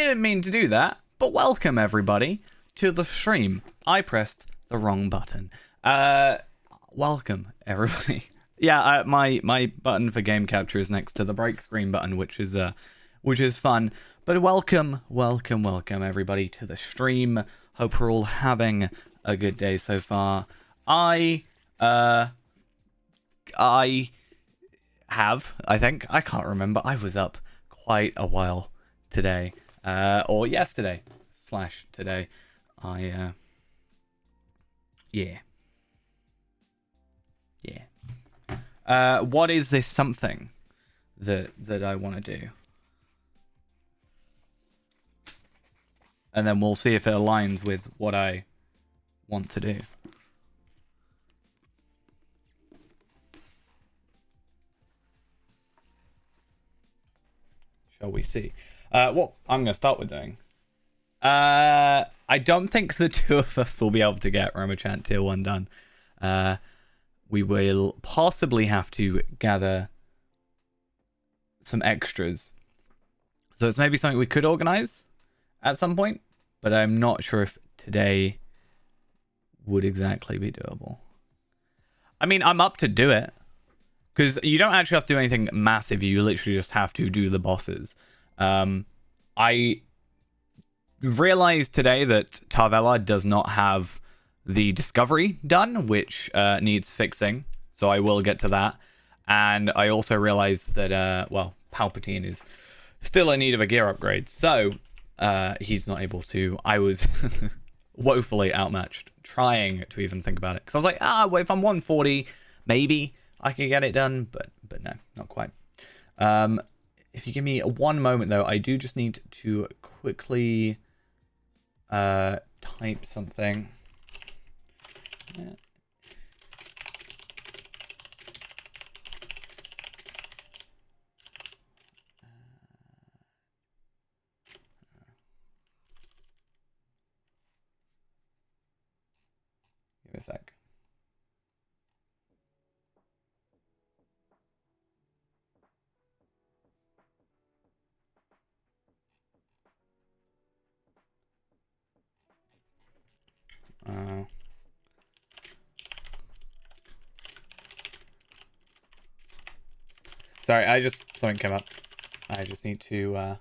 didn't mean to do that, but welcome everybody to the stream. I pressed the wrong button. Welcome everybody. Yeah, my button for game capture is next to the break screen button, which is fun. But welcome everybody to the stream. Hope we're all having a good day so far. I think I can't remember. I was up quite a while today, or yesterday / today. What is this something that I want to do? And then we'll see if it aligns with what I want to do. Shall we see? What I'm going to start with doing. I don't think the two of us will be able to get Romachant Tier 1 done. We will possibly have to gather some extras. So it's maybe something we could organize at some point, but I'm not sure if today would exactly be doable. I mean, I'm up to do it. Because you don't actually have to do anything massive. You literally just have to do the bosses. I realized today that Tarvela does not have the discovery done, which needs fixing. So I will get to that. And I also realized that, Palpatine is still in need of a gear upgrade. So he's not able to. I was woefully outmatched trying to even think about it. Because I was like, well, if I'm 140, maybe I could get it done, but no, not quite. If you give me one moment, though, I do just need to quickly type something. Yeah. Give me a sec. Sorry, something came up. I just need to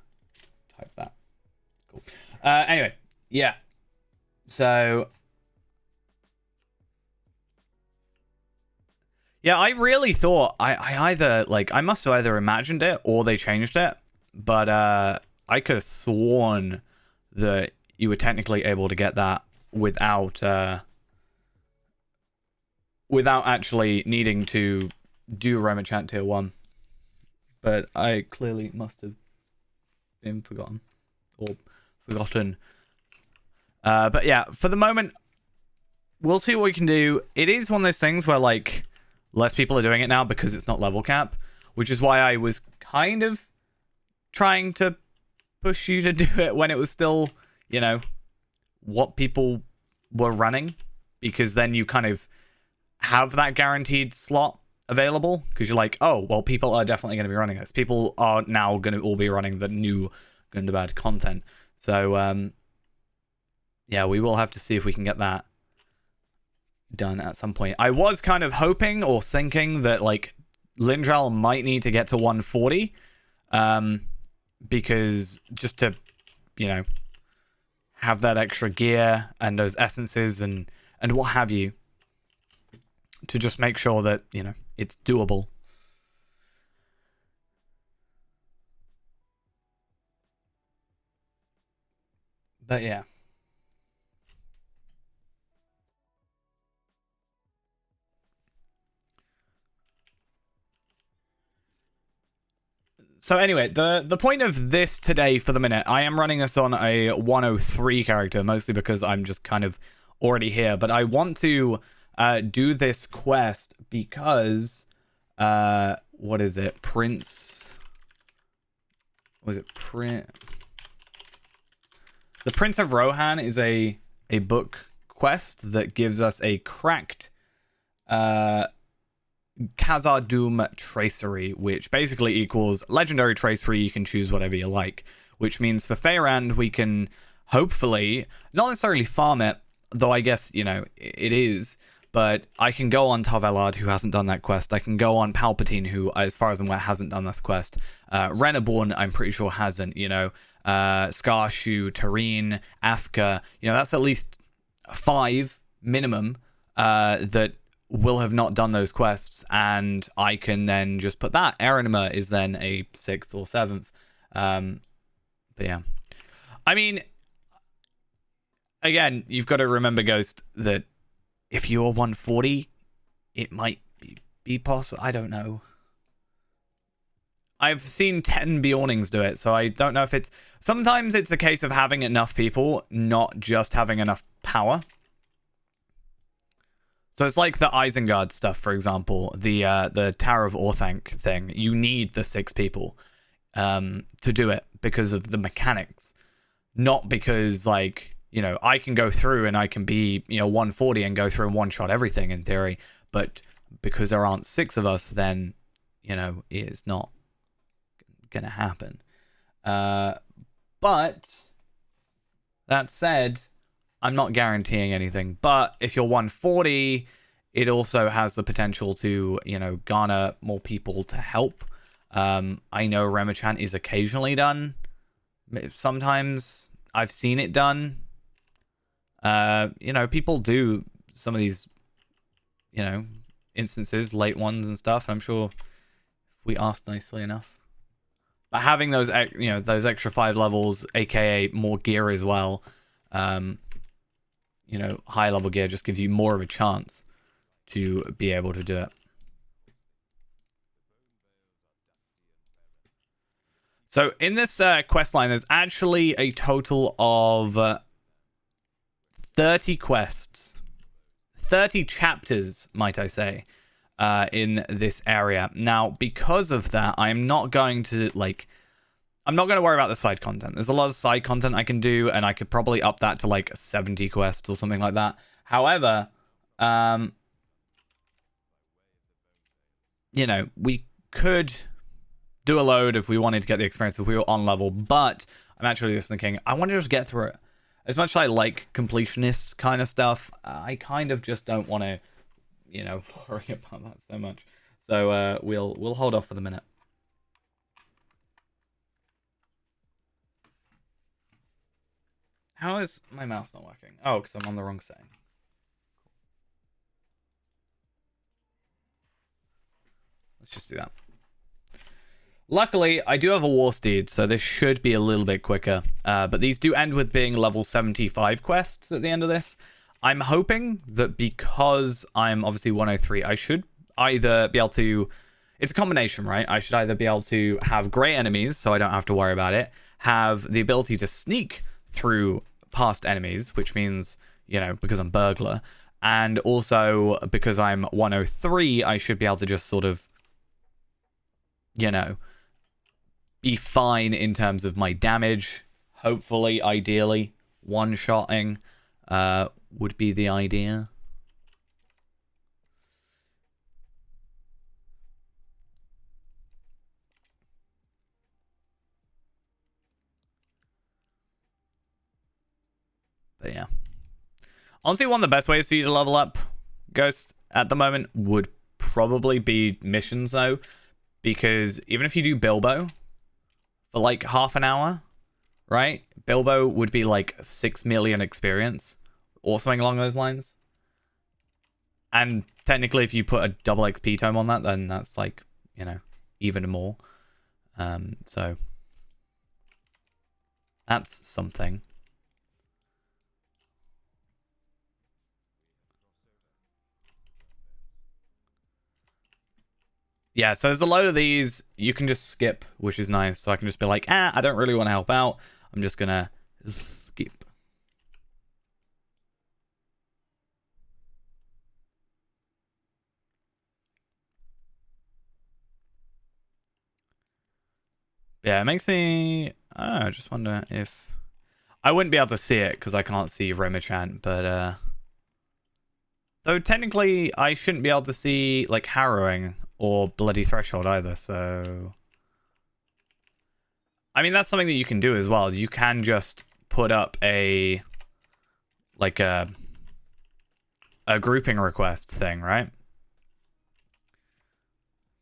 type that. Cool. Anyway, yeah. So yeah, I really thought I must have either imagined it or they changed it, but I could have sworn that you were technically able to get that without actually needing to do Romachant Tier 1. But I clearly must have been forgotten. But yeah, for the moment, we'll see what we can do. It is one of those things where, like, less people are doing it now because it's not level cap, which is why I was kind of trying to push you to do it when it was still, you know, what people were running, because then you kind of have that guaranteed slot available, because you're like, oh, well, people are definitely going to be running this. People are now going to all be running the new Gundabad content. So, yeah, we will have to see if we can get that done at some point. I was kind of hoping or thinking that, like, Lindral might need to get to 140, because just to, you know, have that extra gear and those essences and what have you, to just make sure that, you know, it's doable. But yeah. So anyway, the point of this today for the minute, I am running this on a 103 character, mostly because I'm just kind of already here. But I want to do this quest because, what is it? The Prince of Rohan is a book quest that gives us a cracked Khazad Dûm Tracery, which basically equals legendary tracery. You can choose whatever you like, which means for Feyrand we can hopefully not necessarily farm it, though I guess, you know, it is. But I can go on Tarvelard, who hasn't done that quest. I can go on Palpatine, who, as far as I'm aware, hasn't done this quest. Renaborn, I'm pretty sure, hasn't, you know. Scarshoe, Tareen, Afka. You know, that's at least 5 minimum that will have not done those quests. And I can then just put that. Erinima is then a 6th or 7th. But yeah. I mean, again, you've got to remember, Ghost, that if you're 140, it might be possible. I don't know. I've seen 10 Bjornings do it, so I don't know if it's... Sometimes it's a case of having enough people, not just having enough power. So it's like the Isengard stuff, for example. The Tower of Orthanc thing. You need the 6 people to do it because of the mechanics. Not because, like... You know, I can go through and I can be, you know, 140 and go through and one-shot everything in theory. But because there aren't 6 of us, then, you know, it's not going to happen. But that said, I'm not guaranteeing anything. But if you're 140, it also has the potential to, you know, garner more people to help. I know Remachant is occasionally done. Sometimes I've seen it done. You know, people do some of these, you know, instances, late ones and stuff. I'm sure if we asked nicely enough. But having those, you know, those extra 5 levels, aka more gear as well, you know, high level gear just gives you more of a chance to be able to do it. So in this quest line, there's actually a total of 30 quests, 30 chapters, might I say, in this area. Now, because of that, I'm not going to, like, I'm not going to worry about the side content. There's a lot of side content I can do, and I could probably up that to, like, 70 quests or something like that. However, you know, we could do a load if we wanted to get the experience, if we were on level, but I'm actually just thinking, I want to just get through it. As much as I like completionist kind of stuff, I kind of just don't want to, you know, worry about that so much. So we'll hold off for the minute. How is my mouse not working? Oh, because I'm on the wrong setting. Let's just do that. Luckily, I do have a War Steed, so this should be a little bit quicker. But these do end with being level 75 quests at the end of this. I'm hoping that because I'm obviously 103, I should either be able to... It's a combination, right? I should either be able to have grey enemies, so I don't have to worry about it, have the ability to sneak through past enemies, which means, you know, because I'm burglar, and also because I'm 103, I should be able to just sort of, you know, be fine in terms of my damage. Hopefully, ideally, one-shotting would be the idea. But yeah. Honestly, one of the best ways for you to level up, Ghost, at the moment would probably be missions, though. Because even if you do Bilbo for like half an hour, right? Bilbo would be like 6 million experience or something along those lines. And technically, if you put a double XP tome on that, then that's like, you know, even more. So that's something. Yeah, so there's a load of these. You can just skip, which is nice. So I can just be like, I don't really want to help out. I'm just going to skip. Yeah, it makes me... I don't know, I just wonder if... I wouldn't be able to see it because I can't see Remachant, but... Though technically, I shouldn't be able to see, like, Harrowing or Bloody Threshold either, so... I mean, that's something that you can do as well. You can just put up a grouping request thing, right?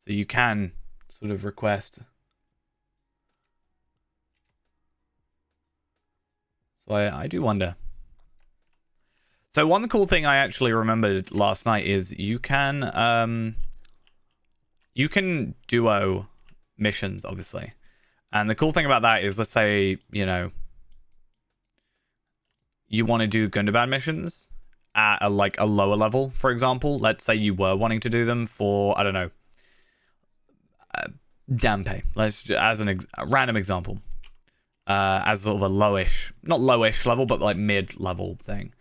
So you can sort of request. So I do wonder. So one cool thing I actually remembered last night is you can duo missions, obviously. And the cool thing about that is, let's say, you know, you want to do Gundabad missions at a lower level, for example. Let's say you were wanting to do them for, I don't know, Dampe. Let's as a random example. As sort of a lowish, not lowish level, but like mid-level thing.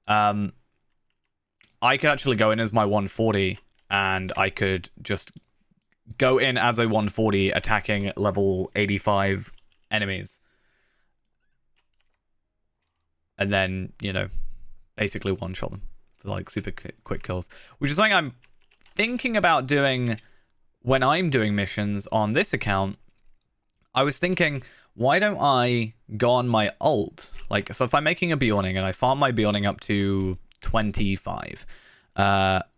I could actually go in as my 140, and I could just go in as a 140 attacking level 85 enemies. And then, you know, basically one-shot them for like super quick kills. Which is something I'm thinking about doing when I'm doing missions on this account. I was thinking, why don't I go on my ult? Like, so if I'm making a Bjorning and I farm my Bjorning up to 25,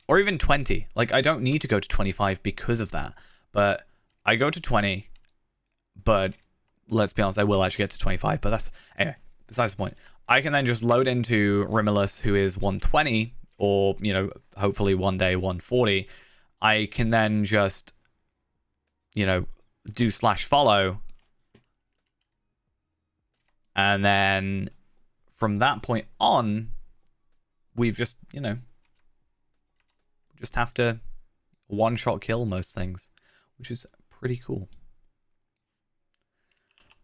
or even 20, like I don't need to go to 25 because of that. But I go to 20, but let's be honest, I will actually get to 25, but that's, anyway, besides the point. I can then just load into Rimulus, who is 120, or, you know, hopefully one day 140. I can then just, you know, do /follow. And then from that point on, we've just, you know, just have to one-shot kill most things, which is pretty cool.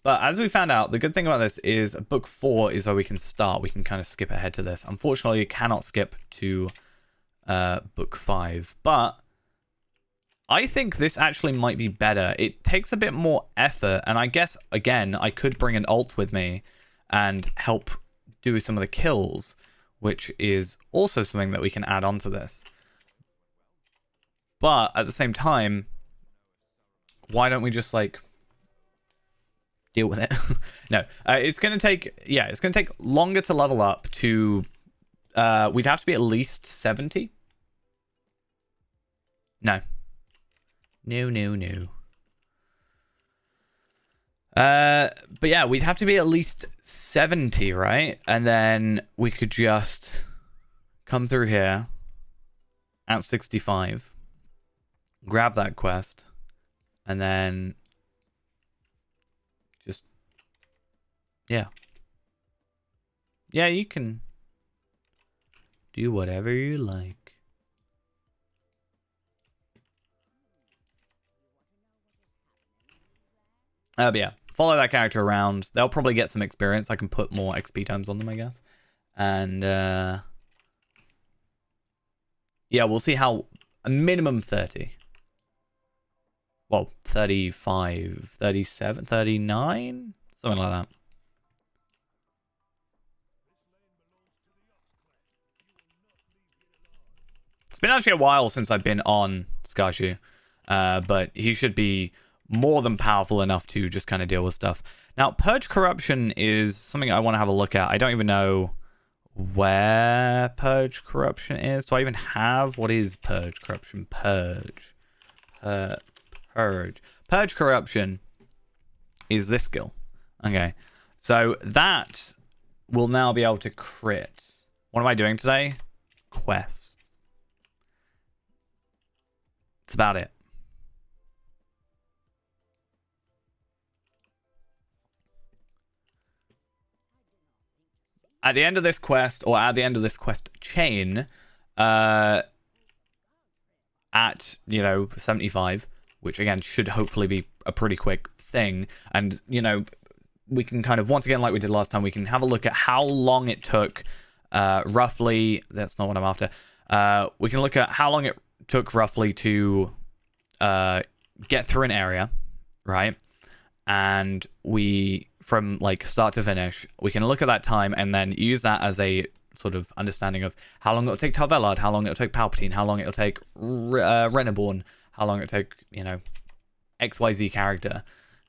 But as we found out, the good thing about this is book 4 is where we can start. We can kind of skip ahead to this. Unfortunately, you cannot skip to book 5. But I think this actually might be better. It takes a bit more effort. And I guess, again, I could bring an ult with me and help do some of the kills, which is also something that we can add on to this. But at the same time, why don't we just, like, deal with it? No, it's going to take, yeah, it's going to take longer to level up to, we'd have to be at least 70. No. No. But yeah, we'd have to be at least 70, right? And then we could just come through here at 65, grab that quest, and then just, yeah. Yeah, you can do whatever you like. But yeah, follow that character around. They'll probably get some experience. I can put more XP times on them, I guess. And yeah, we'll see how a minimum 30. Well, 35, 37, 39, something like that. It's been actually a while since I've been on Skarshu, but he should be more than powerful enough to just kind of deal with stuff. Now, Purge Corruption is something I want to have a look at. I don't even know where Purge Corruption is. Do I even have... What is Purge Corruption? Purge. Purge Corruption is this skill. Okay. So that will now be able to crit. What am I doing today? Quests. That's about it. At the end of this quest, or at the end of this quest chain, at, you know, 75, which again should hopefully be a pretty quick thing, and, you know, we can kind of, once again, like we did last time, we can have a look at how long it took, roughly, that's not what I'm after, we can look at how long it took roughly to get through an area, right? And we, from like start to finish, we can look at that time and then use that as a sort of understanding of how long it'll take Talvelard, how long it'll take Palpatine, how long it'll take Reneborn, how long it'll take, you know, XYZ character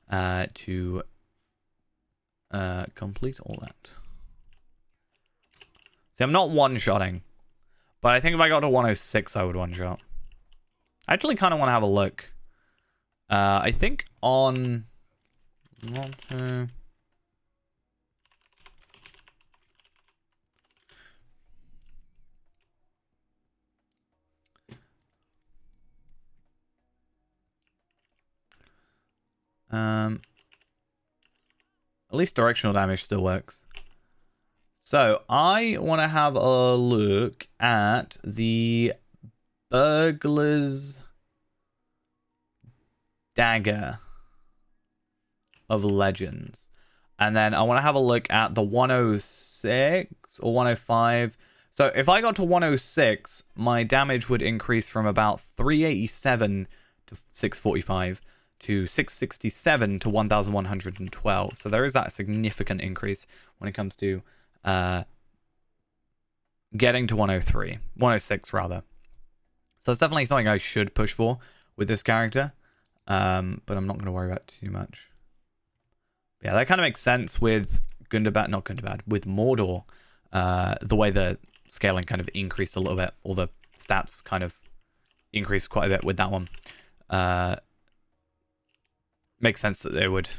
to Complete all that. See, I'm not one-shotting. But I think if I got to 106, I would one-shot. I actually kind of want to have a look. I think on... At least directional damage still works. So, I want to have a look at the Burglar's Dagger of Legends. And then I want to have a look at the 106 or 105. So, if I got to 106, my damage would increase from about 387 to 645 to 667 to 1112. So, there is that significant increase when it comes to getting to 106 rather. So it's definitely something I should push for with this character, but I'm not going to worry about too much. Yeah, that kind of makes sense with with Mordor. The way the scaling kind of increased a little bit, all the stats kind of increased quite a bit with that one. Makes sense that they would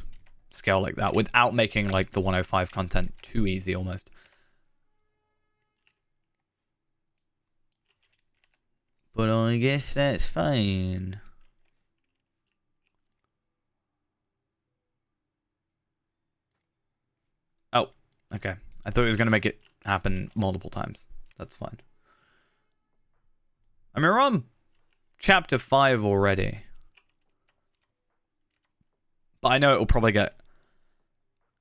scale like that without making like the 105 content too easy almost. But I guess that's fine. Oh, okay. I thought it was going to make it happen multiple times. That's fine. I mean, we're on chapter 5 already. But I know it will probably get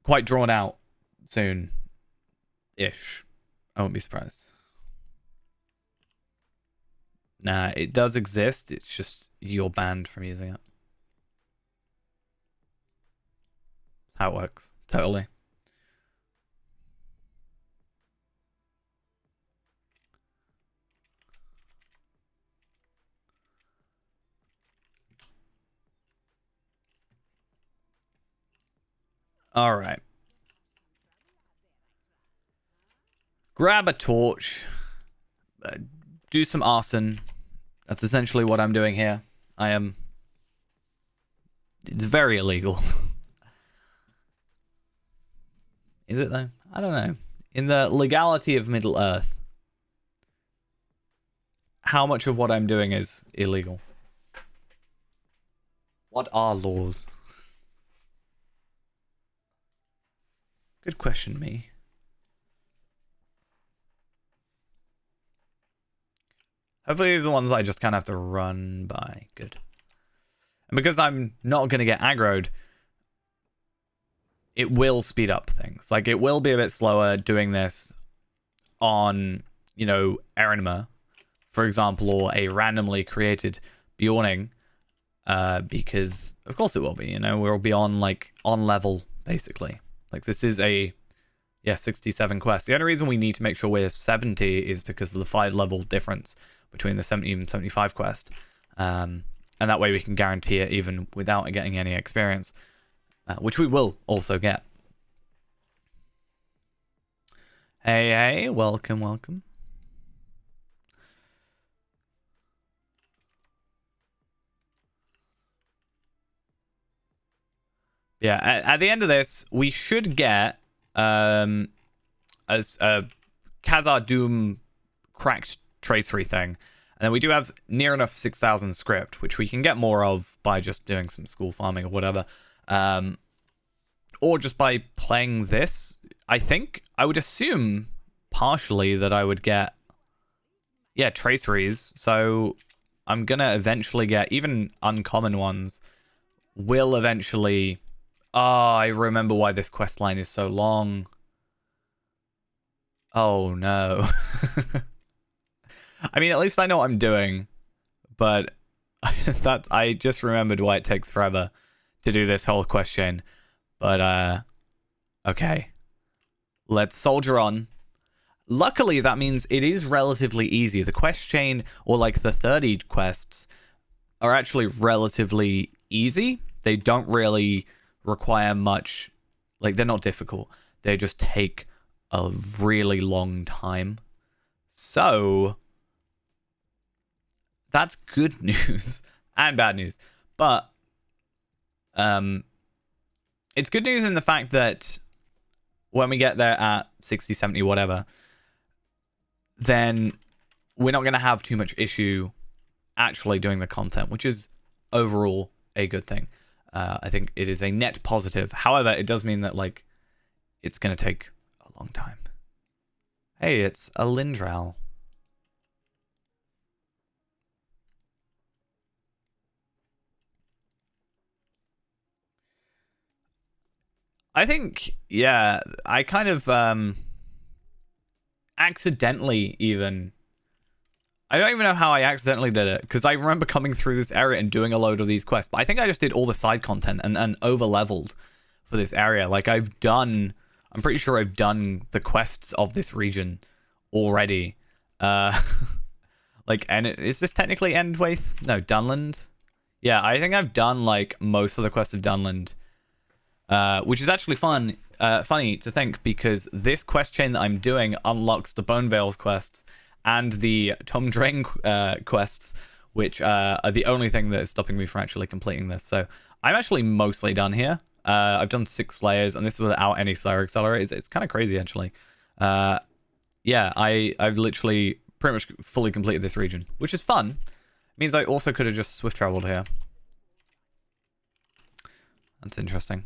quite drawn out soon-ish. I won't be surprised. Nah, it does exist. It's just you're banned from using it. That's how it works. Totally. All right. Grab a torch. Do some arson. That's essentially what I'm doing here. It's very illegal. Is it though? I don't know. In the legality of Middle Earth, how much of what I'm doing is illegal? What are laws? Good question, me. Hopefully these are the ones I just kind of have to run by. Good. And because I'm not going to get aggroed, it will speed up things. Like, it will be a bit slower doing this on, you know, Erinma, for example, or a randomly created Bjorning, because, of course it will be, you know, we'll be on, like, on level, basically. Like, this is a, 67 quest. The only reason we need to make sure we're 70 is because of the 5-level difference between the 70 and 75 quest. And that way we can guarantee it even without getting any experience, which we will also get. Hey, welcome. Yeah, at the end of this, we should get as a Khazar Doom cracked tracery thing. And then we do have near enough 6,000 script, which we can get more of by just doing some school farming or whatever. Or just by playing this. I think, I would assume partially that I would get, traceries. So I'm going to eventually get, even uncommon ones, will eventually... Oh, I remember why this quest line is so long. Oh, no. I mean, at least I know what I'm doing, but I just remembered why it takes forever to do this whole quest chain. But, okay. Let's soldier on. Luckily, that means it is relatively easy. The quest chain, or like the 30 quests, are actually relatively easy. They don't really require much Like, they're not difficult. They just take a really long time. So that's good news and bad news. But it's good news in the fact that when we get there at 60, 70, whatever, then we're not going to have too much issue actually doing the content, which is overall a good thing. I think it is a net positive. However, it does mean that, like, it's going to take a long time. Hey, it's a Lindral. I think, yeah, I kind of accidentally even... I don't even know how I accidentally did it, because I remember coming through this area and doing a load of these quests, but I think I just did all the side content and over-leveled for this area. Like, I'm pretty sure I've done the quests of this region already. Like, and is this technically Endwaith? No, Dunland? Yeah, I think I've done, like, most of the quests of Dunland. Which is actually funny to think, because this quest chain that I'm doing unlocks the Bone Veils quests and the Tom Drain quests, which are the only thing that is stopping me from actually completing this. So I'm actually mostly done here. I've done 6 Slayers, and this is without any Slayer accelerators. It's kind of crazy, actually. Yeah, I've literally pretty much fully completed this region, which is fun. It means I also could have just swift traveled here. That's interesting.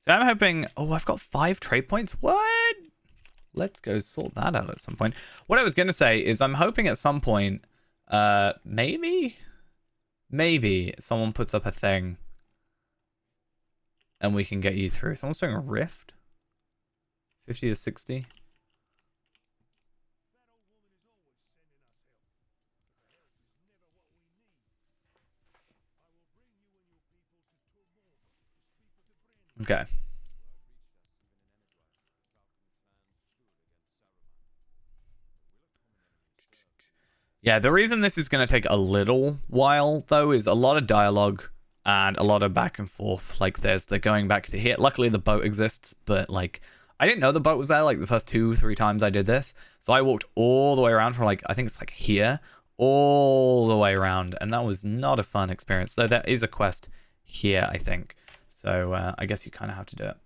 So I'm hoping... Oh, I've got 5 trade points? What? Let's go sort that out at some point. What I was going to say is I'm hoping at some point... maybe someone puts up a thing and we can get you through. Someone's doing a rift? 50 to 60? Okay. Yeah, the reason this is going to take a little while, though, is a lot of dialogue and a lot of back and forth. Like, there's the going back to here. Luckily, the boat exists, but, like, I didn't know the boat was there, like, the first 2-3 times I did this. So I walked all the way around from, like, I think it's, like, here, all the way around. And that was not a fun experience. Though there is a quest here, I think. So I guess you kind of have to do it.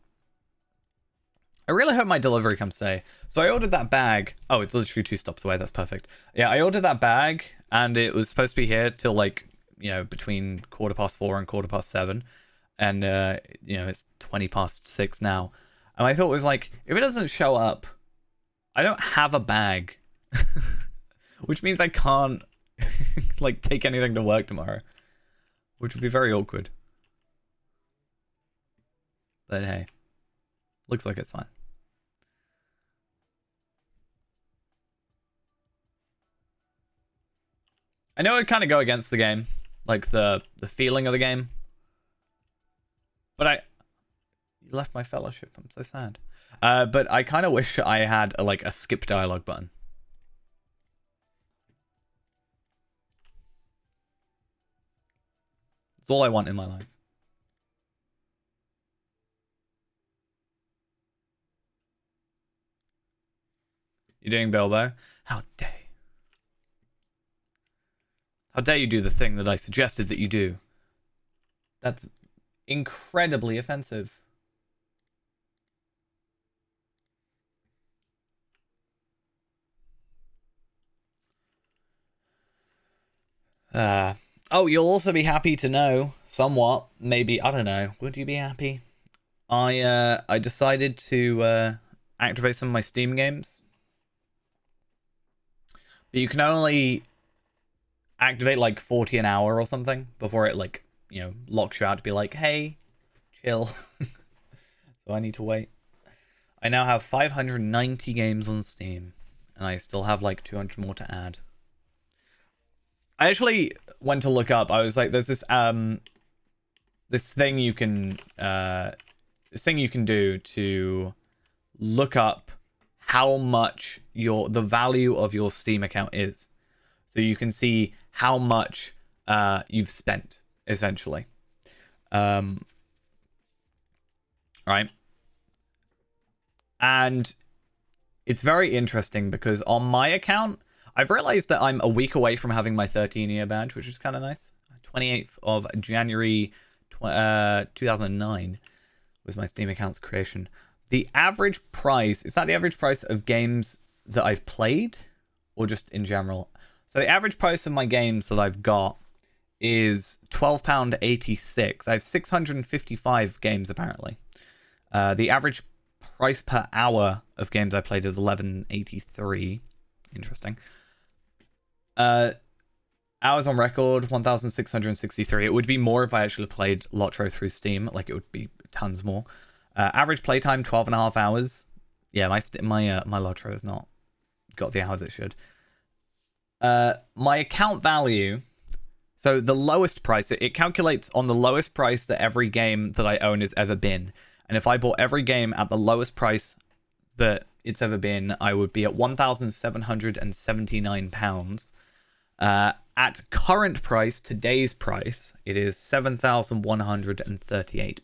I really hope my delivery comes today. So I ordered that bag. Oh, it's literally 2 stops away. That's perfect. Yeah, I ordered that bag, and it was supposed to be here till, like, you know, between 4:15 and 7:15. And, you know, it's 6:20 now. And I thought it was like, if it doesn't show up, I don't have a bag. Which means I can't, like, take anything to work tomorrow. Which would be very awkward. But hey, looks like it's fine. I know it'd kind of go against the game, like the feeling of the game. But you left my fellowship. I'm so sad. But I kind of wish I had like a skip dialogue button. It's all I want in my life. You're doing Bilbo? How dare you? How dare you do the thing that I suggested that you do? That's incredibly offensive. Oh, you'll also be happy to know, somewhat, maybe, I don't know, would you be happy? I decided to activate some of my Steam games. But you can only activate like 40 an hour or something before it, like, you know, locks you out to be like, hey, chill. So I need to wait. I now have 590 games on Steam, and I still have like 200 more to add. I actually went to look up. I was like, there's this this thing you can do to look up how much the value of your Steam account is. So you can see how much you've spent, essentially. Right? And it's very interesting because on my account, I've realized that I'm a week away from having my 13-year badge, which is kind of nice. 28th of January 2009 was my Steam account's creation. The average price, is that the average price of games that I've played or just in general? So the average price of my games that I've got is £12.86. I have 655 games apparently. The average price per hour of games I played is 11.83. Interesting. Hours on record 1,663. It would be more if I actually played Lotro through Steam. Like it would be tons more. Average playtime 12.5 hours. Yeah, my Lotro has not got the hours it should. My account value. So the lowest price, it calculates on the lowest price that every game that I own has ever been. And if I bought every game at the lowest price that it's ever been, I would be at £1,779. At current price, today's price, it is £7,138.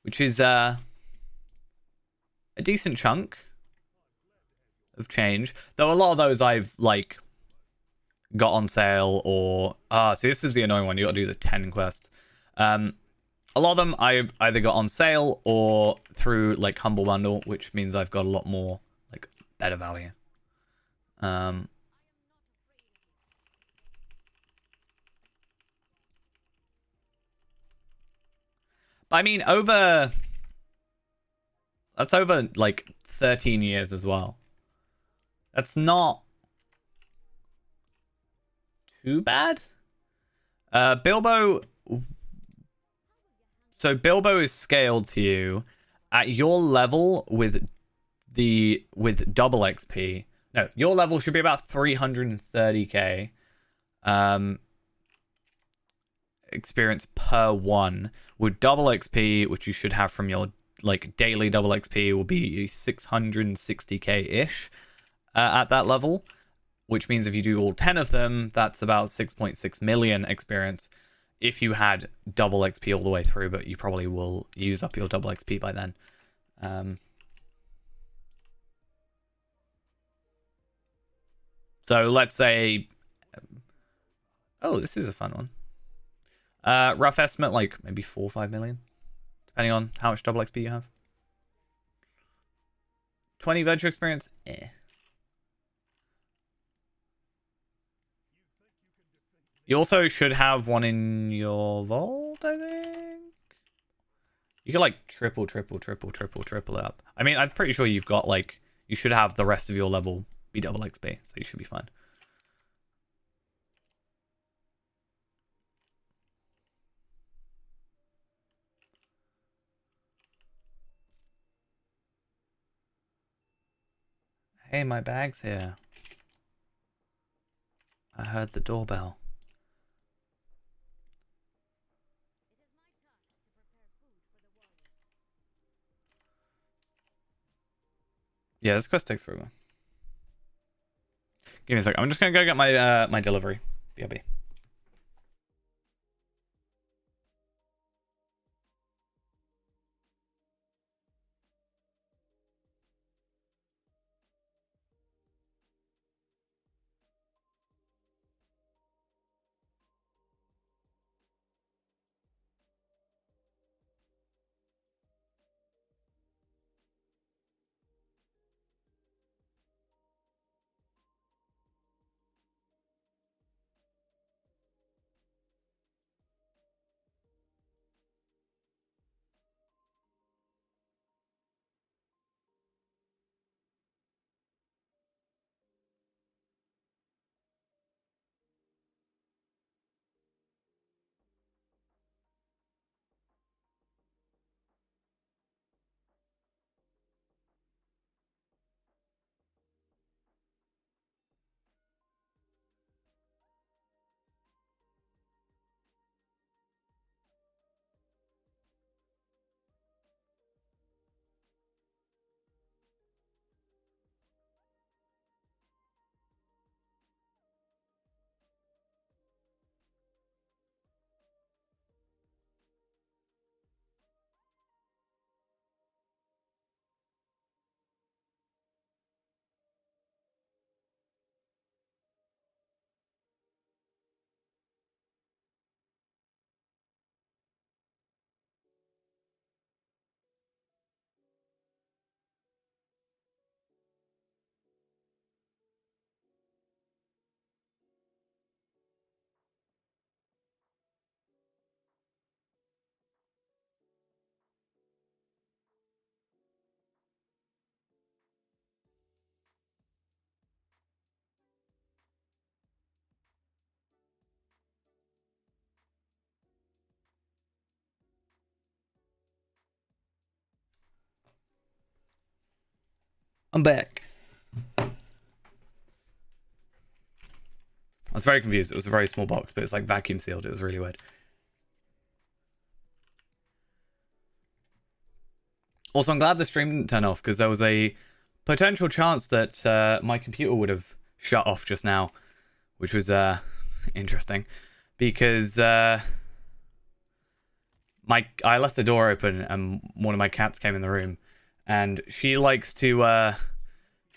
Which is a decent chunk of change. Though a lot of those I've like got on sale or see, this is the annoying one. You got to do the 10 quests. A lot of them I've either got on sale or through like Humble Bundle, which means I've got a lot more like better value. But I mean, that's over like 13 years as well. That's not too bad. Bilbo. So Bilbo is scaled to you at your level with double XP. No, your level should be about 330k experience per one. With double XP, which you should have from your like daily double XP, will be 660k ish at that level. Which means if you do all 10 of them, that's about 6.6 million experience. If you had double XP all the way through, but you probably will use up your double XP by then. So let's say, oh, this is a fun one. Rough estimate, like maybe 4 or 5 million, depending on how much double XP you have. 20 virtual experience, eh. You also should have one in your vault, I think. You can like triple it up. I mean, I'm pretty sure you've got like, you should have the rest of your level be double XP, so you should be fine. Hey, my bag's here. I heard the doorbell. Yeah, this quest takes forever. Give me a sec. I'm just gonna go get my my delivery. BRB. I'm back. I was very confused. It was a very small box, but it's like vacuum sealed. It was really weird. Also, I'm glad the stream didn't turn off because there was a potential chance that my computer would have shut off just now, which was interesting because I left the door open and one of my cats came in the room, and she likes to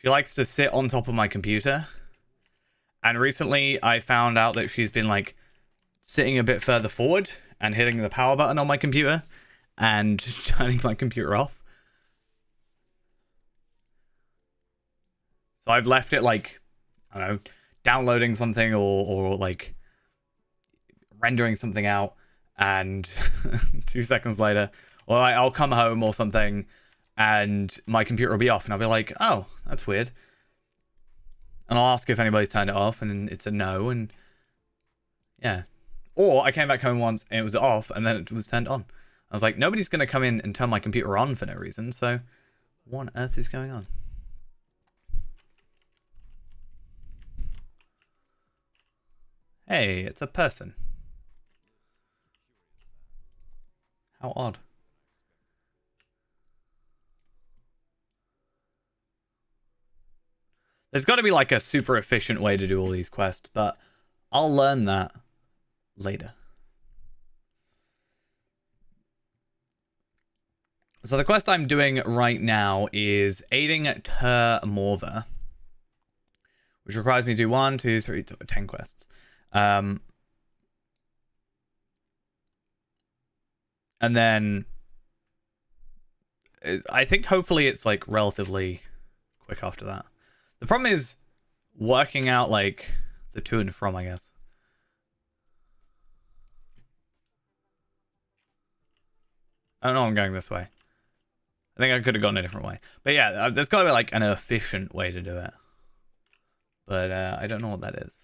sit on top of my computer. And recently, I found out that she's been like sitting a bit further forward and hitting the power button on my computer and turning my computer off. So I've left it like, I don't know, downloading something or like rendering something out, and 2 seconds later, or I'll come home or something and my computer will be off and I'll be like, oh, that's weird. And I'll ask if anybody's turned it off and it's a no, and yeah. Or I came back home once and it was off and then it was turned on. I was like, nobody's going to come in and turn my computer on for no reason, so what on earth is going on? Hey, it's a person. How odd. There's got to be like a super efficient way to do all these quests, but I'll learn that later. So the quest I'm doing right now is aiding Ter Morva, which requires me to do 1, 2, 3, 10 quests. And then I think hopefully it's like relatively quick after that. The problem is working out like the to and from, I guess. I don't know, I'm going this way. I think I could have gone a different way. But yeah, there's got to be like an efficient way to do it. But I don't know what that is.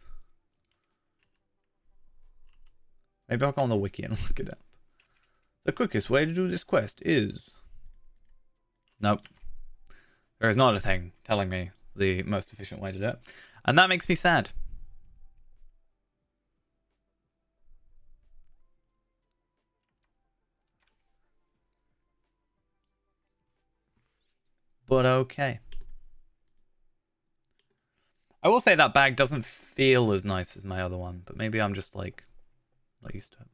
Maybe I'll go on the wiki and look it up. The quickest way to do this quest is... Nope. There is not a thing telling me the most efficient way to do it. And that makes me sad. But okay. I will say that bag doesn't feel as nice as my other one, but maybe I'm just like not used to it.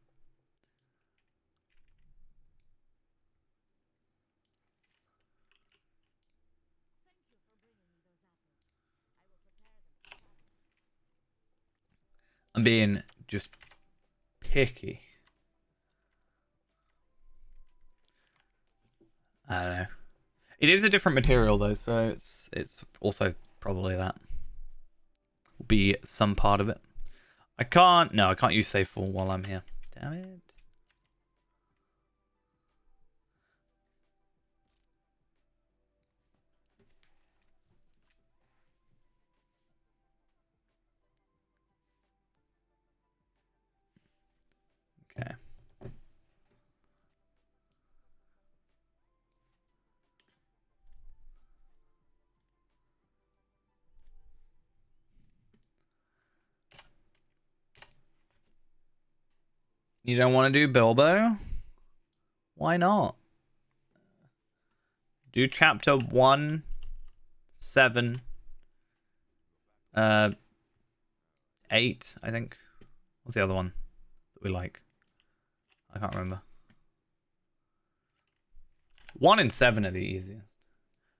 I'm being just picky. I don't know. It is a different material though, so it's also probably that. Will be some part of it. I can't use save full while I'm here. Damn it. Okay. You don't want to do Bilbo? Why not? Do chapter 1, 7, 8, I think. What's the other one that we like? I can't remember. 1 and 7 are the easiest.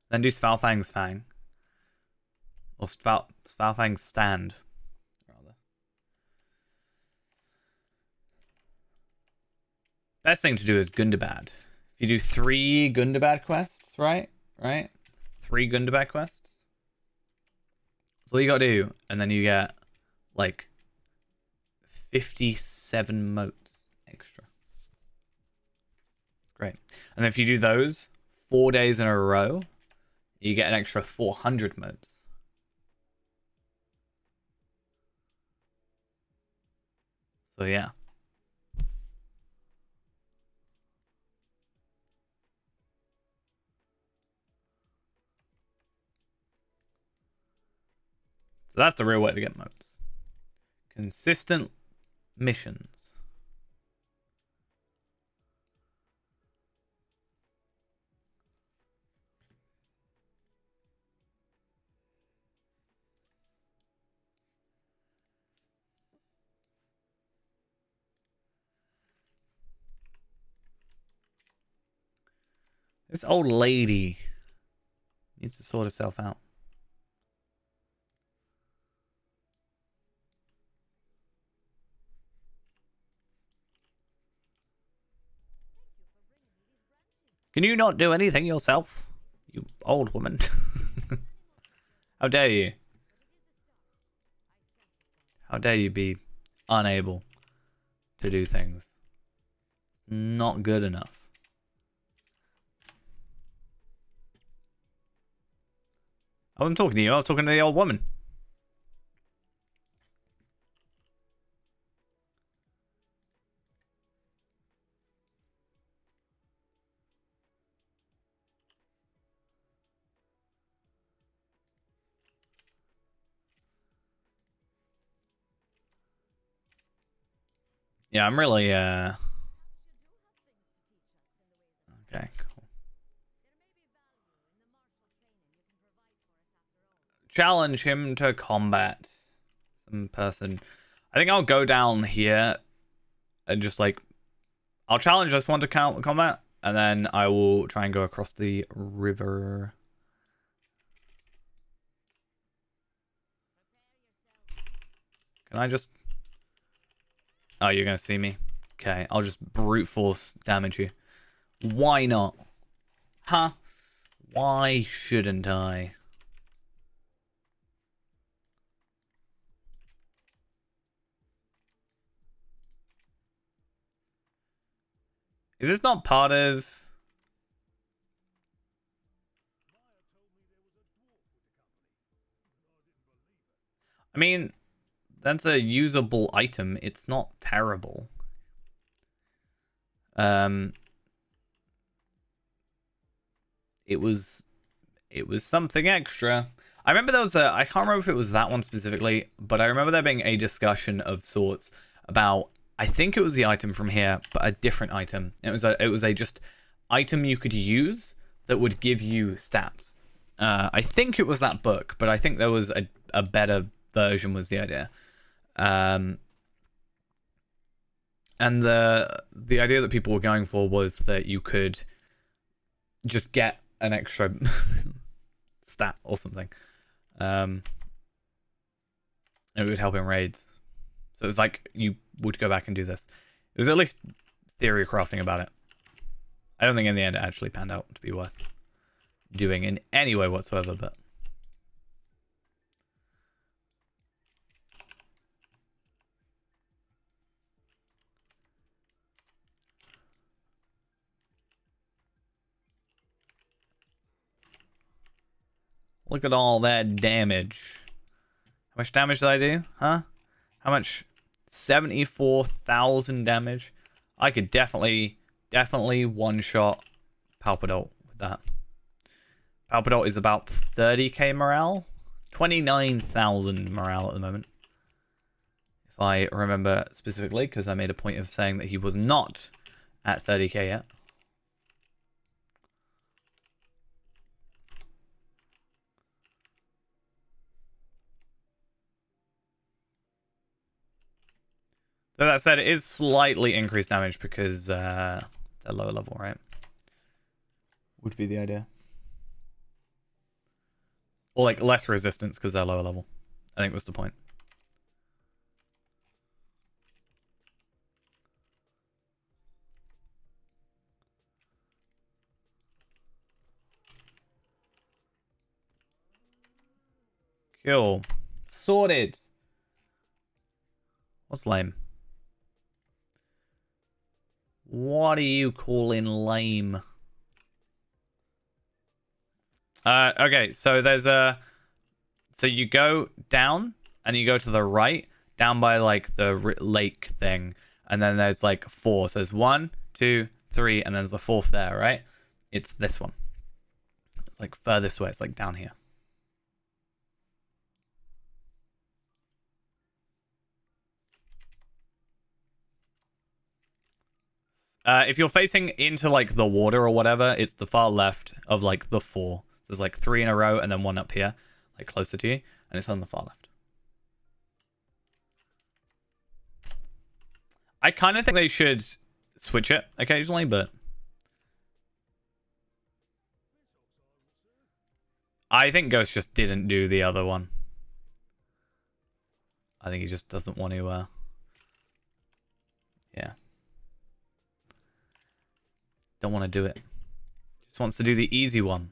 Then do Svalfang's Fang. Or Svalfang's Stand, rather. Best thing to do is Gundabad. If you do 3 Gundabad quests, right? 3 Gundabad quests. That's all you gotta do. And then you get, like, 57 motes extra. Great. And then if you do those 4 days in a row, you get an extra 400 motes. So yeah. that's the real way to get moats. Consistent missions. This old lady needs to sort herself out. Can you not do anything yourself, you old woman? How dare you? How dare you be unable to do things? Not good enough. I wasn't talking to you, I was talking to the old woman. Yeah, I'm really, okay, cool. Challenge him to combat some person. I think I'll go down here and just like, I'll challenge this one to combat, and then I will try and go across the river. Can I just... Oh, you're gonna see me? Okay, I'll just brute force damage you. Why not? Huh? Why shouldn't I? Is this not part of... I mean, that's a usable item. It's not terrible. It was something extra. I remember there was a... I can't remember if it was that one specifically, but I remember there being a discussion of sorts about... I think it was the item from here, but a different item. It was a just item you could use that would give you stats. I think it was that book, but I think there was a better version was the idea. And the idea that people were going for was that you could just get an extra stat or something. It would help in raids. So it was like you would go back and do this. It was at least theory crafting about it. I don't think in the end it actually panned out to be worth doing in any way whatsoever, but... Look at all that damage. How much damage did I do? Huh? How much? 74,000 damage. I could definitely one-shot Palpadol with that. Palpadol is about 30k morale. 29,000 morale at the moment. If I remember specifically, because I made a point of saying that he was not at 30k yet. So that said, it is slightly increased damage because they're lower level, right? Would be the idea. Or like less resistance because they're lower level. I think was the point. Cool. Sorted. What's lame? What are you calling lame? Okay, so there's a... So you go down, and you go to the right, down by, like, the lake thing. And then there's, like, 4. So there's 1, 2, 3, and then there's a 4th there, right? It's this one. It's, like, furthest way. It's, like, down here. If you're facing into like the water or whatever, it's the far left of like the 4. There's like 3 in a row and then 1 up here, like closer to you, and it's on the far left. I kind of think they should switch it occasionally, but I think Ghost just didn't do the other one. I think he just doesn't want to, yeah. Don't want to do it. Just wants to do the easy one.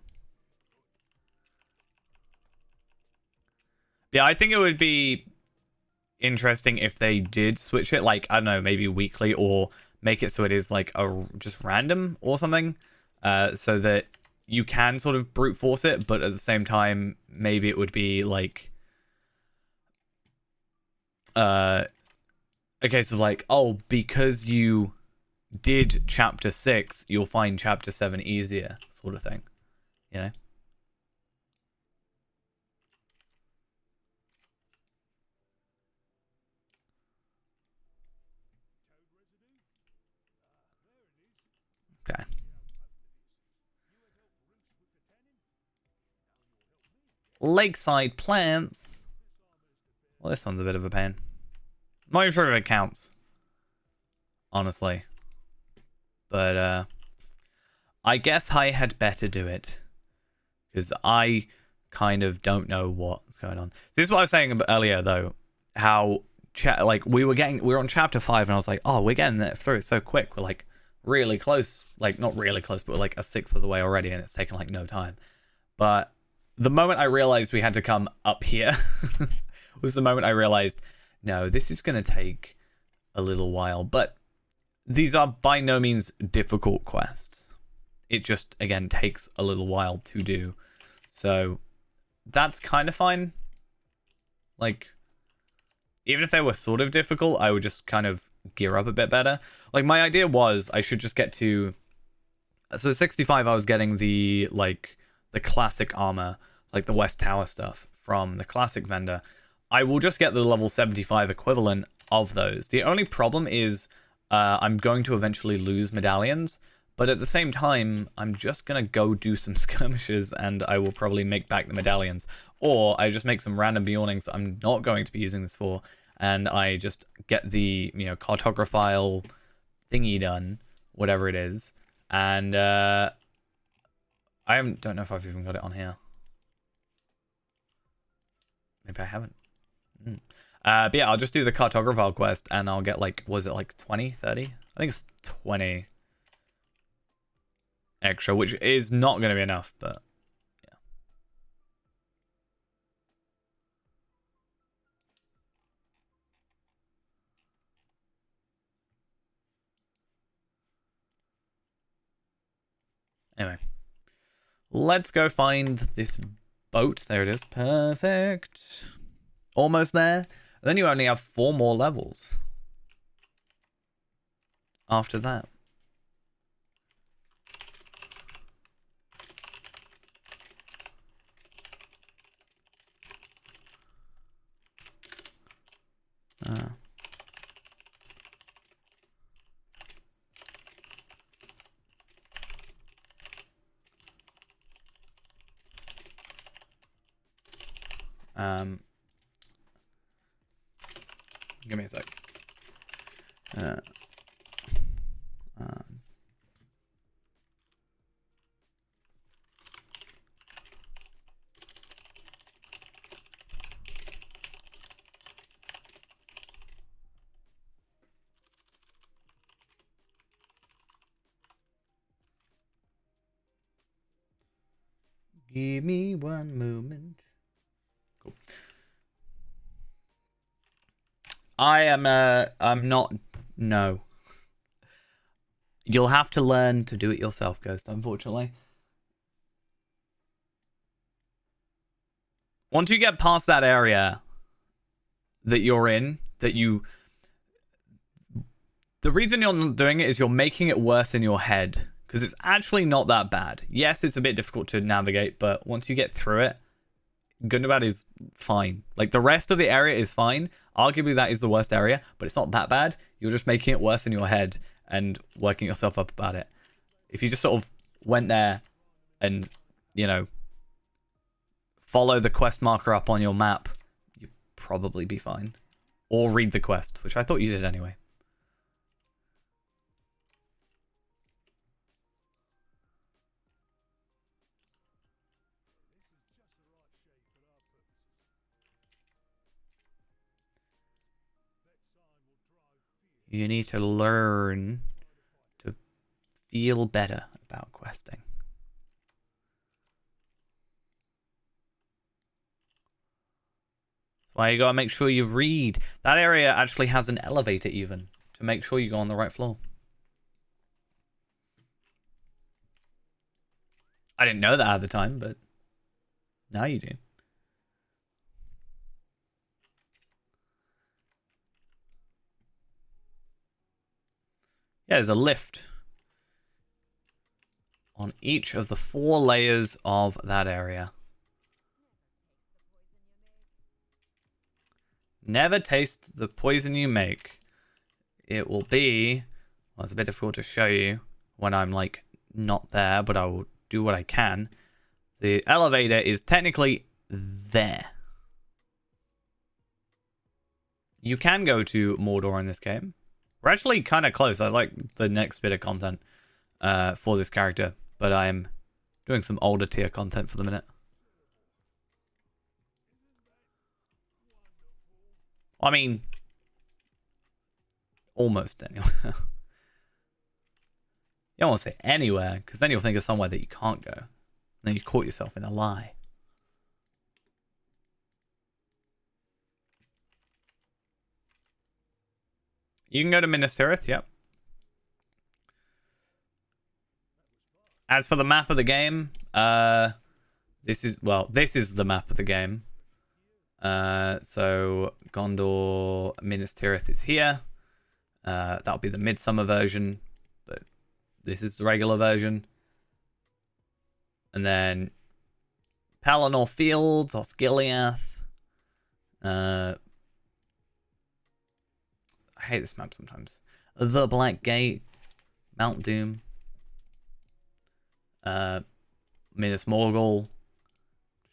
Yeah, I think it would be interesting if they did switch it, like, I don't know, maybe weekly, or make it so it is like a just random or something, so that you can sort of brute force it, but at the same time, maybe it would be like a case of like, oh, because you did chapter 6, you'll find chapter 7 easier, sort of thing, you know? Okay. Lakeside plants. Well, this one's a bit of a pain. I'm not even sure if it counts, honestly. But I guess I had better do it, because I kind of don't know what's going on. So this is what I was saying earlier, though, how like we were on chapter 5, and I was like, oh, we're getting it through so quick. We're like really close, like not really close, but we're like a sixth of the way already, and it's taken like no time. But the moment I realized we had to come up here was the moment I realized, no, this is going to take a little while. But these are by no means difficult quests. It just, again, takes a little while to do. So that's kind of fine. Like, even if they were sort of difficult, I would just kind of gear up a bit better. Like, my idea was I should just get to... So 65, I was getting the, like, the classic armor, like the West Tower stuff from the classic vendor. I will just get the level 75 equivalent of those. The only problem is I'm going to eventually lose medallions, but at the same time, I'm just going to go do some skirmishes, and I will probably make back the medallions. Or I just make some random Bjornings that I'm not going to be using this for, and I just get the, you know, cartographile thingy done, whatever it is. And I don't know if I've even got it on here. Maybe I haven't. But yeah, I'll just do the cartographile quest, and I'll get like, was it like 20, 30? I think it's 20 extra, which is not going to be enough, but yeah. Anyway, let's go find this boat. There it is. Perfect. Almost there. Then you only have 4 more levels after that. Give me a sec. Give me one moment. Cool. I'm not, no. You'll have to learn to do it yourself, Ghost, unfortunately. Once you get past that area that you're in, the reason you're not doing it is you're making it worse in your head, because it's actually not that bad. Yes, it's a bit difficult to navigate, but once you get through it, good and bad is fine. Like, the rest of the area is fine. Arguably, that is the worst area, but it's not that bad. You're just making it worse in your head. and working yourself up about it. If you just sort of went there and, you know, follow the quest marker up on your map, you'd probably be fine. Or read the quest, which I thought you did anyway. You need to learn to feel better about questing. That's why you gotta make sure you read. That area actually has an elevator even, to make sure you go on the right floor. I didn't know that at the time, but now you do. Yeah, there's a lift on each of the 4 layers of that area. Never taste the poison you make. It will be... Well, it's a bit difficult to show you when I'm, like, not there, but I will do what I can. The elevator is technically there. You can go to Mordor in this game. We're actually kind of close. I like the next bit of content for this character, but I'm doing some older tier content for the minute. I mean, almost anyway. You don't want to say anywhere, because then you'll think of somewhere that you can't go. Then you caught yourself in a lie. You can go to Minas Tirith, yep. As for the map of the game, this is the map of the game. So Gondor, Minas Tirith is here. That'll be the Midsummer version, but this is the regular version. And then Pelennor Fields, Osgiliath. I hate this map sometimes. The Black Gate, Mount Doom, Minas Morgul.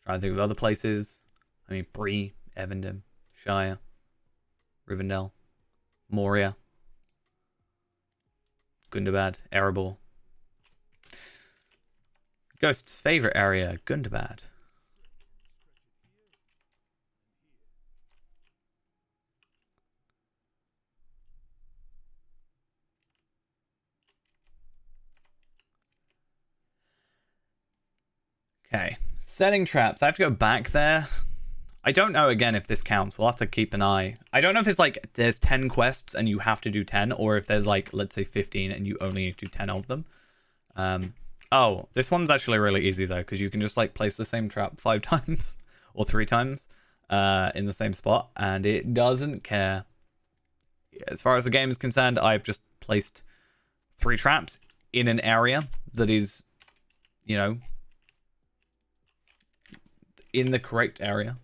Trying to think of other places. I mean, Bree, Evandem, Shire, Rivendell, Moria, Gundabad, Erebor. Ghost's favorite area, Gundabad. Okay, setting traps. I have to go back there. I don't know, again, if this counts. We'll have to keep an eye. I don't know if it's like there's 10 quests and you have to do 10, or if there's like, let's say 15 and you only need to do 10 of them. Oh, this one's actually really easy though, because you can just like place the same trap 5 times or 3 times in the same spot, and it doesn't care. As far as the game is concerned, I've just placed 3 traps in an area that is, you know, in the correct area.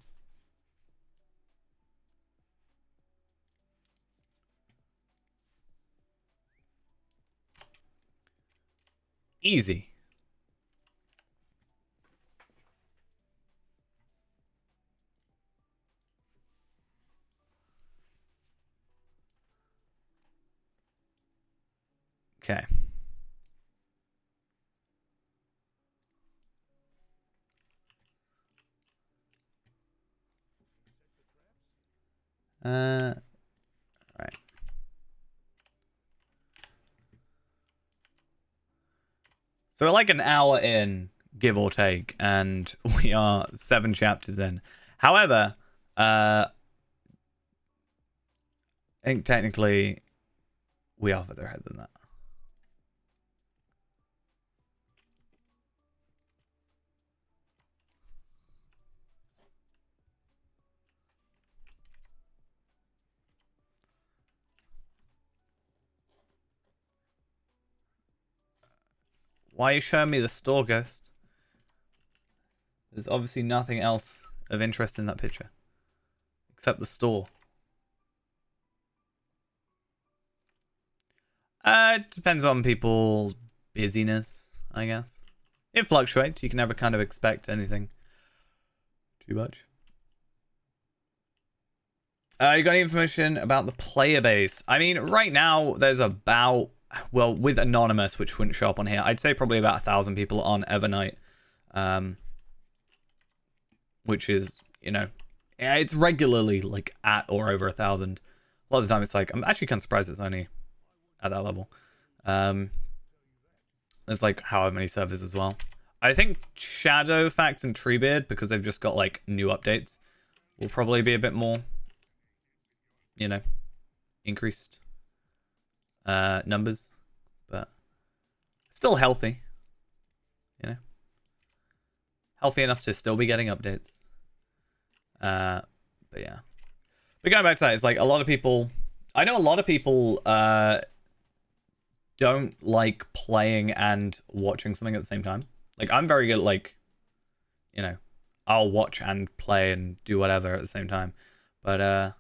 Easy. Okay. All right. So we're like an hour in, give or take, and we are 7 chapters in. However, I think technically we are further ahead than that. Why are you showing me the store, Ghost? There's obviously nothing else of interest in that picture. Except the store. It depends on people's busyness, I guess. It fluctuates. You can never kind of expect anything too much. You got any information about the player base? I mean, right now there's about, well, with Anonymous, which wouldn't show up on here, I'd say probably about 1,000 people on Evernight. Which is, you know, it's regularly like at or over 1,000. A lot of the time it's like, I'm actually kind of surprised it's only at that level. There's like however many servers as well. I think Shadowfax and Treebeard, because they've just got like new updates, will probably be a bit more, you know, increased numbers, but still healthy, you know, healthy enough to still be getting updates. But yeah, but going back to that, it's like a lot of people, I know a lot of people don't like playing and watching something at the same time. Like, I'm very good at, like, you know, I'll watch and play and do whatever at the same time. But I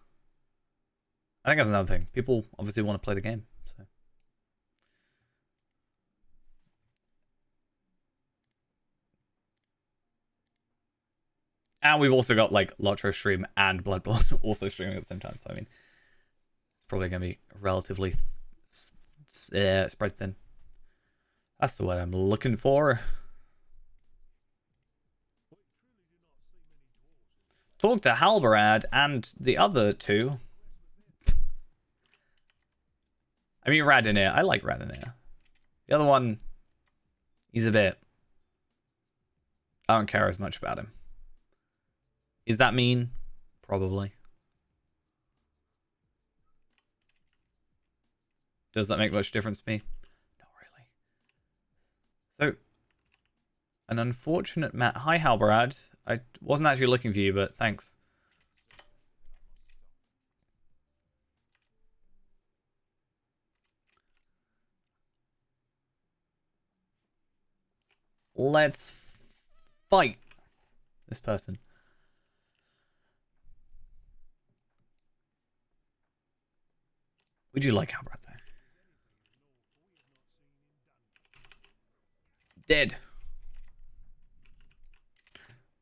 think that's another thing. People obviously want to play the game. So. And we've also got, like, Lotro stream and Bloodborne also streaming at the same time. So, I mean, it's probably going to be relatively spread thin. That's the word I'm looking for. Talk to Halberad and the other two. I mean, Radinir. I like Radinir. The other one, he's a bit... I don't care as much about him. Is that mean? Probably. Does that make much difference to me? Not really. So, an unfortunate Matt. Hi, Halberad. I wasn't actually looking for you, but thanks. Let's fight this person. Would you like Halberad though? Dead.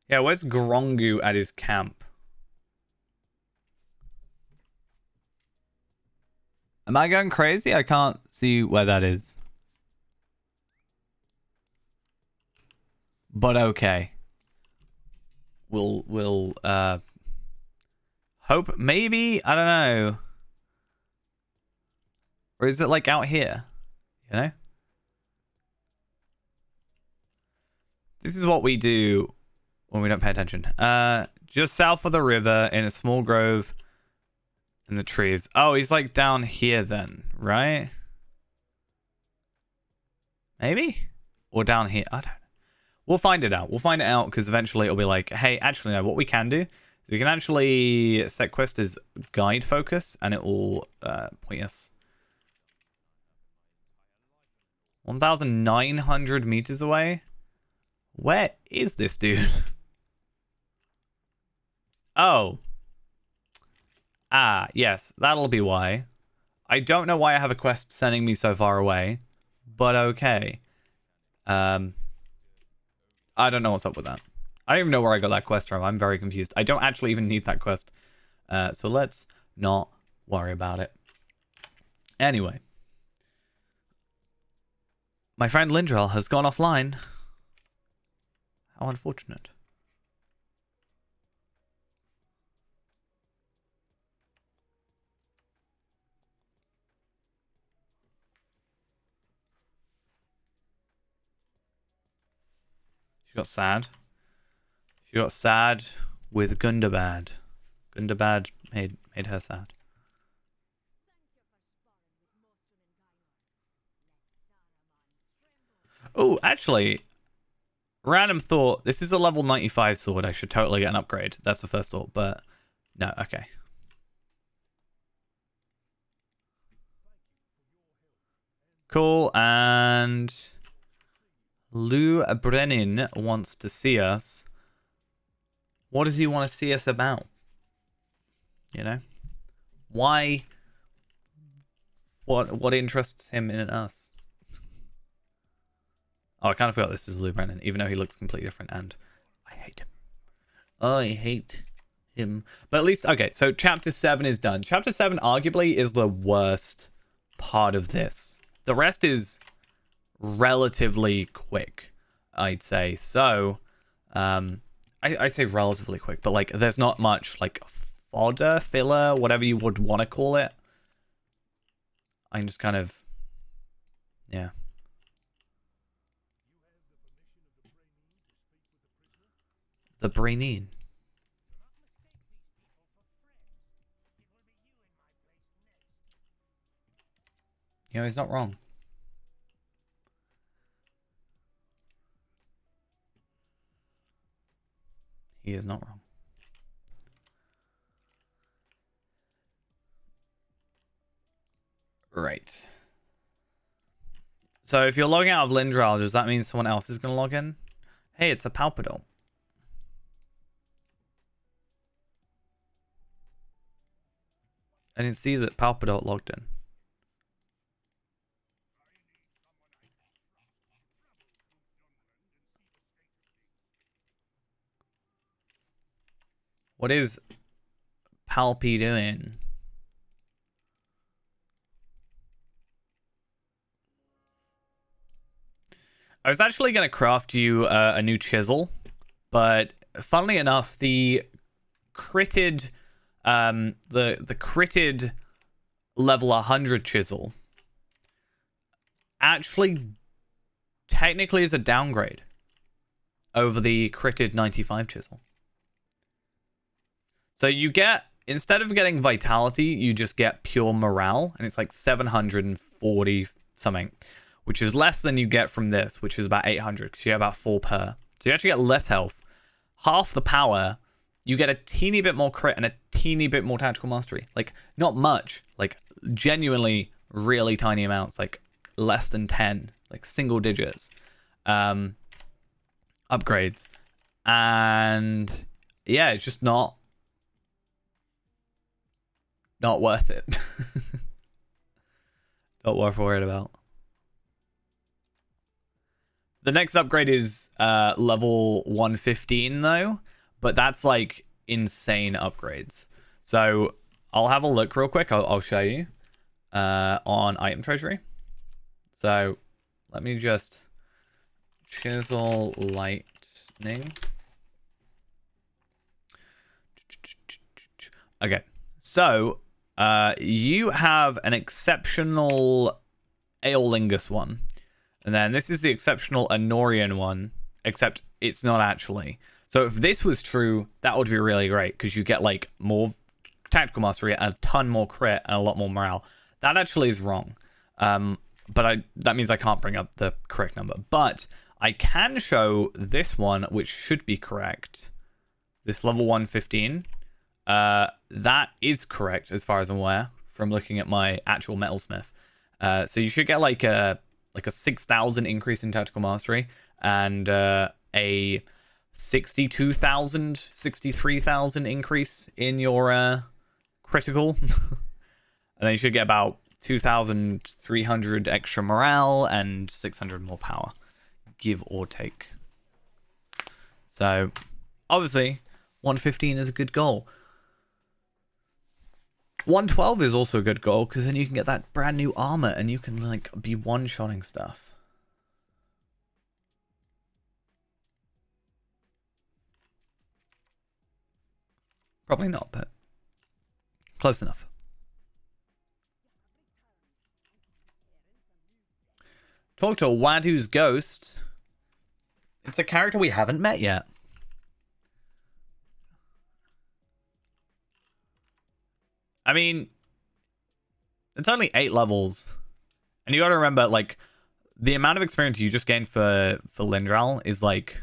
Yeah, where's Grongu at his camp? Am I going crazy? I can't see where that is. But okay. We'll hope maybe, I don't know. Or is it like out here? You know? This is what we do when we don't pay attention. Just south of the river in a small grove in the trees. Oh, he's like down here then, right? Maybe? Or down here. I don't know. We'll find it out. We'll find it out because eventually it'll be like, hey, actually, no, what we can do is we can actually set quest as guide focus and it will point us 1,900 meters away. Where is this dude? Oh. Ah, yes, that'll be why. I don't know why I have a quest sending me so far away, but okay. I don't know what's up with that. I don't even know where I got that quest from. I'm very confused. I don't actually even need that quest. So let's not worry about it. Anyway. My friend Lindrel has gone offline. How unfortunate. She got sad. She got sad with Gundabad. Gundabad made her sad. Oh, actually, random thought. This is a level 95 sword. I should totally get an upgrade. That's the first thought, but no, okay. Cool, and Lou Brennan wants to see us. What does he want to see us about? You know? Why What interests him in us? Oh, I kind of forgot this is Lou Brennan, even though he looks completely different, and I hate him. I hate him. But at least, okay, so Chapter 7 is done. Chapter 7 arguably is the worst part of this. The rest is relatively quick, I'd say. So, I'd say relatively quick, but like there's not much like fodder, filler, whatever you would want to call it. I can just kind of, yeah. The Brainine. You know, he's not wrong. He is not wrong. Right. So if you're logging out of Lindral, does that mean someone else is going to log in? Hey, it's a Palpadol. I didn't see that Palpadol logged in. What is Palpy doing? I was actually going to craft you a new chisel, but funnily enough, the critted, the critted level 100 chisel actually technically is a downgrade over the critted 95 chisel. So you get, instead of getting vitality, you just get pure morale, and it's like 740 something, which is less than you get from this, which is about 800, because you get about 4 per. So you actually get less health, half the power, you get a teeny bit more crit and a teeny bit more tactical mastery. Like, not much, like genuinely really tiny amounts, like less than 10, like single digits upgrades. And yeah, it's just not worth it. Not worth worrying about. The next upgrade is level 115 though, but that's like insane upgrades. So I'll have a look real quick. I'll show you on item treasury. So let me just chisel lightning. Okay, so you have an exceptional Aeolingus one. And then this is the exceptional Anorian one, except it's not actually. So if this was true, that would be really great, because you get like more tactical mastery and a ton more crit and a lot more morale. That actually is wrong. But that means I can't bring up the correct number. But I can show this one, which should be correct. This level 115. That is correct as far as I'm aware from looking at my actual metalsmith. So you should get like a 6,000 increase in tactical mastery and a 62,000, 63,000 increase in your critical. And then you should get about 2,300 extra morale and 600 more power, give or take. So obviously 115 is a good goal. 112 is also a good goal, because then you can get that brand new armor and you can like be one-shotting stuff. Probably not, but close enough. Talk to Wadu's ghost. It's a character we haven't met yet. I mean, it's only 8 levels. And you gotta remember, like, the amount of experience you just gain for Lindral is like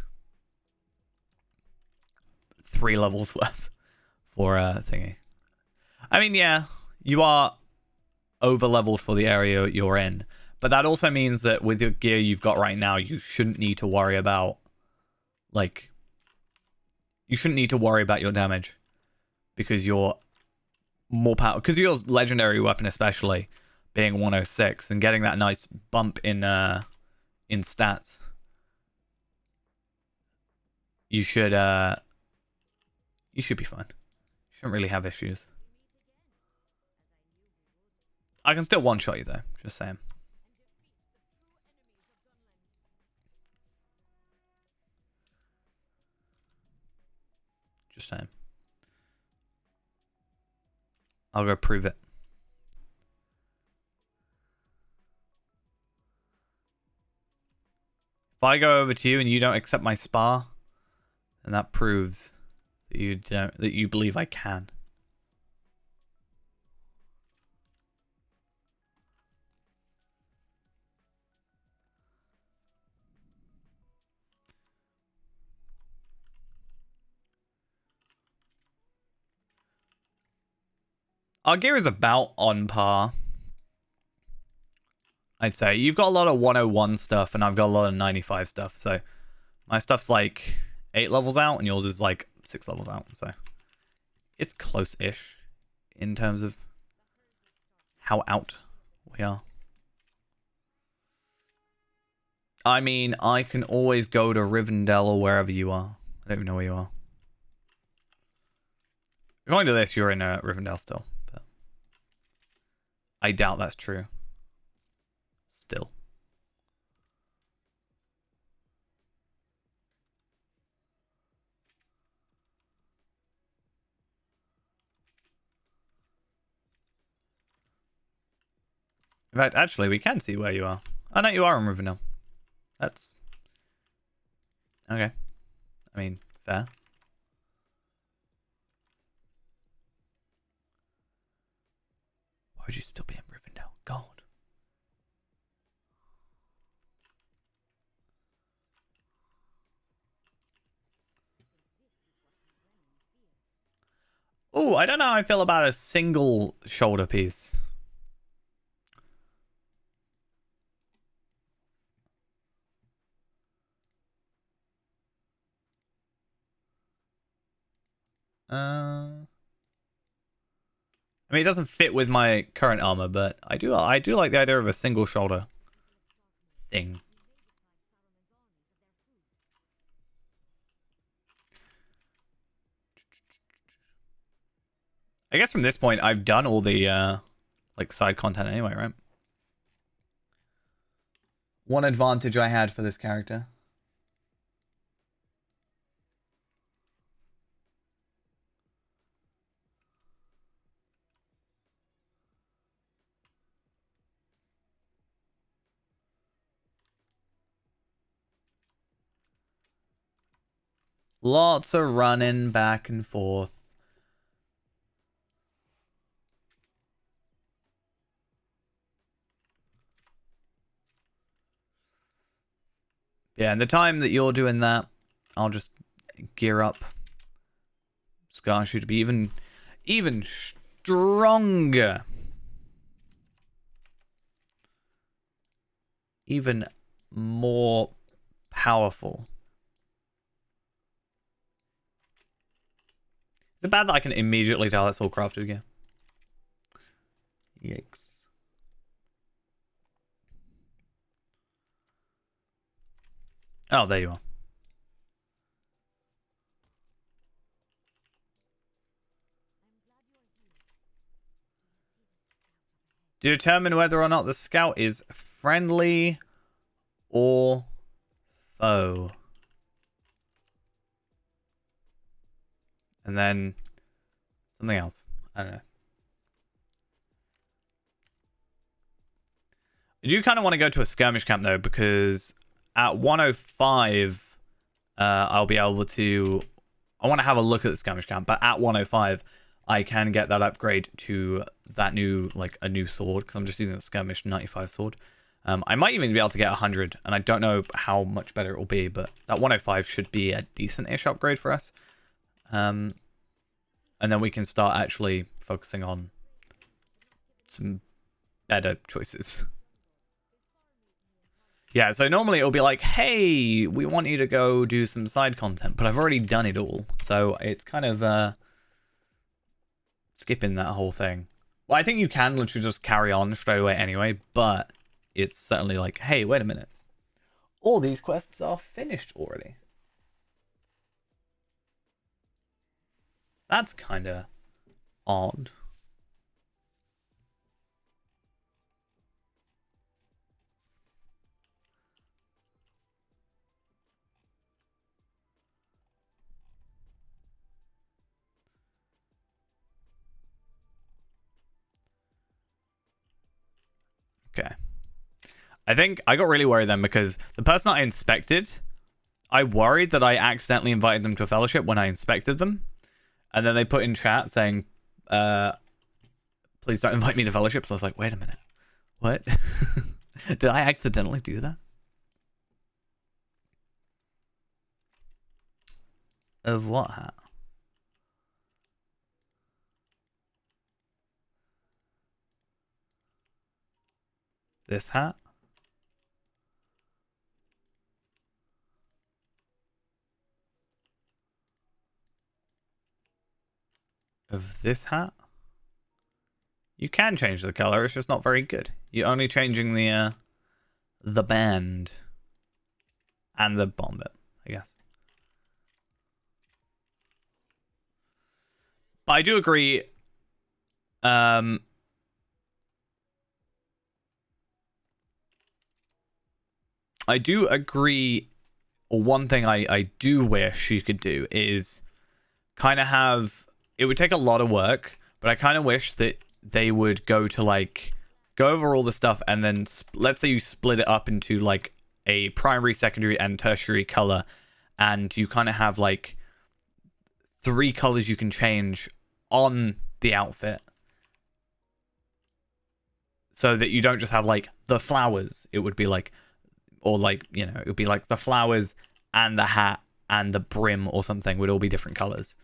3 levels worth for thingy. I mean, yeah, you are over-leveled for the area you're in. But that also means that with your gear you've got right now, you shouldn't need to worry about, like, you shouldn't need to worry about your damage. Because you're more power, because your legendary weapon especially being 106 and getting that nice bump in stats. You should be fine. You shouldn't really have issues. I can still one-shot you though, just saying. Just saying. I'll go prove it. If I go over to you and you don't accept my spar, then that proves that you believe I can. Our gear is about on par, I'd say. You've got a lot of 101 stuff, and I've got a lot of 95 stuff. So my stuff's like 8 levels out, and yours is like 6 levels out. So it's close-ish in terms of how out we are. I mean, I can always go to Rivendell or wherever you are. I don't even know where you are. According to this, you're in Rivendell still. But I doubt that's true. Still. In fact, actually, we can see where you are. Oh, no, you are in Rivendell. That's... okay. I mean, fair. Why would you still be in Rivendell? God. Oh, I don't know how I feel about a single shoulder piece. I mean, it doesn't fit with my current armor, but I do like the idea of a single shoulder thing. I guess from this point, I've done all the like side content anyway, right? One advantage I had for this character. Lots of running back and forth. Yeah, and the time that you're doing that, I'll just gear up Scarshoot to be even stronger. Even more powerful. Is it bad that I can immediately tell that's all crafted again? Yikes. Oh, there you are. To determine whether or not the scout is friendly or foe. And then something else. I don't know. I do kind of want to go to a skirmish camp though, because at 105, I'll be able to... I want to have a look at the skirmish camp, but at 105, I can get that upgrade to that new, like, a new sword, because I'm just using the skirmish 95 sword. I might even be able to get 100, and I don't know how much better it will be, but that 105 should be a decent-ish upgrade for us. And then we can start actually focusing on some better choices. Yeah, so normally it'll be like, hey, we want you to go do some side content, but I've already done it all. So it's kind of skipping that whole thing. Well, I think you can literally just carry on straight away anyway, but it's certainly like, hey, wait a minute. All these quests are finished already. That's kind of odd. Okay. I think I got really worried then because the person I inspected, I worried that I accidentally invited them to a fellowship when I inspected them. And then they put in chat saying, please don't invite me to fellowship. So I was like, wait a minute. What? Did I accidentally do that? Of what hat? This hat? Of this hat? You can change the color, it's just not very good. You're only changing the band and the bomb bit, I guess. But I do agree. I do agree. One thing I do wish you could do is kind of have. It would take a lot of work, but I kind of wish that they would go over all the stuff and then let's say you split it up into like a primary, secondary, and tertiary color, and you kind of have like 3 colors you can change on the outfit, so that you don't just have like the flowers. It would be like, or like, you know, it would be like the flowers and the hat and the brim or something would all be different colors.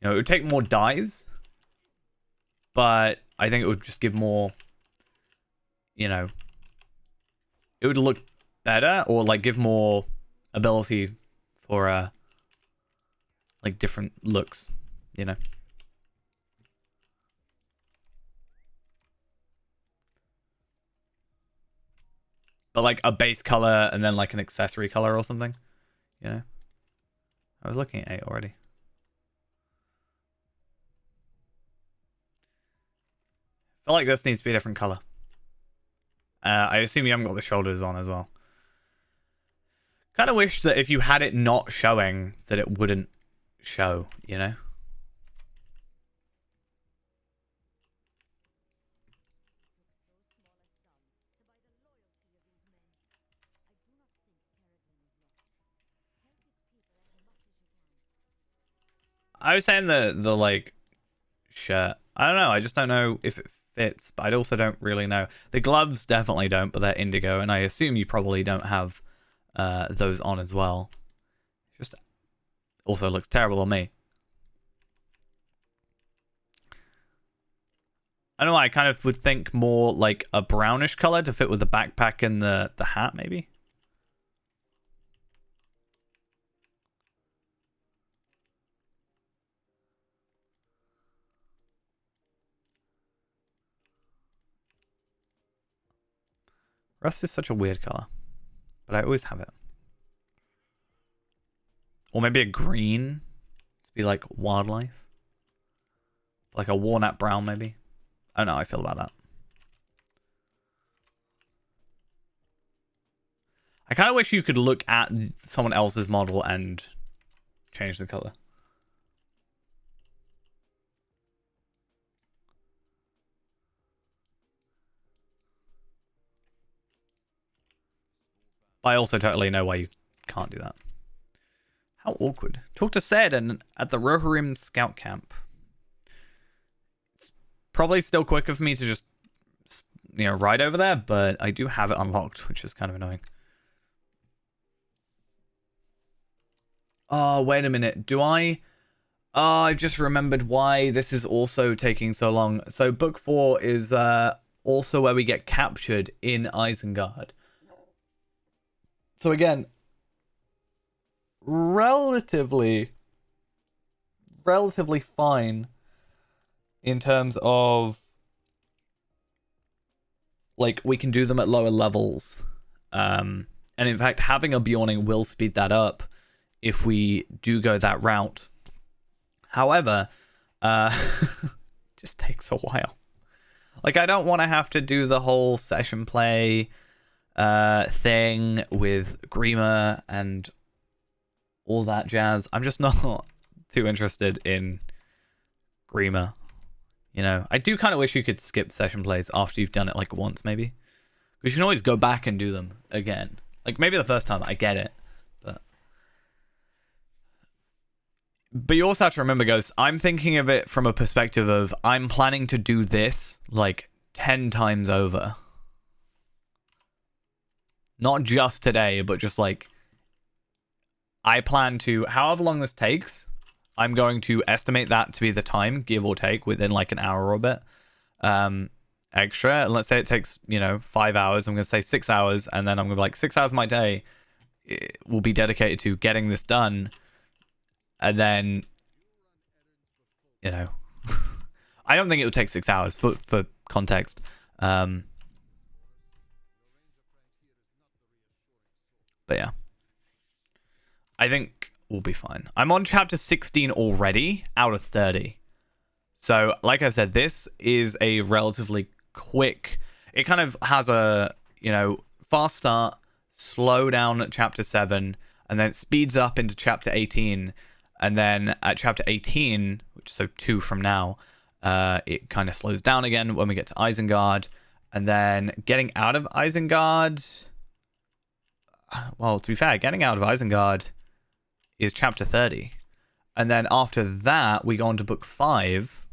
You know, it would take more dyes, but I think it would just give more, you know, it would look better, or like give more ability for like different looks, you know. But like a base color and then like an accessory color or something, you know. I was looking at 8 already. I feel like this needs to be a different color. I assume you haven't got the shoulders on as well. Kind of wish that if you had it not showing, that it wouldn't show, you know? I was saying the like shirt. I don't know. I just don't know if it fits, but I also don't really know. The gloves definitely don't, but they're indigo, and I assume you probably don't have those on as well. Just also looks terrible on me. I don't know. I kind of would think more like a brownish color to fit with the backpack and the hat, maybe. Rust is such a weird color, but I always have it. Or maybe a green to be like wildlife, like a walnut brown, maybe. I don't know how I feel about that. I kind of wish you could look at someone else's model and change the color. But I also totally know why you can't do that. How awkward. Talk to Sed and at the Rohirrim scout camp. It's probably still quicker for me to just, you know, ride over there, but I do have it unlocked, which is kind of annoying. Oh, wait a minute. Do I... Oh, I've just remembered why this is also taking so long. So book 4 is also where we get captured in Isengard. So again, relatively fine in terms of like we can do them at lower levels. And in fact, having a Bjorning will speed that up if we do go that route. However, just takes a while. Like, I don't want to have to do the whole session play thing with Grima and all that jazz. I'm just not too interested in Grima. You know, I do kind of wish you could skip session plays after you've done it like once, maybe. Because you can always go back and do them again. Like, maybe the first time, I get it. But you also have to remember, Ghost, I'm thinking of it from a perspective of I'm planning to do this like 10 times over. Not just today, but just like I plan to, however long this takes, I'm going to estimate that to be the time, give or take, within like an hour or a bit extra. And let's say it takes, 5 hours. I'm going to say 6 hours. And then I'm going to be like, 6 hours of my day will be dedicated to getting this done. And then, I don't think it would take 6 hours for context. But yeah. I think we'll be fine. I'm on chapter 16 already out of 30. So, like I said, this is a relatively quick... It kind of has a, fast start, slow down at chapter 7, and then it speeds up into chapter 18. And then at chapter 18, which is so 2 from now, it kind of slows down again when we get to Isengard. And then getting out of Isengard... Well, to be fair, getting out of Isengard is chapter 30. And then after that, we go on to book 5.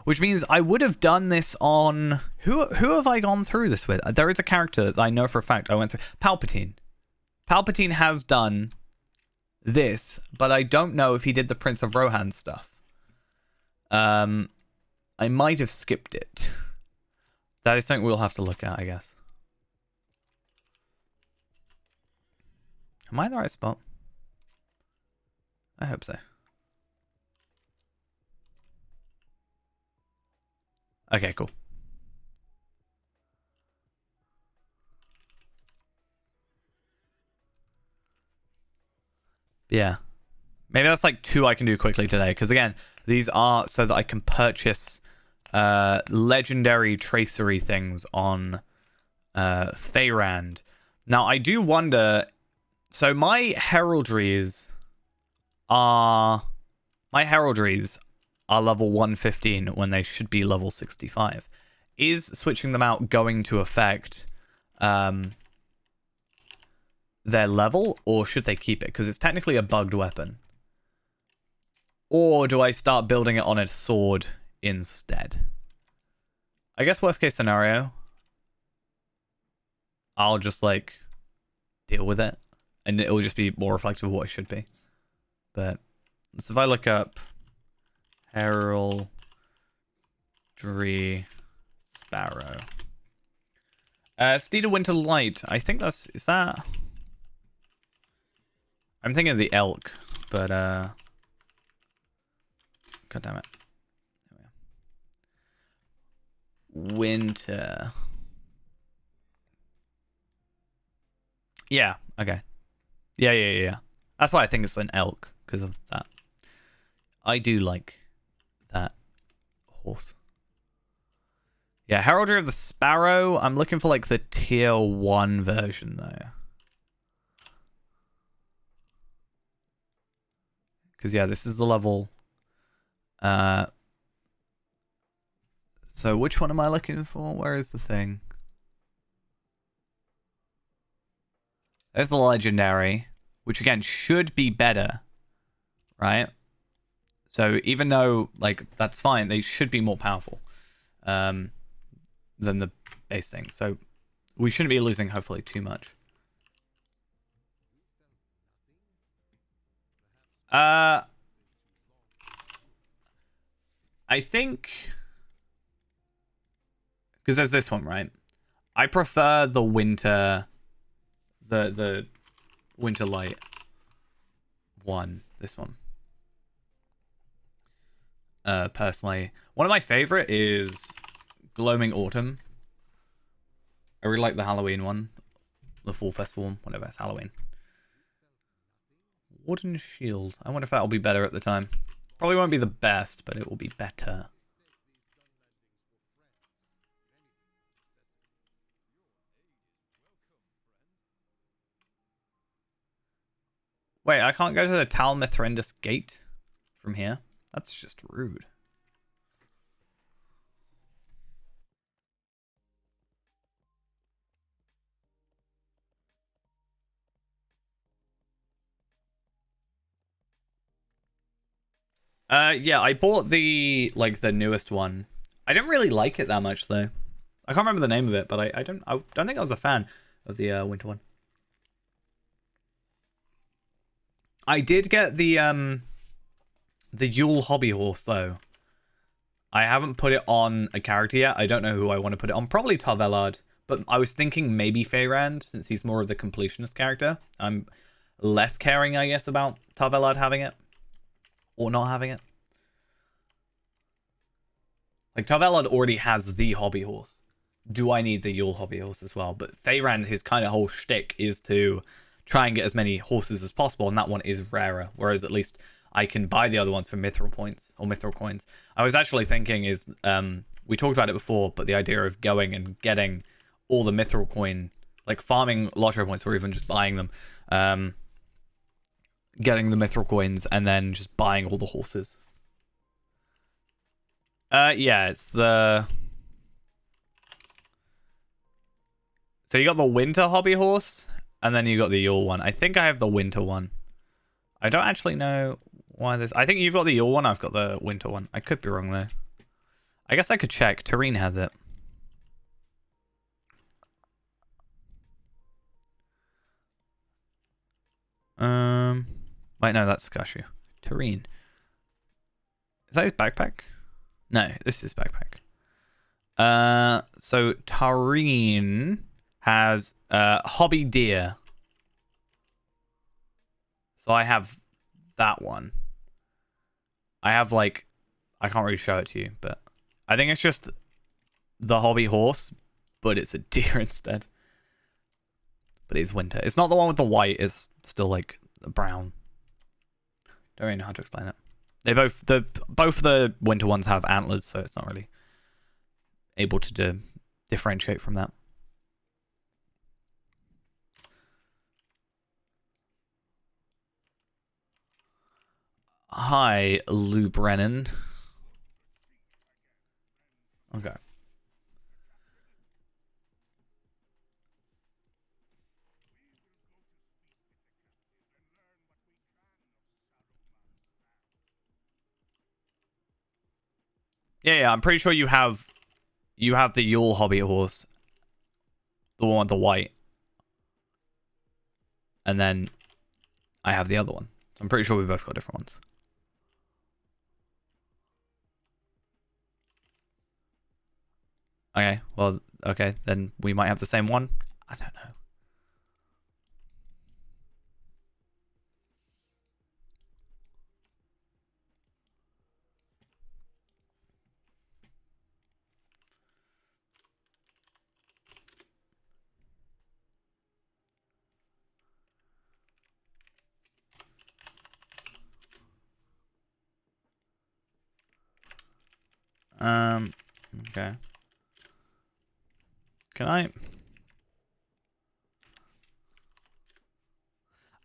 Which means I would have done this on... Who have I gone through this with? There is a character that I know for a fact I went through. Palpatine. Palpatine has done... this, but I don't know if he did the Prince of Rohan stuff. I might have skipped it. That is something we'll have to look at, I guess. Am I in the right spot? I hope so. Okay, cool. Yeah. Maybe that's like 2 I can do quickly today. Because again, these are so that I can purchase legendary tracery things on Feyrand. Now, I do wonder... So my heraldries are level 115 when they should be level 65. Is switching them out going to affect their level, or should they keep it? Because it's technically a bugged weapon. Or do I start building it on a sword instead? I guess worst case scenario, I'll just like deal with it, and it will just be more reflective of what it should be. But so if I look up heraldry sparrow, Steed of Winter Light. I think is that? I'm thinking of the elk, but god damn it. Winter. Yeah, okay. Yeah. That's why I think it's an elk, because of that. I do like that horse. Yeah, Heraldry of the Sparrow. I'm looking for like the tier 1 version though. Because yeah, this is the level. So which one am I looking for? Where is the thing? There's the legendary, which again should be better, right? So even though like that's fine, they should be more powerful than the base thing. So we shouldn't be losing hopefully too much. I think because there's this one, right? I prefer the winter, the winter light one. This one. Personally, one of my favorite is Gloaming Autumn. I really like the Halloween one. The Fall Festival one, whatever, it's Halloween. Wooden shield. I wonder if that'll be better at the time. Probably won't be the best, but it will be better. Wait, I can't go to the Tal Mithrandus gate from here? That's just rude. Yeah, I bought the newest one. I didn't really like it that much though. I can't remember the name of it, but I don't think I was a fan of the winter one. I did get the Yule hobby horse though. I haven't put it on a character yet. I don't know who I want to put it on. Probably Tarvelard, but I was thinking maybe Feyrand since he's more of the completionist character. I'm less caring, I guess, about Tarvelard having it or not having it. Like Tarvelard already has the hobby horse. Do I need the Yule hobby horse as well? But Feyrand, his kind of whole shtick is to try and get as many horses as possible, and that one is rarer. Whereas at least I can buy the other ones for mithril points or mithril coins. I was actually thinking is we talked about it before, but the idea of going and getting all the mithril coin, like farming lottery points or even just buying them, getting the mithril coins and then just buying all the horses. Yeah, it's the. So you got the winter hobby horse, and then you got the Yule one. I think I have the winter one. I don't actually know why this. I think you've got the Yule one. I've got the winter one. I could be wrong though. I guess I could check. Tareen has it. Wait, no, that's Skashu. Tareen. Is that his backpack? No, this is backpack. So Tareen has hobby deer. So I have that one. I have like, I can't really show it to you, but I think it's just the hobby horse, but it's a deer instead. But it's winter. It's not the one with the white. It's still like the brown. Don't really know how to explain it. They both the winter ones have antlers, so it's not really able to differentiate from that. Hi, Lou Brennan. Okay. Yeah, I'm pretty sure you have the Yule hobby horse, the one with the white, and then I have the other one. So I'm pretty sure we both got different ones. Okay, well, okay, then we might have the same one. I don't know. Okay. Can I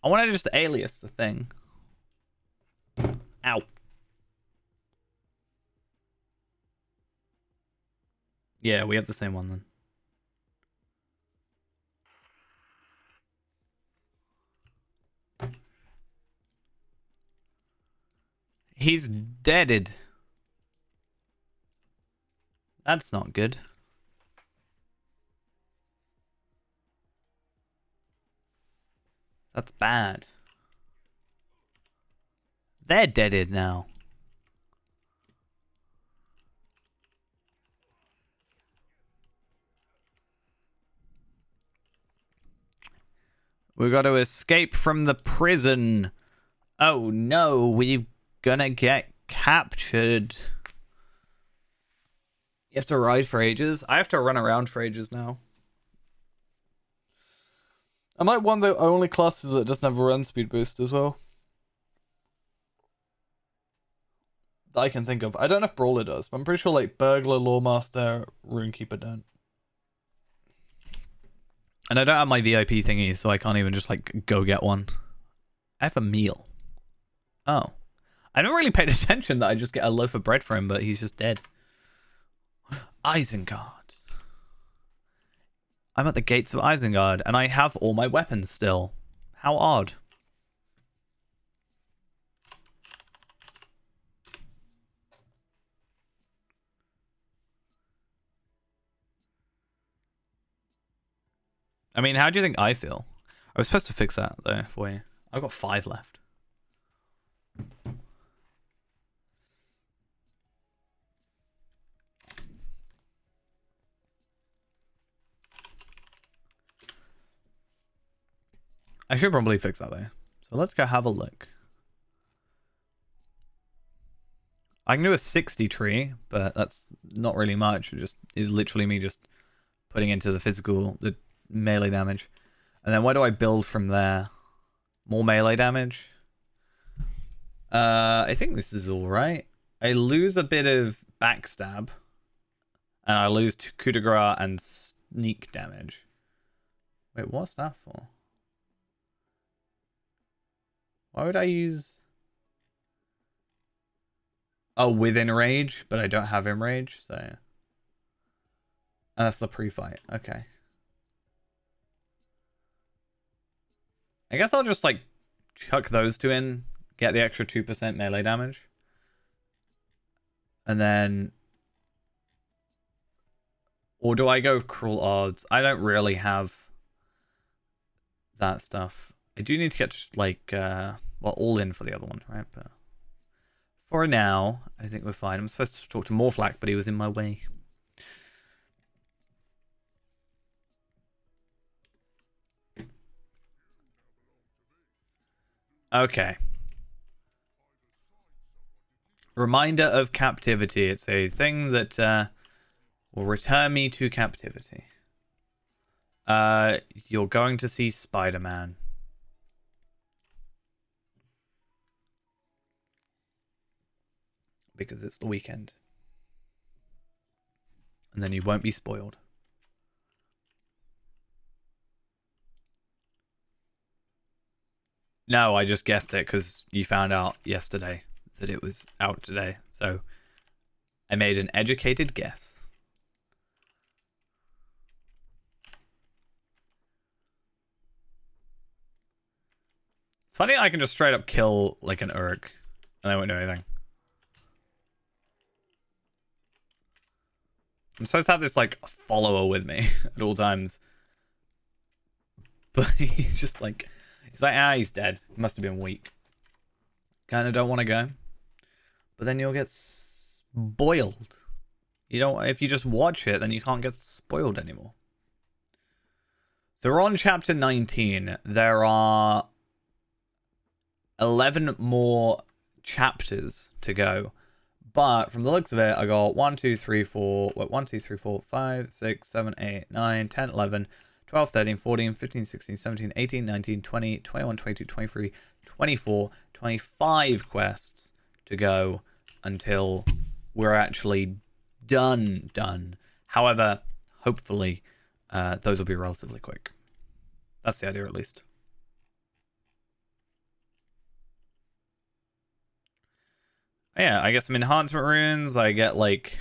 want to just alias the thing. Ow. Yeah, we have the same one then. He's deaded. That's not good. That's bad. They're deaded now. We got to escape from the prison. Oh no, we're gonna get captured. You have to ride for ages? I have to run around for ages now. I might want the only classes that doesn't have a run speed boost as well. That I can think of. I don't know if Brawler does, but I'm pretty sure like Burglar, Lawmaster, Runekeeper don't. And I don't have my VIP thingy, so I can't even just like go get one. I have a meal. Oh. I never really paid attention that I just get a loaf of bread for him, but he's just dead. Isengard. I'm at the gates of Isengard, and I have all my weapons still. How odd. I mean, how do you think I feel? I was supposed to fix that, though, for you. I've got 5 left. I should probably fix that, though. So let's go have a look. I can do a 60 tree, but that's not really much. It just is literally me just putting into the melee damage. And then where do I build from there? More melee damage? I think this is alright. I lose a bit of backstab. And I lose coup de grace and sneak damage. Wait, what's that for? Why would I use... Oh, with enrage, but I don't have enrage, so... And that's the pre-fight. Okay. I guess I'll just, like, chuck those 2 in, get the extra 2% melee damage. And then... Or do I go with cruel odds? I don't really have that stuff. I do need to get, like, well, all in for the other one, right? But for now, I think we're fine. I'm supposed to talk to Morflack, but he was in my way. Okay. Reminder of captivity. It's a thing that will return me to captivity. You're going to see Spider-Man. Because it's the weekend. And then you won't be spoiled. No, I just guessed it because you found out yesterday that it was out today. So I made an educated guess. It's funny I can just straight up kill like an Urk and I won't do anything. I'm supposed to have this like follower with me at all times. But he's just like, he's like, he's dead. He must have been weak. Kind of don't want to go. But then you'll get spoiled. You don't, if you just watch it, then you can't get spoiled anymore. So we're on chapter 19. There are 11 more chapters to go. But from the looks of it, I got 1, 2, 3, 4, 1, 2, 3, 4, 5, 6, 7, 8, 9, 10, 11, 12, 13, 14, 15, 16, 17, 18, 19, 20, 21, 22, 23, 24, 25 quests to go until we're actually done. However, hopefully, those will be relatively quick. That's the idea, at least. Yeah, I get some enhancement runes. I get like...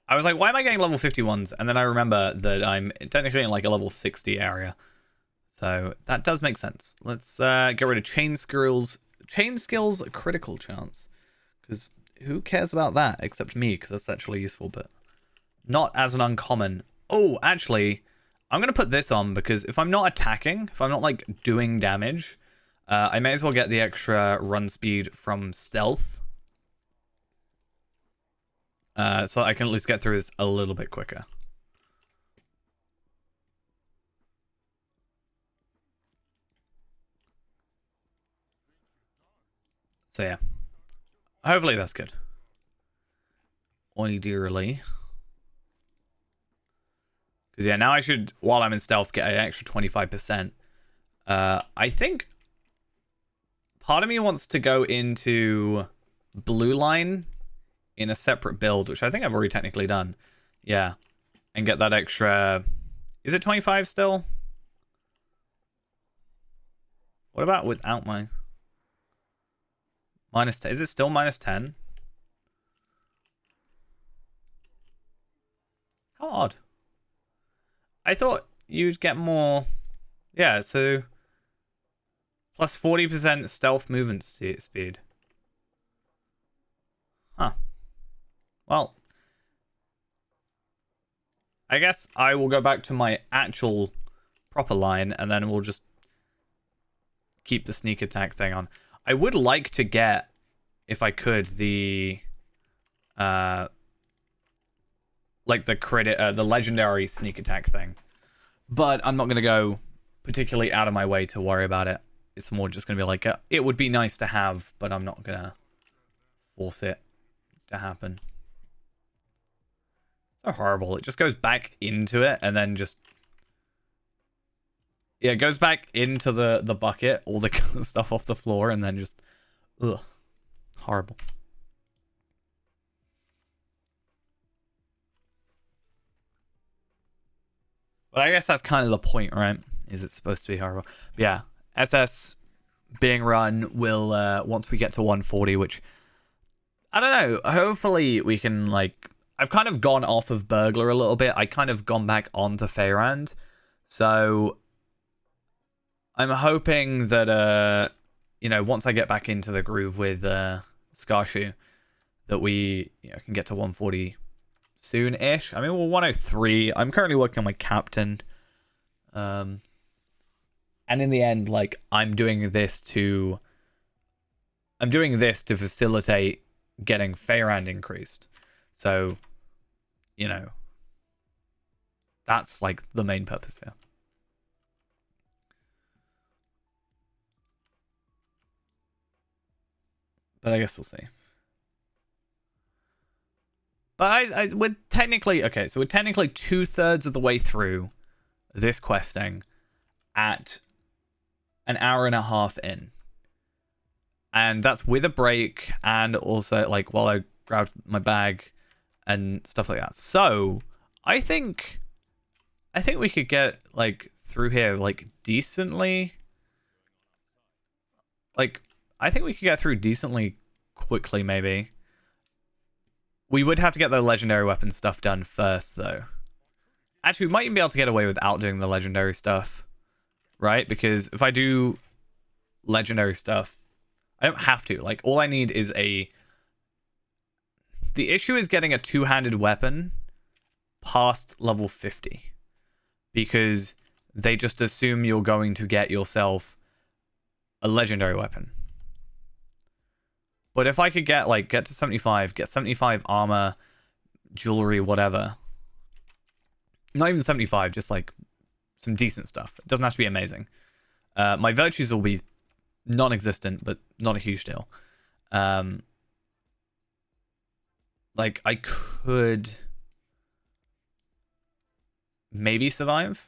I was like, why am I getting level 51s? And then I remember that I'm technically in like a level 60 area. So that does make sense. Let's get rid of chain skills. Chain skills critical chance. Because who cares about that except me? Because that's actually useful, but not as an uncommon. Oh, actually, I'm going to put this on because if I'm not attacking, if I'm not like doing damage, I may as well get the extra run speed from stealth. So I can at least get through this a little bit quicker. So yeah. Hopefully that's good. Ideally. Because, yeah, now I should, while I'm in stealth, get an extra 25%. I think part of me wants to go into blue line in a separate build, which I think I've already technically done. Yeah. And get that extra... Is it 25 still? What about without my... Minus 10? Is it still minus 10? How odd. I thought you'd get more... Yeah, so... Plus 40% stealth movement speed. Huh. Well... I guess I will go back to my actual proper line, and then we'll just keep the sneak attack thing on. I would like to get, if I could, the like the legendary sneak attack thing. But I'm not gonna go particularly out of my way to worry about it. It's more just gonna be like it would be nice to have, but I'm not gonna force it to happen. So horrible. It just goes back into it and then just... Yeah, it goes back into the bucket, all the stuff off the floor, and then just... Ugh. Horrible. But I guess that's kind of the point, right? Is it's supposed to be horrible. But yeah, SS being run will, once we get to 140, which... I don't know. Hopefully we can, like... I've kind of gone off of Burglar a little bit. I kind of gone back onto Feyrand. So I'm hoping that, you know, once I get back into the groove with Scarshoe, that we can get to 140 soon-ish. I mean, we're 103. I'm currently working on my captain. And in the end, like, I'm doing this to facilitate getting Feyrand increased. So, you know, that's like the main purpose here. But I guess we'll see. But we're technically, okay, so we're technically 2/3 of the way through this questing at an hour and a half in. And that's with a break and also, like, while I grabbed my bag and stuff like that. So I think we could get like through here like decently. Like I think we could get through decently quickly. Maybe we would have to get the legendary weapon stuff done first, though. Actually, we might even be able to get away without doing the legendary stuff, right? Because if I do legendary stuff, I don't have to. Like, all I need is a... The issue is getting a two-handed weapon past level 50. Because they just assume you're going to get yourself a legendary weapon. But if I could get to 75, get 75 armor, jewelry, whatever. Not even 75, just like some decent stuff. It doesn't have to be amazing. My virtues will be non-existent, but not a huge deal. Like, I could maybe survive.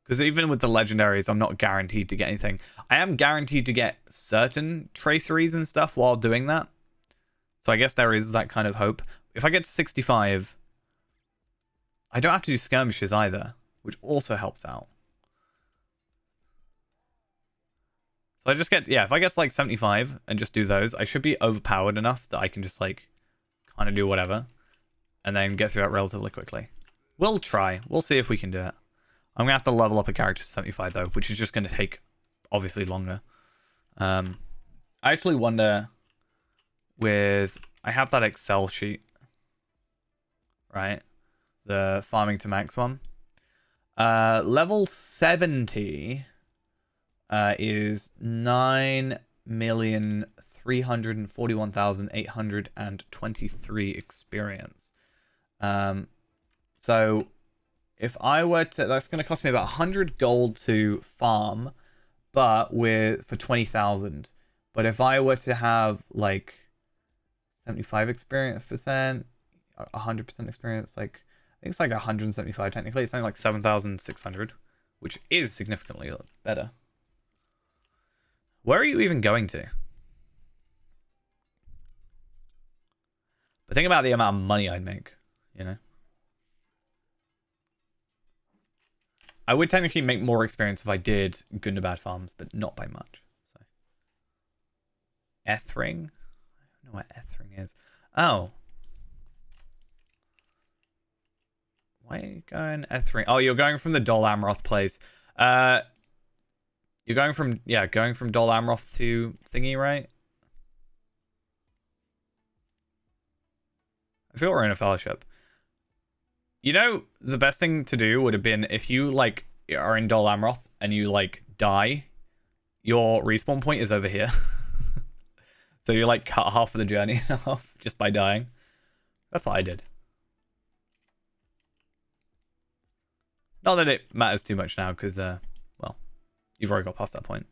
Because even with the legendaries, I'm not guaranteed to get anything. I am guaranteed to get certain traceries and stuff while doing that. So I guess there is that kind of hope. If I get to 65, I don't have to do skirmishes either, which also helps out. So I just get, yeah, if I get to like 75 and just do those, I should be overpowered enough that I can just like kind of do whatever and then get through that relatively quickly. We'll try. We'll see if we can do it. I'm going to have to level up a character to 75 though, which is just going to take obviously longer. I actually wonder I have that Excel sheet, right? The farming to max one. Level 70 is 9,341,823 experience. So if I were to, that's going to cost me about 100 gold to farm, but for 20,000. But if I were to have like 75 experience percent, 100% experience, like think it's like 175 technically. It's only like 7,600, which is significantly better. Where are you even going to? But think about the amount of money I'd make, you know? I would technically make more experience if I did Gundabad farms, but not by much. So, Ethring? I don't know where Ethring is. Oh. Why are you going Ethring? Oh, you're going from the Dol Amroth place. You're going from, yeah, going from Dol Amroth to thingy, right? I feel we're in a fellowship. You know, the best thing to do would have been if you, like, are in Dol Amroth and you, like, die, your respawn point is over here. So you, like, cut half of the journey in half just by dying. That's what I did. Not that it matters too much now, because, well, you've already got past that point.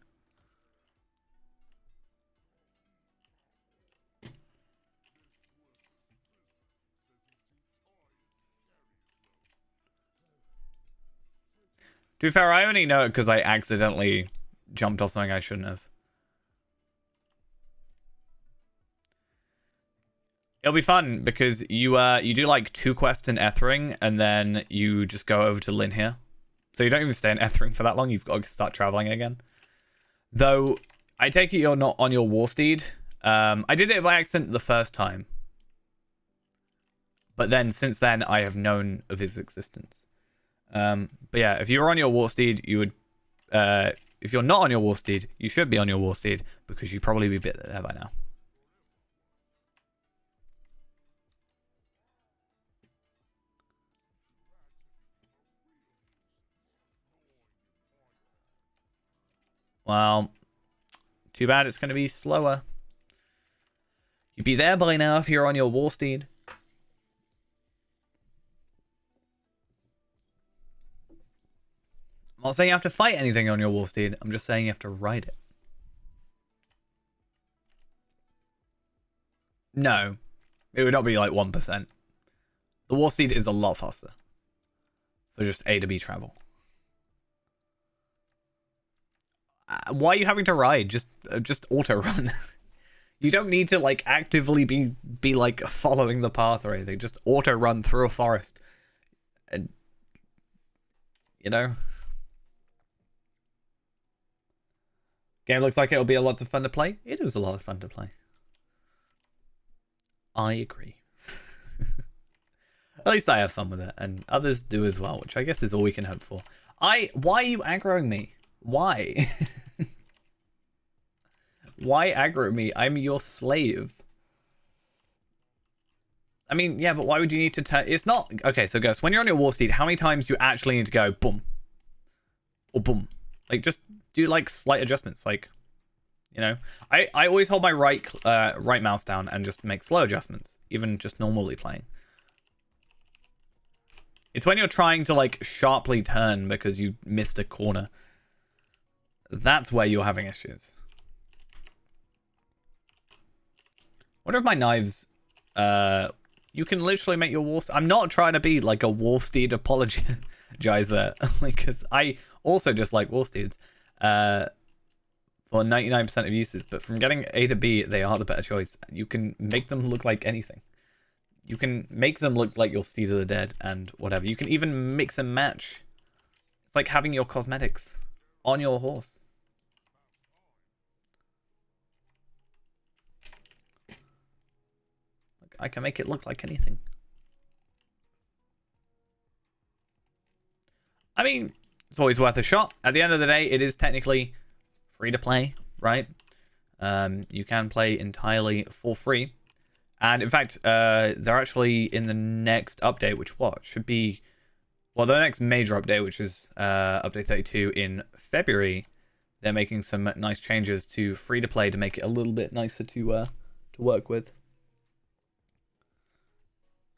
To be fair, I only know it because I accidentally jumped off something I shouldn't have. It'll be fun because you do like 2 quests in Ethring and then you just go over to Lynn here. So you don't even stay in Ethring for that long. You've got to start traveling again. Though, I take it you're not on your war steed. I did it by accident the first time. But then, since then, I have known of his existence. But yeah, if you're on your war steed, you would... if you're not on your war steed, you should be on your war steed because you'd probably be a bit there by now. Well, too bad it's going to be slower. You'd be there by now if you're on your war steed. I'm not saying you have to fight anything on your war steed. I'm just saying you have to ride it. No. It would not be like 1%. The war steed is a lot faster. For just A to B travel. Why are you having to ride? Just auto run. You don't need to like actively be like following the path or anything. Just auto run through a forest. And you know. Game looks like it'll be a lot of fun to play. It is a lot of fun to play. I agree. At least I have fun with it, and others do as well, which I guess is all we can hope for. Why are you aggroing me? Why? Why aggro me? I'm your slave. I mean, yeah, but why would you need to turn... It's not... Okay, so Ghost, when you're on your war steed, how many times do you actually need to go boom? Or boom? Like, just do, like, slight adjustments. Like, you know? I always hold my right mouse down and just make slow adjustments. Even just normally playing. It's when you're trying to, like, sharply turn because you missed a corner. That's where you're having issues. What if my knives... you can literally make your wolf... I'm not trying to be, like, a wolf steed apologizer. Because I also dislike wolf steeds. For 99% of uses. But from getting A to B, they are the better choice. You can make them look like anything. You can make them look like your steed of the dead and whatever. You can even mix and match. It's like having your cosmetics on your horse. I can make it look like anything. I mean, it's always worth a shot. At the end of the day, it is technically free to play, right? You can play entirely for free. And in fact, they're actually in the next update, which should be... Well, the next major update, which is update 32 in February. They're making some nice changes to free to play to make it a little bit nicer to work with.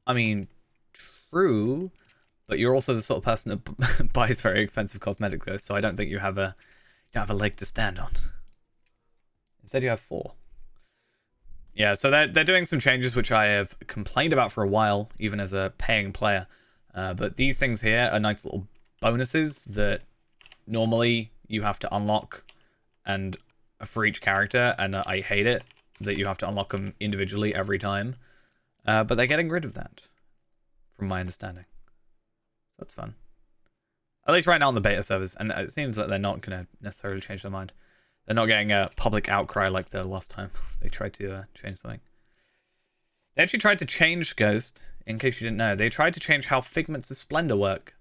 I mean, true, but you're also the sort of person that buys very expensive cosmetics, though, so I don't think you don't have a leg to stand on. Instead, you have 4. Yeah, so they're doing some changes which I have complained about for a while, even as a paying player. But these things here are nice little bonuses that normally you have to unlock, and for each character, and I hate it that you have to unlock them individually every time. But they're getting rid of that, from my understanding. That's fun. At least right now on the beta servers, and it seems that they're not going to necessarily change their mind. They're not getting a public outcry like the last time they tried to change something. They actually tried to change, Ghost, in case you didn't know. They tried to change how Figments of Splendor work.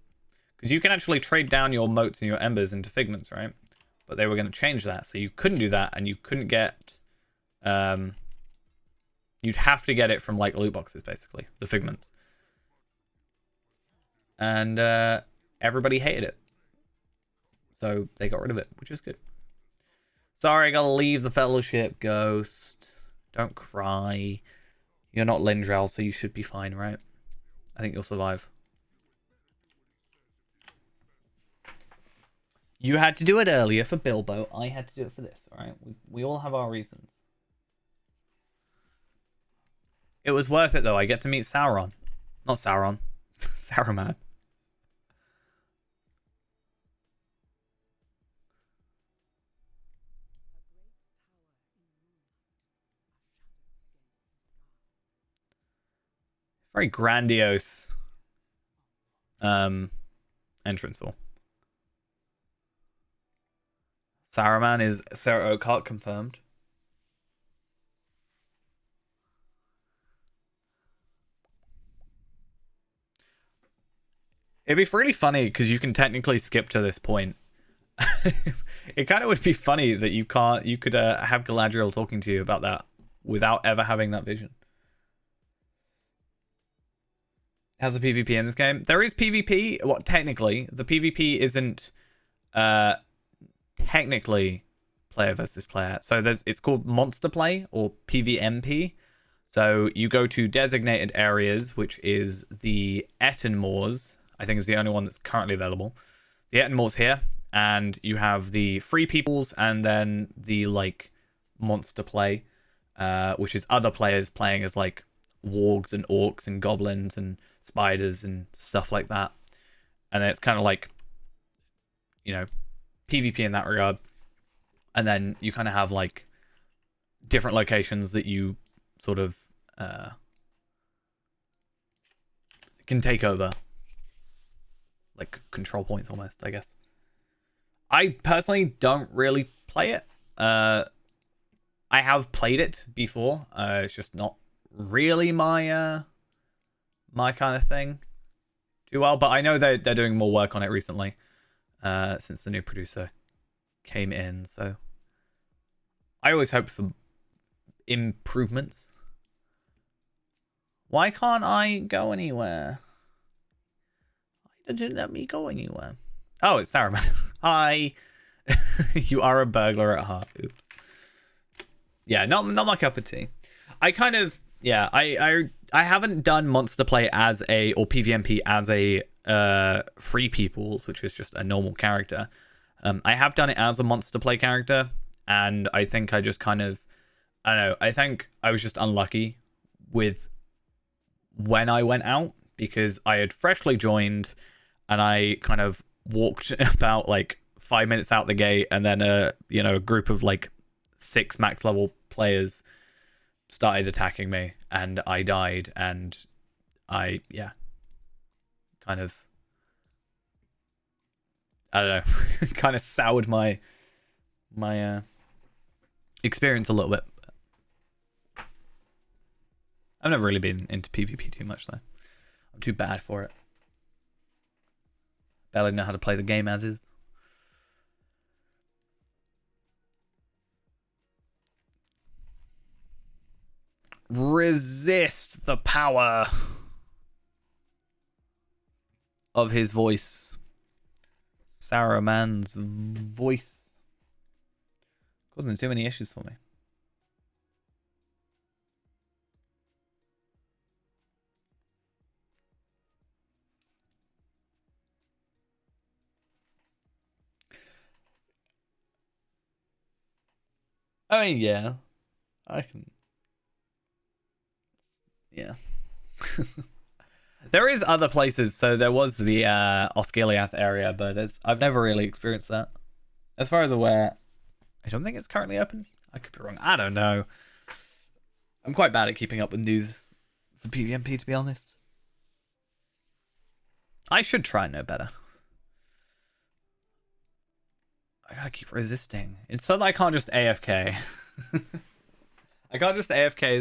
Because you can actually trade down your motes and your embers into Figments, right? But they were going to change that, so you couldn't do that, and you couldn't get... you'd have to get it from, like, loot boxes, basically. The Figments. And everybody hated it. So they got rid of it, which is good. Sorry, I gotta leave the Fellowship, Ghost. Don't cry. You're not Lindrel, so you should be fine, right? I think you'll survive. You had to do it earlier for Bilbo. I had to do it for this, alright? We all have our reasons. It was worth it, though. I get to meet Sauron. Not Sauron. Saruman. Very grandiose entrance hall. Saruman is Sarah Oakheart confirmed. It'd be really funny because you can technically skip to this point. It kind of would be funny that you could have Galadriel talking to you about that without ever having that vision. Has a PvP in this game? There is PvP. What, technically, the PvP isn't technically player versus player. So it's called monster play or PvMP. So you go to designated areas, which is the Etten Moors. I think is the only one that's currently available. The Etten Moors here, and you have the Free Peoples, and then the like monster play, which is other players playing as like wargs and orcs and goblins and spiders and stuff like that. And then it's kind of like, you know, PvP in that regard. And then you kind of have like different locations that you sort of can take over, like control points almost, I guess. I personally don't really play it. I have played it before. It's just not really my my kind of thing too well. But I know they're doing more work on it recently, since the new producer came in. So I always hope for improvements. Why can't I go anywhere? Why didn't let me go anywhere? Oh, it's Saruman. Hi. You are a burglar at heart. Oops. Yeah, not my cup of tea. I kind of I haven't done monster play as a or PvMP as a Free Peoples, which is just a normal character. I have done it as a monster play character, and I think I just kind of I don't know. I think I was just unlucky with when I went out because I had freshly joined, and I kind of walked about like 5 minutes out the gate, and then a group of like 6 max level players started attacking me, and I died, and I kind of I don't know, kind of soured my experience a little bit. I've never really been into PvP too much though. I'm too bad for it. Barely know how to play the game as is. Resist the power of his voice. Saruman's voice. Causing too many issues for me. I mean, yeah. I can... Yeah. There is other places. So there was the Osgiliath area, but I've never really experienced that. As far as aware, I don't think it's currently open. I could be wrong. I don't know. I'm quite bad at keeping up with news for PvMP, to be honest. I should try and know better. I gotta keep resisting. It's so that I can't just AFK. I can't just AFK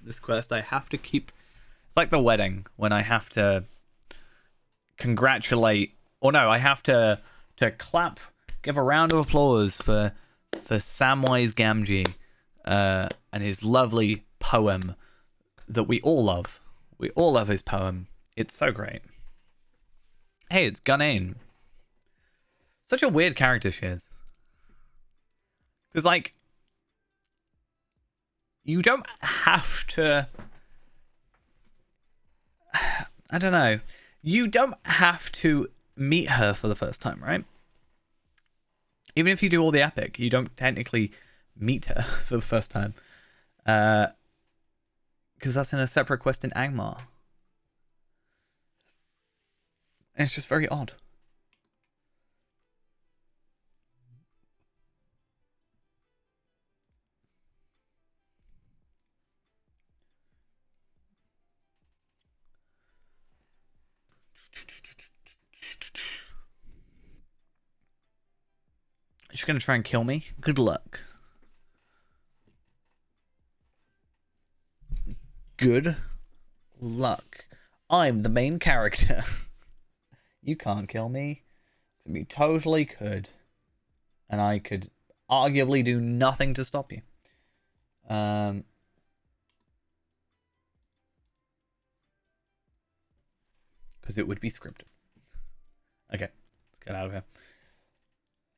this quest. I have to keep... It's like the wedding, when I have to congratulate... Or no, I have to clap, give a round of applause for Samwise Gamgee and his lovely poem that we all love. We all love his poem. It's so great. Hey, it's Gunane. Such a weird character she is. Because, like, you don't have to... I don't know. You don't have to meet her for the first time, right? Even if you do all the epic, you don't technically meet her for the first time. Because that's in a separate quest in Angmar. And it's just very odd. She's gonna try and kill me. Good luck. Good luck. I'm the main character. You can't kill me. You totally could. And I could arguably do nothing to stop you. Because it would be scripted. Okay. Let's get out of here.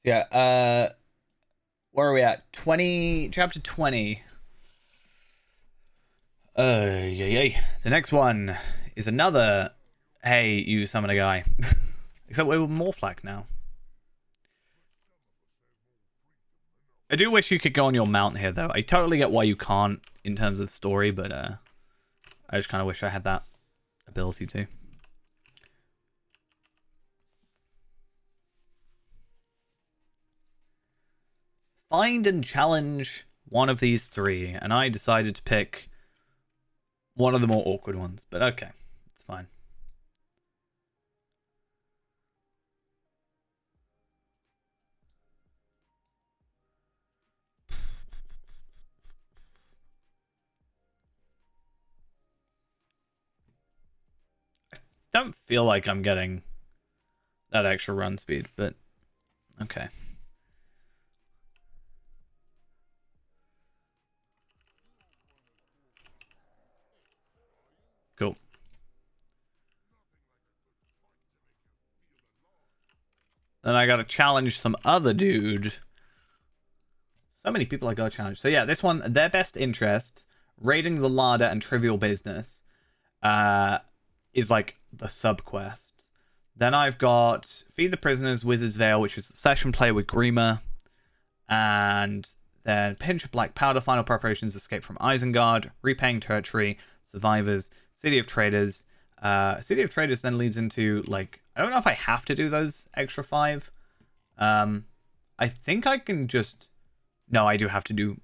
Yeah, where are we at? 20, chapter 20. Yay. The next one is another, hey, you summon a guy. Except we're Morphlack now. I do wish you could go on your mount here, though. I totally get why you can't in terms of story, but I just kind of wish I had that ability to. Find and challenge one of these three, and I decided to pick one of the more awkward ones, but okay, it's fine. I don't feel like I'm getting that extra run speed, but okay. Cool. Then I gotta challenge some other dude. So many people I gotta challenge. So yeah, this one, their best interest, raiding the larder and trivial business, is like the sub quest. Then I've got feed the prisoners, Wizard's Veil, which is session play with Grima, and then pinch of black powder, final preparations, escape from Isengard, repaying territory, survivors, City of Traders. City of Traders then leads into, like, I don't know if I have to do those extra 5. I think I can just... No, I do have to do...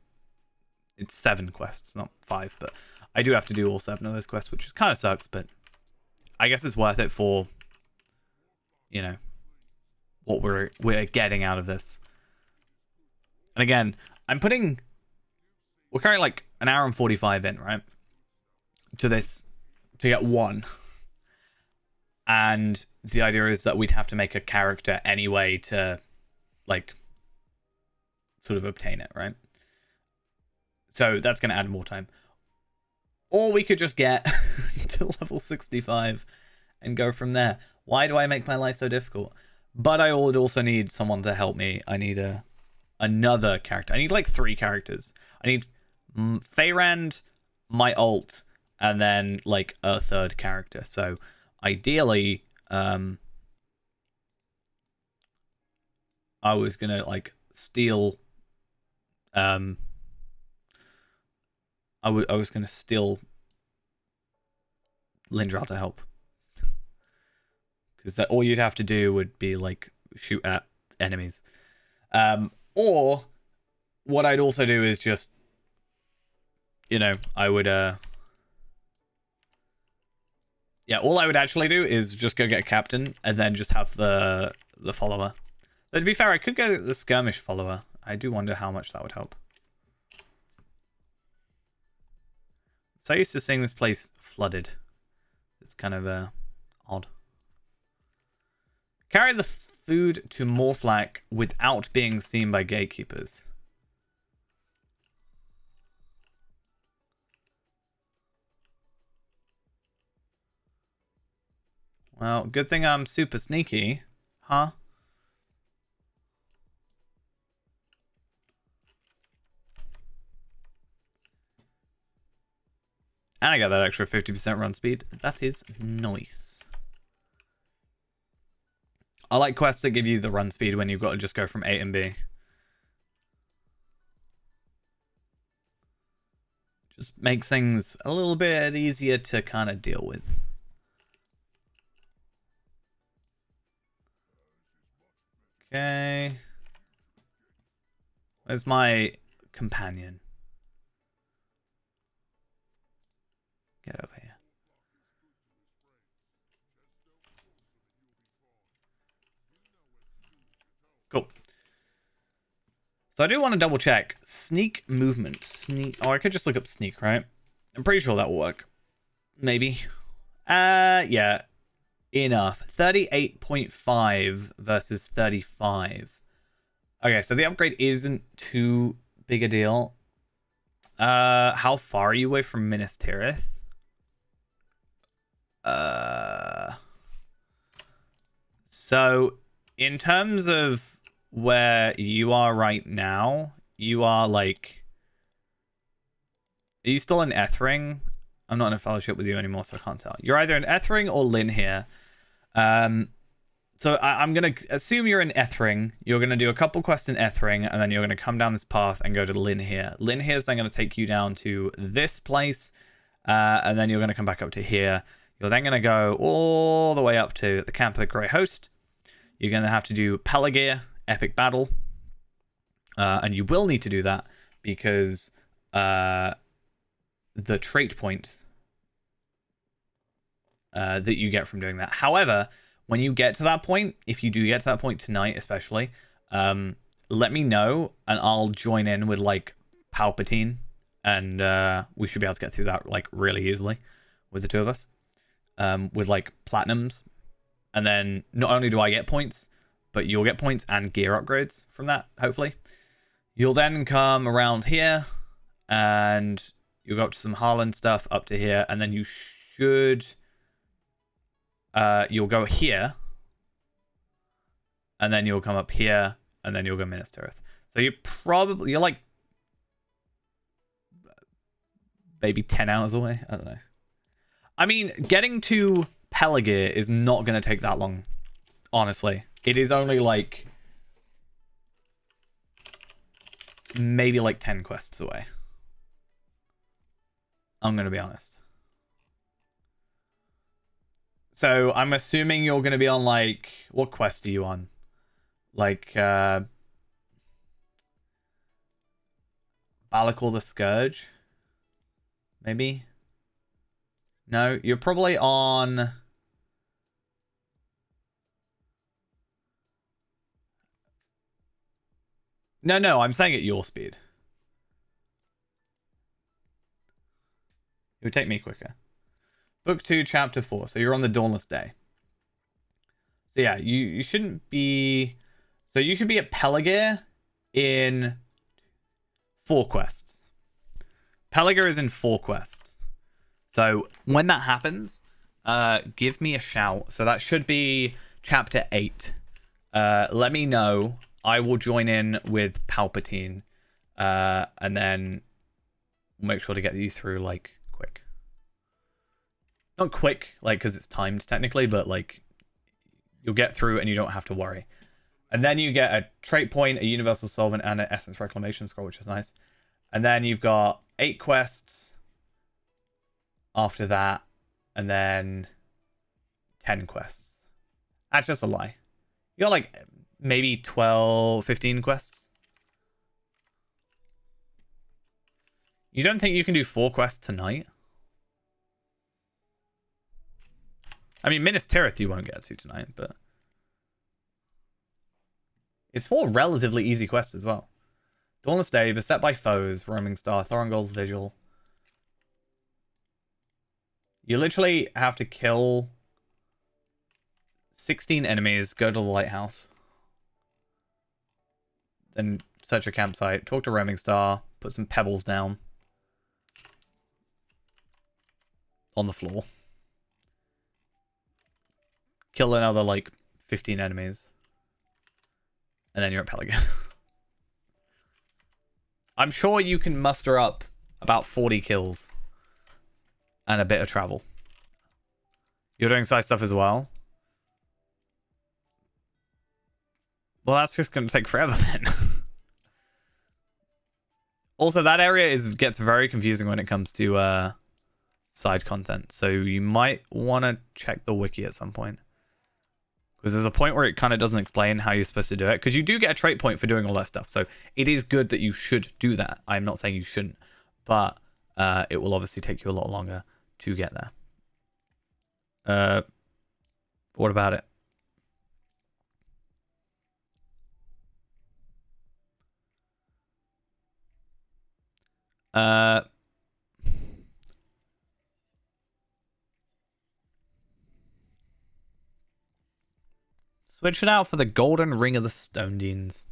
It's 7 quests, not 5, but I do have to do all 7 of those quests, which kind of sucks, but I guess it's worth it for, you know, what we're getting out of this. And again, we're currently like an hour and 45 in, right? To this, to get 1. And the idea is that we'd have to make a character anyway to, like, sort of obtain it, right? So that's going to add more time. Or we could just get to level 65 and go from there. Why do I make my life so difficult? But I would also need someone to help me. I need another character. I need like 3 characters. I need Feyrand, my alt, and then like a 3rd character. So ideally, I was gonna like steal. I was gonna steal Lindral to help, because all you'd have to do would be like shoot at enemies. Or what I'd also do is just, I would all I would actually do is just go get a captain and then just have the follower. But to be fair, I could go the skirmish follower. I do wonder how much that would help. So used to seeing this place flooded. It's kind of odd. Carry the food to Morflack without being seen by gatekeepers. Well, good thing I'm super sneaky, huh? And I got that extra 50% run speed. That is nice. I like quests that give you the run speed when you've got to just go from A and B. Just makes things a little bit easier to kind of deal with. Okay. Where's my companion? Get over here. Cool. So I do want to double check. Sneak movement. Sneak. Oh, I could just look up sneak, right? I'm pretty sure that will work. Maybe. Yeah. Enough. 38.5 versus 35. Okay, so the upgrade isn't too big a deal. How far are you away from Minas Tirith? So in terms of where you are right now, you are like, are you still in Ethring? I'm not in a fellowship with you anymore, so I can't tell. You're either in Ethring or Lynn here. So I'm going to assume you're in Ethring. You're going to do a couple quests in Ethring, and then you're going to come down this path and go to Lynn here. Lynn here is then going to take you down to this place, and then you're going to come back up to here. You're then going to go all the way up to the Camp of the Grey Host. You're going to have to do Pelagir, Epic Battle, and you will need to do that because the trait point that you get from doing that. However, when you get to that point, if you do get to that point tonight especially, let me know and I'll join in with like Palpatine, and we should be able to get through that like really easily with the two of us, with like platinums. And then not only do I get points, but you'll get points and gear upgrades from that, hopefully. You'll then come around here and you'll go up to some Harlan stuff up to here, and then you should you'll go here, and then you'll come up here, and then you'll go Minas Tirith. So you're like maybe 10 hours away. I don't know. I mean, getting to Pelagir is not going to take that long, honestly. It is only like maybe like 10 quests away. I'm going to be honest. So I'm assuming you're going to be on like, what quest are you on? Like, Balakor the Scourge? Maybe? No, you're probably on... No, I'm saying at your speed. It would take me quicker. Book 2, Chapter 4. So you're on the Dawnless Day. So yeah, you shouldn't be... So you should be at Pelagir in 4 quests. Pelagir is in 4 quests. So when that happens, give me a shout. So that should be Chapter 8. Let me know. I will join in with Palpatine. And then we'll make sure to get you through, like, quick. Not quick, like, because it's timed, technically, but, like, you'll get through and you don't have to worry. And then you get a trait point, a universal solvent, and an essence reclamation scroll, which is nice. And then you've got 8 quests after that, and then 10 quests That's just a lie. You got like maybe 12, 15 quests. You don't think you can do 4 quests tonight? I mean, Minas Tirith you won't get to tonight, but it's 4 relatively easy quests as well. Dawnless Day, beset by foes, roaming star, Thorongol's vigil. You literally have to kill 16 enemies, go to the lighthouse, then search a campsite, talk to roaming star, put some pebbles down on the floor, kill another like 15 enemies, and then you're at Pelagia. I'm sure you can muster up about 40 kills and a bit of travel. You're doing side stuff as well? Well, that's just going to take forever then. Also, that area gets very confusing when it comes to side content. So you might want to check the wiki at some point. Because there's a point where it kind of doesn't explain how you're supposed to do it. Because you do get a trait point for doing all that stuff. So it is good that you should do that. I'm not saying you shouldn't. But it will obviously take you a lot longer to get there. What about it? Switch it out for the Golden Ring of the Stone Deans.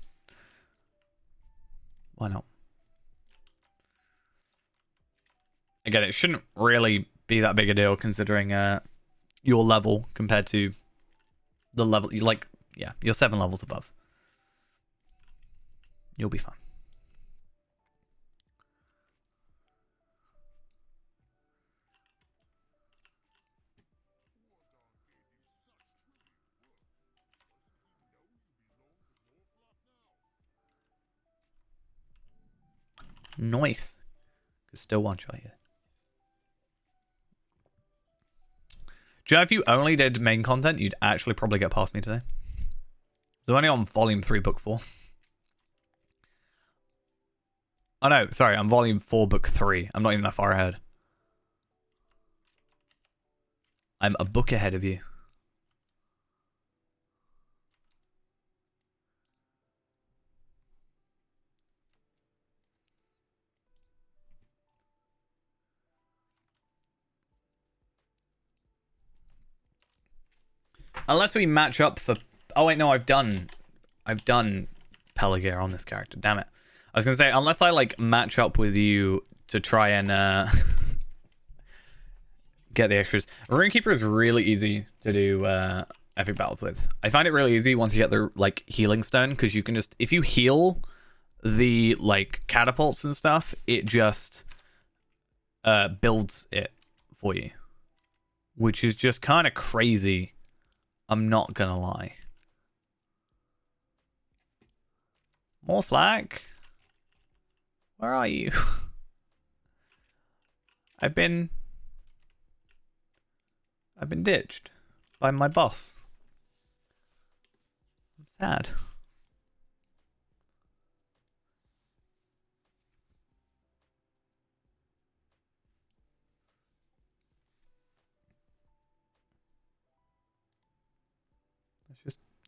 Why not? Again, it shouldn't really be that big a deal considering your level compared to the level you like. Yeah, you're 7 levels above. You'll be fine. Nice. Could still one shot you. Do you know if you only did main content, you'd actually probably get past me today? So I'm only on volume 3, book 4. Oh no, sorry, I'm volume 4, book 3. I'm not even that far ahead. I'm a book ahead of you. Unless we match up for... Oh wait, no, I've done Pelagia on this character. Damn it. I was gonna say, unless I like match up with you to try and get the extras. Runekeeper is really easy to do epic battles with. I find it really easy once you get the like healing stone, because you can just, if you heal the like catapults and stuff, it just builds it for you, which is just kind of crazy. I'm not gonna lie. More flag. Where are you? I've been ditched by my boss. I'm sad.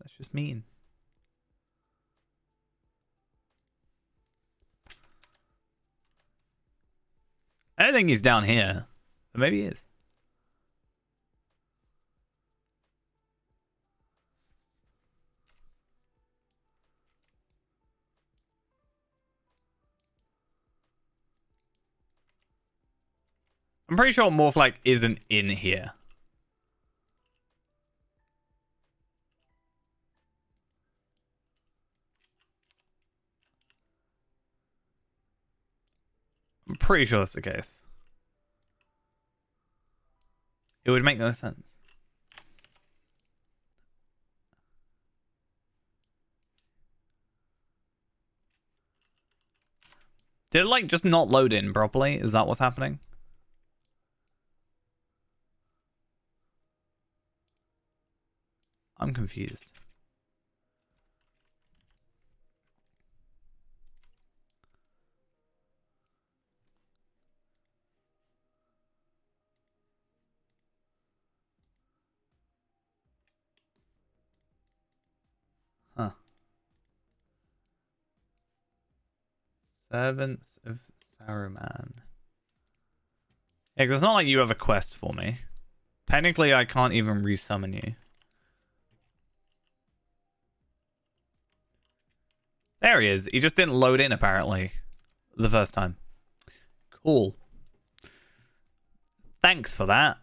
That's just mean. I don't think he's down here, but maybe he is. I'm pretty sure Morphlike isn't in here. I'm pretty sure that's the case. It would make no sense. Did it like just not load in properly? Is that what's happening? I'm confused. Huh. Servants of Saruman. Yeah, because it's not like you have a quest for me. Technically, I can't even resummon you. There he is. He just didn't load in, apparently, the first time. Cool. Thanks for that.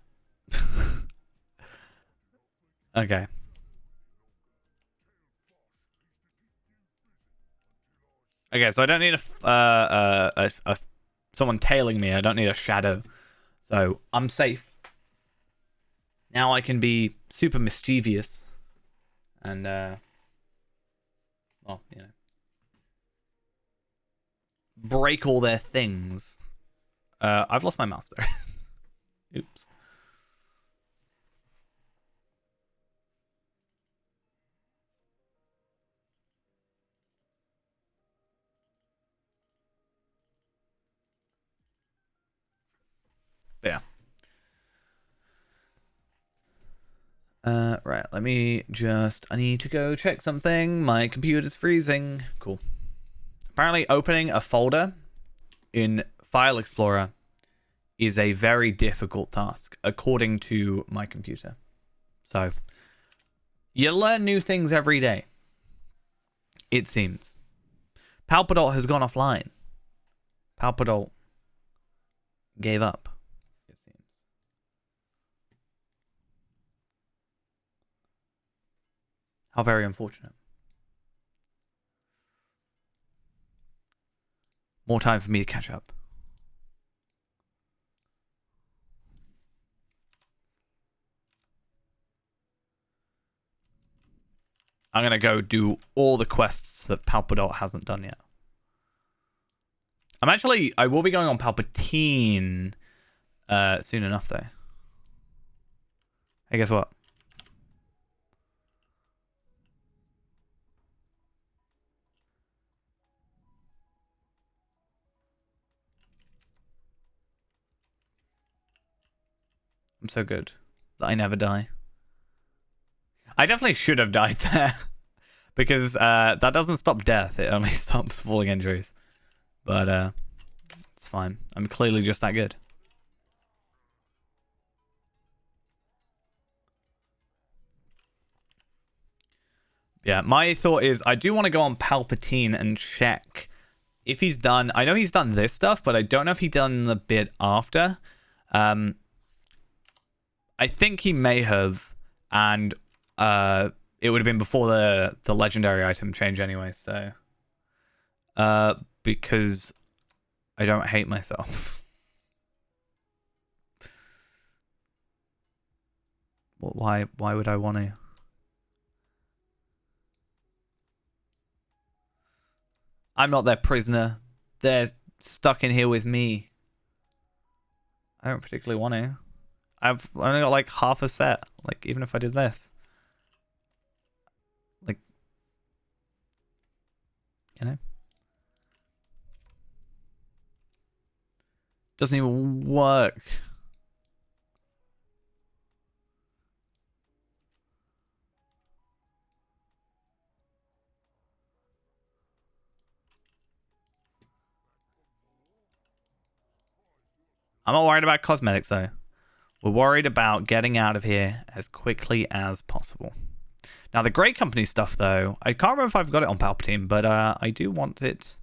Okay. Okay, so I don't need someone tailing me. I don't need a shadow. So I'm safe. Now I can be super mischievous. And, well, you know. Break all their things. I've lost my mouse there. Oops. But yeah. Right, let me just... I need to go check something. My computer's freezing. Cool. Apparently opening a folder in File Explorer is a very difficult task, according to my computer. So, you learn new things every day. It seems. Palpadol has gone offline. Palpadol gave up. It seems. How very unfortunate. More time for me to catch up. I'm going to go do all the quests that Palpadol hasn't done yet. I will be going on Palpatine soon enough, though. Hey, guess what? I'm so good that I never die. I definitely should have died there. Because that doesn't stop death. It only stops falling injuries. But it's fine. I'm clearly just that good. Yeah, my thought is I do want to go on Palpatine and check if he's done. I know he's done this stuff, but I don't know if he's done the bit after. I think he may have, and it would have been before the legendary item change anyway. So, because I don't hate myself. Why would I want to? I'm not their prisoner. They're stuck in here with me. I don't particularly want to. I've only got like half a set. Like, even if I did this. Like, you know? Doesn't even work. I'm not worried about cosmetics though. We're worried about getting out of here as quickly as possible. Now the Grey Company stuff though, I can't remember if I've got it on Palpatine, but I do want it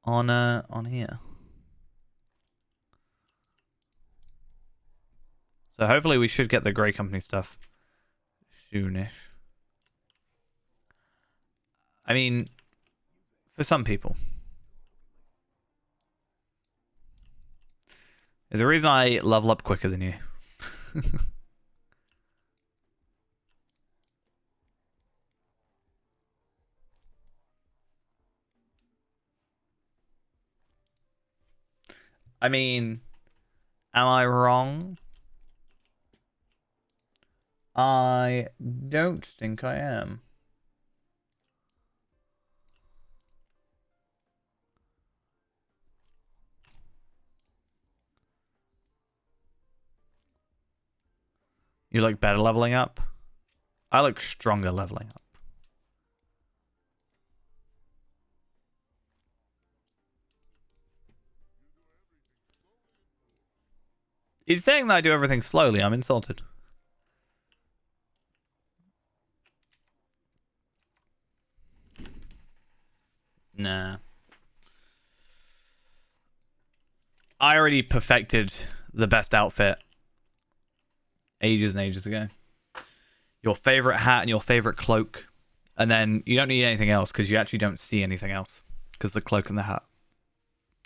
on here. So hopefully we should get the Grey Company stuff soonish. I mean, for some people. There's a reason I level up quicker than you. I mean, am I wrong? I don't think I am. You like better leveling up? I like stronger leveling up. He's saying that I do everything slowly. I'm insulted. Nah. I already perfected the best outfit ages and ages ago. Your favorite hat and your favorite cloak. And then you don't need anything else because you actually don't see anything else. Because the cloak and the hat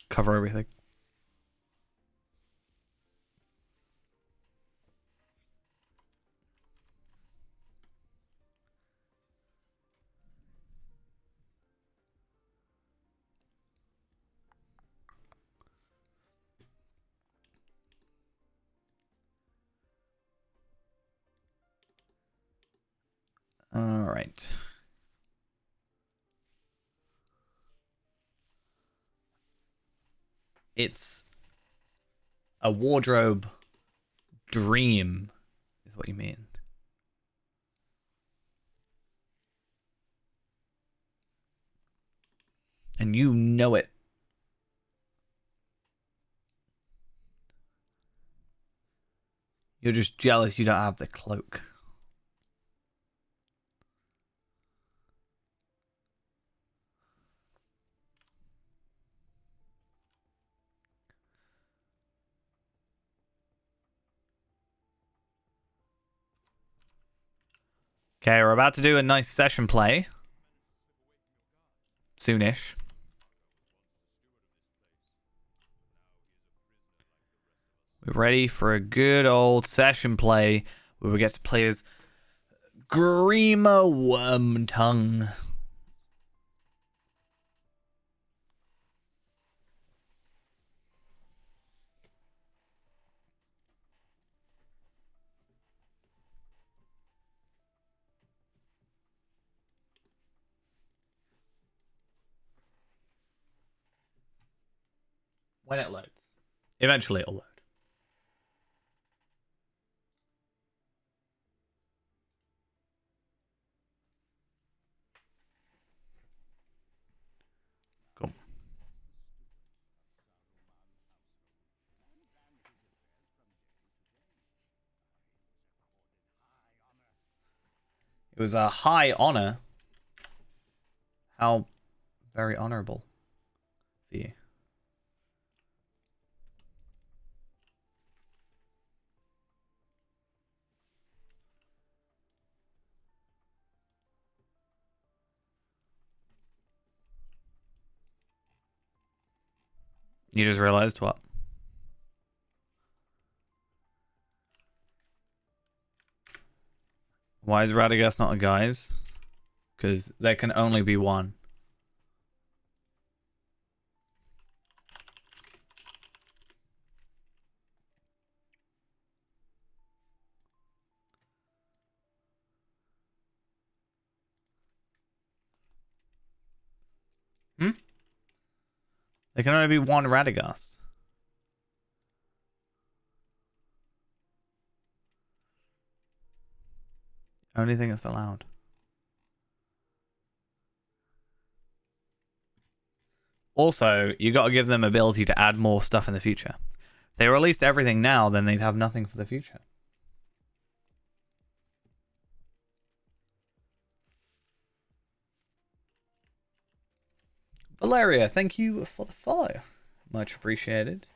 cover everything. Alright. It's a wardrobe dream, is what you mean. And you know it. You're just jealous you don't have the cloak. Okay, we're about to do a nice session play. Soonish. We're ready for a good old session play where we get to play as Grima Wormtongue. When it loads. Eventually it'll load. Cool. It was a high honor. How very honorable for you. You just realized what? Why is Radagast not a guys? Because there can only be one. Hmm? There can only be one Radagast. Only thing that's allowed. Also, you got to give them ability to add more stuff in the future. If they released everything now, then they'd have nothing for the future. Valeria, thank you for the follow. Much appreciated.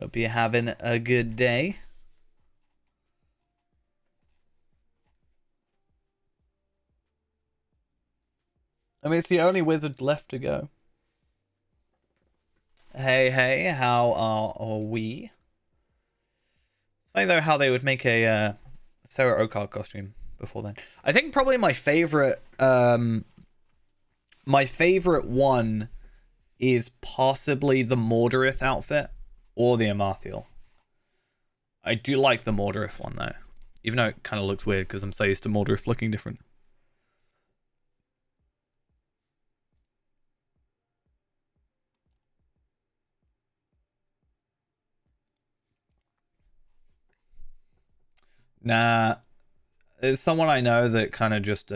Hope you're having a good day. I mean, it's the only wizard left to go. Hey, how are we? It's funny though how they would make a Sarah Okar costume before then. I think probably my favorite one is possibly the Mordorith outfit or the Amarthiel. I do like the Mordorith one though. even though it kind of looks weird because I'm so used to Muldrift looking different. Nah, there's someone I know that kind of just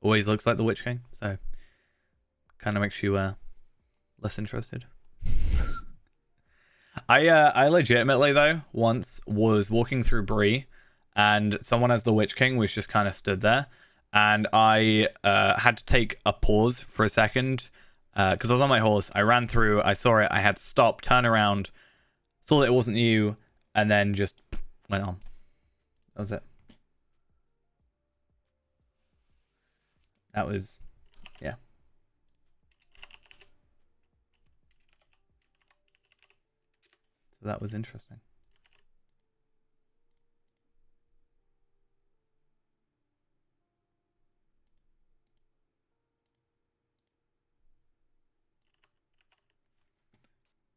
always looks like the Witch King, so kind of makes you less interested. I legitimately though once was walking through Bree, and someone as the Witch King was just kind of stood there, and I had to take a pause for a second because I was on my horse. I ran through, I saw it, I had to stop, turn around, saw that it wasn't you, and then just went on. That was it. That was, yeah. So that was interesting.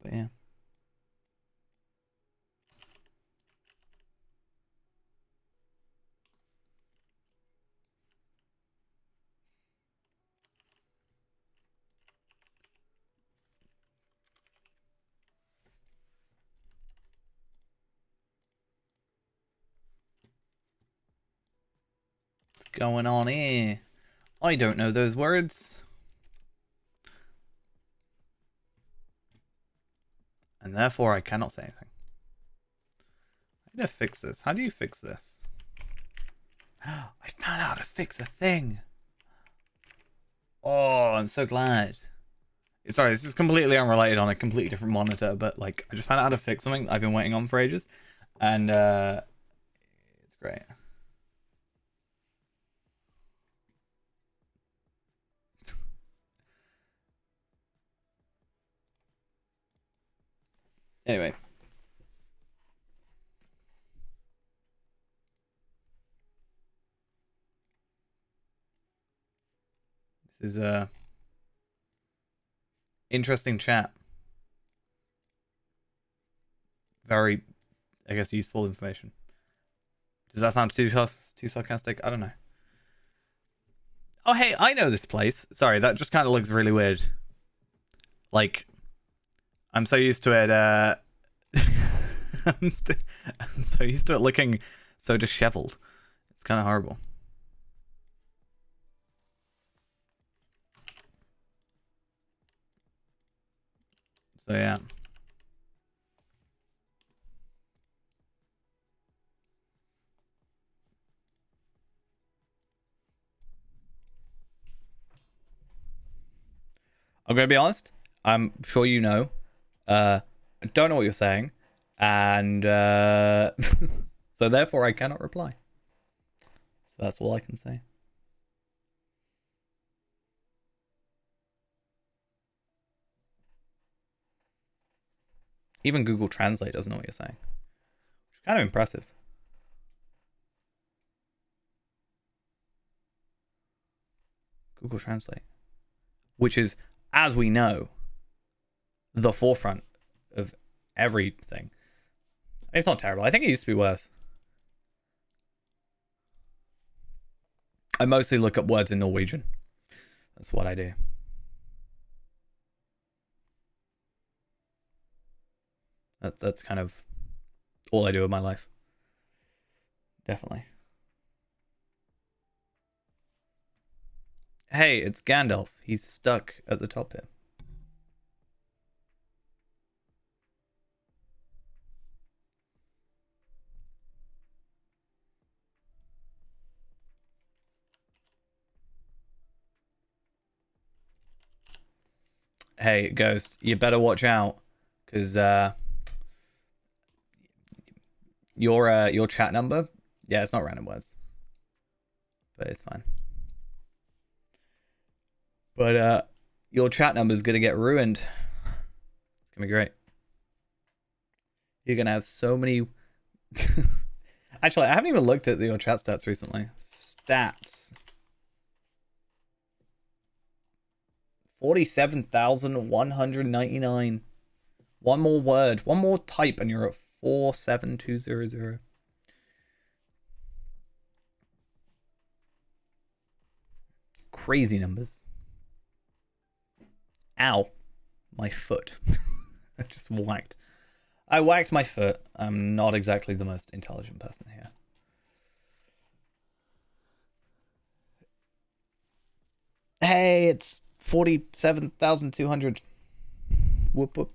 But yeah. What's going on here? I don't know those words. And therefore I cannot say anything. I need to fix this. How do you fix this? I found out how to fix a thing. Oh, I'm so glad. Sorry, this is completely unrelated on a completely different monitor, but like I just found out how to fix something I've been waiting on for ages. And it's great. Anyway. This is a interesting chat. Very, I guess, useful information. Does that sound too sarcastic? I don't know. Oh, hey, I know this place. Sorry, that just kind of looks really weird. Like, I'm so used to it. I'm so used to it looking so disheveled. It's kind of horrible. So yeah. I'm gonna be honest. I'm sure you know. I don't know what you're saying, and so therefore I cannot reply. So that's all I can say. Even Google Translate doesn't know what you're saying. Which is kind of impressive. Google Translate, which is, as we know, the forefront of everything. It's not terrible. I think it used to be worse. I mostly look up words in Norwegian. That's what I do. That's kind of all I do with my life. Definitely. Hey, it's Gandalf. He's stuck at the top here. Hey, Ghost, you better watch out, because your chat number, yeah, it's not random words, but it's fine. But your chat number is gonna get ruined. It's gonna be great. You're gonna have so many. Actually, I haven't even looked at your chat stats recently. Stats. 47,199. One more word, one more type, and you're at 47200. Crazy numbers. Ow. My foot. I just whacked. I whacked my foot. I'm not exactly the most intelligent person here. Hey, it's 47,200. Whoop whoop.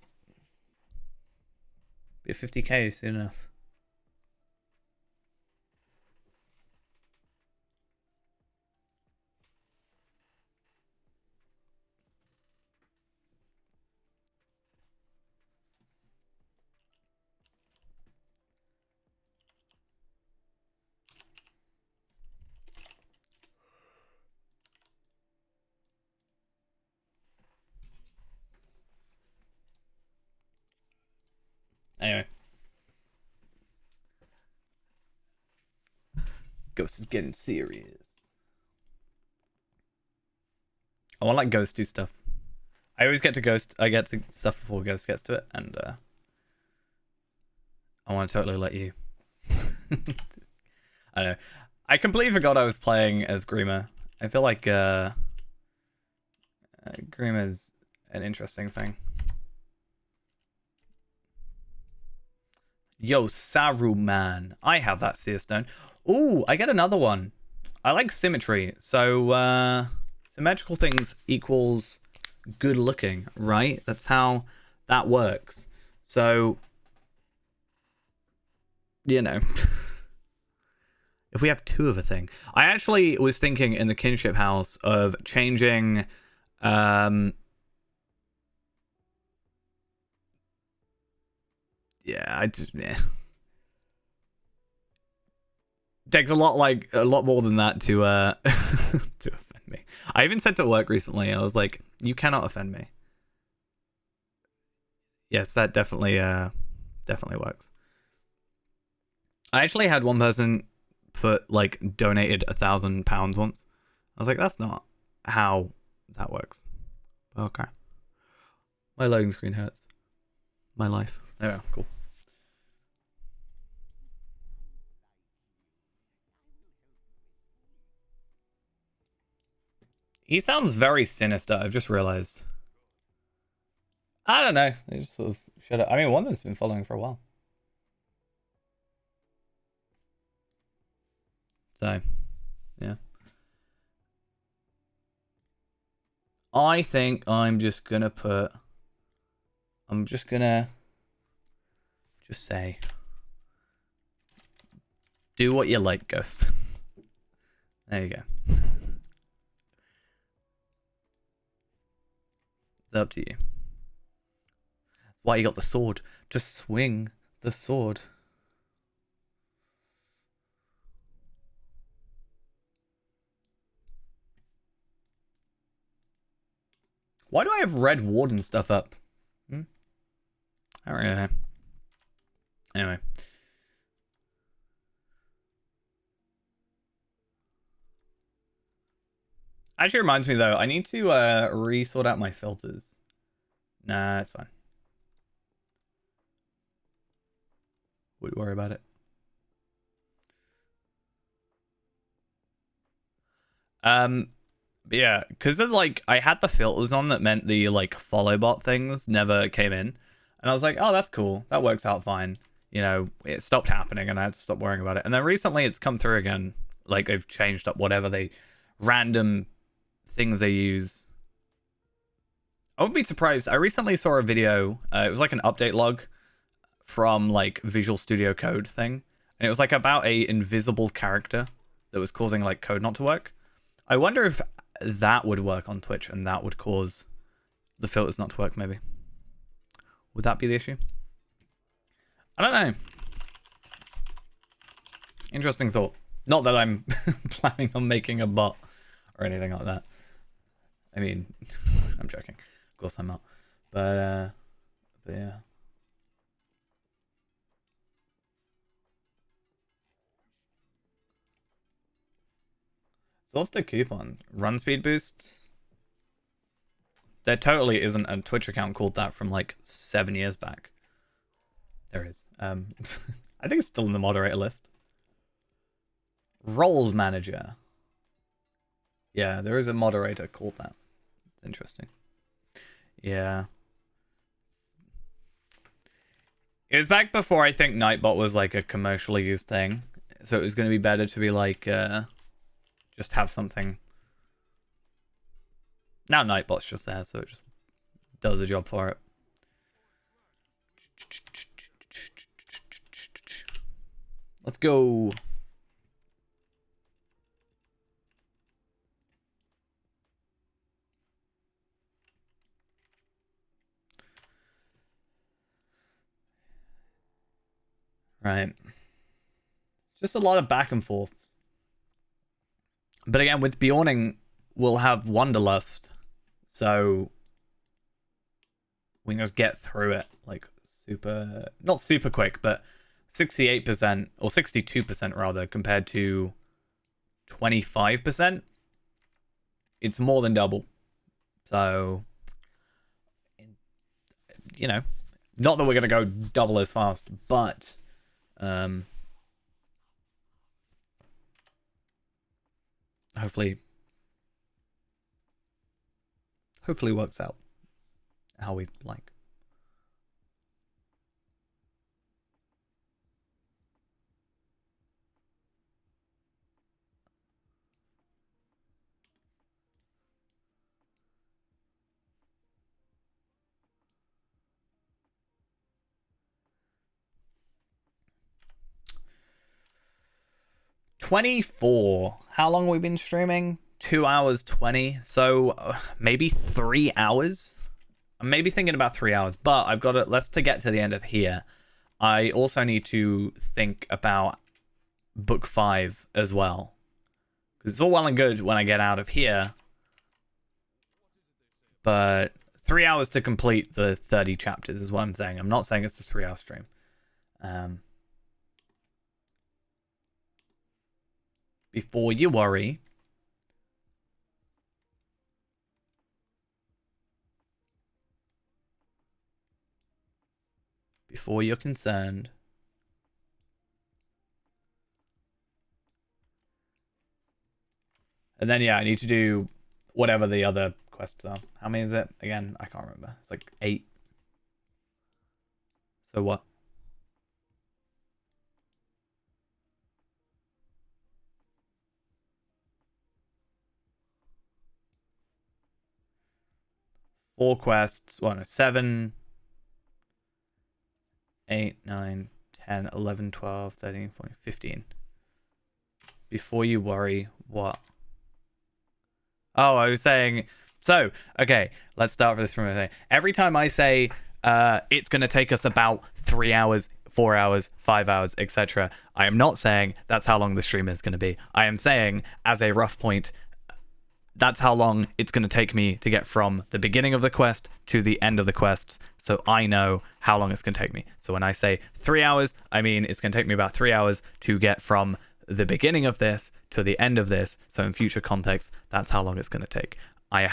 Be 50k soon enough. Anyway. Ghost is getting serious. I want like Ghost do stuff. I always get to Ghost. I get to stuff before Ghost gets to it, and I want to totally let you. I know. I completely forgot I was playing as Grima. I feel like Grima's an interesting thing. Yo, Saruman. I have that Seer Stone. Ooh, I get another one. I like symmetry. So, symmetrical things equals good looking, right? That's how that works. So, you know. If we have two of a thing. I actually was thinking in the kinship house of changing takes a lot more than that to to offend me. I even said to work recently, I was like, you cannot offend me. Yes, that definitely works. I actually had one person donated £1,000 once. I was like, that's not how that works. Okay. My loading screen hurts. My life. Oh, cool. He sounds very sinister, I've just realized. I don't know. They just sort of shut up. I mean, one of them's been following for a while. So, yeah. I think I'm just gonna just say, do what you like, Ghost. There you go. It's up to you. That's why you got the sword. Just swing the sword. Why do I have Red Warden stuff up? I don't really know. Anyway. Actually reminds me though, I need to re-sort out my filters. Nah, it's fine. Wouldn't worry about it. But yeah, because of I had the filters on that meant the follow bot things never came in. And I was like, oh, that's cool. That works out fine. You know, it stopped happening and I had to stop worrying about it. And then recently it's come through again. Like they've changed up whatever random things they use. I wouldn't be surprised. I recently saw a video. It was like an update log from Visual Studio Code thing. And it was about a invisible character that was causing code not to work. I wonder if that would work on Twitch and that would cause the filters not to work, maybe. Would that be the issue? I don't know. Interesting thought. Not that I'm planning on making a bot or anything like that. I mean, I'm joking. Of course I'm not. But yeah. So what's the coupon? Run speed boosts? There totally isn't a Twitch account called that from like 7 years back. There is. I think it's still in the moderator list. Roles manager. Yeah, there is a moderator called that. It's interesting. Yeah. It was back before I think Nightbot was like a commercially used thing. So it was going to be better to be like, just have something. Now Nightbot's just there, so it just does a job for it. Let's go. Right. Just a lot of back and forths. But again, with Bjorning, we'll have Wanderlust. So we can just get through it like super, not super quick, but 68% or 62% rather compared to 25%. It's more than double. So, you know, not that we're going to go double as fast, but hopefully works out how we like. $24. How long have we been streaming? 2 hours 20. So maybe 3 hours. I'm maybe thinking about 3 hours, but I've got to get to the end of here. I also need to think about book 5 as well. Because it's all well and good when I get out of here. But 3 hours to complete the 30 chapters is what I'm saying. I'm not saying it's a 3-hour stream. Before you worry. Before you're concerned. And then, yeah, I need to do whatever the other quests are. How many is it? Again, I can't remember. It's like 8. So what? Four quests. Well, no, 7, 8, 9, 10, 11, 12, 13, 14, 15. Before you worry, what? Oh, I was saying... So, okay, let's start with this from a thing. Every time I say it's going to take us about 3 hours, 4 hours, 5 hours, etc., I am not saying that's how long the stream is going to be. I am saying, as a rough point, that's how long it's going to take me to get from the beginning of the quest to the end of the quests, so I know how long it's going to take me. So when I say 3 hours, I mean it's going to take me about 3 hours to get from the beginning of this to the end of this, so in future context, that's how long it's going to take. I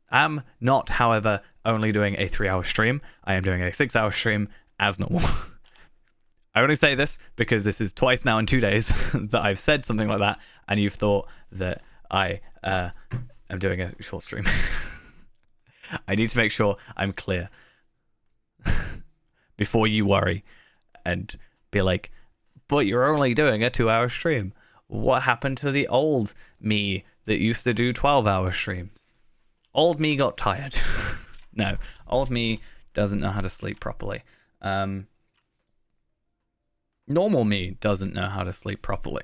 am not, however, only doing a 3-hour stream. I am doing a 6-hour stream as normal. I only say this because this is twice now in 2 days that I've said something like that, and you've thought that I am doing a short stream. I need to make sure I'm clear before you worry and be like, but you're only doing a 2-hour stream. What happened to the old me that used to do 12-hour streams? Old me got tired. No, old me doesn't know how to sleep properly. Normal me doesn't know how to sleep properly.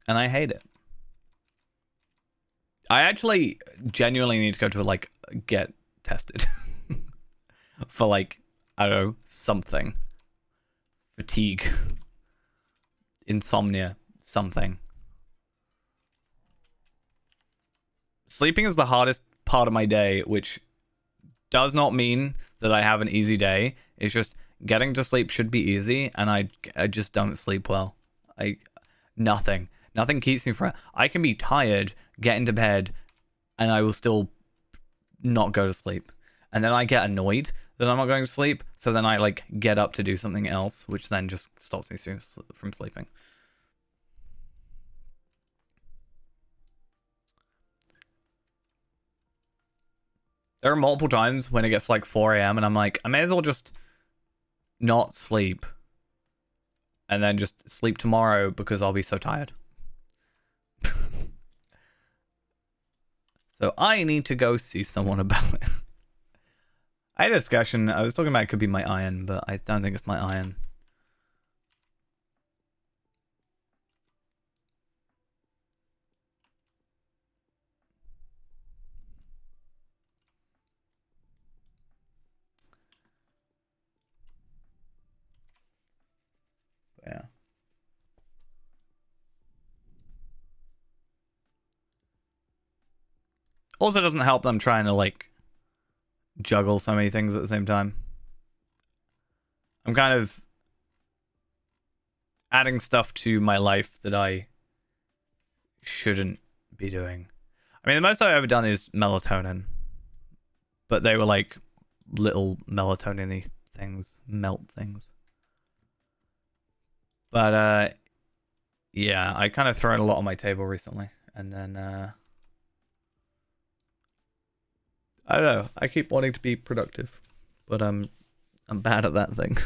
And I hate it. I actually genuinely need to go to, like, get tested. For, like, I don't know, something. Fatigue. Insomnia. Something. Sleeping is the hardest part of my day, which does not mean that I have an easy day. It's just getting to sleep should be easy, and I just don't sleep well. Nothing keeps me from... I can be tired, get into bed, and I will still not go to sleep. And then I get annoyed that I'm not going to sleep, so then I like get up to do something else, which then just stops me from sleeping. There are multiple times when it gets like 4 a.m. and I'm like, I may as well just not sleep and then just sleep tomorrow because I'll be so tired. So I need to go see someone about it. I had a discussion. I was talking about it could be my iron, but I don't think it's my iron. But yeah. Also doesn't help them trying to like juggle so many things at the same time. I'm kind of adding stuff to my life that I shouldn't be doing. I mean, the most I've ever done is melatonin, but they were like little melatonin-y things, melt things. But yeah, I kind of thrown a lot on my table recently, and then I don't know. I keep wanting to be productive, but I'm bad at that thing.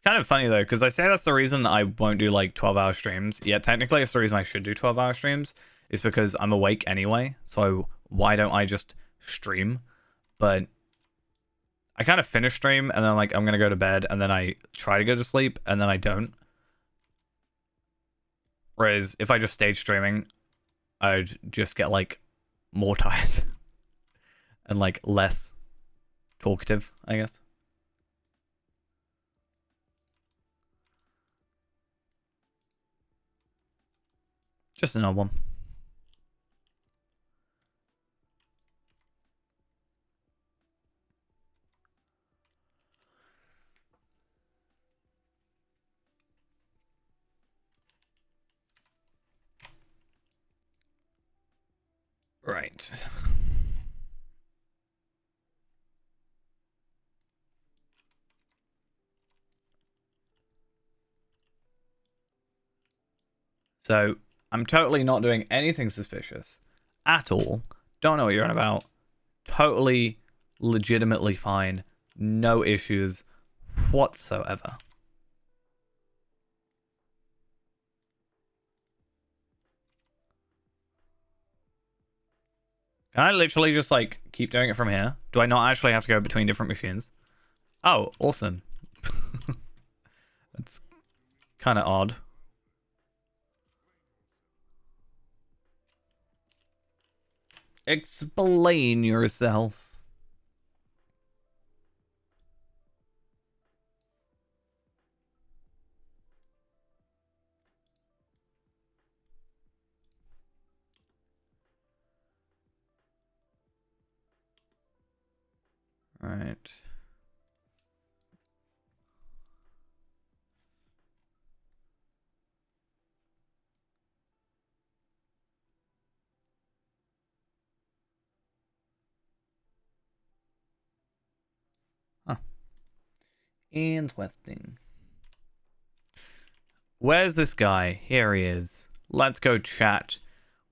Kind of funny though, because I say that's the reason I won't do like 12-hour streams. Yeah, technically it's the reason I should do 12-hour streams is because I'm awake anyway. So why don't I just stream? But I kind of finish stream and then I'm like I'm gonna go to bed and then I try to go to sleep and then I don't. Whereas if I just stayed streaming, I'd just get like more tired and like less talkative, I guess. Just another one. Right. So I'm totally not doing anything suspicious at all. Don't know what you're on about. Totally legitimately fine. No issues whatsoever. Can I literally just like keep doing it from here? Do I not actually have to go between different machines? Oh, awesome. That's kind of odd. Explain yourself. Right. Huh. Interesting. Where's this guy? Here he is. Let's go chat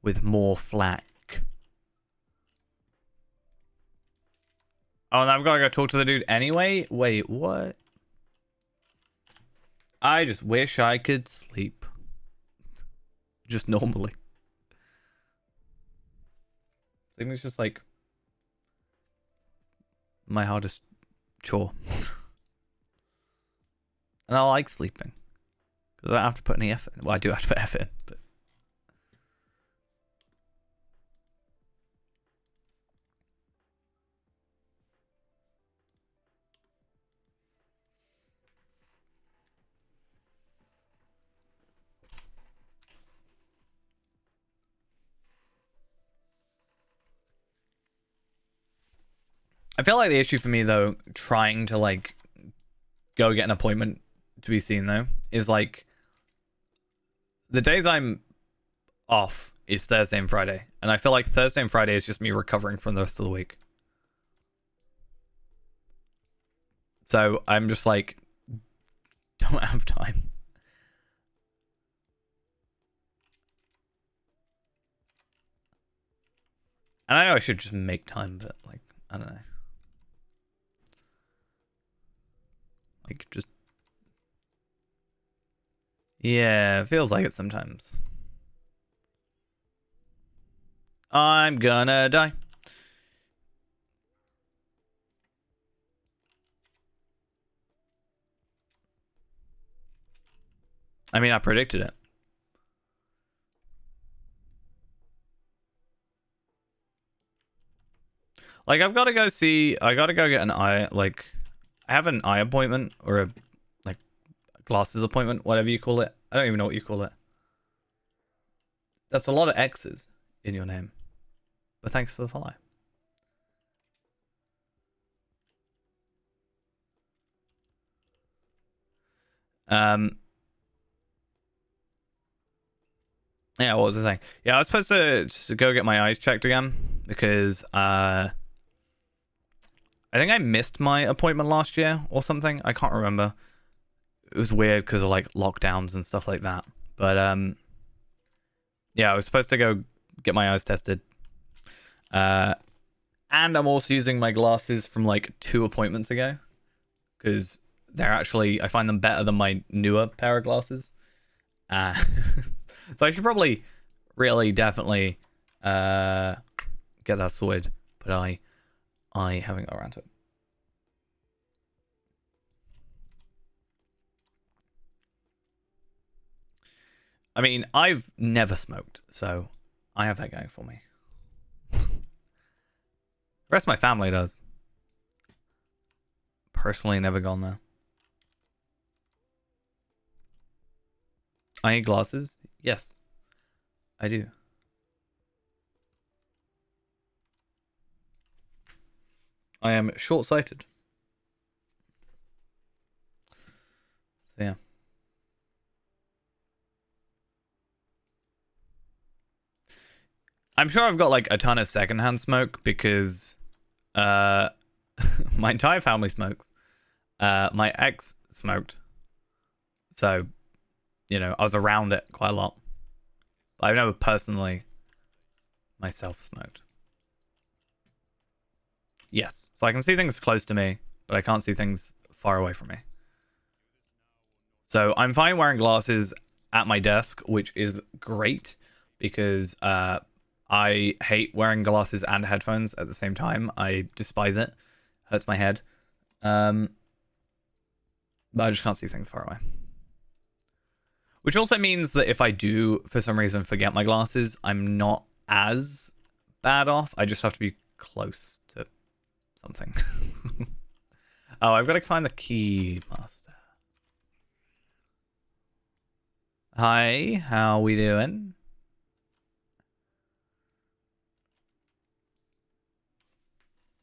with more flack. Oh, and I've got to go talk to the dude anyway? Wait, what? I just wish I could sleep. Just normally. I think it's just like my hardest chore. And I like sleeping. Because I don't have to put any effort in. Well, I do have to put effort in, but... I feel like the issue for me though, trying to like go get an appointment to be seen though, is like the days I'm off is Thursday and Friday, and I feel like Thursday and Friday is just me recovering from the rest of the week. So I'm just like, don't have time. And I know I should just make time, but like, I don't know. Like, just. Yeah, it feels like it sometimes. I'm gonna die. I mean, I predicted it. Like, I've got to go see. I got to go get an eye. Like, I have an eye appointment or a like glasses appointment, whatever you call it. I don't even know what you call it. That's a lot of X's in your name. But thanks for the follow. Um. Yeah, what was I saying? Yeah, I was supposed to just go get my eyes checked again because I think I missed my appointment last year or something. I can't remember. It was weird because of like lockdowns and stuff like that. But yeah, I was supposed to go get my eyes tested. And I'm also using my glasses from like 2 appointments ago because they're actually, I find them better than my newer pair of glasses. So I should probably really definitely get that sorted, but I haven't got around to it. I mean, I've never smoked, so I have that going for me. The rest of my family does. Personally, never gone there. I need glasses? Yes, I do. I am short-sighted. So yeah. I'm sure I've got like a ton of secondhand smoke because my entire family smokes. My ex smoked. So, you know, I was around it quite a lot. But I've never personally myself smoked. Yes. So I can see things close to me, but I can't see things far away from me. So I'm fine wearing glasses at my desk, which is great because I hate wearing glasses and headphones at the same time. I despise it. Hurts my head. But I just can't see things far away. Which also means that if I do, for some reason, forget my glasses, I'm not as bad off. I just have to be close to something. Oh, I've got to find the key master. Hi, how we doing?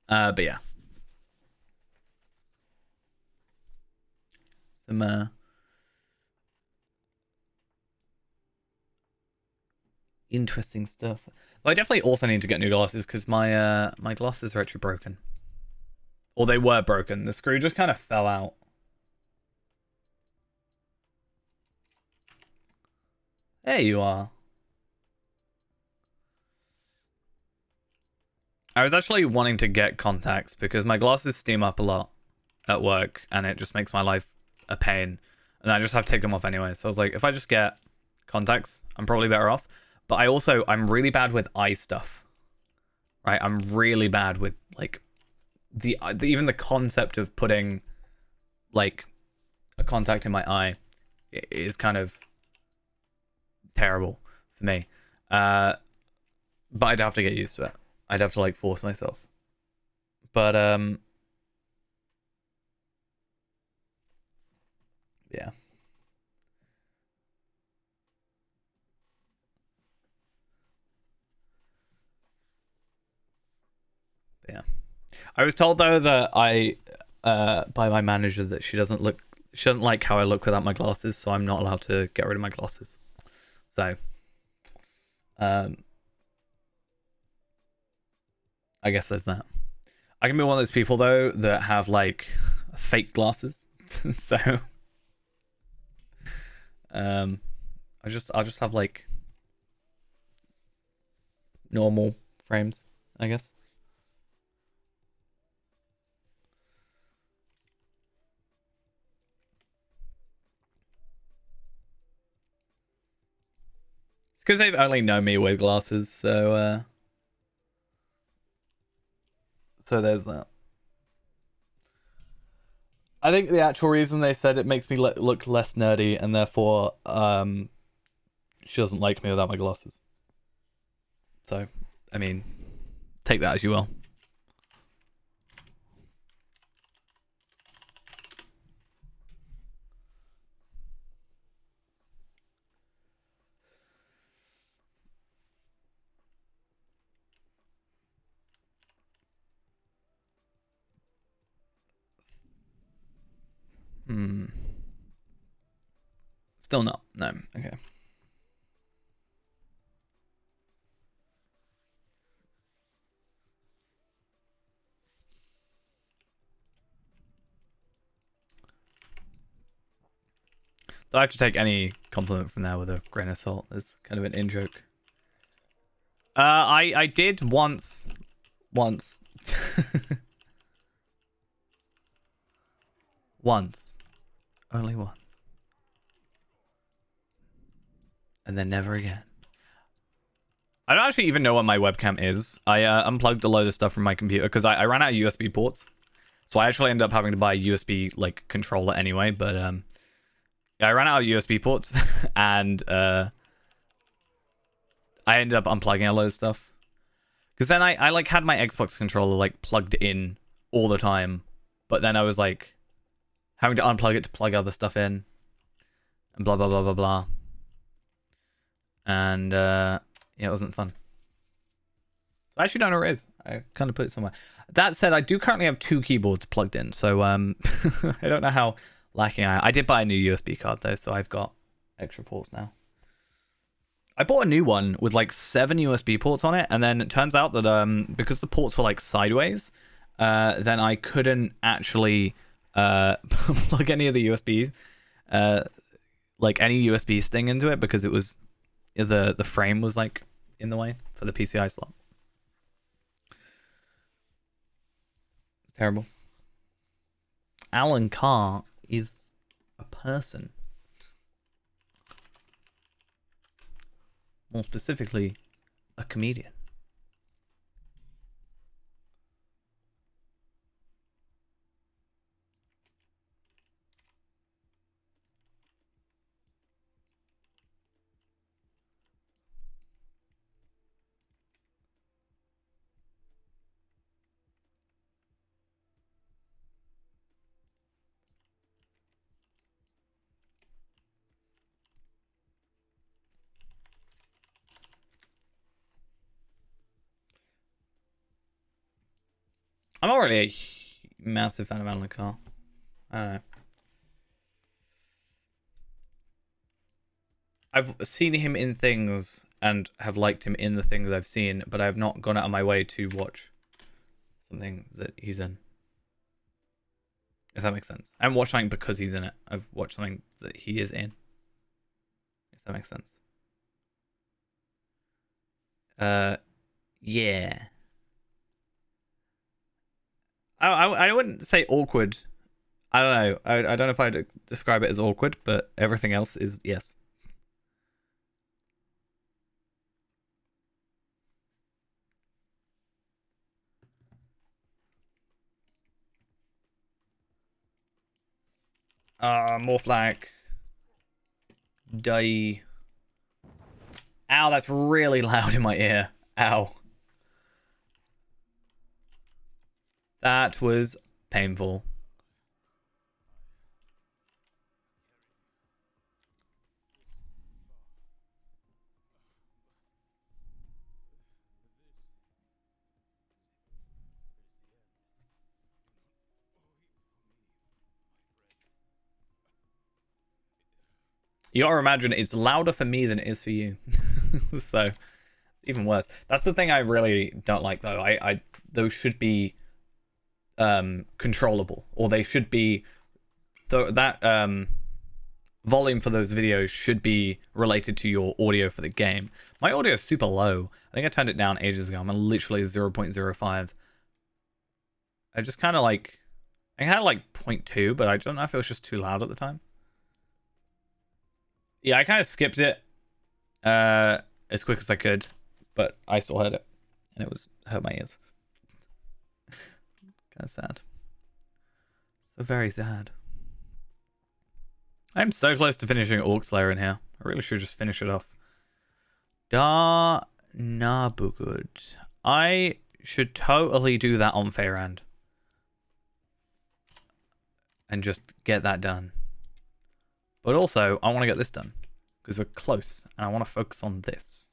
But yeah. Some interesting stuff. Well, I definitely also need to get new glasses because my glasses are actually broken. Or they were broken. The screw just kind of fell out. There you are. I was actually wanting to get contacts because my glasses steam up a lot at work and it just makes my life a pain. And I just have to take them off anyway. So I was like, if I just get contacts, I'm probably better off. But I'm really bad with eye stuff. Right? I'm really bad with like even the concept of putting like a contact in my eye is kind of terrible for me. But I'd have to get used to it. I'd have to like force myself. But yeah. But yeah. I was told though that by my manager that she doesn't like how I look without my glasses, so I'm not allowed to get rid of my glasses. So, um, I guess there's that. I can be one of those people though that have like fake glasses, so um, I'll just have like normal frames, I guess. It's because they've only known me with glasses, so there's that. I think the actual reason they said it makes me look less nerdy, and therefore, she doesn't like me without my glasses. So, I mean, take that as you will. Hmm. Still not. No. Okay. I have to take any compliment from there with a grain of salt. It's kind of an in joke. I did once. Once. Once. Only once. And then never again. I don't actually even know what my webcam is. I unplugged a load of stuff from my computer because I ran out of USB ports. So I actually ended up having to buy a USB like controller anyway. But yeah, I ran out of USB ports and I ended up unplugging a load of stuff. Because then I like had my Xbox controller like plugged in all the time. But then I was like having to unplug it to plug other stuff in. And blah blah blah blah blah. And yeah, it wasn't fun. So I actually don't know where it is. I kind of put it somewhere. That said, I do currently have 2 keyboards plugged in, so I don't know how lacking I am. I did buy a new USB card though, so I've got extra ports now. I bought a new one with like 7 USB ports on it, and then it turns out that because the ports were like sideways, then I couldn't actually plug any of the USB like any USB sting into it because it was the frame was like in the way for the PCI slot. Terrible. Alan Carr is a person. More specifically, a comedian. I'm not really a massive fan of Alan Carr. I don't know. I've seen him in things and have liked him in the things I've seen, but I have not gone out of my way to watch something that he's in. If that makes sense. I haven't watched something because he's in it. I've watched something that he is in. If that makes sense. Yeah. I wouldn't say awkward. I don't know. I don't know if I'd describe it as awkward, but everything else is yes. More flag. Die. Ow, that's really loud in my ear. Ow. That was painful. You gotta imagine it's louder for me than it is for you. So it's even worse. That's the thing I really don't like though. I those should be controllable, or they should be that volume for those videos should be related to your audio for the game. My audio is super low. I think I turned it down ages ago. I'm literally 0.05. I just kind of like, I had like 0.2, but I don't know if it was just too loud at the time. Yeah, I kind of skipped it as quick as I could, but I still heard it, and it was hurt my ears. Kind of sad. So very sad. I'm so close to finishing Orc Slayer in here. I really should just finish it off. Da Nabugud. I should totally do that on Feyrand. And just get that done. But also, I want to get this done. Because we're close. And I want to focus on this.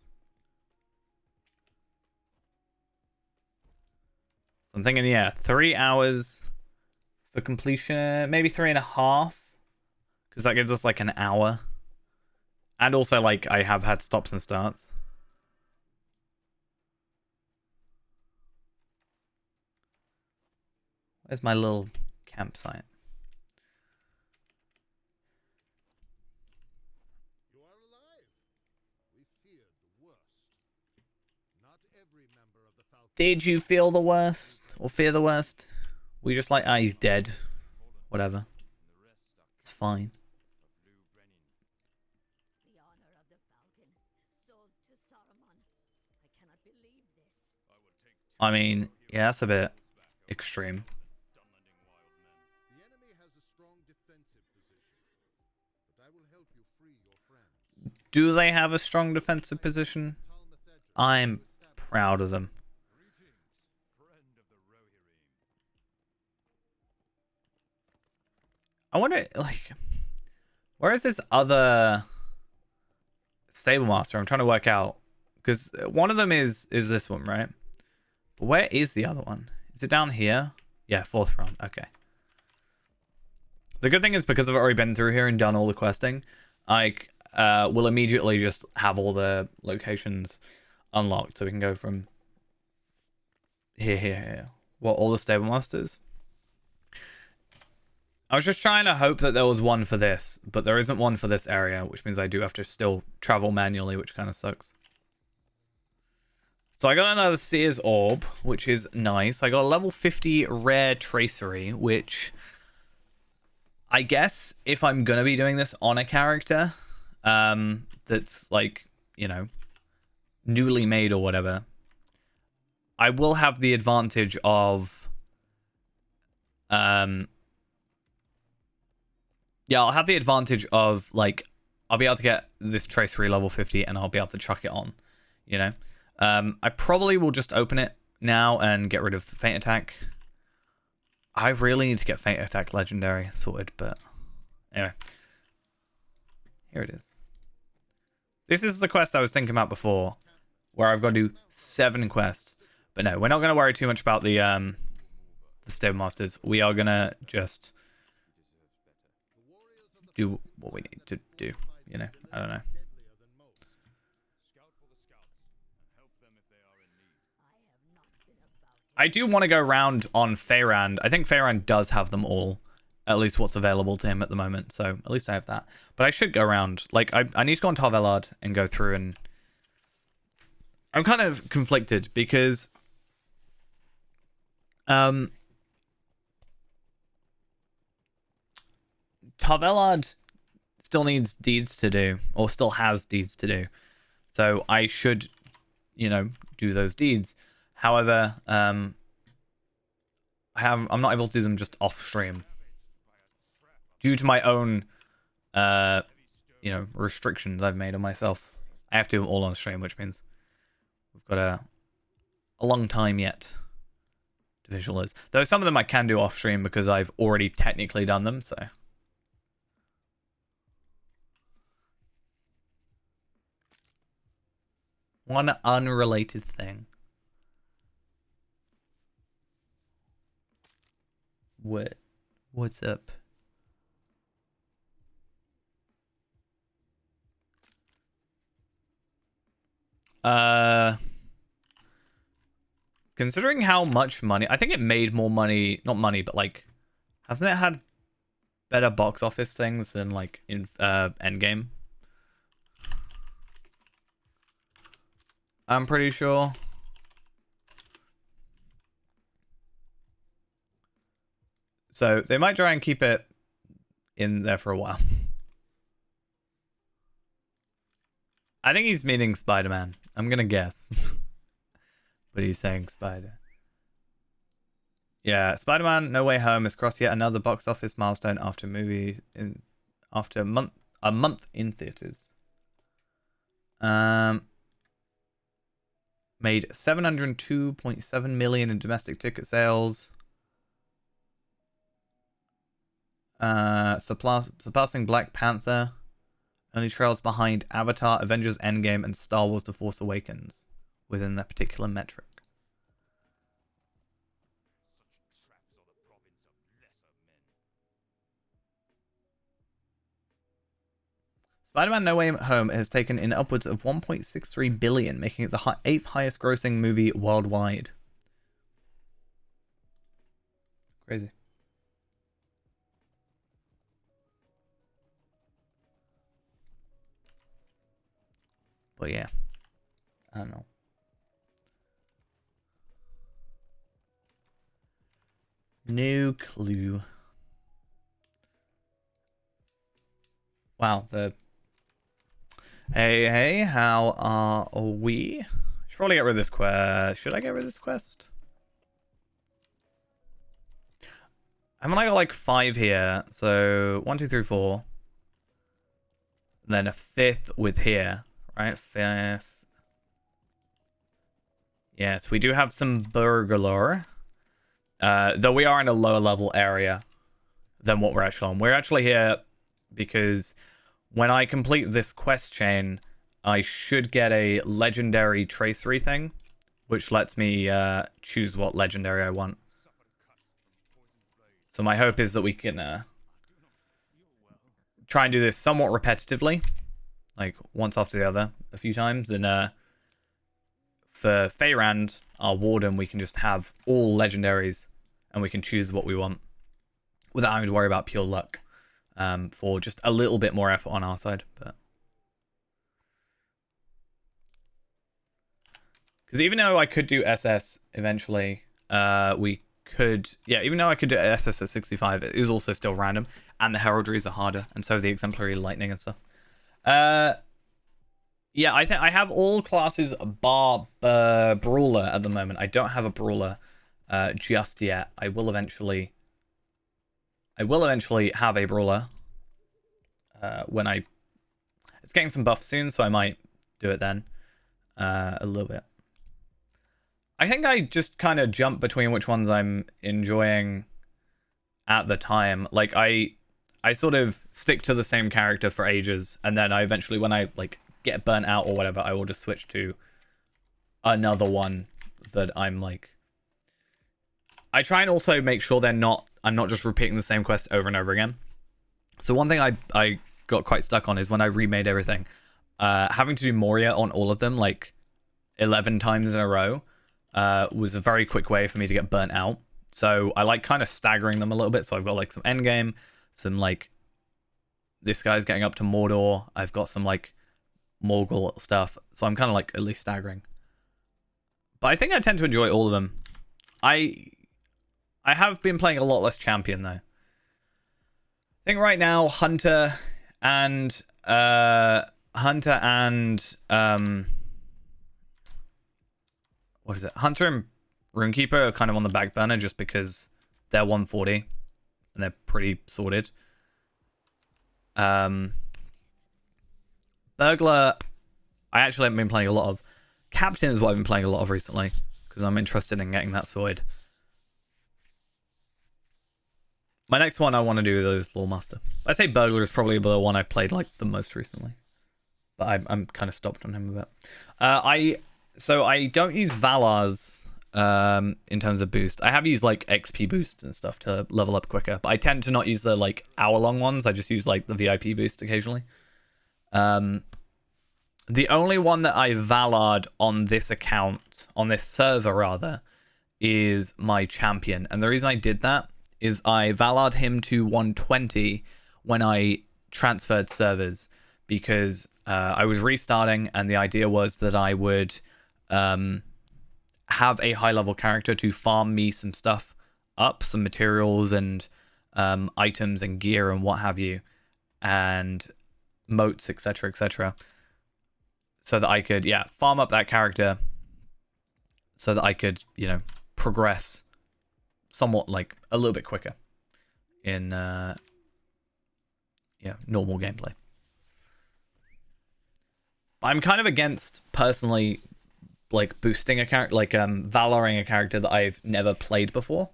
So I'm thinking, yeah, 3 hours for completion. Maybe 3.5. Because that gives us like an hour. And also, like, I have had stops and starts. Where's my little campsite? You are alive. We feared the worst. Not every member of the Falcon. Did you feel the worst? Or fear the worst? We just like, ah, he's dead. Whatever. It's fine. The honor of the Falcon, sold to Saruman. I cannot believe this. I mean, yeah, that's a bit extreme. The enemy has a strong defensive position, but I will help you free your friends. Do they have a strong defensive position? I'm proud of them. I wonder, like, where is this other stable master? I'm trying to work out, because one of them is this one, right? But where is the other one? Is it down here? Yeah, 4th round. Okay. The good thing is, because I've already been through here and done all the questing, I will immediately just have all the locations unlocked, so we can go from here. What, all the stable masters? I was just trying to hope that there was one for this, but there isn't one for this area, which means I do have to still travel manually, which kind of sucks. So I got another Seer's Orb, which is nice. I got a level 50 rare Tracery, which I guess if I'm going to be doing this on a character that's like, you know, newly made or whatever, I will have the advantage of yeah, I'll have the advantage of, like, I'll be able to get this Tracery level 50 and I'll be able to chuck it on, you know? I probably will just open it now and get rid of the Feint Attack. I really need to get Feint Attack Legendary sorted, but anyway. Here it is. This is the quest I was thinking about before, where I've got to do 7 quests. But no, we're not going to worry too much about the Stable Masters. We are going to just do what we need to do, you know? I don't know. I do want to go around on Feyrand. I think Feyrand does have them all, at least what's available to him at the moment, so at least I have that. But I should go around. Like, I need to go on Tarvelard and go through, and I'm kind of conflicted because Tarvelard still needs deeds to do, or still has deeds to do. So I should, you know, do those deeds. However, I'm not able to do them just off stream due to my own, you know, restrictions I've made on myself. I have to do them all on stream, which means we've got a long time yet to visualize. Though some of them I can do off stream because I've already technically done them, so. One unrelated thing. What's up? Considering how much money, I think it made more money, not money, but like, hasn't it had better box office things than like in Endgame? I'm pretty sure. So they might try and keep it in there for a while. I think he's meaning Spider-Man. I'm gonna guess. But he's saying Spider. Yeah, Spider-Man No Way Home has crossed yet another box office milestone after a month in theaters. Made 702.7 million in domestic ticket sales. Surpassing Black Panther. Only trails behind Avatar, Avengers Endgame, and Star Wars The Force Awakens within that particular metric. Spider-Man No Way Home has taken in upwards of 1.63 billion, making it the 8th highest grossing movie worldwide. Crazy. But yeah, I don't know. No clue. Wow, Hey, how are we? Should probably get rid of this quest. Should I get rid of this quest? Haven't I got like 5 here? So 1, 2, 3, 4. And then a 5th with here, right? 5th. Yes, we do have some burglar. Though we are in a lower level area than what we're actually on. We're actually here because when I complete this quest chain, I should get a legendary tracery thing, which lets me choose what legendary I want. So my hope is that we can try and do this somewhat repetitively, like once after the other, a few times. And for Feyrand, our warden, we can just have all legendaries, and we can choose what we want without having to worry about pure luck. For just a little bit more effort on our side, but because even though I could do SS eventually, we could, yeah, even though I could do SS at 65, it is also still random, and the heraldries are harder, and so the exemplary lightning and stuff. Yeah, I think I have all classes bar brawler at the moment. I don't have a brawler just yet. I will eventually have a brawler when it's getting some buffs soon, so I might do it then a little bit. I think I just kind of jump between which ones I'm enjoying at the time. Like I sort of stick to the same character for ages, and then I eventually, when I like get burnt out or whatever, I will just switch to another one that I'm like. I try and also make sure I'm not just repeating the same quest over and over again. So one thing I got quite stuck on is when I remade everything, having to do Moria on all of them like 11 times in a row was a very quick way for me to get burnt out. So I like kind of staggering them a little bit. So I've got like some endgame, some like this guy's getting up to Mordor. I've got some like Morgul stuff. So I'm kind of like at least staggering. But I think I tend to enjoy all of them. I have been playing a lot less champion though. I think right now Hunter and what is it? Hunter and Runekeeper are kind of on the back burner just because they're 140 and they're pretty sorted. Burglar, I actually haven't been playing a lot of. Captain is what I've been playing a lot of recently because I'm interested in getting that sorted. My next one I want to do is Lawmaster. I say Burglar is probably the one I've played like the most recently, but I'm kind of stopped on him a bit. I don't use Valar's in terms of boost. I have used like XP boosts and stuff to level up quicker, but I tend to not use the like hour-long ones. I just use like the VIP boost occasionally. The only one that I Valared on this account, on this server rather, is my champion. And the reason I did that is I Valared him to 120 when I transferred servers, because I was restarting, and the idea was that I would have a high level character to farm me some stuff up, some materials and items and gear and what have you, and moats, etc., etc., so that I could, farm up that character so that I could, progress somewhat, like, a little bit quicker in, normal gameplay. I'm kind of against, personally, like, boosting a character, like, valoring a character that I've never played before.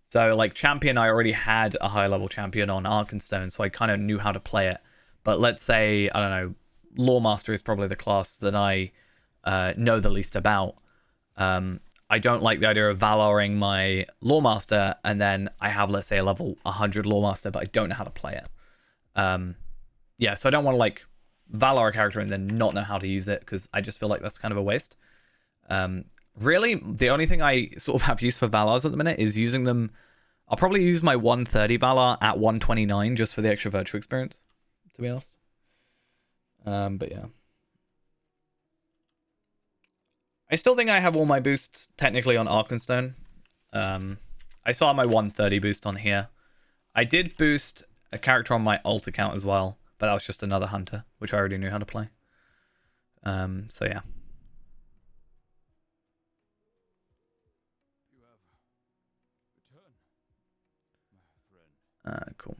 So, like, champion, I already had a high-level champion on Arkenstone, so I kind of knew how to play it. But let's say, I don't know, Lawmaster is probably the class that I know the least about. I don't like the idea of valoring my Lawmaster, and then I have, let's say, a level 100 Lawmaster, but I don't know how to play it. So I don't want to, like, valor a character and then not know how to use it, because I just feel like that's kind of a waste. Really, the only thing I sort of have use for Valars at the minute is using them. I'll probably use my 130 Valar at 129 just for the extra virtue experience, to be honest. But yeah. I still think I have all my boosts technically on Arkenstone. I saw my 130 boost on here. I did boost a character on my alt account as well, but that was just another hunter, which I already knew how to play. So yeah. Cool.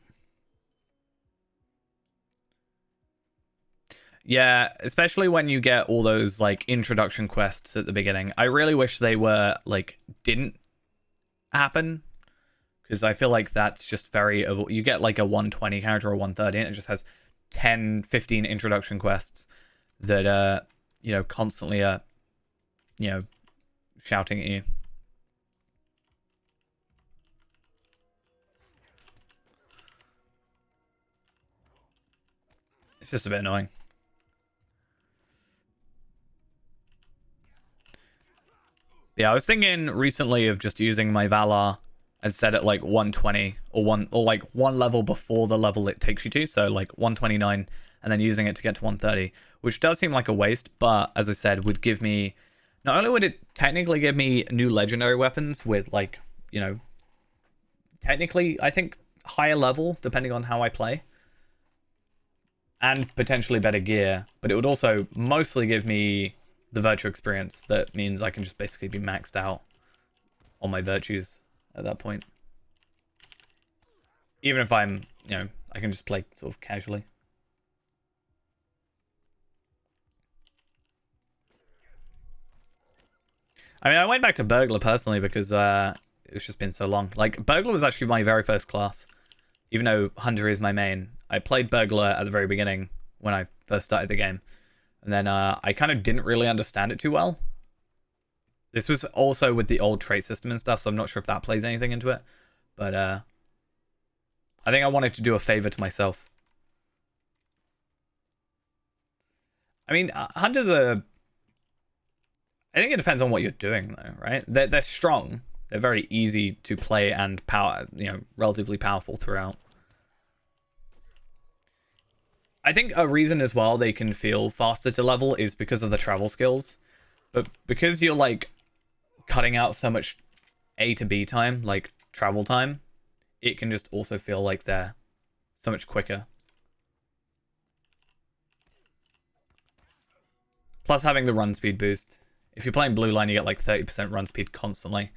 Yeah, especially when you get all those, like, introduction quests at the beginning. I really wish they were, like, didn't happen, because I feel like that's just very... You get, like, a 120 character or 130, and it just has 10, 15 introduction quests that, constantly are, shouting at you. It's just a bit annoying. Yeah, I was thinking recently of just using my Valar and set it like 120 or like one level before the level it takes you to, so like 129, and then using it to get to 130, which does seem like a waste, but as I said, would give me, not only would it technically give me new legendary weapons with, like, technically I think higher level depending on how I play, and potentially better gear, but it would also mostly give me the virtue experience. That means I can just basically be maxed out on my virtues at that point. Even if I'm, I can just play sort of casually. I mean, I went back to Burglar personally because it's just been so long. Like, Burglar was actually my very first class, even though Hunter is my main. I played Burglar at the very beginning when I first started the game. And then I kind of didn't really understand it too well. This was also with the old trait system and stuff, so I'm not sure if that plays anything into it. But I think I wanted to do a favor to myself. I mean, Hunters are... I think it depends on what you're doing, though, right? They're strong. They're very easy to play and relatively powerful throughout. I think a reason as well they can feel faster to level is because of the travel skills. But because you're, like, cutting out so much A to B time, like travel time, it can just also feel like they're so much quicker. Plus having the run speed boost. If you're playing blue line, you get like 30% run speed constantly.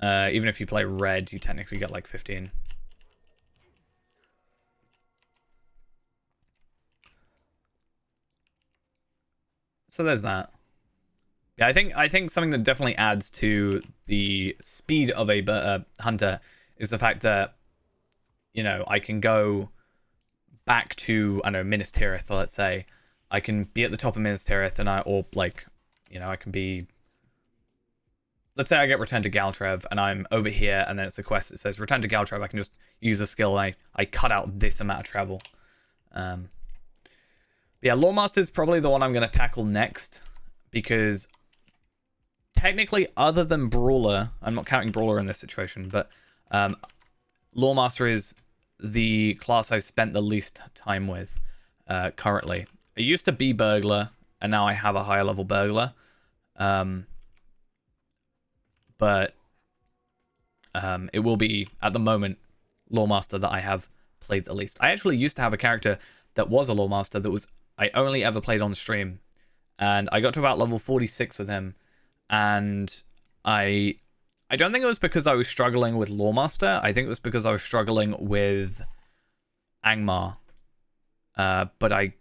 Even if you play red, you technically get like 15. So there's that. Yeah, I think something that definitely adds to the speed of a hunter is the fact that, I can go back to, I don't know, Minas Tirith, let's say. I can be at the top of Minas Tirith, and I can be... Let's say I get returned to Galtrev, and I'm over here, and then it's a quest that says, return to Galtrev. I can just use a skill, and I cut out this amount of travel. Yeah, Lawmaster is probably the one I'm going to tackle next, because technically, other than Brawler, I'm not counting Brawler in this situation, but Lawmaster is the class I've spent the least time with currently. It used to be Burglar, and now I have a higher level Burglar. But it will be, at the moment, Lawmaster that I have played the least. I actually used to have a character that was a Lawmaster that was I only ever played on stream. And I got to about level 46 with him. And I don't think it was because I was struggling with Lawmaster. I think it was because I was struggling with Angmar. But I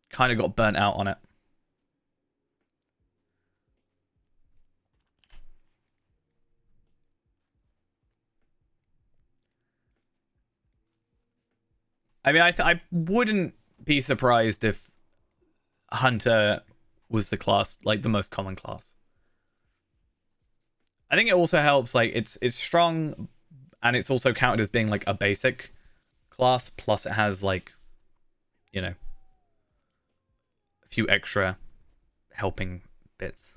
kind of got burnt out on it. I mean, I wouldn't be surprised if Hunter was the class, like the most common class. I think it also helps, like it's strong, and it's also counted as being like a basic class. Plus, it has like, you know, a few extra helping bits.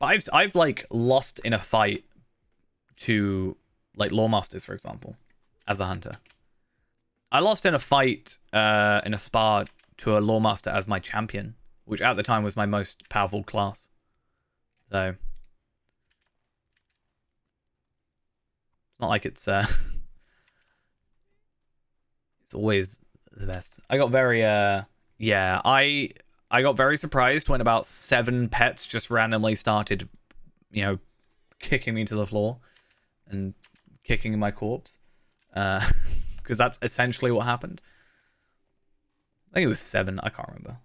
But I've like lost in a fight to like Lawmasters, for example, as a hunter. I lost in a fight in a spar to a Lawmaster as my champion, which at the time was my most powerful class. So it's not like it's it's always the best. I got very yeah, I got very surprised when about 7 pets just randomly started, you know, kicking me to the floor and kicking my corpse. Because that's essentially what happened. I think it was 7. I can't remember.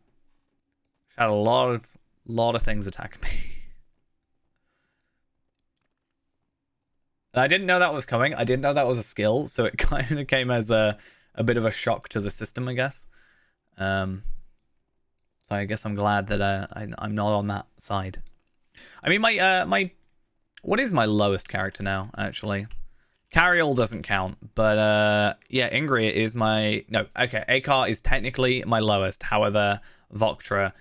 Had a lot of things attacking me. And I didn't know that was coming. I didn't know that was a skill, so it kind of came as a bit of a shock to the system, I guess. So I guess I'm glad that I'm not on that side. I mean, my what is my lowest character now? Actually, Carriol doesn't count, but yeah, Ingrid is my Okay, Akar is technically my lowest. However, Voktra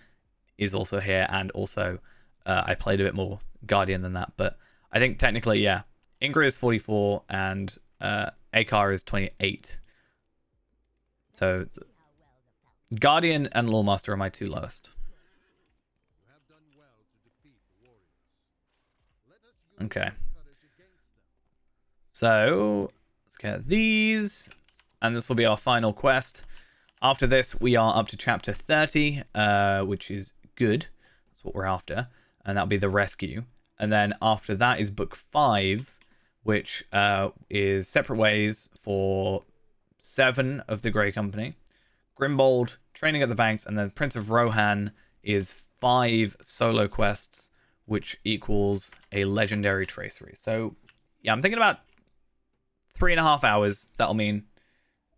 is also here, and also I played a bit more Guardian than that. But I think technically, yeah, Ingrid is 44 and Akar is 28. So Guardian and Lawmaster are my 2 lowest. You have done well to defeat the warriors. Let us use Okay. our courage against them. So let's get these, and this will be our final quest. After this, we are up to chapter 30, which is good. That's what we're after, and that'll be the rescue. And then after that is book 5, which is Separate Ways for 7 of the Grey Company, Grimbold, Training at the Banks, and then Prince of Rohan is 5 solo quests, which equals a legendary tracery. So yeah, I'm thinking about 3.5 hours, that'll mean.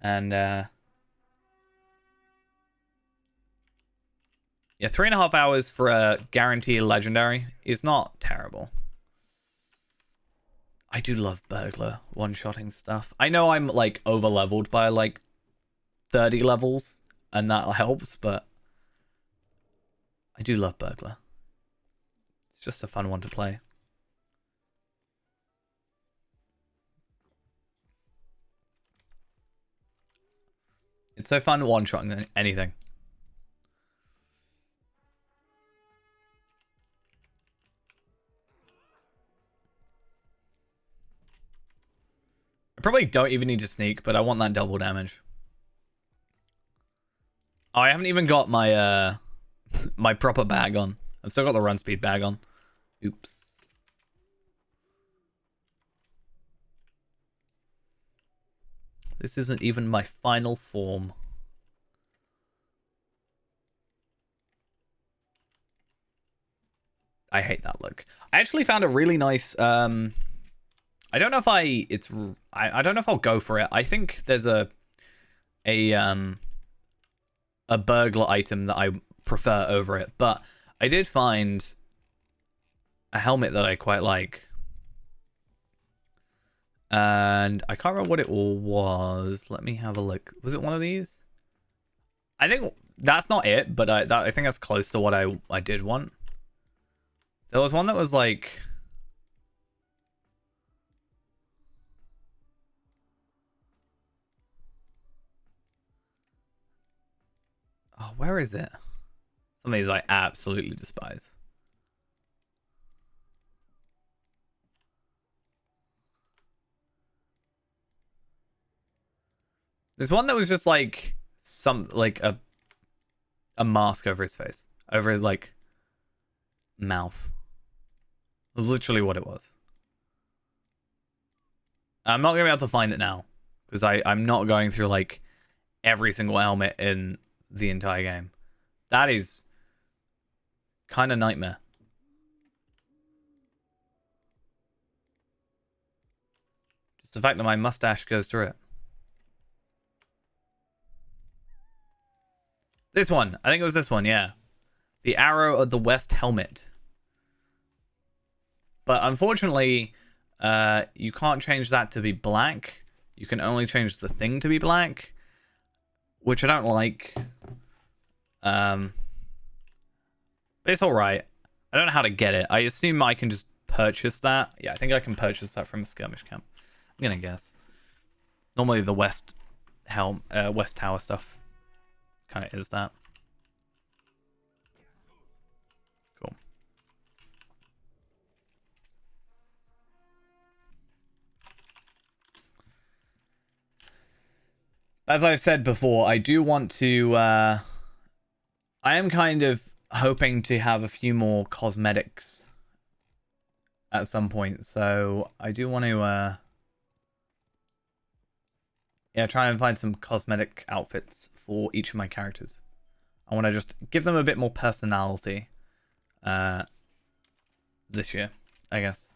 And yeah, 3.5 hours for a guaranteed legendary is not terrible. I do love Burglar one-shotting stuff. I know I'm like over-leveled by like 30 levels, and that helps, but I do love Burglar. It's just a fun one to play. It's so fun one-shotting anything. I probably don't even need to sneak, but I want that double damage. Oh, I haven't even got my my proper bag on. I've still got the run speed bag on. Oops. This isn't even my final form. I hate that look. I actually found a really nice I don't know if I don't know if I'll go for it. I think there's a burglar item that I prefer over it, but I did find a helmet that I quite like. And I can't remember what it all was. Let me have a look. Was it one of these? I think that's not it, but I think that's close to what I did want. There was one that was like... Oh, where is it? Some of these I absolutely despise. There's one that was just like a mask over his face, over his like mouth. It was literally what it was. I'm not gonna be able to find it now because I'm not going through like every single helmet in the entire game. That is kind of nightmare. Just the fact that my mustache goes through it. This one. I think it was this one, yeah. The Arrow of the West helmet. But unfortunately, you can't change that to be black. You can only change the thing to be black, which I don't like. But it's alright. I don't know how to get it. I assume I can just purchase that. Yeah, I think I can purchase that from a skirmish camp. I'm gonna guess. Normally the West Tower stuff kind of is that. Cool. As I've said before, I do want to... I am kind of hoping to have a few more cosmetics at some point, so I do want to... yeah, try and find some cosmetic outfits for each of my characters. I want to just give them a bit more personality this year, I guess.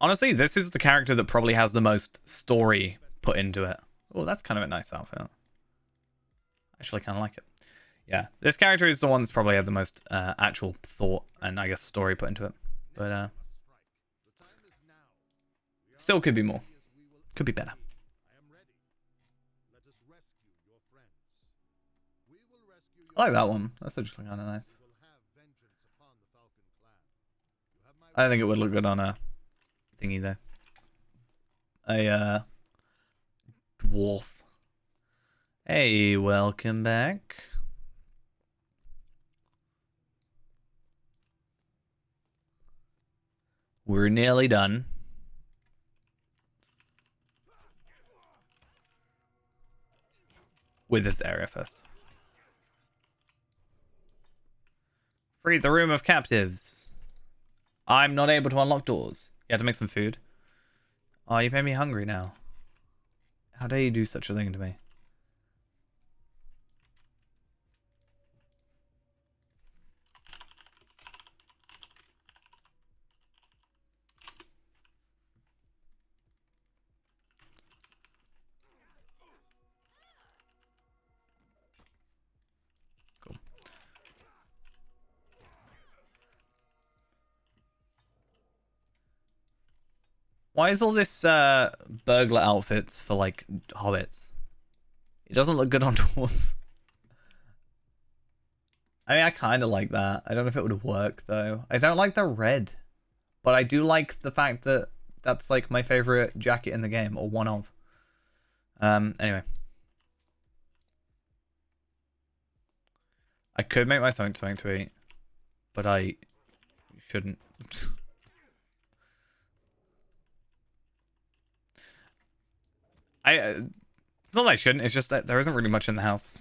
Honestly, this is the character that probably has the most story put into it. Oh, that's kind of a nice outfit. Actually, kind of like it. Yeah, this character is the one that's probably had the most actual thought and, I guess, story put into it. But, still could be more. Could be better. I like that one. That's actually kind of nice. I don't think it would look good on a thingy, though. A, dwarf. Hey, welcome back. We're nearly done. With this area first. Free the room of captives. I'm not able to unlock doors. You have to make some food. Oh, you made me hungry now. How dare you do such a thing to me? Cool. Why is all this burglar outfits for like hobbits? It doesn't look good on dwarves. I mean, I kind of like that. I don't know if it would work though. I don't like the red, but I do like the fact that that's like my favorite jacket in the game, or one of. Anyway. I could make my something to eat, but I shouldn't. It's not that I shouldn't, it's just that there isn't really much in the house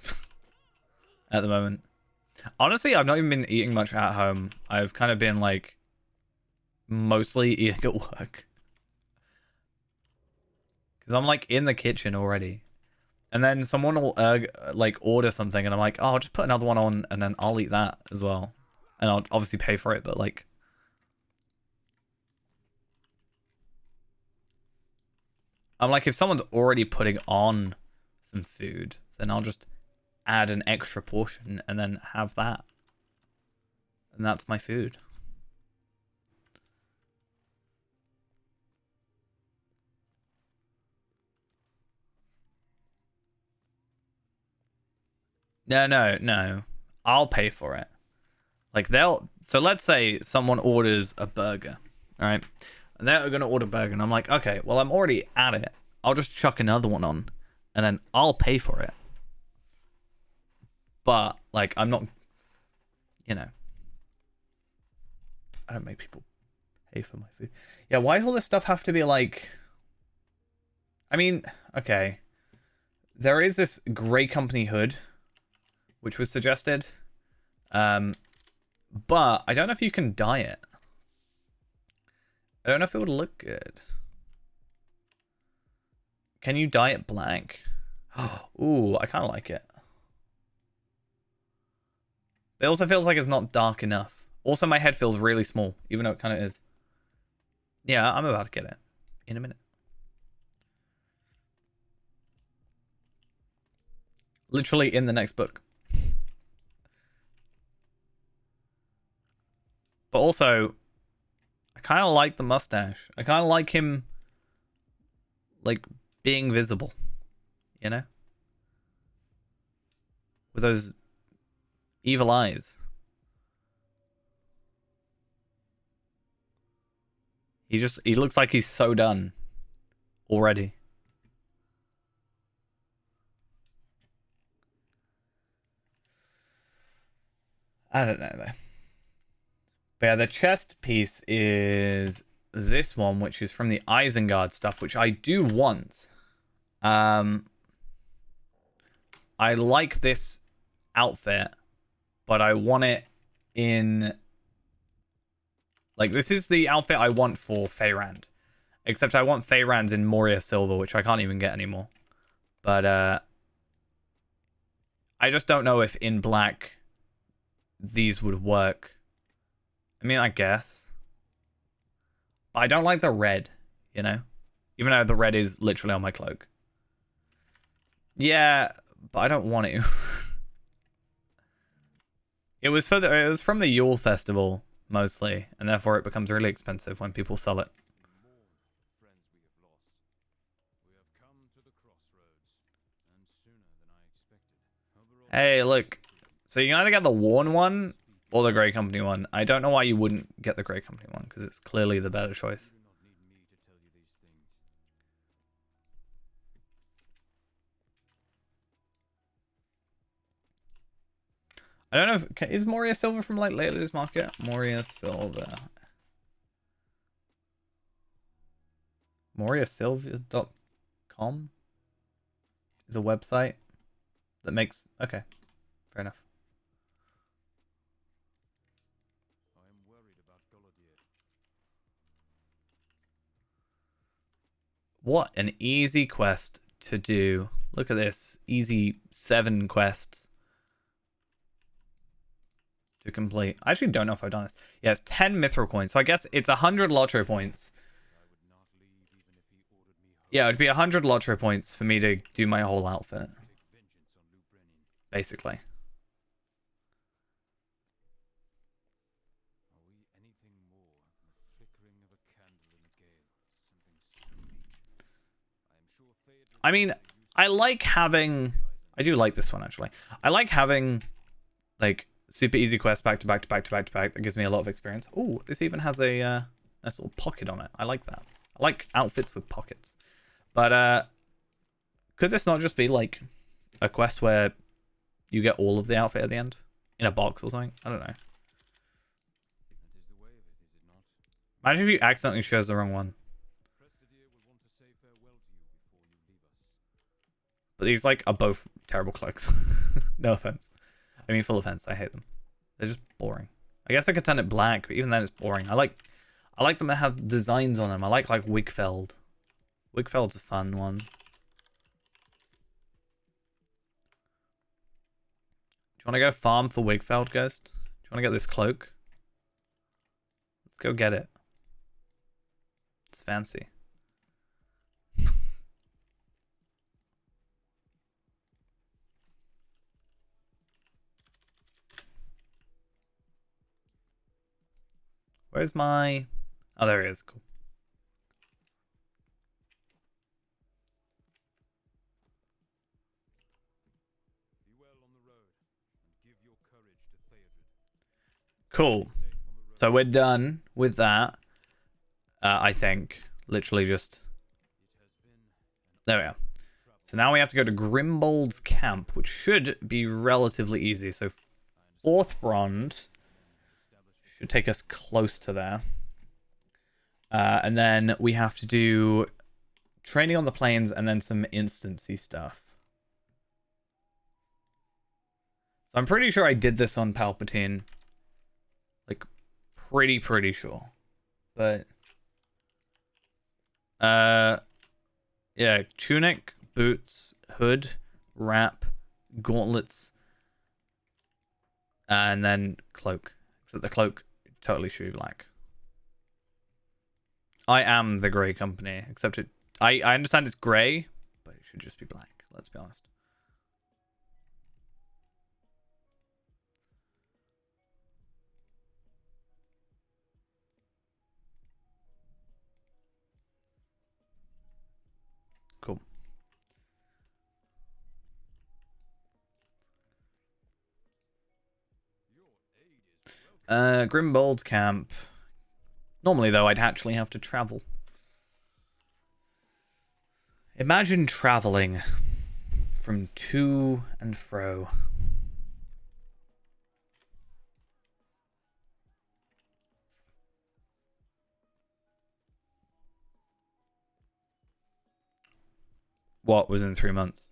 at the moment. Honestly, I've not even been eating much at home. I've kind of been like mostly eating at work. Because I'm like in the kitchen already. And then someone will like order something and I'm like, oh, I'll just put another one on and then I'll eat that as well. And I'll obviously pay for it, but like... I'm like, if someone's already putting on some food, then I'll just add an extra portion and then have that. And that's my food. No. I'll pay for it. Like so let's say someone orders a burger, all right? And they're going to order a burger and I'm like, "Okay, well I'm already at it. I'll just chuck another one on and then I'll pay for it." But like I'm not, you know, I don't make people pay for my food. Yeah, why does all this stuff have to be like, I mean, okay. There is this Grey Company hood which was suggested. But I don't know if you can dye it. I don't know if it would look good. Can you dye it black? Ooh, I kind of like it. It also feels like it's not dark enough. Also, my head feels really small, even though it kind of is. Yeah, I'm about to get it in a minute. Literally in the next book. But also, I kind of like the mustache. I kind of like him, like, being visible. You know? With those evil eyes. He looks like he's so done already. I don't know, though. But yeah, the chest piece is this one, which is from the Isengard stuff, which I do want. I like this outfit, but I want it in... Like, this is the outfit I want for Feyrand. Except I want Feyrand's in Moria Silver, which I can't even get anymore. But, I just don't know if in black these would work. I mean, I guess. But I don't like the red, you know? Even though the red is literally on my cloak. Yeah, but I don't want to. It was from the Yule Festival, mostly, and therefore it becomes really expensive when people sell it. Hey, look. So you can either get the worn one or the Grey Company one. I don't know why you wouldn't get the Grey Company one, because it's clearly the better choice. I don't know if... Is Moria Silver from, like, Layla's Market? Moria Silver. MoriaSilver.com is a website that makes... Okay, fair enough. What an easy quest to do. Look at this. Easy 7 quests to complete. I actually don't know if I've done this. Yeah, it's 10 mithril coins. So I guess it's 100 lottery points. Yeah, it'd be 100 lottery points for me to do my whole outfit. Basically. I mean, I like having... I do like this one, actually. I like having, like, super easy quests back to back to back to back to back. That gives me a lot of experience. Ooh, this even has a nice little pocket on it. I like that. I like outfits with pockets. But, could this not just be, like, a quest where you get all of the outfit at the end? In a box or something? I don't know. Imagine if you accidentally chose the wrong one. But these, like, are both terrible cloaks. No offense. I mean, full offense. I hate them. They're just boring. I guess I could turn it black, but even then it's boring. I like them that have designs on them. I like Wigfeld. Wigfeld's a fun one. Do you want to go farm for Wigfeld, Ghost? Do you want to get this cloak? Let's go get it. It's fancy. Where's my... Oh, there he is. Cool. Be well on the road, and give your courage to Theodred. Cool. Safe on the road. So we're done with that. I think. Literally just... It has been an There we are. trouble. So now we have to go to Grimbold's camp, which should be relatively easy. So fourth bronze should take us close to there. And then we have to do training on the plains and then some instancy stuff. So I'm pretty sure I did this on Palpatine. Like, pretty sure. But... yeah, tunic, boots, hood, wrap, gauntlets, and then cloak. Except the cloak totally should be black. I am the Grey Company, except it... I understand it's grey, but it should just be black, let's be honest. Cool. Your aid is welcome. Grimbold camp. Normally, though, I'd actually have to travel. Imagine traveling from to and fro. What was in 3 months?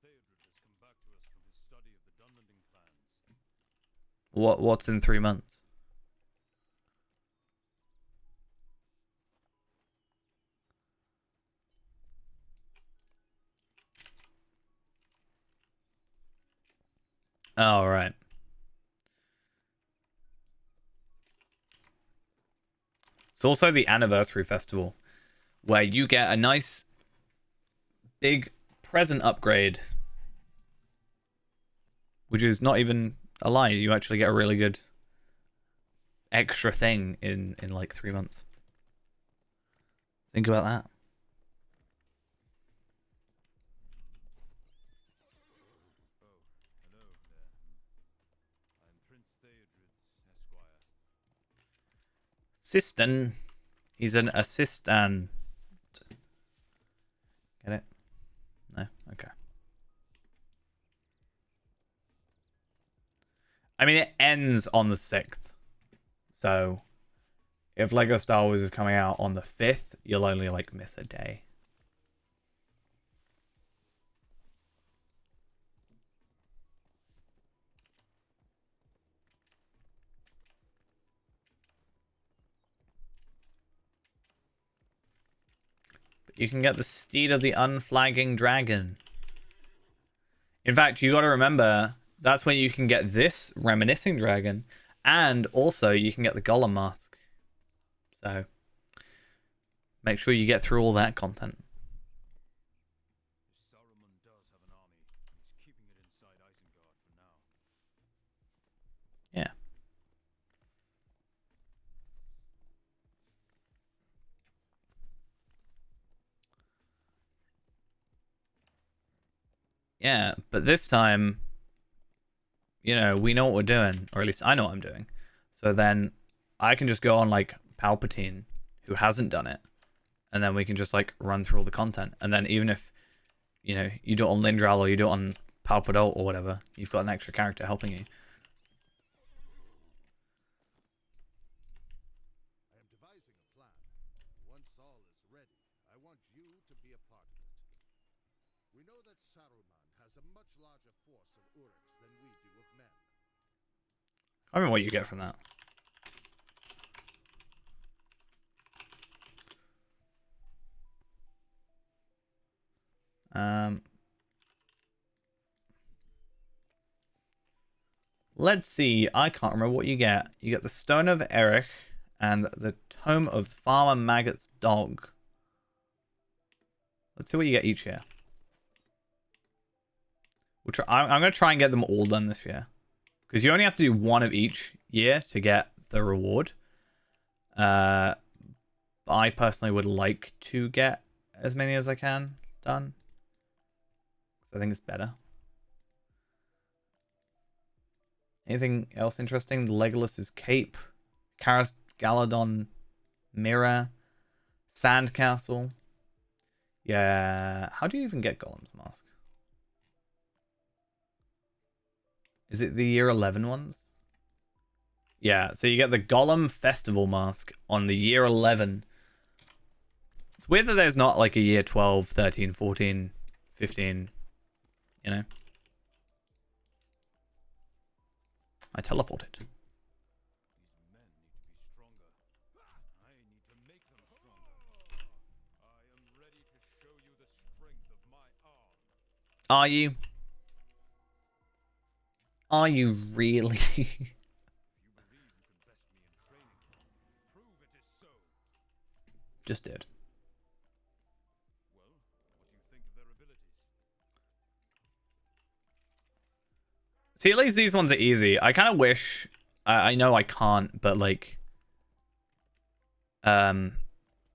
Theodred has come back to us from his study of the Dunlending clans. What's in 3 months? Oh, right. It's also the anniversary festival, where you get a nice big present upgrade, which is not even a lie. You actually get a really good extra thing in like 3 months. Think about that. Oh, hello there. I'm Prince Theodred's esquire. Assistant. He's an assistant. Get it? No? Okay. I mean, it ends on the 6th. So, if Lego Star Wars is coming out on the 5th, you'll only, like, miss a day. But you can get the Steed of the Unflagging Dragon. In fact, you got to remember, that's when you can get this Reminiscing Dragon, and also you can get the Golem Mask. So, make sure you get through all that content. Saruman does have an army. He's keeping it inside Isengard for now. Yeah. Yeah, but this time, you know, we know what we're doing, or at least I know what I'm doing. So then I can just go on like Palpatine, who hasn't done it, and then we can just like run through all the content. And then even if, you know, you do it on Lindral or you do it on Palpadol or whatever, you've got an extra character helping you. I am devising a plan. Once all is ready, I want you to be a part of it. We know that Saruman has a much larger force of Uruks than we do of men. I don't know what you get from that. Let's see. I can't remember what you get. You get the Stone of Erich and the Tome of Farmer Maggot's Dog. Let's see what you get each year. I'm going to try and get them all done this year. Because you only have to do one of each year to get the reward. I personally would like to get as many as I can done. I think it's better. Anything else interesting? The Legolas's cape. Karis Galadon mirror. Sandcastle. Yeah. How do you even get Gollum's mask? Is it the year 11 ones? Yeah, so you get the Gollum Festival mask on the year 11. It's weird that there's not like a year 12, 13, 14, 15, you know? I teleported. These men need to be stronger. I need to make them stronger. I am ready to show you the strength of my arm. Are you? Are you really? If you believe you can best me in training, prove it is so. Just did. Well, what do you think of their abilities? See, at least these ones are easy. I kind of wish... I know I can't, but like... I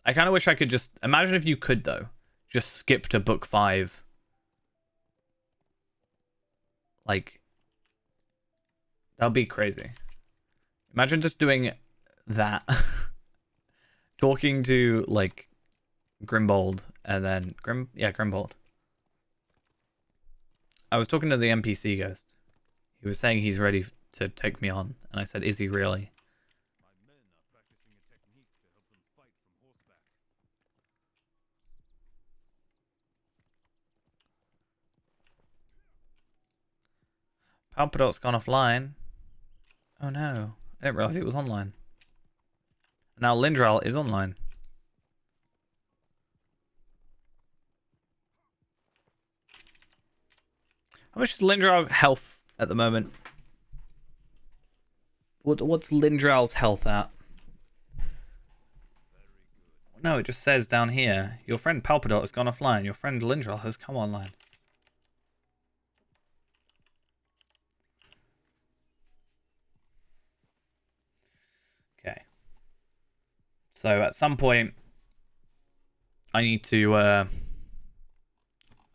kind of wish I could just... Imagine if you could, though. Just skip to book 5. Like... That would be crazy. Imagine just doing that. Talking to, like, Grimbold, and then... Grimbold. I was talking to the NPC ghost. He was saying he's ready to take me on, and I said, is he really? My men are practicing a technique to help them fight from horseback. Palpadot's gone offline. Oh no. I didn't realize it was online. Now Lindral is online. How much is Lindral health at the moment? What's Lindral's health at? No, it just says down here, your friend Palpadot has gone offline. Your friend Lindral has come online. Okay. So at some point, I need to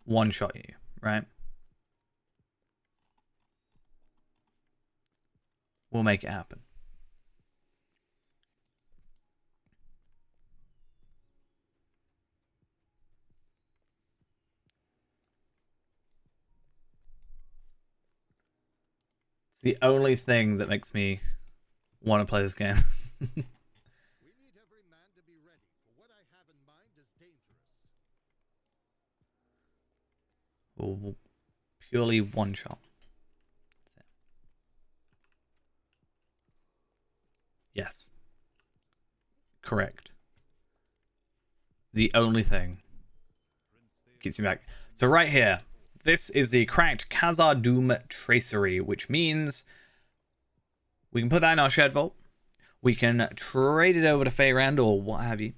one-shot you, right? We'll make it happen. It's the only thing that makes me want to play this game. We need every man to be ready, for what I have in mind is dangerous. Or purely one shot. Yes. Correct. The only thing keeps me back. So right here, this is the cracked Khazar Doom Tracery, which means we can put that in our shared vault. We can trade it over to Feyrand or what have you.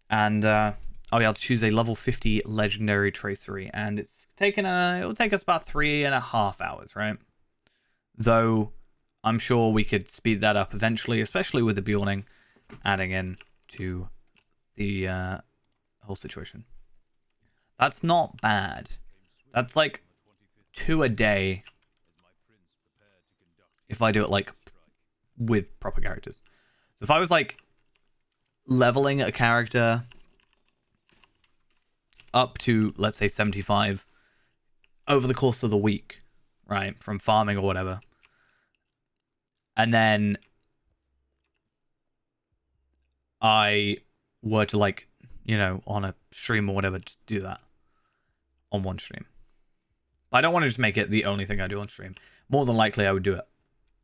And I'll be able to choose a level 50 legendary tracery. And it's taken it'll take us about 3.5 hours, right? Though I'm sure we could speed that up eventually, especially with the Bjorning adding in to the whole situation. That's not bad. That's like 2 a day if I do it like with proper characters. So if I was like leveling a character up to, let's say, 75 over the course of the week, right, from farming or whatever, and then I were to, like, you know, on a stream or whatever, just do that on one stream. But I don't want to just make it the only thing I do on stream. More than likely, I would do it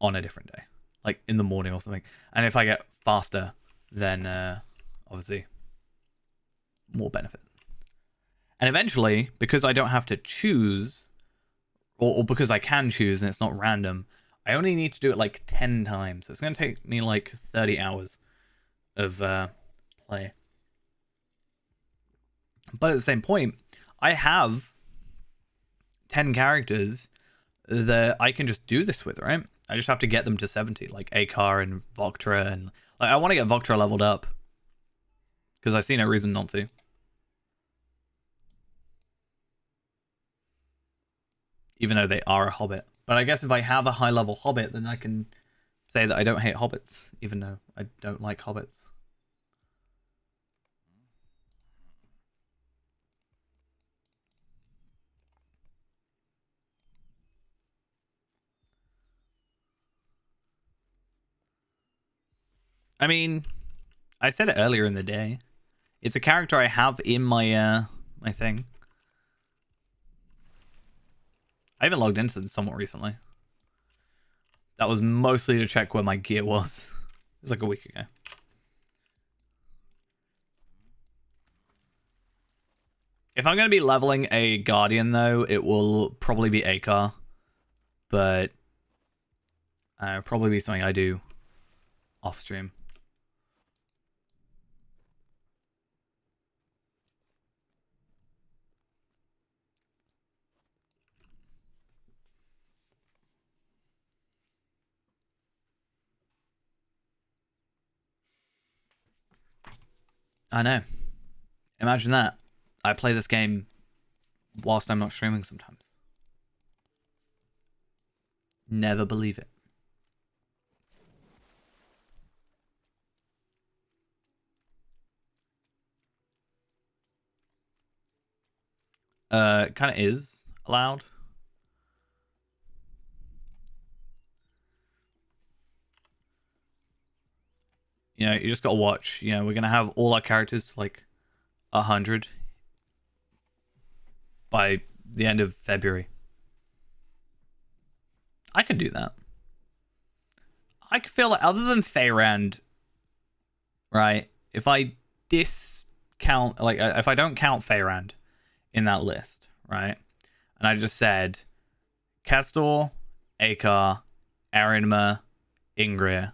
on a different day, like in the morning or something. And if I get faster, then obviously more benefit. And eventually, because I don't have to choose, or because I can choose and it's not random, I only need to do it like 10 times. So it's going to take me like 30 hours of play. But at the same point, I have 10 characters that I can just do this with, right? I just have to get them to 70, like Akar and Voktra, and like I want to get Voktra leveled up because I see no reason not to. Even though they are a hobbit. But I guess if I have a high level hobbit, then I can say that I don't hate hobbits, even though I don't like hobbits. I mean, I said it earlier in the day. It's a character I have in my my thing. I haven't logged into it somewhat recently. That was mostly to check where my gear was. It was like a week ago. If I'm going to be leveling a Guardian, though, it will probably be Akar. But probably be something I do off stream. I know. Imagine that. I play this game whilst I'm not streaming sometimes. Never believe it. It kind of is allowed. You know, you just gotta watch. You know, we're gonna have all our characters to like 100 by the end of February. I could do that. I could feel like, other than Feyrand, right? If I discount, like, if I don't count Feyrand in that list, right? And I just said Castor, Akar, Arinma, Ingrid,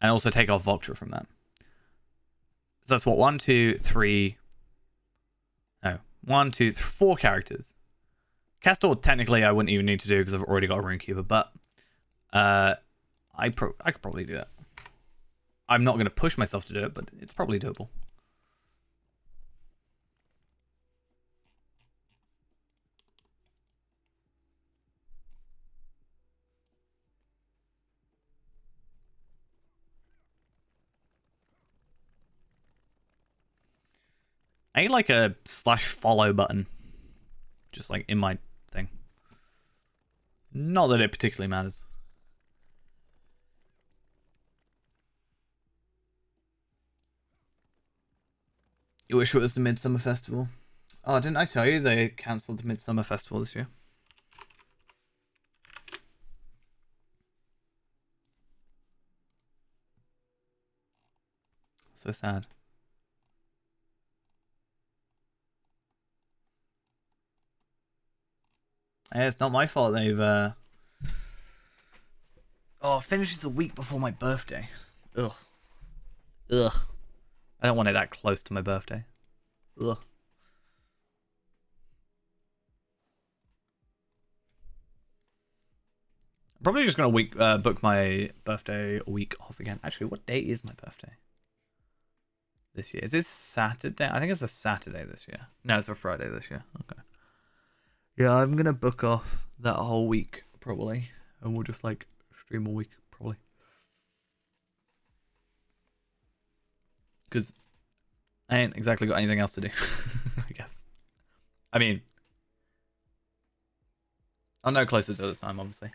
and also take off Voktra from that. So that's what, 1, 2, 3. No, 1, 2, 3, 4 characters. Castor, technically, I wouldn't even need to do because I've already got a Runekeeper, but I could probably do that. I'm not going to push myself to do it, but it's probably doable. I need like a /follow button. Just like in my thing. Not that it particularly matters. You wish it was the Midsummer Festival? Oh, didn't I tell you they cancelled the Midsummer Festival this year? So sad. Yeah, it's not my fault they've Oh, it finishes a week before my birthday. Ugh. Ugh. I don't want it that close to my birthday. Ugh. I'm probably just gonna book my birthday a week off again. Actually, what day is my birthday this year? Is this Saturday? I think it's a Saturday this year. No, it's a Friday this year. Okay. Yeah, I'm gonna book off that whole week probably, and we'll just like stream all week probably. Because I ain't exactly got anything else to do, I guess. I mean, I'll know closer to the time, obviously.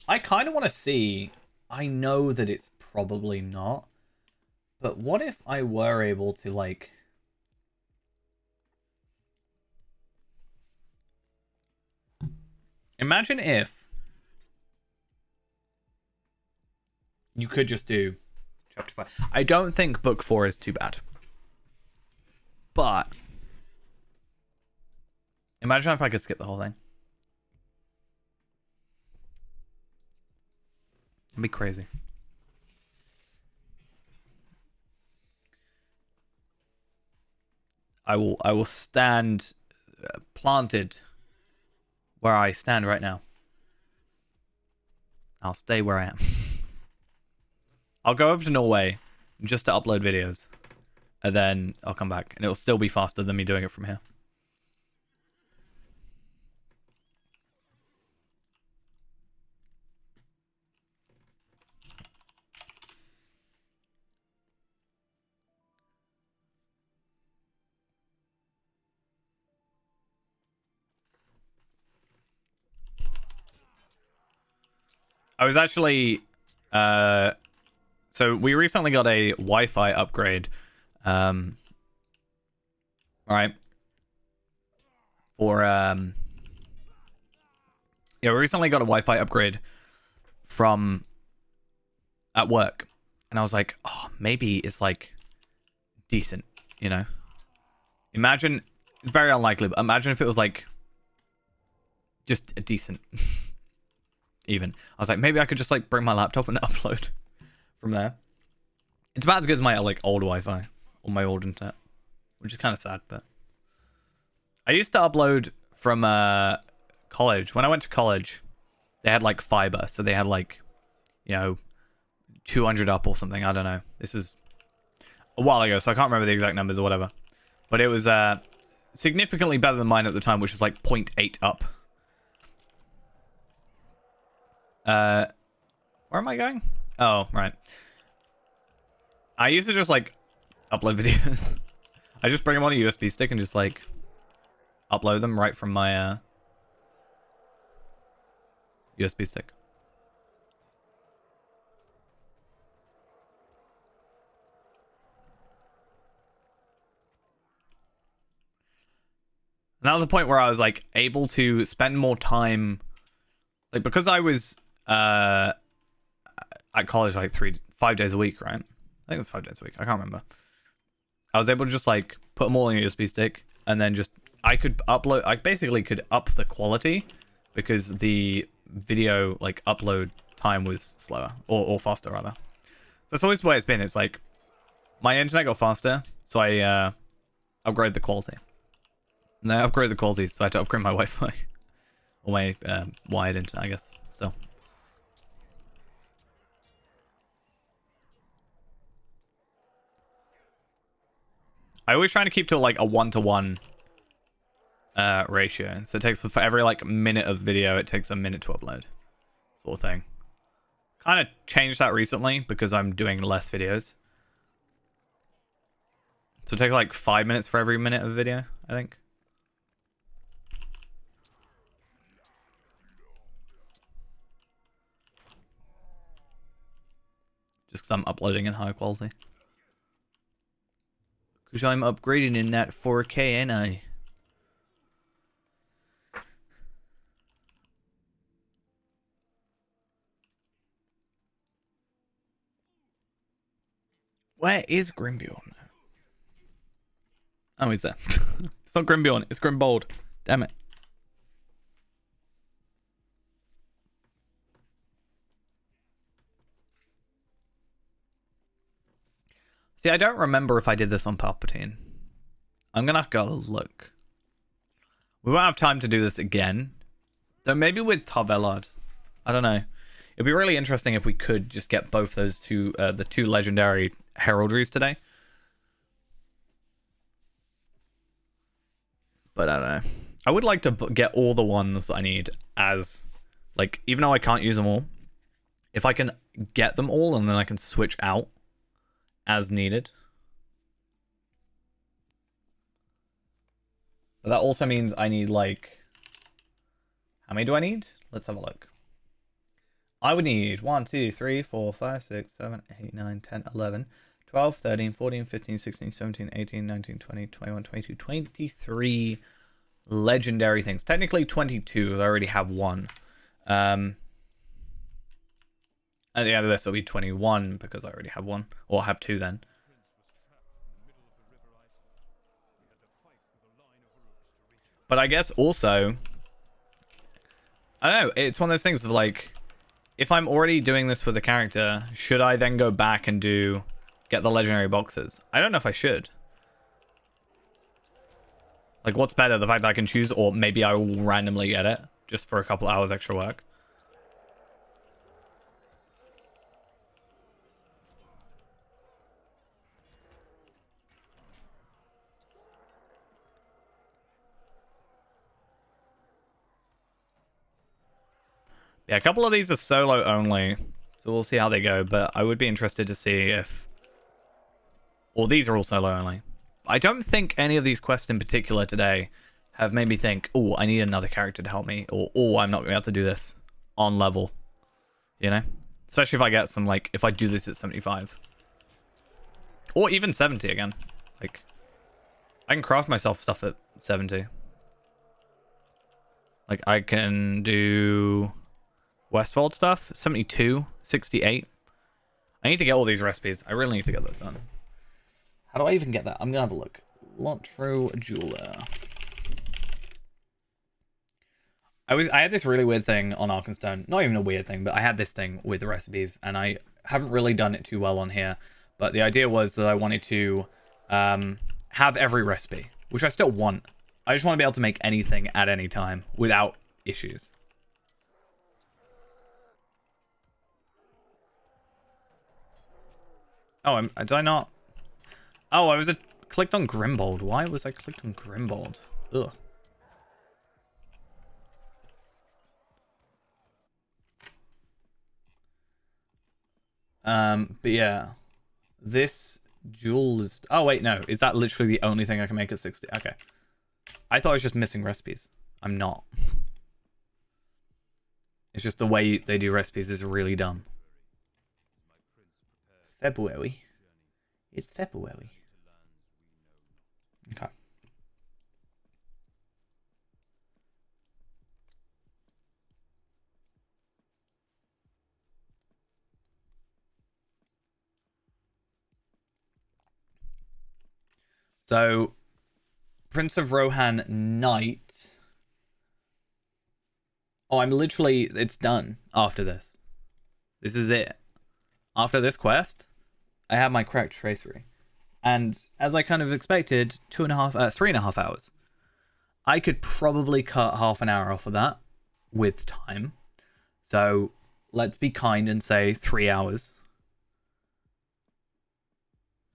I kind of want to see. I know that it's probably not, but what if I were able to, like... Imagine if you could just do chapter 5. I don't think book 4 is too bad. But imagine if I could skip the whole thing. It'd be crazy. I will stand planted where I stand right now. I'll stay where I am. I'll go over to Norway just to upload videos, and then I'll come back, and it'll still be faster than me doing it from here. I was actually, so we recently got a Wi-Fi upgrade, right? For yeah, we recently got a Wi-Fi upgrade from at work, and I was like, oh, maybe it's like decent, you know? Imagine, it's very unlikely, but imagine if it was like just a decent. Even I was like, maybe I could just like bring my laptop and upload from there. It's about as good as my like old Wi-Fi or my old internet, which is kind of sad. But I used to upload from college. When I went to college, they had like fiber, so they had like, you know, 200 up or something. I don't know. This was a while ago, so I can't remember the exact numbers or whatever. But it was significantly better than mine at the time, which was like 0.8 up. Where am I going? Oh, right. I used to just like upload videos. I just bring them on a USB stick and just like upload them right from my USB stick. And that was the point where I was like able to spend more time, like because I was at college like 5 days a week, right? I think it was 5 days a week. I can't remember. I was able to just like put them all on a USB stick, and then just I could upload. I basically could up the quality because the video like upload time was slower or faster rather. That's always the way it's been. It's like my internet got faster, so I upgraded the quality. And I upgraded the quality, so I had to upgrade my Wi-Fi or my wired internet, I guess. Still. I always try to keep to like a 1-to-1 ratio. So it takes for every like minute of video, it takes a minute to upload, sort of thing. Kind of changed that recently because I'm doing less videos. So it takes like 5 minutes for every minute of video, I think. Just because I'm uploading in high quality. Because I'm upgrading in that 4K, ain't I? Where is Grimbjorn? Oh, he's there. It's not Grimbjorn, it's Grimbold. Damn it. See, I don't remember if I did this on Palpatine. I'm gonna have to go look. We won't have time to do this again. Though maybe with Tarvelard. I don't know. It'd be really interesting if we could just get both those two, the two legendary heraldries today. But I don't know. I would like to get all the ones I need as, like, even though I can't use them all, if I can get them all and then I can switch out as needed. But that also means I need, like, how many do I need? Let's have a look. I would need 1, 2, 3, 4, 5, 6, 7, 8, 9, 10, 11, 12, 13, 14, 15, 16, 17, 18, 19, 20, 21, 22, 23 legendary things. Technically 22, as I already have one. At the end of this, it'll be 21 because I already have one. Or have two then. But I guess also, I don't know, it's one of those things of like, if I'm already doing this for the character, should I then go back and get the legendary boxes? I don't know if I should. Like, what's better, the fact that I can choose, or maybe I will randomly get it just for a couple hours extra work? Yeah, a couple of these are solo only, so we'll see how they go, but I would be interested to see if... Or these are all solo only. I don't think any of these quests in particular today have made me think, oh, I need another character to help me, or, oh, I'm not going to be able to do this on level, you know? Especially if I get some, like, if I do this at 75. Or even 70 again. Like, I can craft myself stuff at 70. Like, I can do... Westfold stuff, 72, 68. I need to get all these recipes. I really need to get those done. How do I even get that? I'm gonna have a look. Lotro Jeweler. I had this really weird thing on Arkenstone. Not even a weird thing, but I had this thing with the recipes, and I haven't really done it too well on here. But the idea was that I wanted to have every recipe, which I still want. I just want to be able to make anything at any time without issues. Oh, did I not? Oh, I was clicked on Grimbold. Why was I clicked on Grimbold? Ugh. But yeah, this jewel is... Oh wait, no. Is that literally the only thing I can make at 60? Okay. I thought I was just missing recipes. I'm not. It's just the way they do recipes is really dumb. February. It's February. Okay. So, Prince of Rohan Knight. Oh, I'm literally... It's done after this. This is it. After this quest, I have my correct tracery. And as I kind of expected, 3.5 hours. I could probably cut half an hour off of that with time. So let's be kind and say 3 hours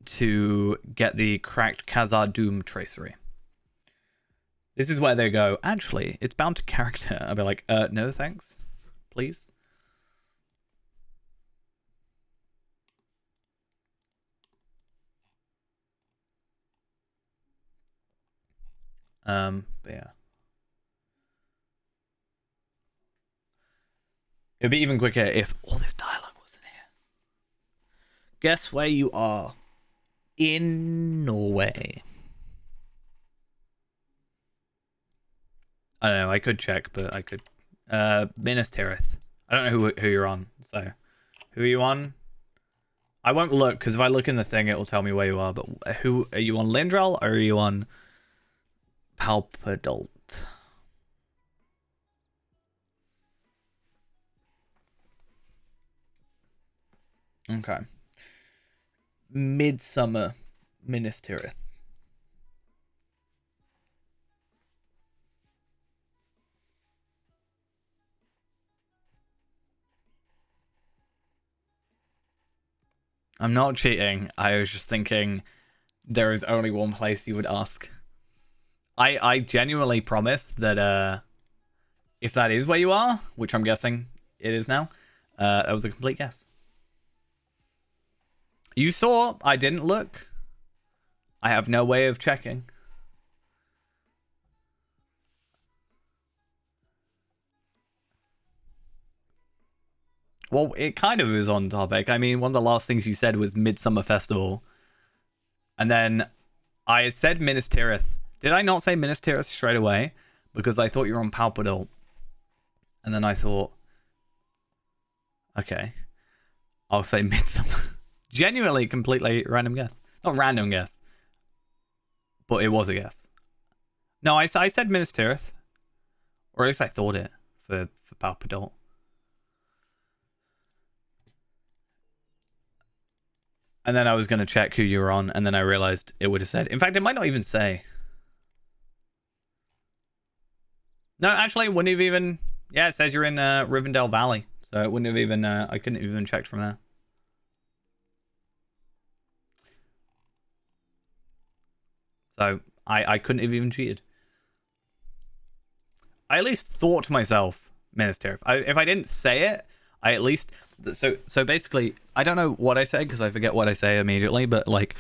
to get the cracked Khazar Doom tracery. This is where they go, actually, it's bound to character. I'll be like, no thanks, please. But yeah. It'd be even quicker if all this dialogue wasn't here. Guess where you are? In Norway. I don't know, I could check, but I could... Minas Tirith. I don't know who you're on, so... Who are you on? I won't look, because if I look in the thing, it will tell me where you are, but who... Are you on Lindral, or are you on... Palpadult? Okay. Midsummer Minas Tirith. I'm not cheating. I was just thinking there is only one place you would ask. I genuinely promise that if that is where you are, which I'm guessing it is now, that was a complete guess. You saw I didn't look. I have no way of checking. Well, it kind of is on topic. I mean, one of the last things you said was Midsummer Festival. And then I said Minas Tirith. Did I not say Minas Tirith straight away? Because I thought you were on Palpadult. And then I thought, okay, I'll say Midsummer. Genuinely, completely random guess. Not random guess. But it was a guess. No, I said Minas Tirith. Or at least I thought it for Palpadult. And then I was going to check who you were on, and then I realized it would have said... In fact, it might not even say. No, actually, it wouldn't have even. Yeah, it says you're in Rivendell Valley, so it wouldn't have even. I couldn't have even checked from there. So I couldn't have even cheated. I at least thought to myself, Minas Tirith. If I didn't say it, I at least. So basically, I don't know what I said because I forget what I say immediately. But like,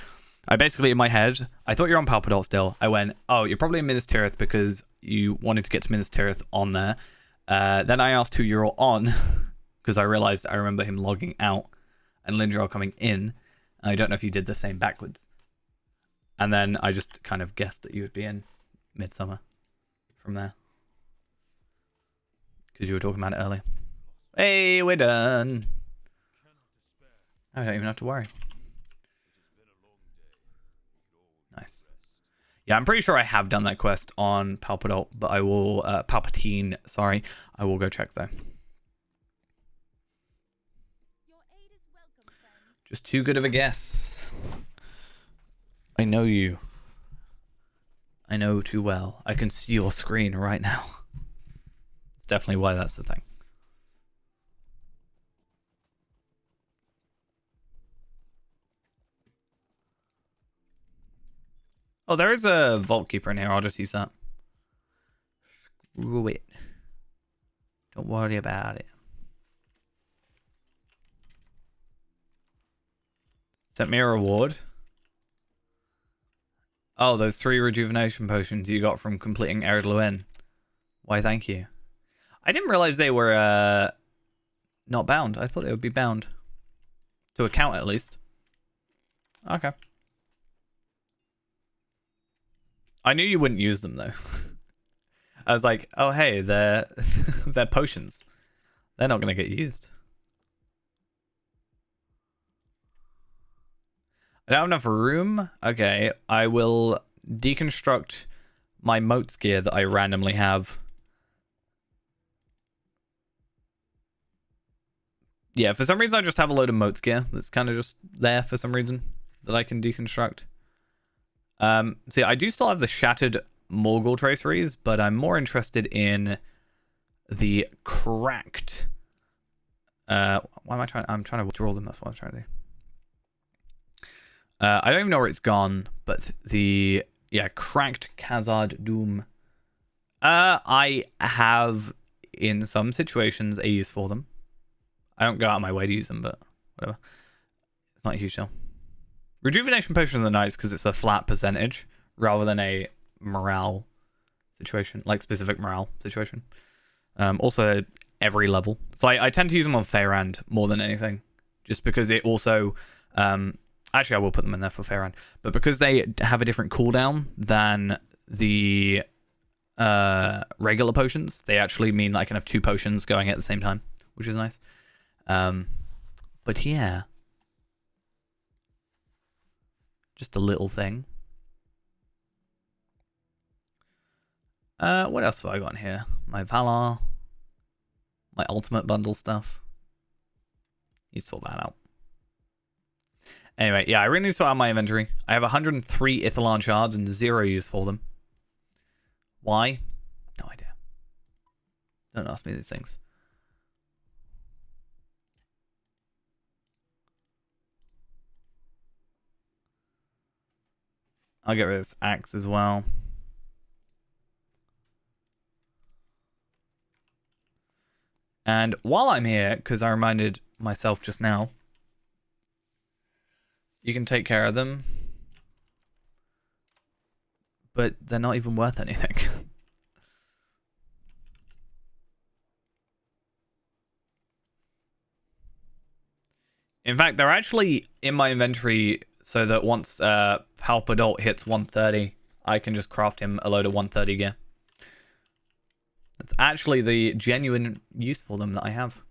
I basically in my head, I thought you're on Palpadol still. I went, oh, you're probably in Minas Tirith because you wanted to get to Minas Tirith on there. Then I asked who you're on because I realized I remember him logging out and Lindral coming in. And I don't know if you did the same backwards. And then I just kind of guessed that you would be in Midsummer from there. Because you were talking about it earlier. Hey, we're done. I don't even have to worry. Nice. Yeah, I'm pretty sure I have done that quest on Palpadol, but I will... Palpatine, sorry. I will go check though. Just too good of a guess. I know you. I know too well. I can see your screen right now. It's definitely why that's the thing. Oh, there is a Vault Keeper in here. I'll just use that. Screw it. Don't worry about it. Sent me a reward. Oh, those 3 rejuvenation potions you got from completing Ered Luin. Why, thank you. I didn't realize they were not bound. I thought they would be bound. To account, at least. Okay. I knew you wouldn't use them, though. I was like, oh, hey, they're, they're potions. They're not going to get used. I don't have enough room. Okay, I will deconstruct my moats gear that I randomly have. Yeah, for some reason I just have a load of moats gear that's kind of just there for some reason that I can deconstruct. See, I do still have the shattered Morgul traceries, but I'm more interested in the cracked. Why am I trying? I'm trying to withdraw them. That's what I'm trying to do. I don't even know where it's gone, but the cracked Khazad Doom. I have in some situations a use for them. I don't go out of my way to use them, but whatever. It's not a huge deal. Rejuvenation potions are nice because it's a flat percentage rather than a morale situation, like specific morale situation. Also, every level. So I tend to use them on Faerand more than anything, just because it also... actually, I will put them in there for Faerand, but because they have a different cooldown than the regular potions, they actually mean that I can have 2 potions going at the same time, which is nice. But yeah. Just a little thing. What else have I got in here? My Valar. My ultimate bundle stuff. You sort that out. Anyway, yeah, I really need to sort out my inventory. I have 103 Ithelan shards and 0 use for them. Why? No idea. Don't ask me these things. I'll get rid of this axe as well. And while I'm here, because I reminded myself just now, you can take care of them. But they're not even worth anything. In fact, they're actually in my inventory so that once Palpadol hits 130, I can just craft him a load of 130 gear. That's actually the genuine use for them that I have.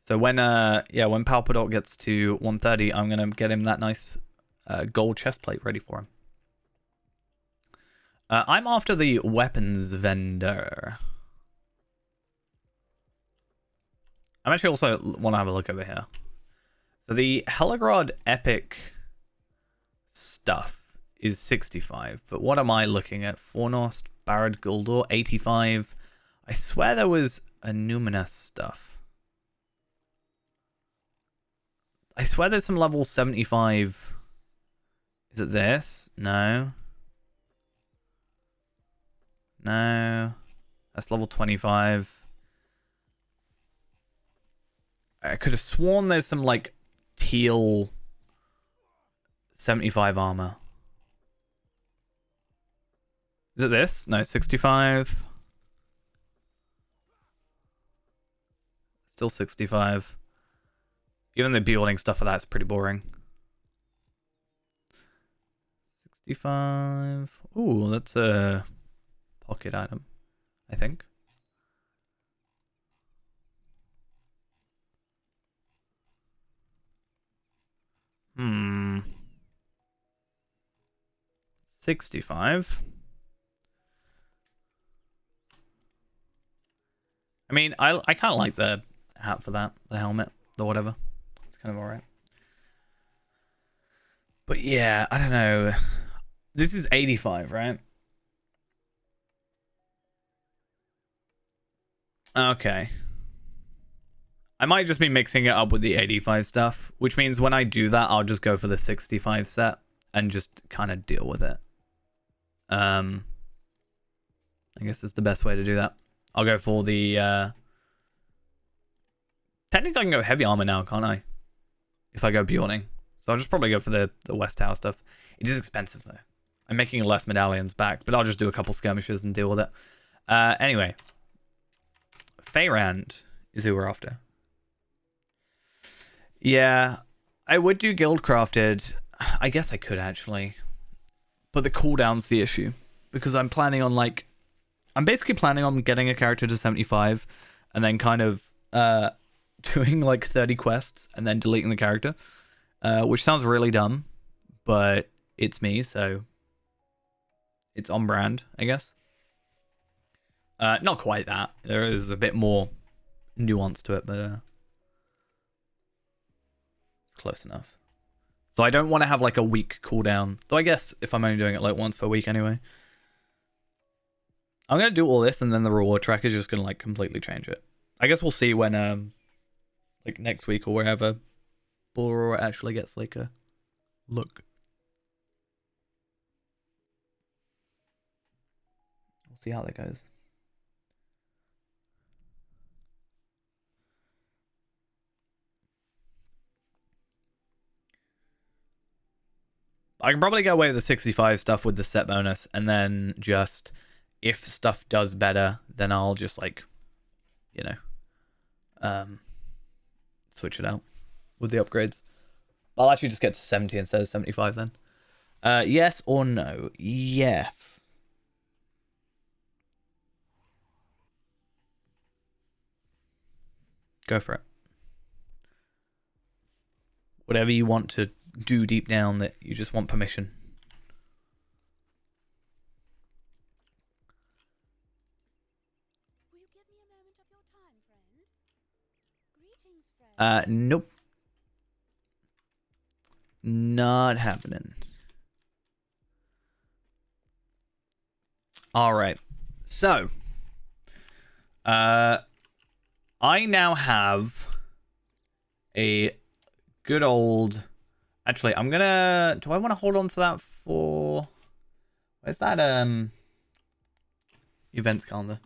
So when when Palpadol gets to 130, I'm gonna get him that nice gold chest plate ready for him. I'm after the weapons vendor. I'm actually also want to have a look over here. So the Helagrod epic stuff is 65. But what am I looking at? Fornost, Barad Guldur, 85. I swear there was a Numinous stuff. I swear there's some level 75. Is it this? No. No. That's level 25. I could have sworn there's some like teal 75 armor. Is it this? No, 65. Still 65. Even the building stuff for that's pretty boring. 65. Ooh, that's a pocket item, I think. Hmm. 65. I mean, I kind of like the hat for that, the helmet, the whatever. It's kind of alright. But yeah, I don't know. This is 85, right? Okay. I might just be mixing it up with the 85 stuff, which means when I do that, I'll just go for the 65 set and just kind of deal with it. I guess it's the best way to do that. I'll go for the... Technically, I can go heavy armor now, can't I? If I go Bjorning. So I'll just probably go for the West Tower stuff. It is expensive, though. I'm making less medallions back, but I'll just do a couple skirmishes and deal with it. Anyway. Feyrand is who we're after. Yeah, I would do Guildcrafted. I guess I could, actually. But the cooldown's the issue. Because I'm planning on, like... I'm basically planning on getting a character to 75 and then kind of doing, like, 30 quests and then deleting the character. Which sounds really dumb, but it's me, so it's on brand, I guess. Not quite that. There is a bit more nuance to it, but it's close enough. So I don't want to have like a week cooldown. Though I guess if I'm only doing it like once per week anyway. I'm going to do all this and then the reward track is just going to like completely change it. I guess we'll see when like next week or wherever Bullroar actually gets like a look. We'll see how that goes. I can probably get away with the 65 stuff with the set bonus, and then just if stuff does better, then I'll just like, you know, switch it out with the upgrades. I'll actually just get to 70 instead of 75 then. Yes or no? Yes. Go for it. Whatever you want to do deep down that you just want permission. Will you give me a moment of your time, friend? Greetings, friend. Nope. Not happening. All right. So, I now have a good old... Actually, I'm gonna... Do I want to hold on to that for... Where's that, events calendar?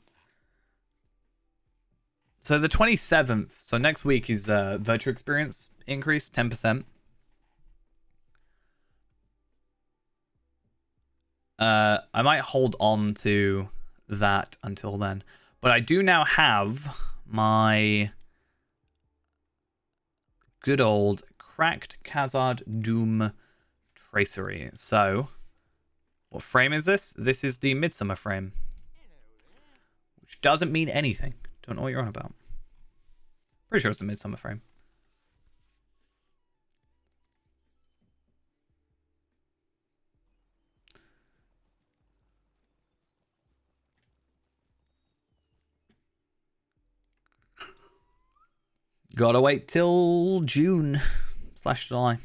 So the 27th, so next week is virtual experience increase, 10%. I might hold on to that until then. But I do now have my good old cracked Khazad Doom Tracery. So, what frame is this? This is the Midsummer frame. Which doesn't mean anything. Don't know what you're on about. Pretty sure it's a Midsummer frame. Gotta wait till June/July.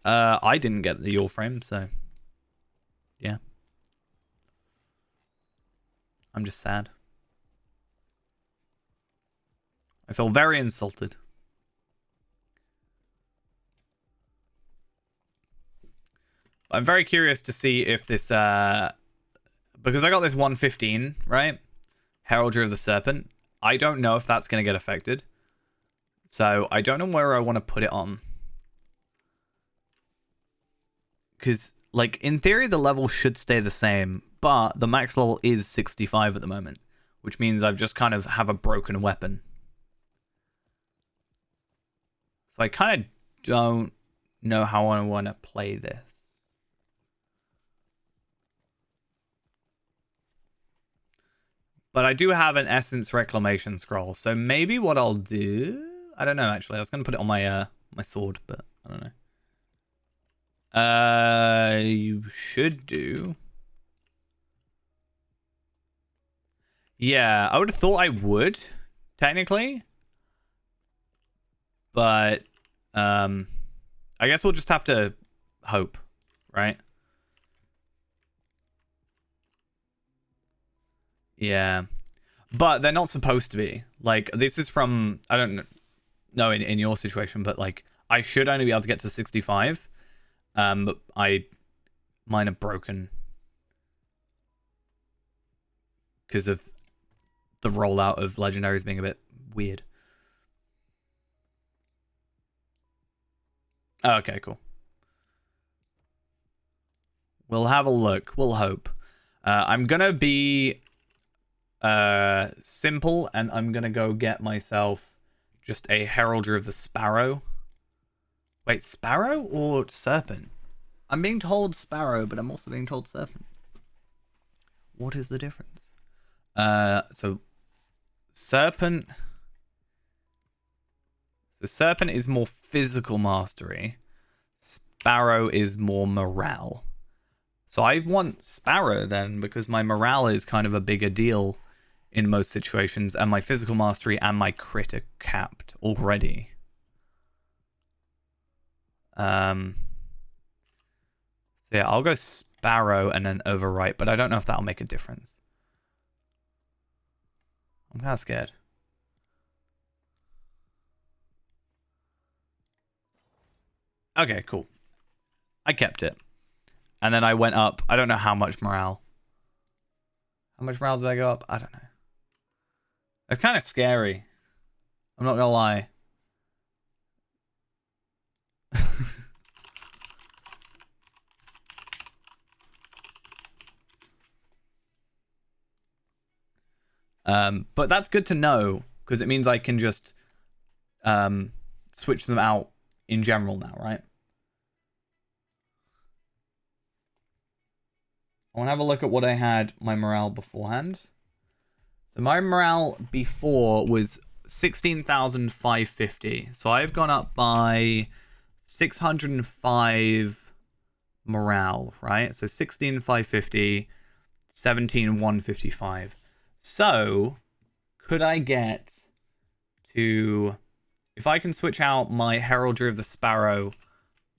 I didn't get the yaw frame, so yeah. I'm just sad. I feel very insulted. I'm very curious to see if this because I got this 115, right? Heraldry of the Serpent. I don't know if that's going to get affected. So I don't know where I want to put it on. Because, like, in theory, the level should stay the same, but the max level is 65 at the moment, which means I've just kind of have a broken weapon. So I kind of don't know how I want to play this. But I do have an Essence Reclamation Scroll, so maybe what I'll do... I don't know, actually. I was going to put it on my my sword, but I don't know. You should do... Yeah, I would have thought I would, technically. But, I guess we'll just have to hope, right? Yeah. But they're not supposed to be. Like, this is from, I don't know in your situation, but, like, I should only be able to get to 65. But mine are broken. Because of the rollout of legendaries being a bit weird. Oh, okay, cool. We'll have a look. We'll hope. I'm gonna be simple, and I'm gonna go get myself just a Heraldry of the Sparrow. Wait, Sparrow or Serpent? I'm being told Sparrow, but I'm also being told Serpent. What is the difference? So Serpent. The Serpent is more physical mastery. Sparrow is more morale. So I want Sparrow then, because my morale is kind of a bigger deal in most situations, and my physical mastery and my crit are capped already. So yeah, I'll go Sparrow and then Overwrite, but I don't know if that'll make a difference. I'm kind of scared. Okay, cool. I kept it. And then I went up. I don't know how much morale. How much morale did I go up? I don't know. It's kind of scary. I'm not gonna lie. But that's good to know, because it means I can just switch them out in general now, right? I want to have a look at what I had my morale beforehand. So my morale before was 16,550. So I've gone up by 605 morale, right? So 16,550, 17,155. So could I get to... If I can switch out my Heraldry of the Sparrow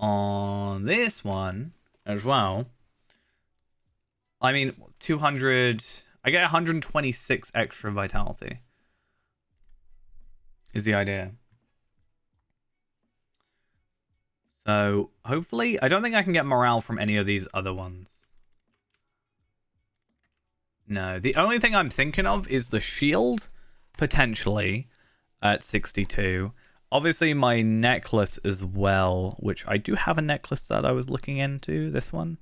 on this one as well... I mean, 200... I get 126 extra vitality. Is the idea. So, hopefully... I don't think I can get morale from any of these other ones. No. The only thing I'm thinking of is the shield, potentially, at 62. Obviously, my necklace as well, which I do have a necklace that I was looking into. This one?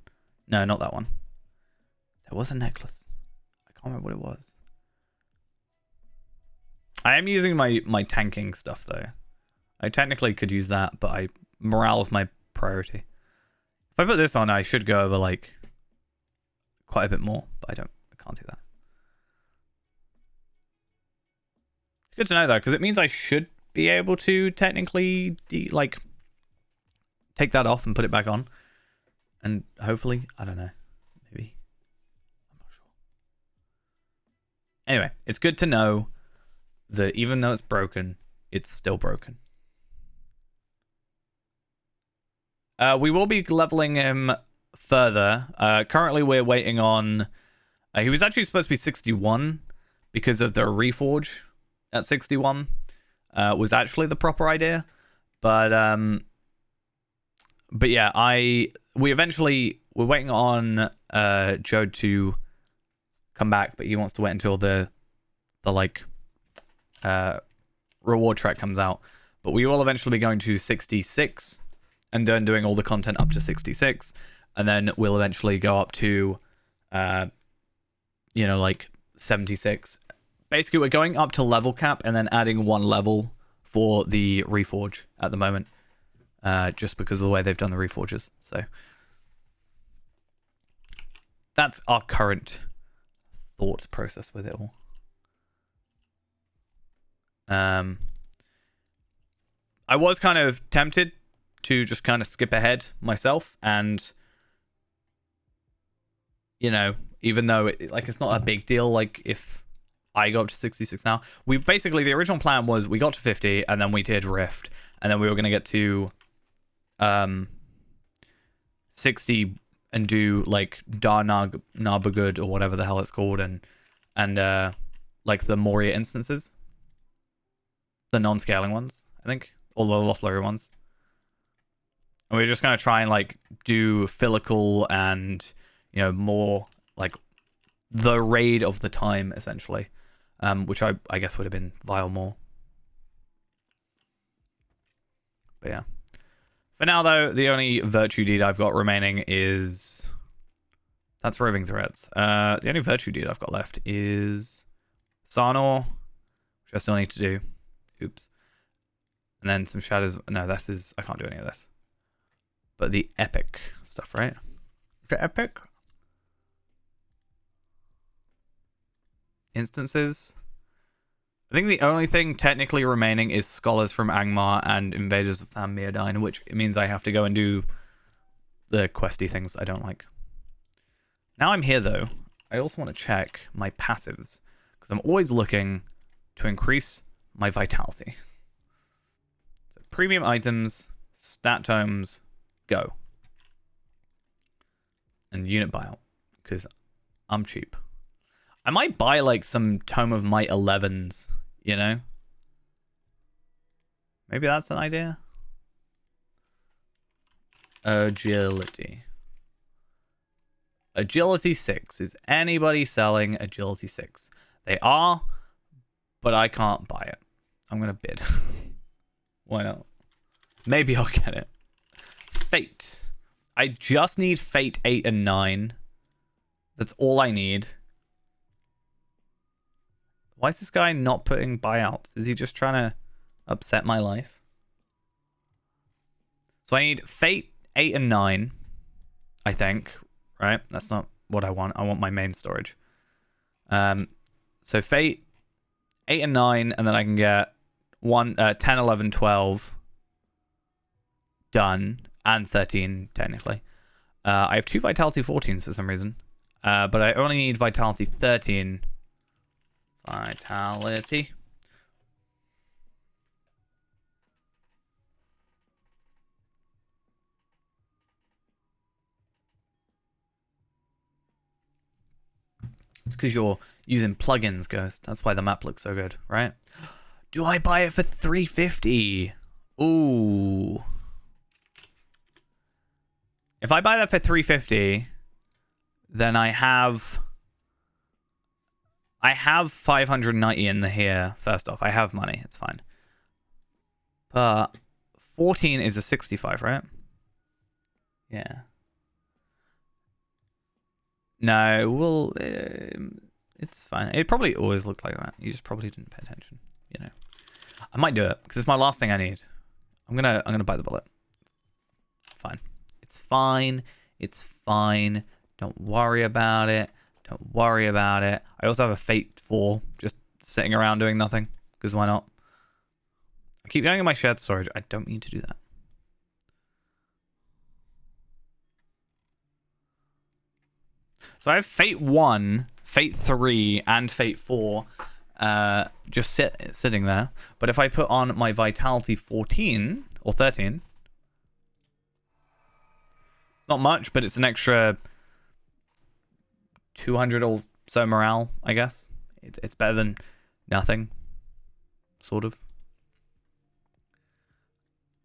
No, not that one. There was a necklace. I can't remember what it was. I am using my tanking stuff, though. I technically could use that, but morale is my priority. If I put this on, I should go over, like, quite a bit more, but I can't do that. It's good to know, though, because it means I should be able to technically, take that off and put it back on. And hopefully, I don't know, maybe. Anyway, it's good to know that even though it's broken, it's still broken. We will be leveling him further. Currently, we're waiting on. He was actually supposed to be 61 because of the reforge at 61. Was actually the proper idea, but yeah, we're waiting on Joe to come back, but he wants to wait until the like reward track comes out. But we will eventually be going to 66 and then doing all the content up to 66, and then we'll eventually go up to like 76. Basically, we're going up to level cap and then adding one level for the reforge at the moment, just because of the way they've done the reforges. So that's our current thought process with it all. I was kind of tempted to just kind of skip ahead myself, and even though it's not a big deal, like if I go up to 66 now, the original plan was we got to 50 and then we did Rift, and then we were going to get to 60 and do like Nabagud or whatever the hell it's called, and like the Moria instances, the non-scaling ones, I think, or the Lothlorien ones. And we're just going to try and like do Filical and more like the raid of the time essentially, which I guess would have been Vile more. But yeah, for now though, the only virtue deed I've got remaining is that's Roving Threads. The only virtue deed I've got left is Sarnor, which I still need to do. Oops. And then some shadows. No, I can't do any of this. But the epic stuff, right? Is it epic? Instances. I think the only thing technically remaining is Scholars from Angmar and Invaders of Tham Mirdain, which means I have to go and do the questy things I don't like. Now I'm here though, I also want to check my passives, because I'm always looking to increase my vitality. So premium items, stat tomes, go. And unit buyout, because I'm cheap. I might buy like some Tome of Might 11s, Maybe that's an idea. Agility. Agility 6. Is anybody selling Agility 6? They are, but I can't buy it. I'm going to bid. Why not? Maybe I'll get it. Fate. I just need Fate 8 and 9. That's all I need. Why is this guy not putting buyouts? Is he just trying to upset my life? So I need Fate 8 and 9, I think. Right? That's not what I want. I want my main storage. So Fate 8 and 9, and then I can get 10, 11, 12 done, and 13 technically. I have 2 Vitality 14s for some reason, but I only need Vitality 13. Vitality. It's because you're using plugins, Ghost. That's why the map looks so good, right? Do I buy it for 350? Ooh. If I buy that for 350, then I have 590 in the here. First off, I have money. It's fine. But 14 is a 65, right? Yeah. No, well, it's fine. It probably always looked like that. You just probably didn't pay attention. I might do it because it's my last thing I need. I'm gonna bite the bullet. Fine. It's fine. It's fine. Don't worry about it. Don't worry about it. I also have a Fate 4 just sitting around doing nothing, because why not? I keep going in my shared storage. I don't need to do that. So I have Fate 1, Fate 3, and Fate 4 just sitting there. But if I put on my Vitality 14 or 13, Not much, but it's an extra 200 or so morale, I guess. It's better than nothing, sort of.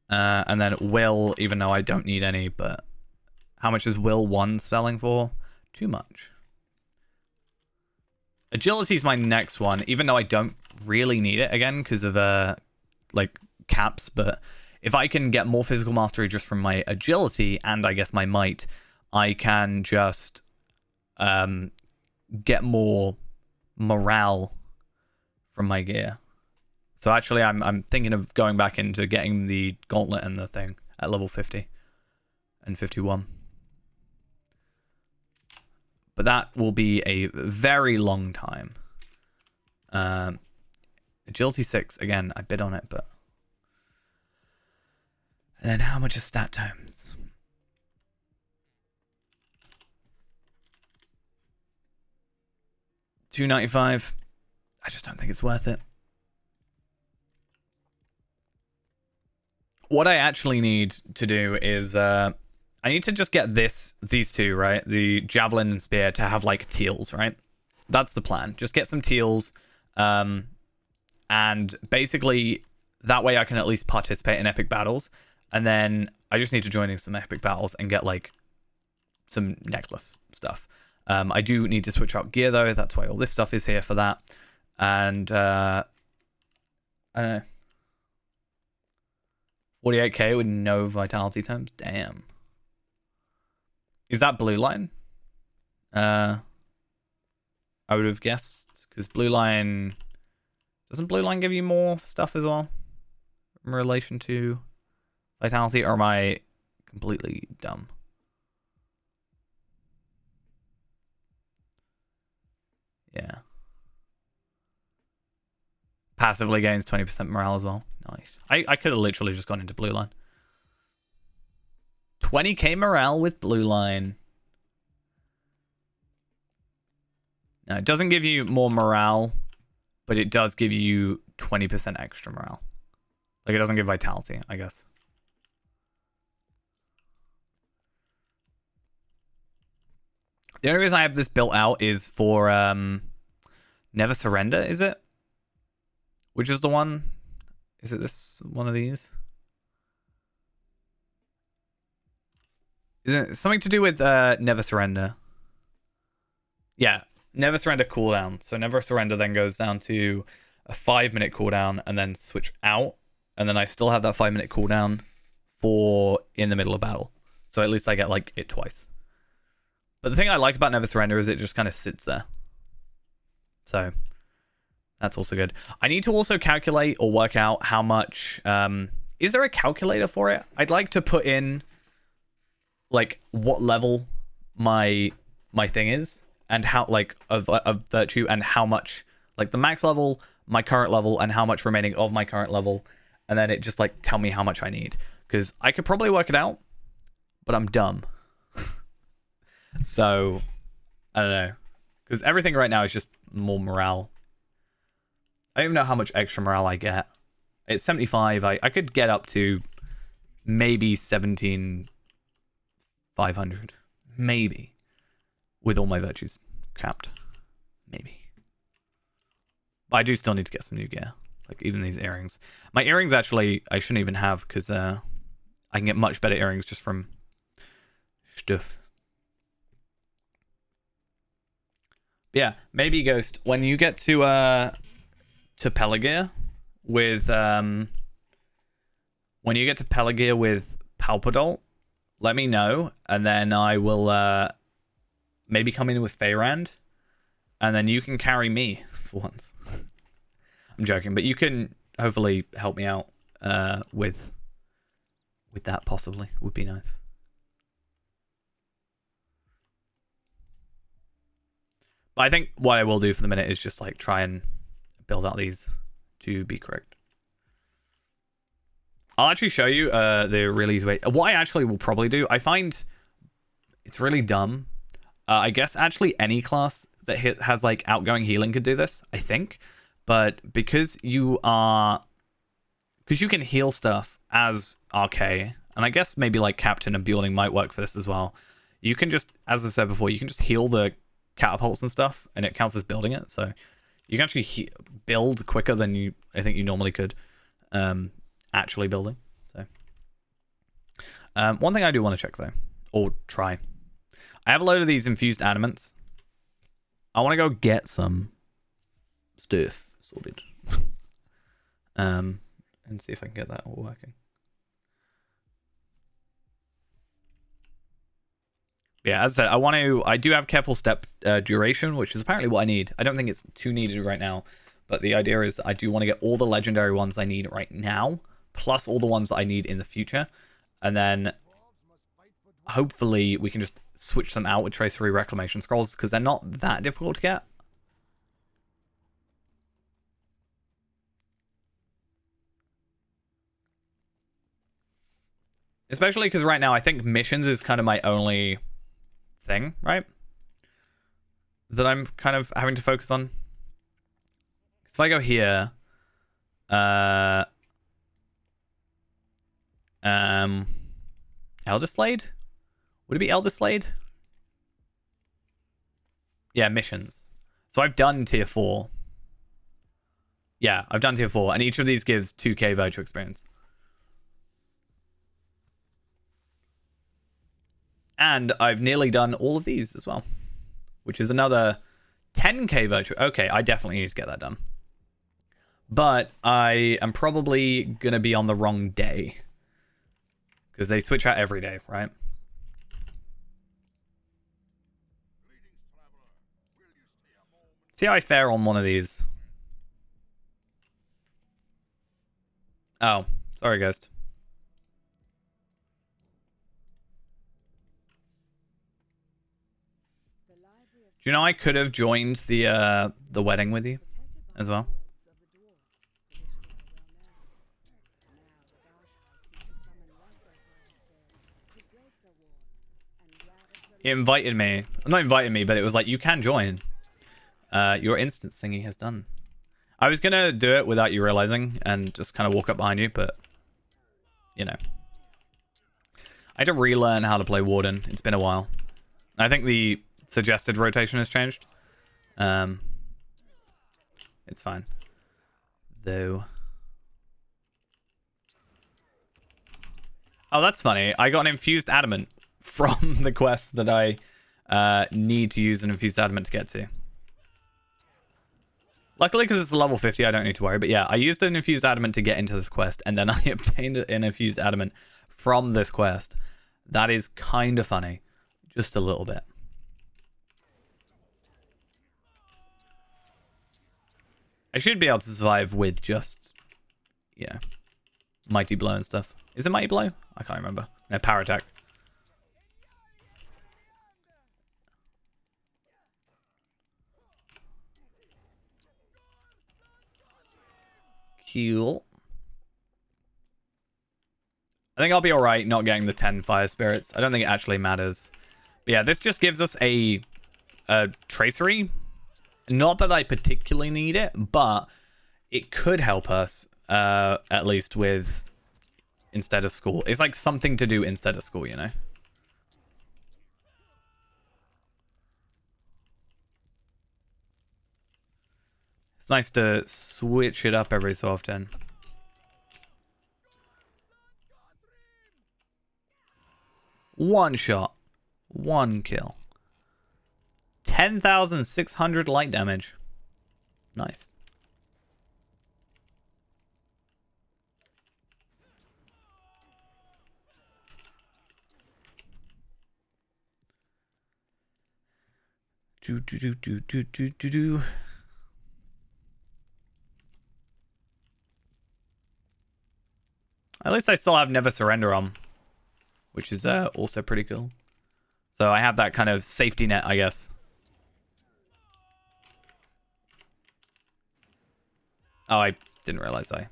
And then will, even though I don't need any, but how much is will 1 spelling for? Too much. Agility is my next one, even though I don't really need it again because of like caps. But if I can get more physical mastery just from my agility and I guess my might, I can just get more morale from my gear. So actually, I'm thinking of going back into getting the gauntlet and the thing at level 50 and 51. But that will be a very long time. Agility 6, again, I bid on it, but... And then how much is stat tomes? $2.95. I just don't think it's worth it. What I actually need to do is I need to just get these two, right? The javelin and spear to have like teals, right? That's the plan. Just get some teals, and basically that way I can at least participate in epic battles. And then I just need to join in some epic battles and get like some necklace stuff. I do need to switch out gear though. That's why all this stuff is here for that. And I don't know. 48k with no vitality terms? Damn. Is that blue line? I would have guessed, because blue line... Doesn't blue line give you more stuff as well? In relation to vitality, or am I completely dumb? Yeah. Passively gains 20% morale as well. Nice. I could have literally just gone into blue line. 20k morale with blue line. Now, it doesn't give you more morale, but it does give you 20% extra morale. Like, it doesn't give vitality, I guess. The only reason I have this built out is for Never Surrender, is it? Which is the one? Is it this one of these? Is it something to do with Never Surrender? Yeah, Never Surrender cooldown. So Never Surrender then goes down to a 5-minute cooldown and then switch out. And then I still have that 5-minute cooldown for in the middle of battle. So at least I get like it twice. But the thing I like about Never Surrender is it just kind of sits there. So that's also good. I need to also calculate or work out how much... is there a calculator for it? I'd like to put in like what level my thing is and how like of virtue and how much like the max level, my current level, and how much remaining of my current level, and then it just like tell me how much I need, because I could probably work it out, but I'm dumb. So I don't know, because everything right now is just more morale. I don't even know how much extra morale I get. It's 75. I could get up to maybe 17,500, maybe, with all my virtues capped, maybe. But I do still need to get some new gear, like even these earrings. My earrings actually I shouldn't even have, because I can get much better earrings just from stuff. Yeah, maybe Ghost, when you get to Pelagear with when you get to Pelagear with Palpadol, let me know, and then I will maybe come in with Feyrand, and then you can carry me for once. I'm joking, but you can hopefully help me out with that, possibly. Would be nice. But I think what I will do for the minute is just like try and build out these to be correct. I'll actually show you the really easy way. What I actually will probably do, I find it's really dumb. I guess actually any class that has like outgoing healing could do this, I think. But because you can heal stuff as RK, and I guess maybe like captain and building might work for this as well. You can just, as I said before, you can just heal the catapults and stuff, and it counts as building it. So you can actually build quicker than I think you normally could, actually building. So one thing I do want to check though, or try. I have a load of these infused adamants. I want to go get some stuff sorted. And see if I can get that all working. Yeah, as I said, I do have careful step duration, which is apparently what I need. I don't think it's too needed right now, but the idea is I do want to get all the legendary ones I need right now, plus all the ones that I need in the future, and then hopefully we can just switch them out with Tracery Reclamation Scrolls, because they're not that difficult to get. Especially because right now I think missions is kind of my only thing, right? That I'm kind of having to focus on. If I go here, Elder Slade? Would it be Elder Slade? Yeah, missions. So I've done tier 4. Yeah, I've done tier 4, and each of these gives 2k virtual experience. And I've nearly done all of these as well, which is another 10k virtual. Okay, I definitely need to get that done. But I am probably going to be on the wrong day, because they switch out every day, right? See how I fare on one of these. Oh, sorry, Ghost. Do you know I could have joined the wedding with you as well? He invited me. Not invited me, but it was like, you can join. Your instance thingy has done. I was going to do it without you realizing and just kind of walk up behind you, but, you know. I had to relearn how to play Warden. It's been a while. I think the suggested rotation has changed. It's fine. Though. Oh, that's funny. I got an infused adamant from the quest that I need to use an infused adamant to get to. Luckily, because it's a level 50, I don't need to worry. But yeah, I used an infused adamant to get into this quest, and then I obtained an infused adamant from this quest. That is kind of funny. Just a little bit. I should be able to survive with just, you know, Mighty Blow and stuff. Is it Mighty Blow? I can't remember. No, Power Attack. Cool. I think I'll be alright not getting the 10 Fire Spirits. I don't think it actually matters. But yeah, this just gives us a Tracery. Not that I particularly need it, but it could help us, at least with instead of school. It's like something to do instead of school, you know? It's nice to switch it up every so often. One shot. One kill. 10,600 light damage. Nice. Do. At least I still have Never Surrender on, which is also pretty cool. So I have that kind of safety net, I guess. Oh, I didn't realize I...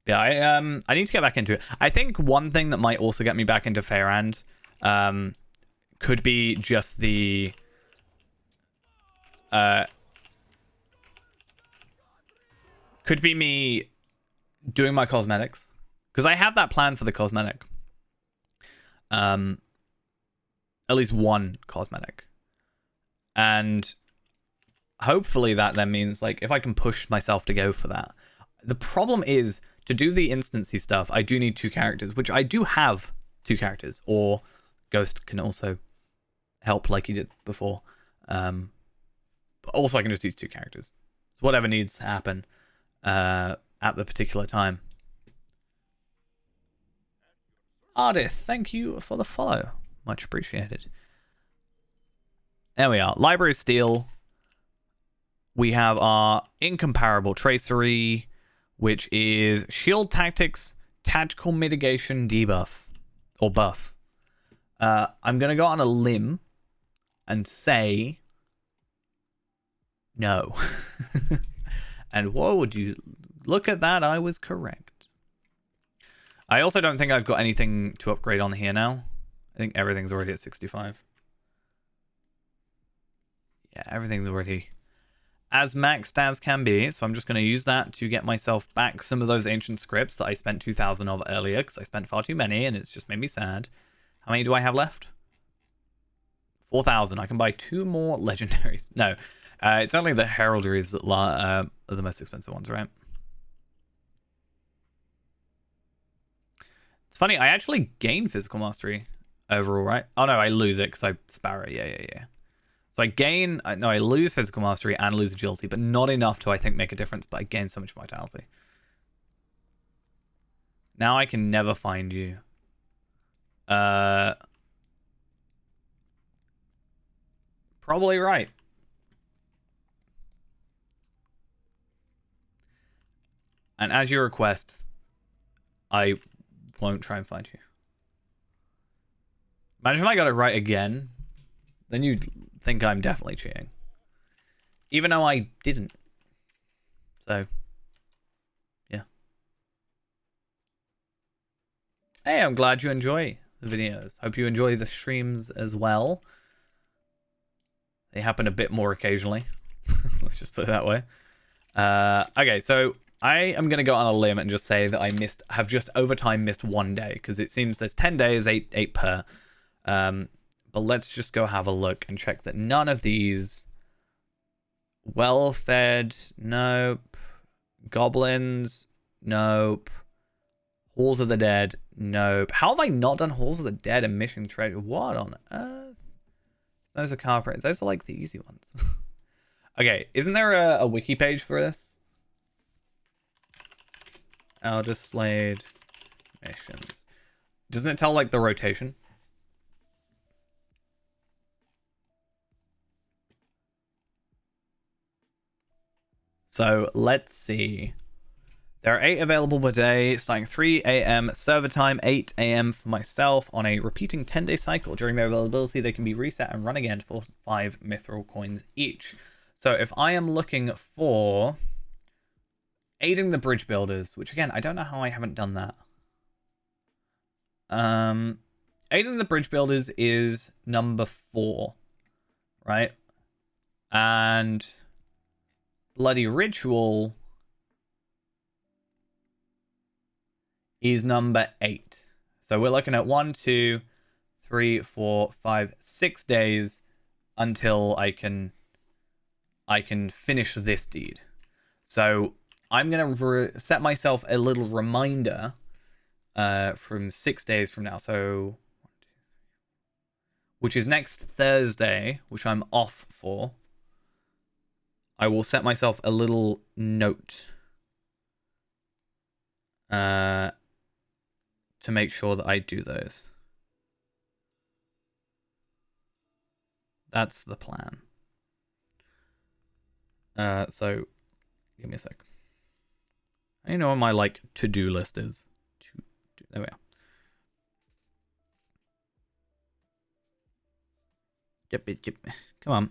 Yeah, I need to get back into it. I think one thing that might also get me back into Fairhand could be just the could be me doing my cosmetics, because I have that plan for the cosmetic. At least one cosmetic, and hopefully that then means like if I can push myself to go for that. The problem is to do the instancy stuff, I do need 2 characters, which I do have 2 characters, or Ghost can also help like he did before. But also I can just use 2 characters. So whatever needs to happen at the particular time. Ardith, thank you for the follow. Much appreciated. There we are. Library of Steel. We have our incomparable Tracery, which is Shield Tactics, Tactical Mitigation debuff. Or buff. I'm going to go on a limb and say no. And whoa, would you look at that? I was correct. I also don't think I've got anything to upgrade on here now. I think everything's already at 65. Yeah, everything's already as maxed as can be. So I'm just going to use that to get myself back some of those ancient scripts that I spent 2,000 of earlier, because I spent far too many and it's just made me sad. How many do I have left? 4,000. I can buy 2 more legendaries. No, it's only the heraldries that are the most expensive ones, right? It's funny, I actually gain physical mastery overall, right? Oh no, I lose it because I sparrow. Yeah. So I gain, no, I lose physical mastery and lose agility, but not enough to, I think, make a difference, but I gain so much vitality. Now I can never find you. Probably right. And as your request, I won't try and find you. Imagine if I got it right again, then you'd think I'm definitely cheating. Even though I didn't. So, yeah. Hey, I'm glad you enjoy the videos. Hope you enjoy the streams as well. They happen a bit more occasionally. Let's just put it that way. Okay, so I am going to go on a limb and just say that I have just over time missed 1 day, because it seems there's 10 days, 8 per. But let's just go have a look and check that none of these... Well-fed, nope. Goblins, nope. Halls of the Dead, nope. How have I not done Halls of the Dead and Mission Treasure? What on earth? Those are carpets. Those are like the easy ones. Okay, isn't there a wiki page for this? Elder Slade missions. Doesn't it tell like the rotation? So let's see. There are 8 available per day, starting 3 a.m. server time, 8 a.m. for myself on a repeating 10-day cycle. During their availability, they can be reset and run again for 5 mithril coins each. So if I am looking for aiding the bridge builders, which again, I don't know how I haven't done that. Aiding the bridge builders is number 4, right? And Bloody Ritual is number 8. So we're looking at 1, 2, 3, 4, 5, 6 days until I can finish this deed. So I'm gonna set myself a little reminder from 6 days from now. So, which is next Thursday, which I'm off for. I will set myself a little note to make sure that I do those. That's the plan. So give me a sec. I know what my like to-do list is. There we are. Yep. Come on.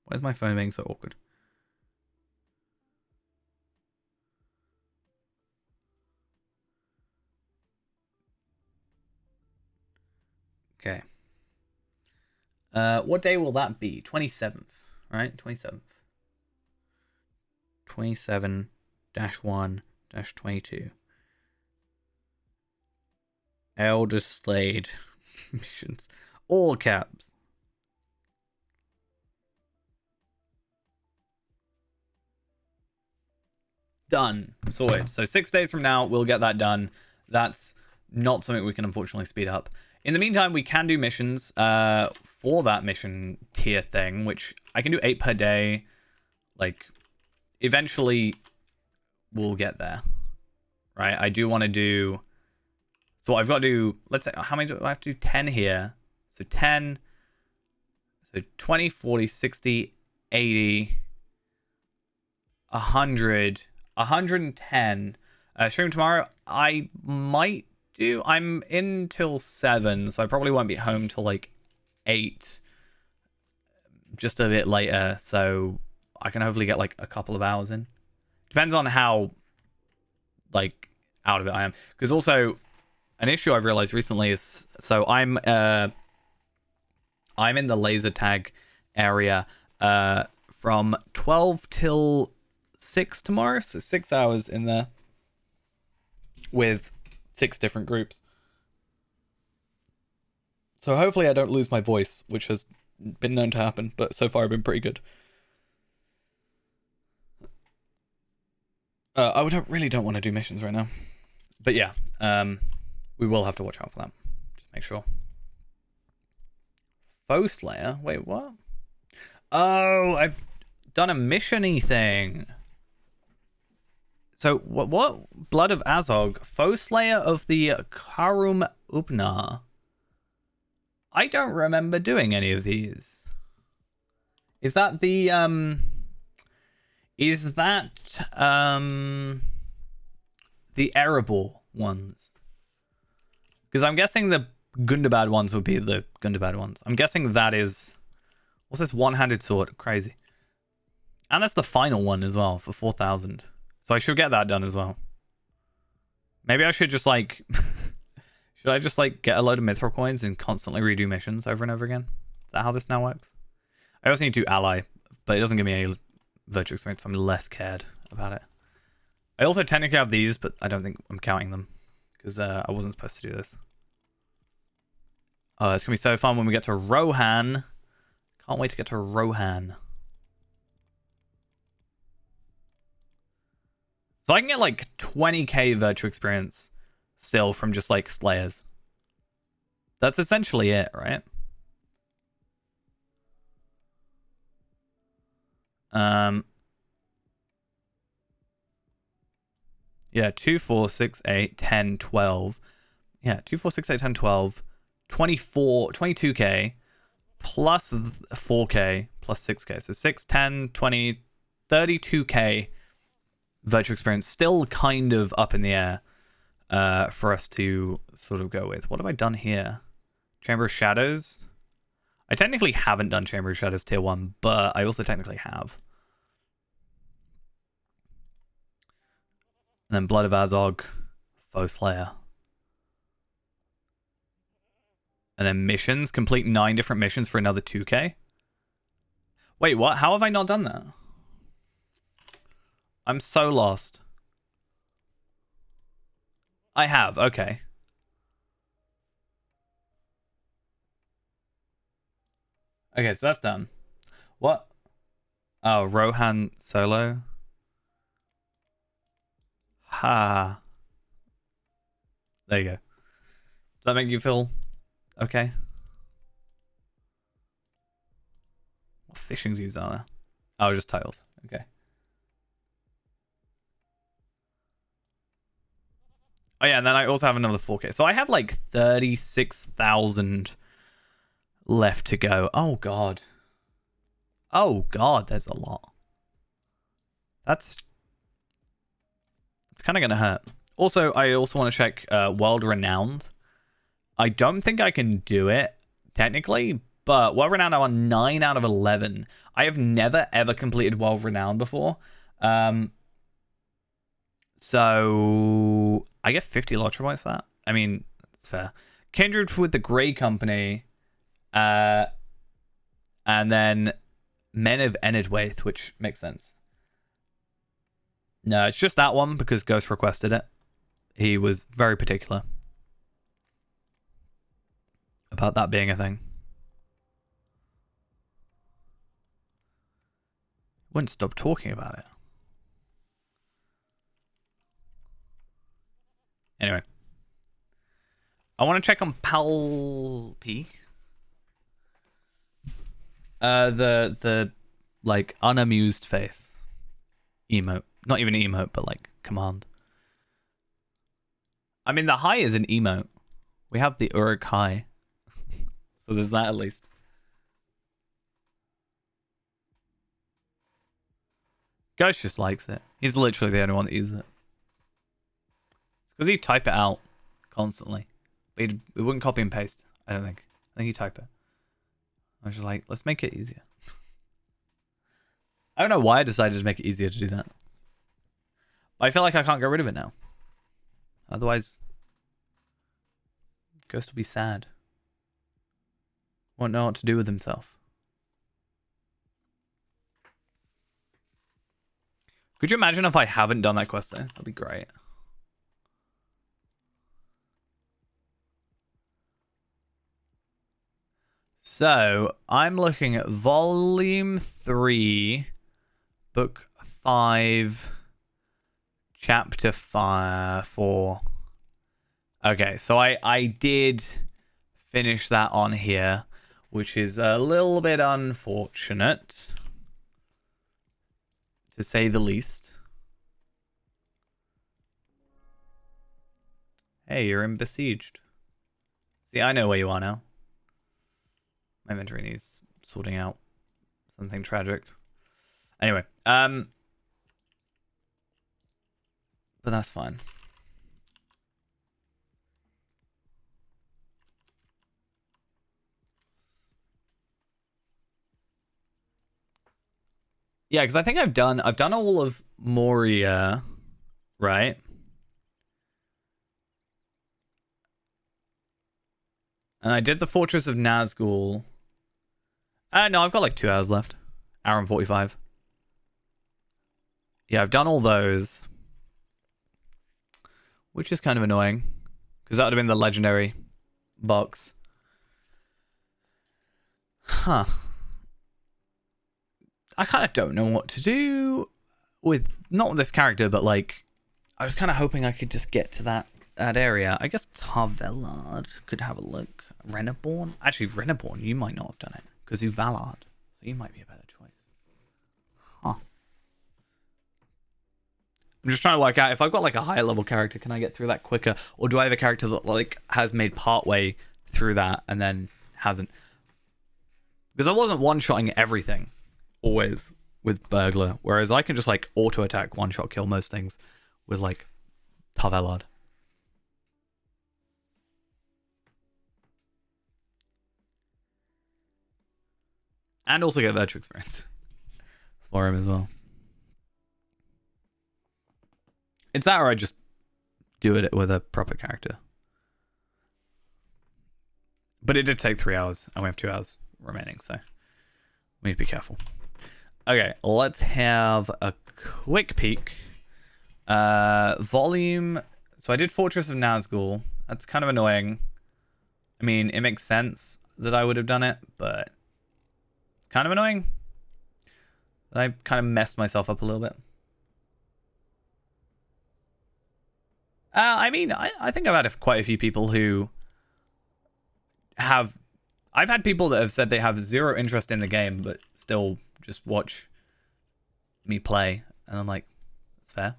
Why is my phone being so awkward? Okay. What day will that be? 27th. right? 27th. 27-1-22. Elder Slade missions. All caps. Done. Sorted. So 6 days from now, we'll get that done. That's not something we can unfortunately speed up. In the meantime, we can do missions for that mission tier thing, which I can do 8 per day. Like, eventually, we'll get there. Right? I do want to do... So I've got to do... Let's say, how many do I have to do? 10 here. So 10... So 20, 40, 60, 80... 100... 110. Stream tomorrow, I might do. I'm in till 7, so I probably won't be home till like 8. Just a bit later, so I can hopefully get like a couple of hours in. Depends on how like out of it I am. Because also, an issue I've realized recently is, so I'm in the laser tag area from 12 till 6 tomorrow, so 6 hours in there with 6 different groups. So hopefully I don't lose my voice, which has been known to happen, but so far I've been pretty good. Really don't want to do missions right now, but yeah, we will have to watch out for that. Just make sure. Foe Slayer. Wait, what? Oh, I've done a mission-y thing. So, what? Blood of Azog. Foe Slayer of the Karum Upnar. I don't remember doing any of these. Is that the, Is that, the Erebor ones? Because I'm guessing the Gundabad ones would be the Gundabad ones. I'm guessing that is... What's this one-handed sword? Crazy. And that's the final one as well, for 4,000. So I should get that done as well. Maybe I should just like... should I just like get a load of mithril coins and constantly redo missions over and over again? Is that how this now works? I also need to ally, but it doesn't give me any virtue experience, so I'm less cared about it. I also technically have these, but I don't think I'm counting them. Because I wasn't supposed to do this. Oh, it's going to be so fun when we get to Rohan. Can't wait to get to Rohan. So I can get like 20k virtue experience still from just like Slayers. That's essentially it, right? Yeah, 2, 4, 6, 8, 10, 12. Yeah, 2, 4, 6, 8, 10, 12. 24, 22k plus 4k plus 6k. So 6, 10, 20, 32k virtue experience. Still kind of up in the air for us to sort of go with. What have I done here? Chamber of Shadows. I technically haven't done Chamber of Shadows tier 1, but I also technically have. And then Blood of Azog, Foe Slayer. And then missions. Complete 9 different missions for another 2k. Wait, what? How have I not done that? I'm so lost. I have, okay. Okay, so that's done. What? Oh, Rohan solo. Ha. There you go. Does that make you feel okay? What fishing zoos are there? Oh, just titles. Okay. Oh yeah, and then I also have another 4k. So I have like 36,000 left to go. Oh god. Oh god, there's a lot. It's kind of going to hurt. Also, I also want to check World Renowned. I don't think I can do it, technically, but World Renowned I'm on 9 out of 11. I have never, ever completed World Renowned before. So, I get 50 lottery points for that. I mean, it's fair. Kindred with the Grey Company. And then Men of Enidwaith, which makes sense. No, it's just that one because Ghost requested it. He was very particular about that being a thing. Wouldn't stop talking about it. Anyway. I want to check on Palpy. The like unamused face. Emote. Not even emote, but like command. I mean the high is an emote. We have the Uruk high. So there's that at least. Ghost just likes it. He's literally the only one that uses it. Because he'd type it out constantly. But it wouldn't copy and paste, I don't think. I think he'd type it. I was just like, let's make it easier. I don't know why I decided to make it easier to do that. But I feel like I can't get rid of it now. Otherwise, Ghost will be sad. Won't know what to do with himself. Could you imagine if I haven't done that quest though? That'd be great. So, I'm looking at Volume 3, Book 5, Chapter 4. Okay, so I did finish that on here, which is a little bit unfortunate, to say the least. Hey, you're in Besieged. See, I know where you are now. My inventory needs sorting out. Something tragic. Anyway, but that's fine. Yeah, because I think I've done all of Moria, right? And I did the Fortress of Nazgul. No, I've got like 2 hours left. Hour and 45. Yeah, I've done all those. Which is kind of annoying. Because that would have been the legendary box. Huh. I kind of don't know what to do with, not with this character, but like, I was kind of hoping I could just get to that area. I guess Tarvelard could have a look. Renaborn? Actually, Renaborn, you might not have done it. Because you Valard. So you might be a better choice. Huh. I'm just trying to work out, if I've got like a higher level character, can I get through that quicker? Or do I have a character that like has made partway through that and then hasn't? Because I wasn't one-shotting everything. Always. With Burglar. Whereas I can just like auto-attack, one-shot kill most things. With like Tarvelard. And also get virtue experience for him as well. It's that or I just do it with a proper character. But it did take 3 hours, and we have 2 hours remaining, so we need to be careful. Okay, let's have a quick peek. Volume. So I did Fortress of Nazgul. That's kind of annoying. I mean, it makes sense that I would have done it, but kind of annoying. I kind of messed myself up a little bit. I mean, I think I've had quite a few people who have... I've had people that have said they have zero interest in the game, but still just watch me play. And I'm like, that's fair.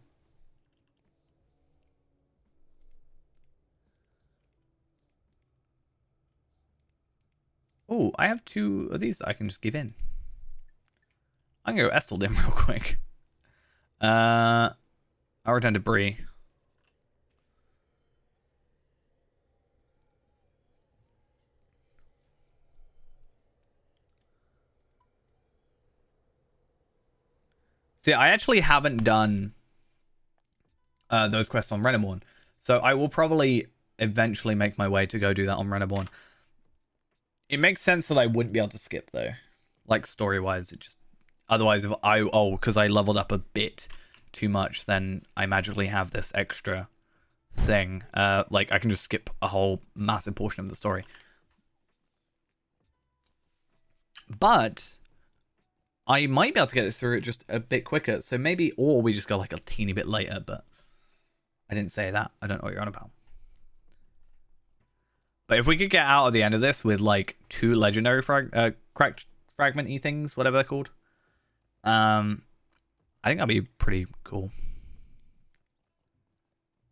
Oh, I have 2 of these I can just give in. I'm going to go Esteldim real quick. I'll return to Bree. See, I actually haven't done those quests on Renaborn. So I will probably eventually make my way to go do that on Renaborn. It makes sense that I wouldn't be able to skip, though. Like, story-wise, it just Otherwise, if because I leveled up a bit too much, then I magically have this extra thing. Like I can just skip a whole massive portion of the story. But I might be able to get through it just a bit quicker. So maybe, or we just go like a teeny bit later, but I didn't say that. I don't know what you're on about. But if we could get out at the end of this with like 2 legendary cracked fragment-y things, whatever they're called, I think that'd be pretty cool.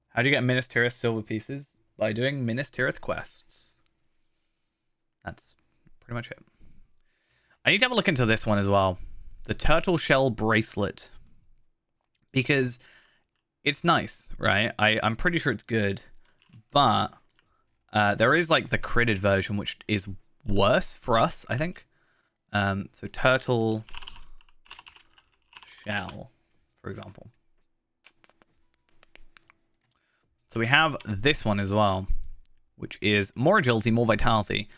How do you get Minas Tirith silver pieces? By doing Minas Tirith quests. That's pretty much it. I need to have a look into this one as well. The turtle shell bracelet. Because it's nice, right? I'm pretty sure it's good. But there is like the critted version, which is worse for us, I think. So turtle shell, for example. So we have this one as well, which is more agility, more vitality,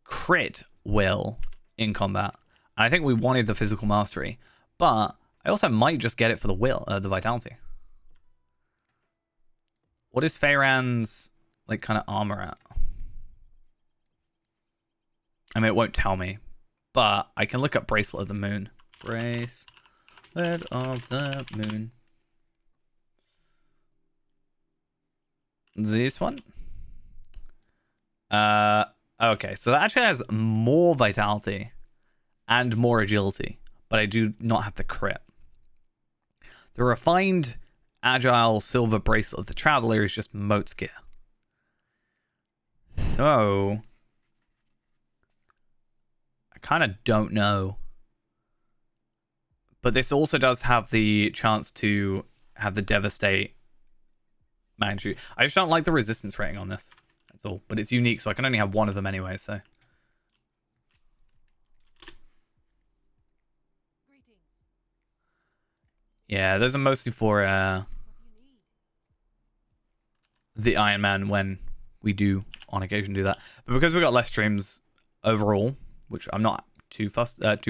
crit will in combat. And I think we wanted the physical mastery, but I also might just get it for the will, the vitality. What is Feyran's like kind of armor at? I mean, it won't tell me, but I can look up Bracelet of the Moon. Bracelet of the Moon. This one? Okay, so that actually has more vitality and more agility, but I do not have the crit. The refined agile silver bracelet of the traveler is just Moat's gear. So I kind of don't know. But this also does have the chance to have the devastate magnitude. I just don't like the resistance rating on this. That's all. But it's unique, so I can only have one of them anyway, so. Yeah, those are mostly for the Iron Man when we do on occasion do that. But because we've got less streams overall, which I'm not too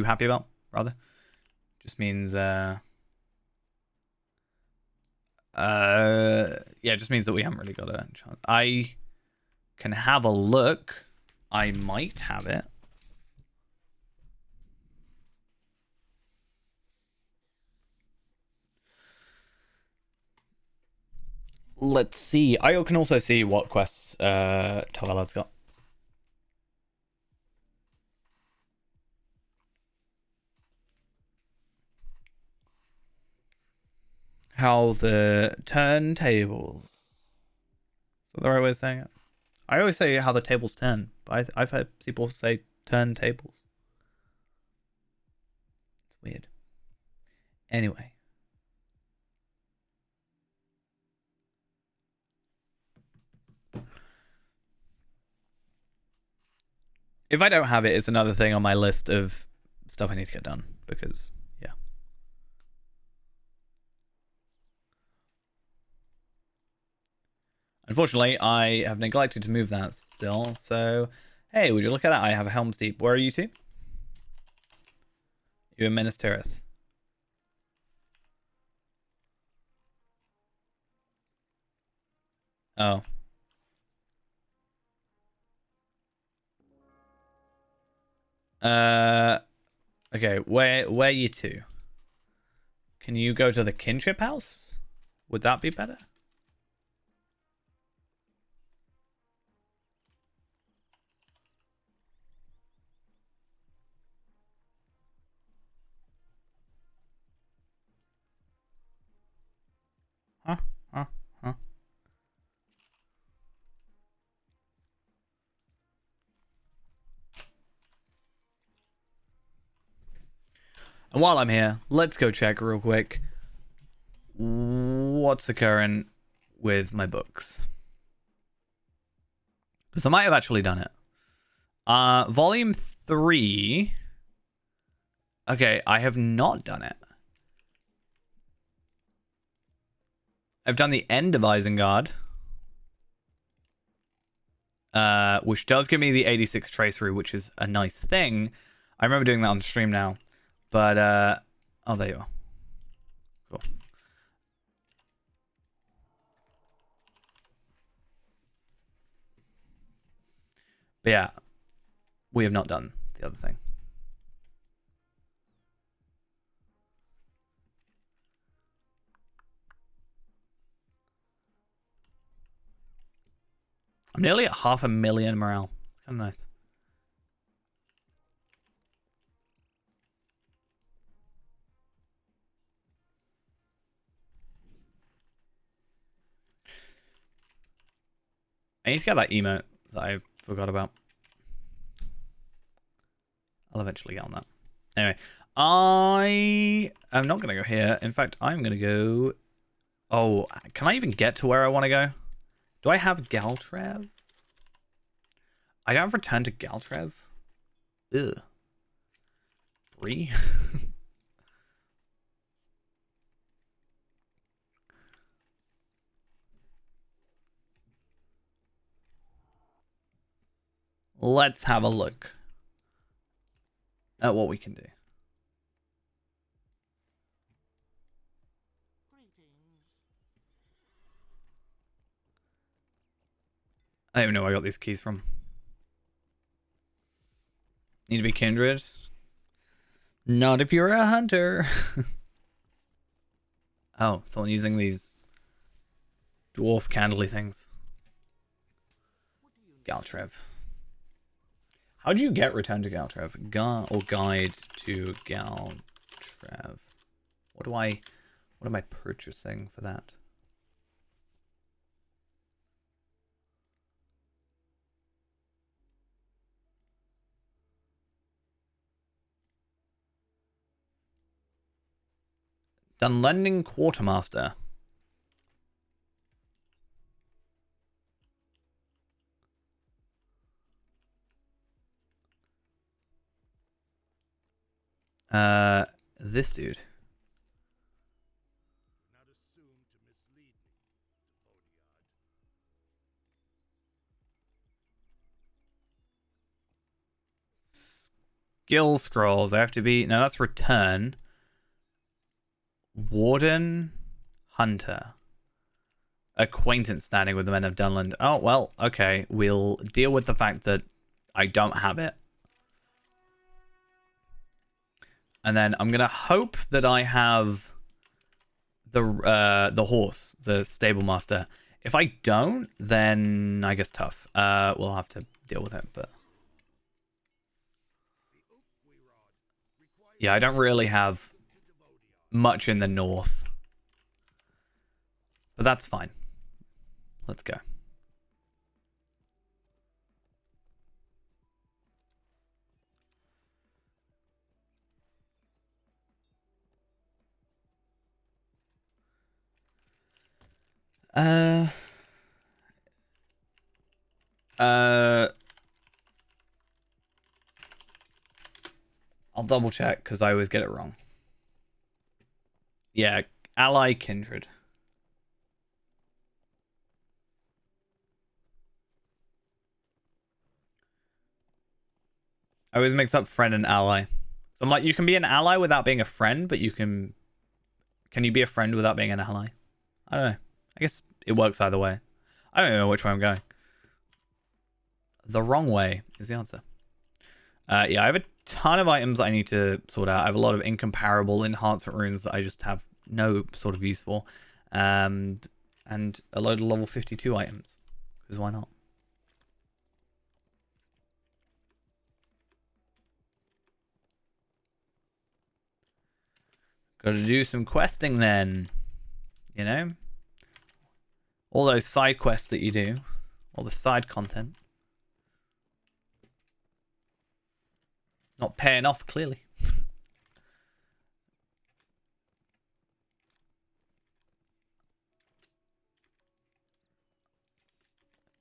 happy about, rather. Just means yeah, it just means that we haven't really got a chance. I can have a look. I might have it. Let's see. I can also see what quests Tovelad's got. How the turntables. Is that the right way of saying it? I always say how the tables turn, but I've heard people say turntables. It's weird. Anyway. If I don't have it, it's another thing on my list of stuff I need to get done, because, yeah. Unfortunately, I have neglected to move that still, so... Hey, would you look at that? I have a Helm's Deep. Where are you two? You're in Minas Tirith. Oh. Okay, where you two? Can you go to the kinship house? Would that be better? Huh? Huh? Huh? And while I'm here, let's go check real quick what's occurring with my books. Because I might have actually done it. Volume 3. Okay, I have not done it. I've done the end of Isengard. Which does give me the 86 tracery, which is a nice thing. I remember doing that on stream now. But Oh, there you are. Cool. But yeah, we have not done the other thing. I'm nearly at 500,000 morale. It's kind of nice. I need to get that emote that I forgot about. I'll eventually get on that. Anyway, I am not going to go here. In fact, I'm going to go... Oh, can I even get to where I want to go? Do I have Galtrev? I don't have Return to Galtrev. Ugh. 3? Let's have a look at what we can do. I don't even know where I got these keys from. Need to be kindred? Not if you're a hunter. Oh, someone using these dwarf candly things. Galtrev. How do you get Return to Galtrev? Or Guide to Galtrev. What am I purchasing for that? Dunlending Quartermaster. This dude. Not assume to mislead me, Devoniard. Skill scrolls. I have to be... No, that's Return. Warden. Hunter. Acquaintance standing with the men of Dunland. Oh, well, okay. We'll deal with the fact that I don't have it. And then I'm going to hope that I have the horse, the stable master. If I don't, then I guess tough. We'll have to deal with it, but... Yeah, I don't really have much in the north. But that's fine. Let's go. I'll double check because I always get it wrong. Yeah, ally kindred. I always mix up friend and ally. So I'm like, you can be an ally without being a friend, but you can... Can you be a friend without being an ally? I don't know. I guess it works either way. I don't know which way I'm going. The wrong way is the answer. Yeah, I have a ton of items that I need to sort out. I have a lot of incomparable enhancement runes that I just have no sort of use for. And a load of level 52 items. Because why not? Got to do some questing then. You know? All those side quests that you do. All the side content. Not paying off, clearly.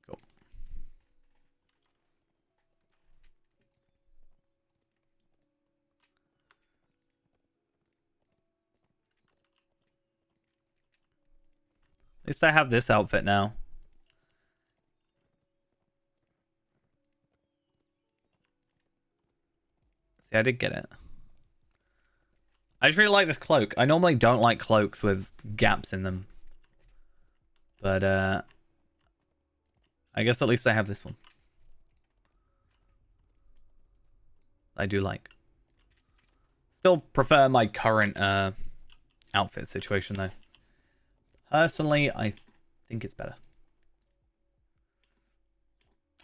Cool. At least I have this outfit now. See, I did get it. I just really like this cloak. I normally don't like cloaks with gaps in them. But, I guess at least I have this one. I do like. Still prefer my current, outfit situation, though. Personally, I think it's better.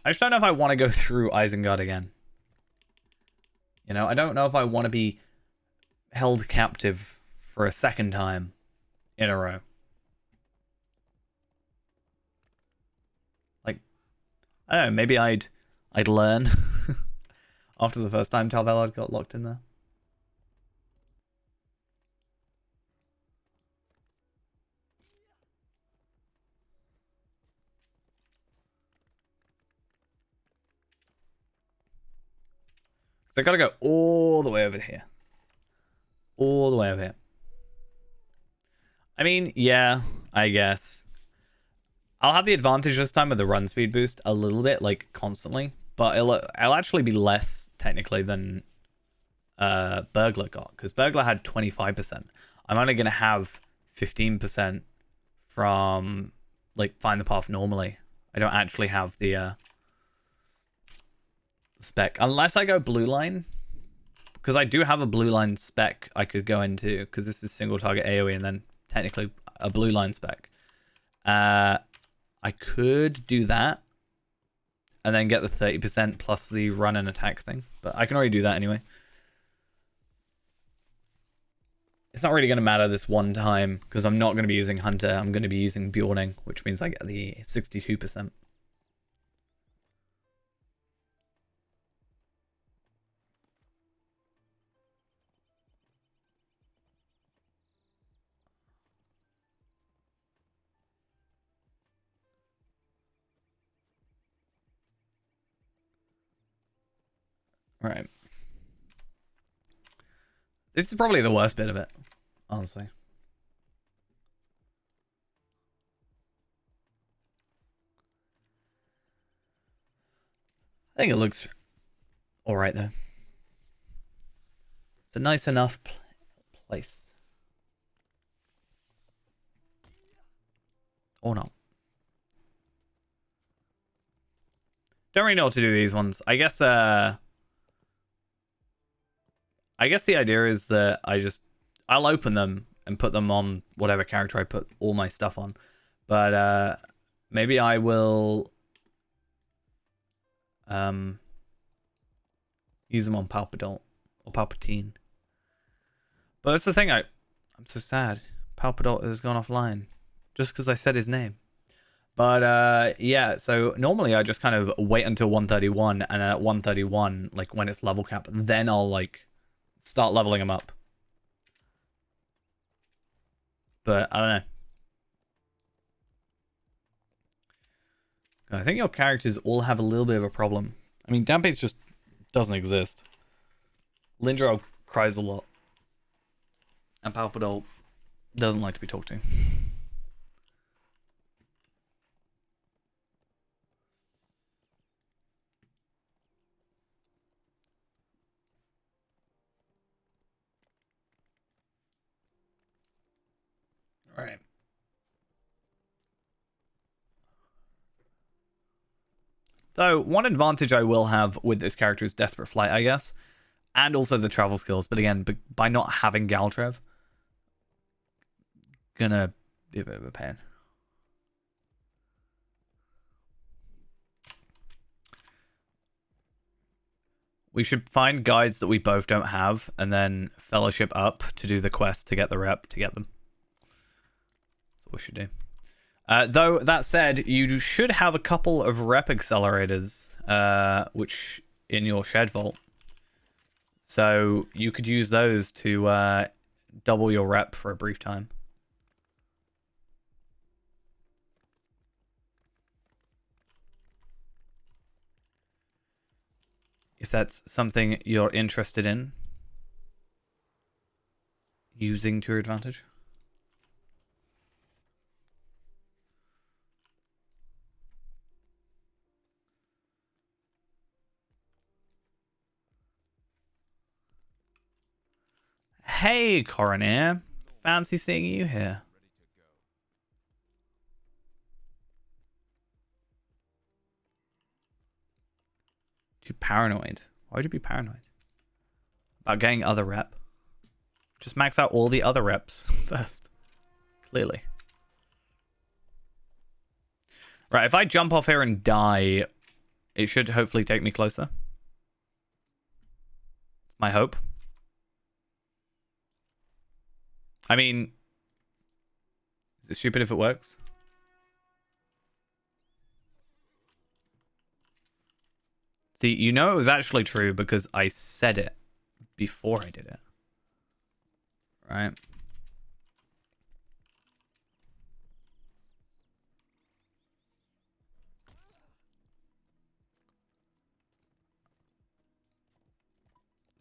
I just don't know if I want to go through Isengard again. You know, I don't know if I want to be held captive for a second time in a row. Like, I don't know, maybe I'd learn after the first time Tal Valad got locked in there. So I gotta go all the way over here. All the way over here. I mean, yeah, I guess. I'll have the advantage this time with the run speed boost a little bit, like constantly, but it'll actually be less technically than Burglar got, because Burglar had 25%. I'm only gonna have 15% from like Find the Path normally. I don't actually have the spec unless I go blue line, because I do have a blue line spec I could go into, because this is single target AoE and then technically a blue line spec. I could do that and then get the 30% plus the run and attack thing, but I can already do that anyway. It's not really going to matter this one time because I'm not going to be using Hunter. I'm going to be using Bjorning, which means I get the 62%. Right. This is probably the worst bit of it, honestly. I think it looks alright though. It's a nice enough place. Or not. Don't really know what to do with these ones. I guess the idea is that I'll open them and put them on whatever character I put all my stuff on. But maybe I will use them on Palpadol or Palpatine. But that's the thing, I'm so sad. Palpadol has gone offline just because I said his name. But yeah, so normally I just kind of wait until 131, and then at 131, like when it's level cap, then I'll like start leveling them up. But I don't know. I think your characters all have a little bit of a problem. I mean, Dampage just doesn't exist. Lindro cries a lot. And Palpadol doesn't like to be talked to. Alright. Though, one advantage I will have with this character is Desperate Flight, I guess. And also the travel skills. But again, by not having Galtrev, gonna be a bit of a pain. We should find guides that we both don't have, and then fellowship up to do the quest to get the rep to get them. That's what we should do. Though, that said, you should have a couple of rep accelerators, which in your shed vault. So you could use those to double your rep for a brief time. If that's something you're interested in using to your advantage. Hey, Coroner. Fancy seeing you here. You paranoid? Why would you be paranoid? About getting other rep? Just max out all the other reps first. Clearly. Right, if I jump off here and die, it should hopefully take me closer. It's my hope. I mean, is it stupid if it works? See, you know it was actually true because I said it before I did it. Right?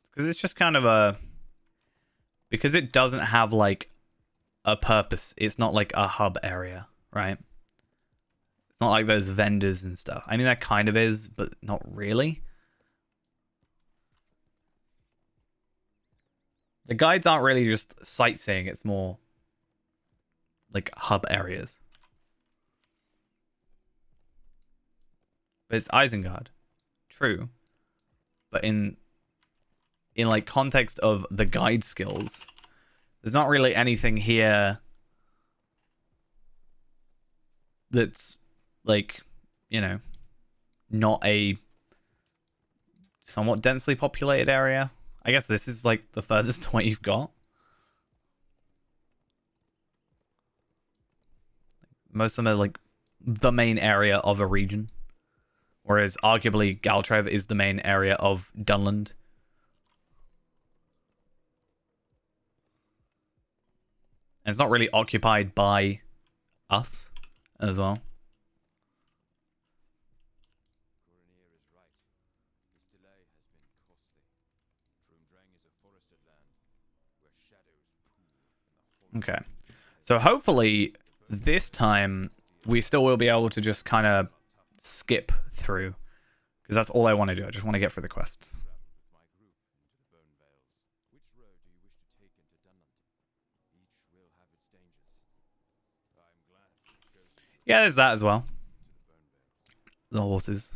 Because it's just kind of a... Because it doesn't have, like, a purpose. It's not like a hub area, right? It's not like there's vendors and stuff. I mean, that kind of is, but not really. The guides aren't really just sightseeing. It's more like hub areas. But it's Isengard. True. But in like context of the guide skills, there's not really anything here that's like, you know, not a somewhat densely populated area. I guess this is like the furthest away you've got. Most of them are like the main area of a region. Whereas arguably Galtrev is the main area of Dunland. And it's not really occupied by us as well. Okay. So hopefully this time we still will be able to just kind of skip through. Because that's all I want to do. I just want to get through the quests. Yeah, there's that as well. The horses.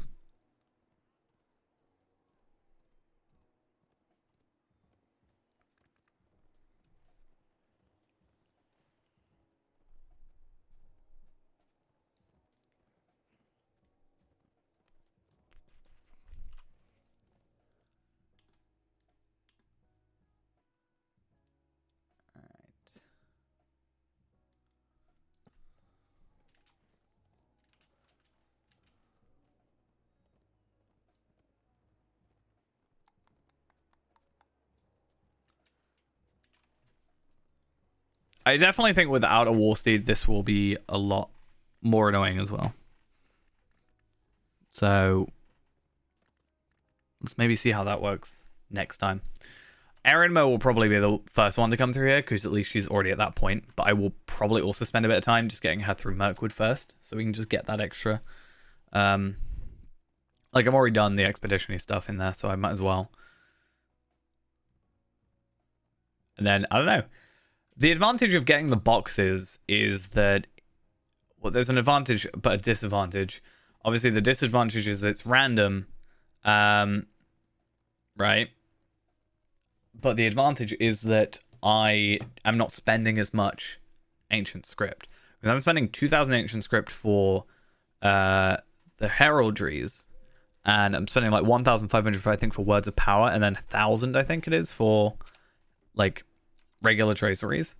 I definitely think without a war steed, this will be a lot more annoying as well. So let's maybe see how that works next time. Erinmo will probably be the first one to come through here because at least she's already at that point. But I will probably also spend a bit of time just getting her through Mirkwood first, so we can just get that extra. Like I've already done the expedition-y stuff in there, so I might as well. And then I don't know. The advantage of getting the boxes is that, well, there's an advantage but a disadvantage. Obviously, the disadvantage is it's random, right? But the advantage is that I am not spending as much ancient script. Because I'm spending 2,000 ancient script for the heraldries, and I'm spending like 1,500 I think for words of power, and then 1,000 I think it is for like regular traceries,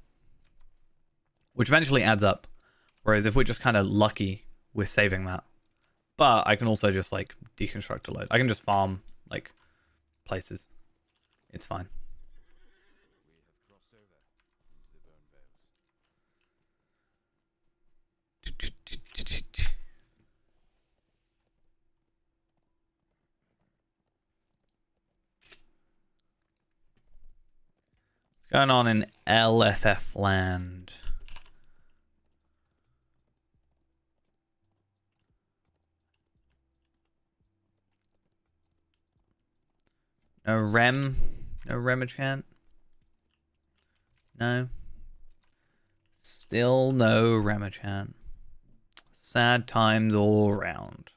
which eventually adds up. Whereas if we're just kind of lucky, we're saving that. But I can also just like deconstruct a load. I can just farm like places. It's fine. What's going on in LFF land? No Remachant? No. Still no Ramachan. Sad times all round.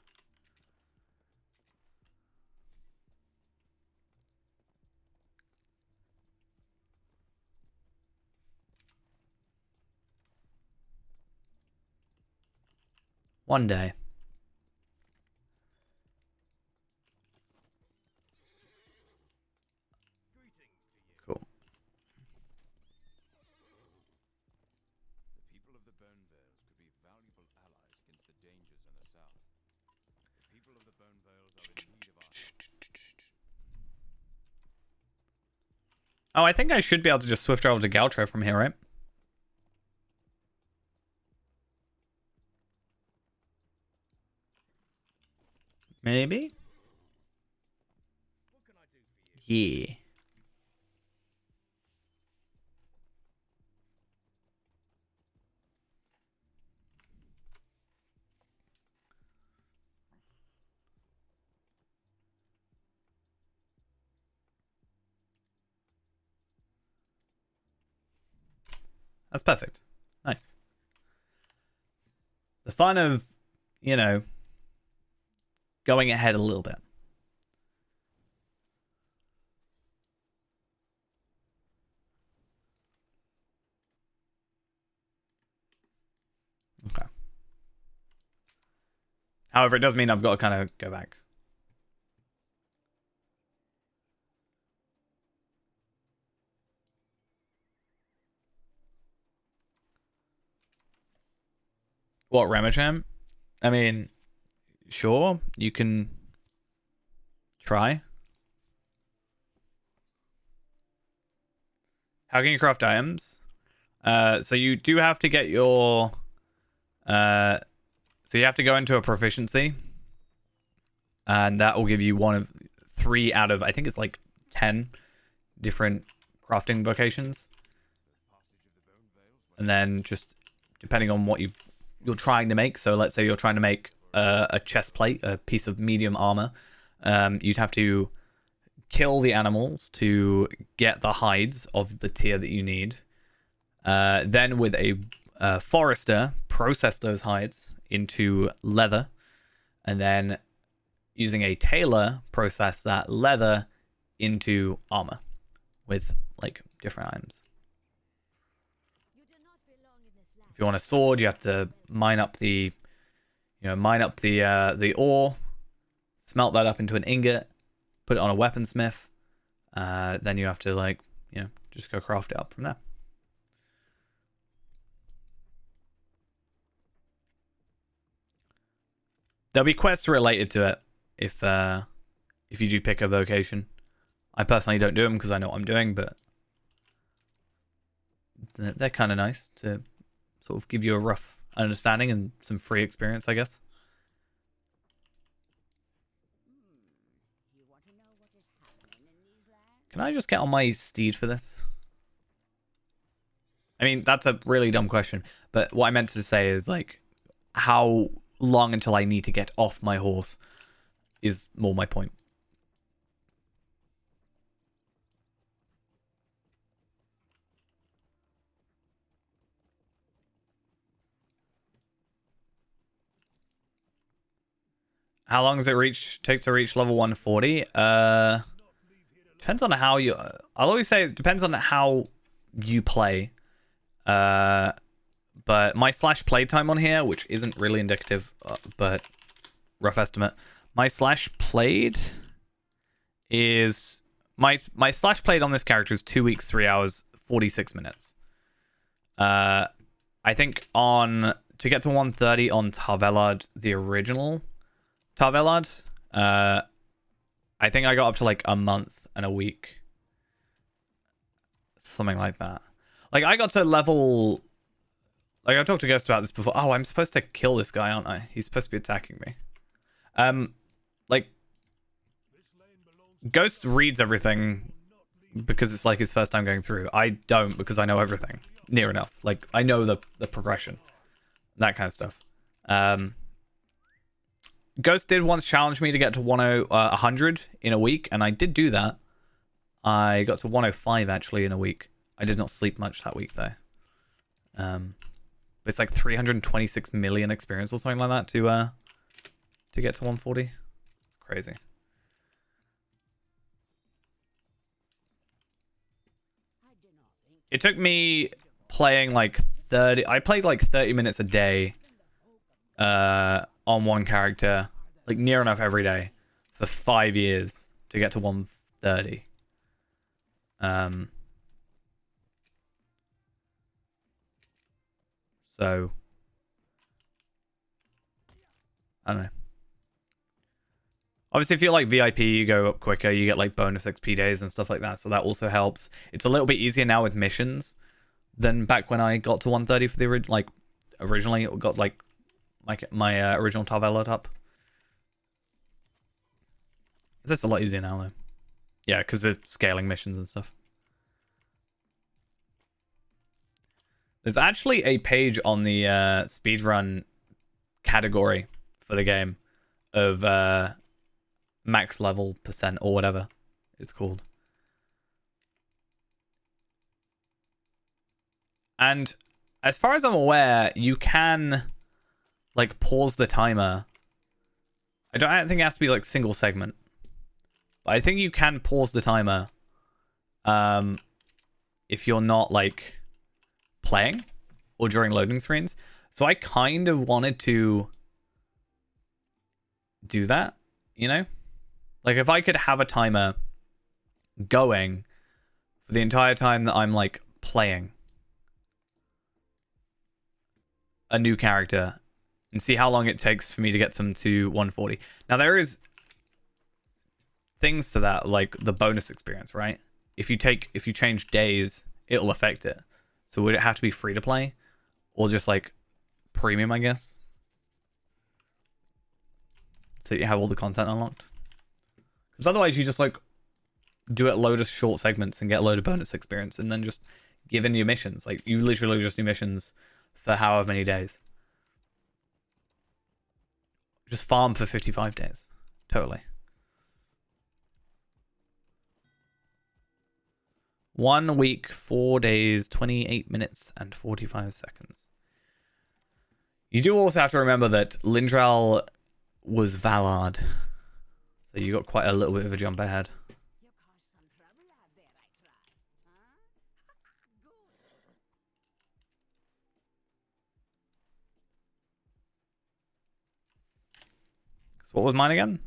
One day. Cool. The people of the Bone Vales could be valuable allies against the dangers in the south. The people of the Bone Vales are in need of our help. Oh, I think I should be able to just swift travel to Galtro from here, right? Maybe? What can I do for you? Yeah. That's perfect. Nice. The fun of, you know, going ahead a little bit. Okay. However, it does mean I've got to kind of go back. What, Ramacham? I mean, sure, you can try. How can you craft items? So you do have to get your... so you have to go into a proficiency. And that will give you one of 3 out of, I think it's like 10 different crafting vocations. And then just depending on what you're trying to make. So let's say you're trying to make a chest plate, a piece of medium armor. You'd have to kill the animals to get the hides of the tier that you need. Then with a forester, process those hides into leather. And then using a tailor, process that leather into armor with like different items. If you want a sword, you have to mine up the ore, smelt that up into an ingot, put it on a weaponsmith. Then you have to just go craft it up from there. There'll be quests related to it if you do pick a vocation. I personally don't do them because I know what I'm doing, but they're kind of nice to sort of give you a rough understanding and some free experience, I guess. Can I just get on my steed for this? I mean, that's a really dumb question, but what I meant to say is, like, how long until I need to get off my horse is more my point. How long does it take to reach level 140? Depends on how you... I'll always say it depends on how you play. But my slash playtime on here, which isn't really indicative, but rough estimate. My slash played is... My slash played on this character is 2 weeks, 3 hours, 46 minutes. I think to get to 130 on Tarvelard, the original Tarvelard, I think I got up to like a month and a week. Something like that. Like, I got to level... Like, I talked to Ghost about this before. Oh, I'm supposed to kill this guy, aren't I? He's supposed to be attacking me. Like, Ghost reads everything because it's like his first time going through. I don't, because I know everything. Near enough. Like, I know the progression. That kind of stuff. Ghost did once challenge me to get to 100 in a week, and I did do that. I got to 105 actually in a week. I did not sleep much that week though. It's like 326 million experience or something like that to get to 140. It's crazy. It took me playing like 30. I played like 30 minutes a day on one character, like near enough every day for 5 years to get to 130. So I don't know. Obviously, if you're like VIP, you go up quicker. You get like bonus XP days and stuff like that. So that also helps. It's a little bit easier now with missions than back when I got to 130 for the originally it got like my original Tarvelot up. It's just a lot easier now though. Yeah, because of scaling missions and stuff. There's actually a page on the speedrun category for the game of max level percent or whatever it's called. And as far as I'm aware, you can like pause the timer. I don't think it has to be like single segment. But I think you can pause the timer if you're not like playing or during loading screens. So I kind of wanted to do that, you know? Like if I could have a timer going for the entire time that I'm like playing a new character and see how long it takes for me to get them to 140. Now there is things to that, like the bonus experience, right? If you change days, it'll affect it. So would it have to be free to play or just like premium, I guess? So you have all the content unlocked. Because otherwise you just like do it load of short segments and get a load of bonus experience and then just give in your missions. Like you literally just do missions for however many days. Just farm for 55 days. Totally. 1 week, 4 days, 28 minutes, and 45 seconds. You do also have to remember that Lindral was Valard. So you got quite a little bit of a jump ahead. You caused some trouble out there, I trust. Huh? Good. So what was mine again?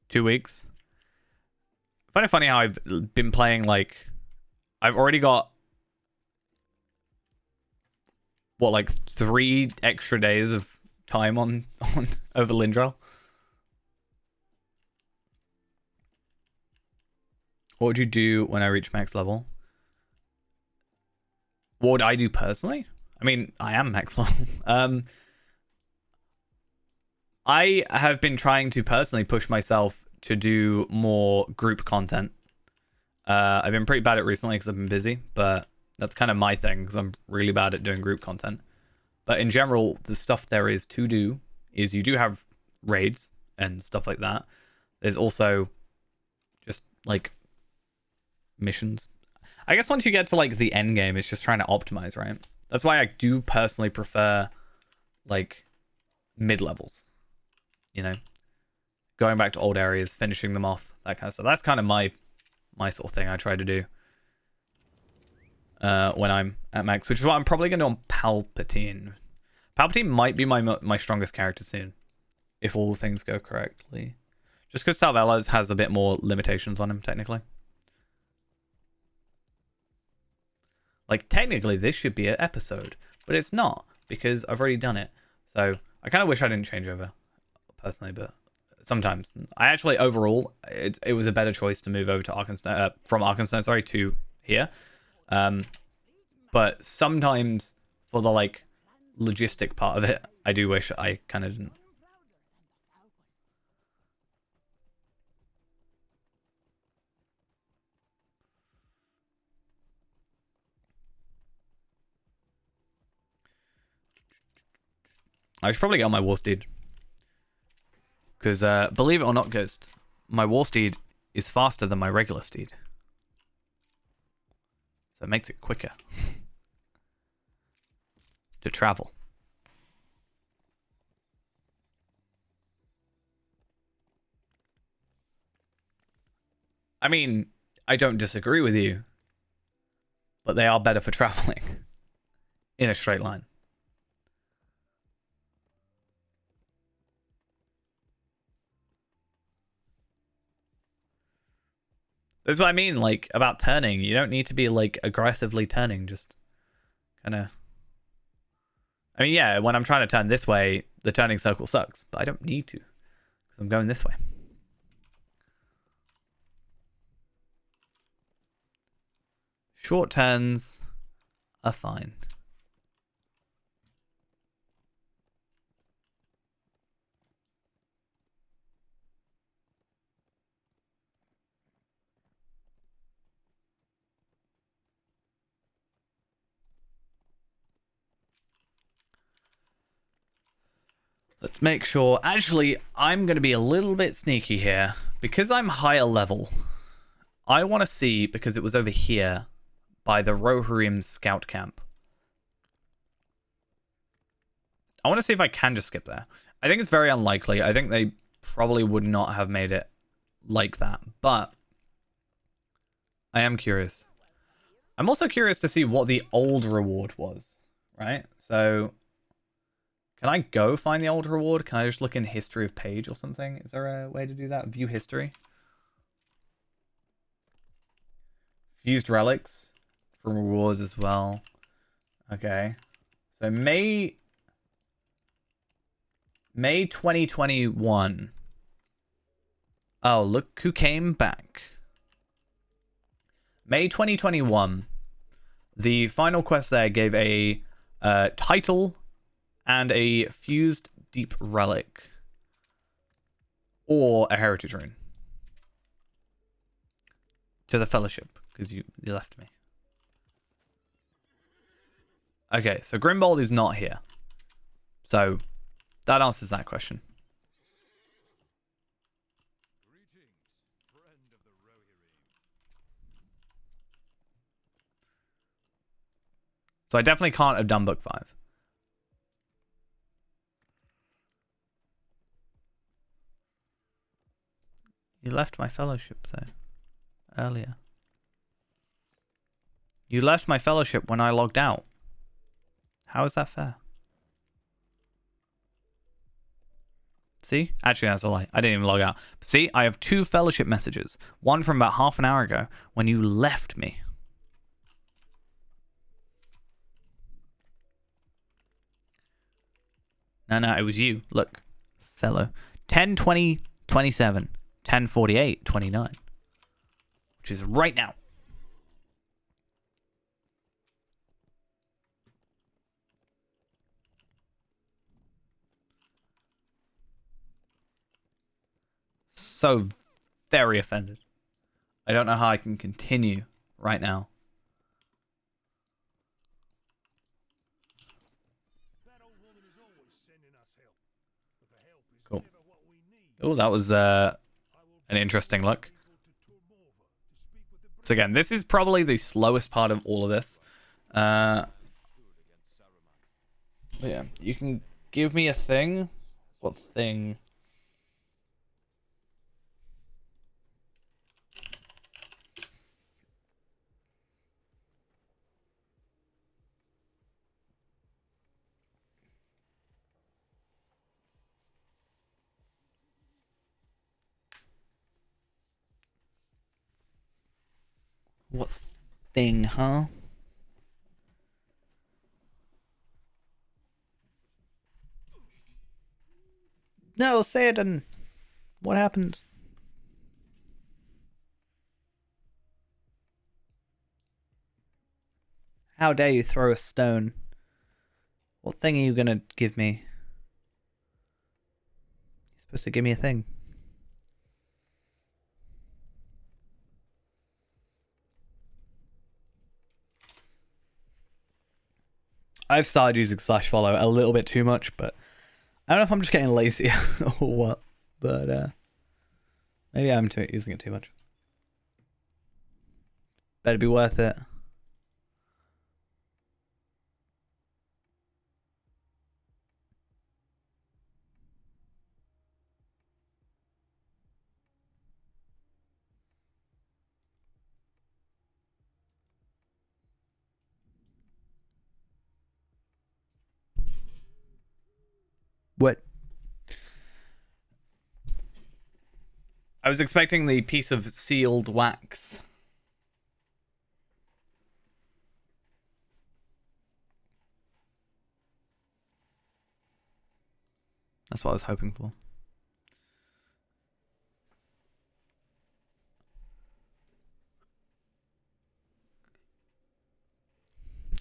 Two weeks. Kind of funny how I've been playing like I've already got what like 3 extra days of time on over Lindral. What would you do when I reach max level? What would I do personally? I mean, I am max level. I have been trying to personally push myself to do more group content. I've been pretty bad at it recently because I've been busy, but that's kind of my thing because I'm really bad at doing group content. But in general, the stuff there is to do is you do have raids and stuff like that. There's also just like missions. I guess once you get to like the end game, it's just trying to optimize, right? That's why I do personally prefer like mid levels. You know, going back to old areas, finishing them off, that kind of stuff. That's kind of my sort of thing I try to do when I'm at max, which is what I'm probably going to do on Palpatine. Palpatine might be my strongest character soon, if all things go correctly. Just because Talvella's has a bit more limitations on him, technically. Like, technically, this should be an episode, but it's not, because I've already done it. So, I kind of wish I didn't change over, personally, but sometimes. I actually, overall, it was a better choice to move over to Arkansas, from Arkansas, sorry, to here. But sometimes, for the, like, logistic part of it, I do wish I kind of didn't. I should probably get on my war steed. Because, believe it or not, Ghost, my war steed is faster than my regular steed. So it makes it quicker to travel. I mean, I don't disagree with you, but they are better for traveling in a straight line. That's what I mean, like, about turning. You don't need to be, like, aggressively turning, just kind of... I mean, yeah, when I'm trying to turn this way, the turning circle sucks, but I don't need to, because I'm going this way. Short turns are fine. Let's make sure. Actually, I'm going to be a little bit sneaky here. Because I'm higher level, I want to see, because it was over here by the Rohirrim scout camp. I want to see if I can just skip there. I think it's very unlikely. I think they probably would not have made it like that. But I am curious. I'm also curious to see what the old reward was, right? So... can I go find the old reward? Can I just look in history of page or something? Is there a way to do that? View history. Fused relics from rewards as well. Okay. So May 2021. Oh, look who came back. May 2021. The final quest there gave a title and a fused deep relic. Or a heritage rune. To the fellowship, because you left me. Okay, so Grimbold is not here. So, that answers that question. Greetings, friend of the Rohirrim. So I definitely can't have done book 5. You left my fellowship, though, earlier. You left my fellowship when I logged out. How is that fair? See? Actually, that's a lie. I didn't even log out. See? I have 2 fellowship messages. One from about half an hour ago when you left me. No, it was you. Look. Fellow. 10:20, 27. 10:48, 29. Which is right now. So very offended. I don't know how I can continue right now. That old woman is always sending us help. But the help is Cool. never what we need. Oh, that was an interesting look. So again, this is probably the slowest part of all of this. But yeah, you can give me a thing. What thing? What thing, huh? No, say it and what happened? How dare you throw a stone? What thing are you gonna give me? You're supposed to give me a thing. I've started using slash follow a little bit too much, but I don't know if I'm just getting lazy or what. But maybe I'm using it too much. Better be worth it. What? I was expecting the piece of sealed wax. That's what I was hoping for.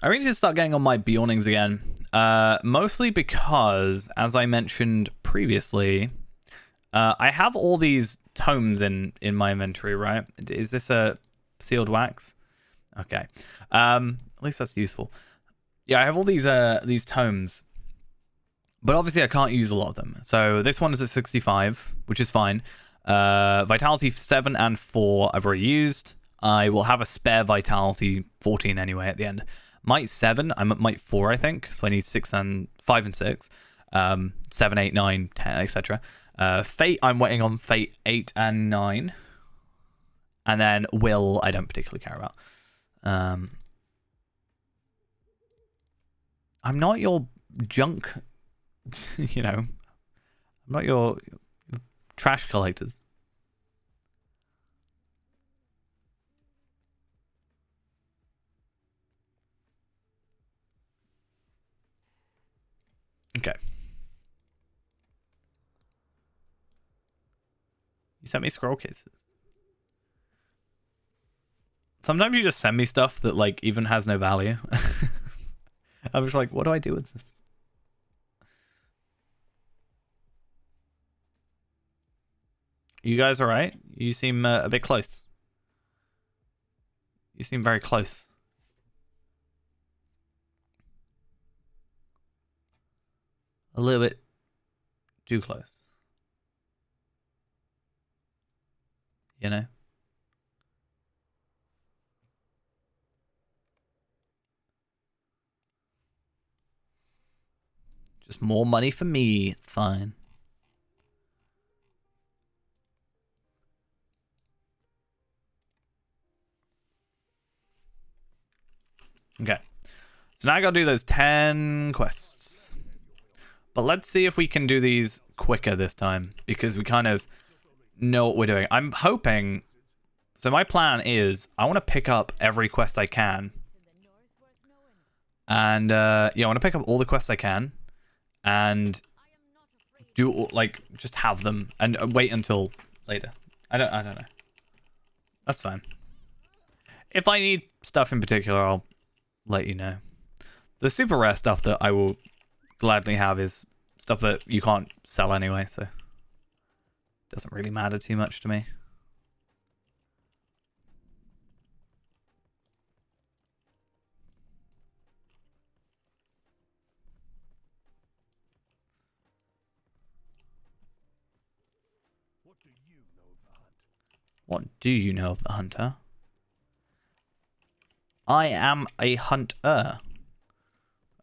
I really need to start getting on my Bjornings again. Mostly because, as I mentioned previously, I have all these tomes in my inventory, right? Is this a sealed wax? Okay. At least that's useful. Yeah, I have all these tomes. But obviously I can't use a lot of them. So this one is at 65, which is fine. Vitality 7 and 4 I've already used. I will have a spare Vitality 14 anyway at the end. Might 7, I'm at Might 4, I think. So I need 5 and 6. 7, 8, 9, 10, etc. Fate, I'm waiting on Fate 8 and 9. And then Will, I don't particularly care about. I'm not your junk, you know. I'm not your trash collectors. Okay. You sent me scroll cases. Sometimes you just send me stuff that like even has no value. I'm just like, what do I do with this? You guys all right? You seem a bit close. You seem very close. A little bit too close. You know? Just more money for me. It's fine. Okay. So now I gotta do those 10 quests. But let's see if we can do these quicker this time, because we kind of know what we're doing. I'm hoping... So my plan is, I want to pick up every quest I can. And, yeah, I want to pick up all the quests I can. And do, like, just have them. And wait until later. I don't know. That's fine. If I need stuff in particular, I'll let you know. The super rare stuff that I will gladly have is stuff that you can't sell anyway, so it doesn't really matter too much to me. What do you know of the hunt? What do you know of the hunter? I am a hunter.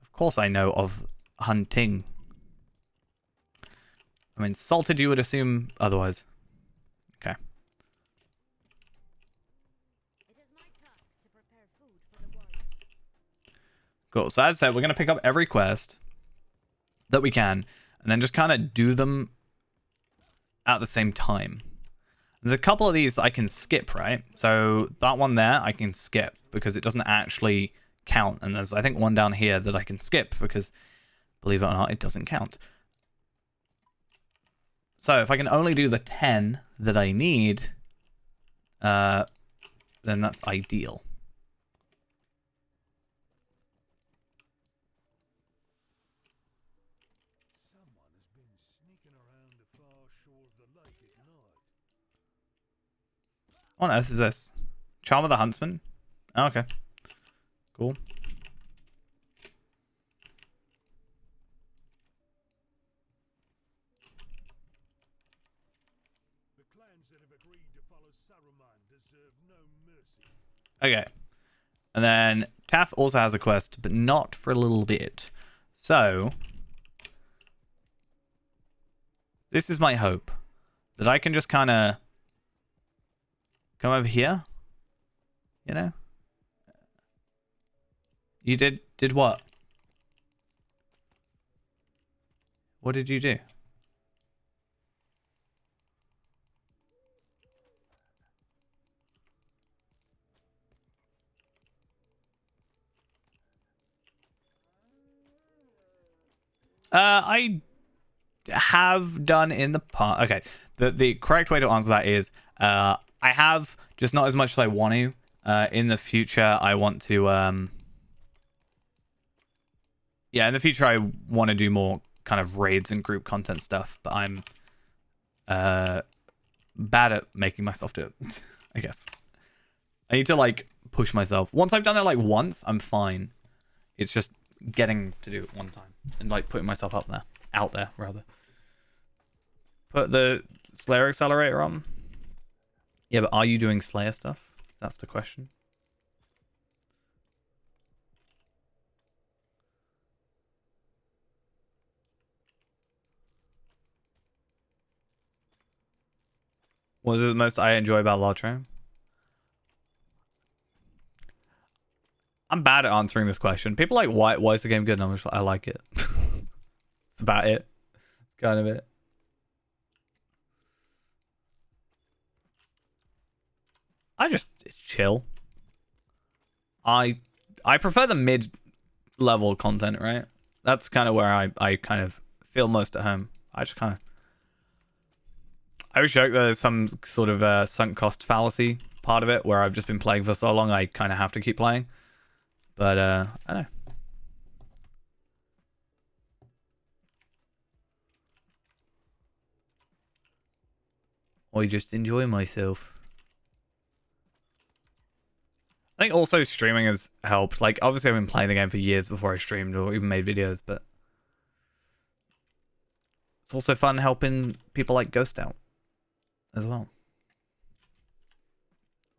Of course I know of hunting. I'm insulted you would assume otherwise. Okay. It is my task to prepare food for the warriors. Cool. So as I said, we're going to pick up every quest that we can, and then just kind of do them at the same time. There's a couple of these I can skip, right? So that one there, I can skip because it doesn't actually count. And there's, I think, one down here that I can skip because, believe it or not, it doesn't count. So if I can only do the 10 that I need, then that's ideal. Someone has been sneaking around the far shore of the lake at night. What on earth is this? Charm of the Huntsman? Oh, okay. Cool. The clans that have agreed to follow Saruman deserve no mercy. Okay. And then Taff also has a quest, but not for a little bit. So, this is my hope. That I can just kind of come over here. You know? You did what? What did you do? I have done in the past. Okay, the correct way to answer that is I have, just not as much as I want to. In the future, I want to. Yeah, in the future, I want to do more kind of raids and group content stuff, but I'm bad at making myself do it. I guess I need to like push myself. Once I've done it like once, I'm fine. It's just getting to do it one time and like putting myself out there rather. Put the Slayer accelerator on. Yeah, but are you doing Slayer stuff? That's the question. What is it the most I enjoy about Lotro? I'm bad at answering this question. People are like, why is the game good? And I'm just like, I like it. It's about it. It's kind of it. It's chill. I prefer the mid-level content, right? That's kind of where I kind of feel most at home. I always joke that there's some sort of sunk cost fallacy part of it where I've just been playing for so long I kind of have to keep playing. But I don't know. I just enjoy myself. I think also streaming has helped. Like, obviously I've been playing the game for years before I streamed or even made videos, but it's also fun helping people like Ghost out as well.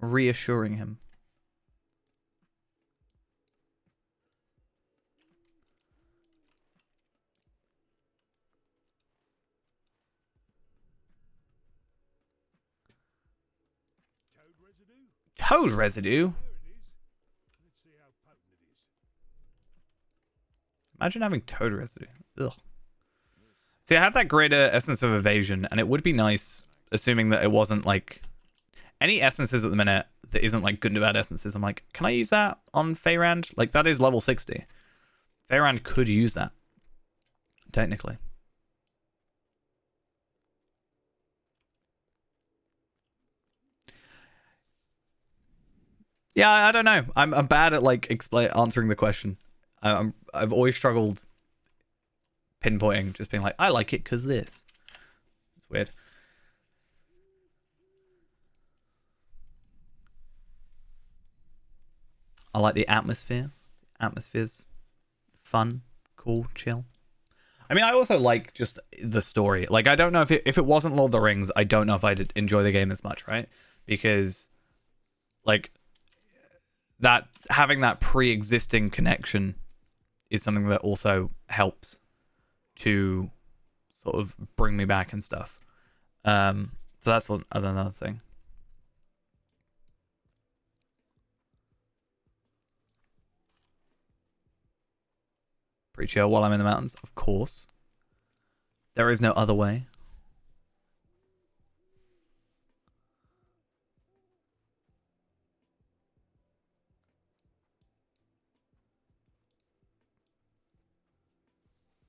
Reassuring him. Toad residue? Imagine having toad residue. Ugh. See, I have that greater essence of evasion, and it would be nice, assuming that it wasn't like any essences at the minute that isn't like good and bad essences. I'm like, can I use that on Feyrand? Like, that is level 60. Feyrand could use that, technically. Yeah, I don't know. I'm bad at like answering the question. I've always struggled pinpointing, just being like, I like it because this. It's weird. I like the atmosphere. Atmosphere's fun, cool, chill. I mean, I also like just the story. Like, I don't know if it wasn't Lord of the Rings, I don't know if I'd enjoy the game as much, right? Because, like, that having that pre-existing connection is something that also helps to sort of bring me back and stuff. So that's another thing. Pretty chill while I'm in the mountains, of course. There is no other way.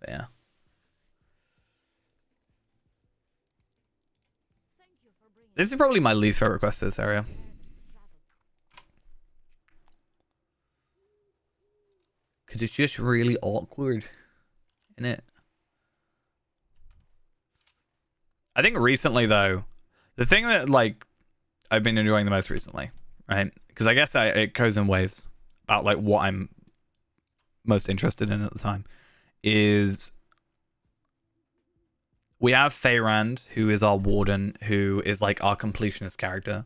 But yeah. This is probably my least favorite quest for this area. Because it's just really awkward, isn't it? I think recently, though, the thing that, like, I've been enjoying the most recently, right? Because I guess it goes in waves about, like, what I'm most interested in at the time, is we have Feyrand, who is our warden, who is, like, our completionist character,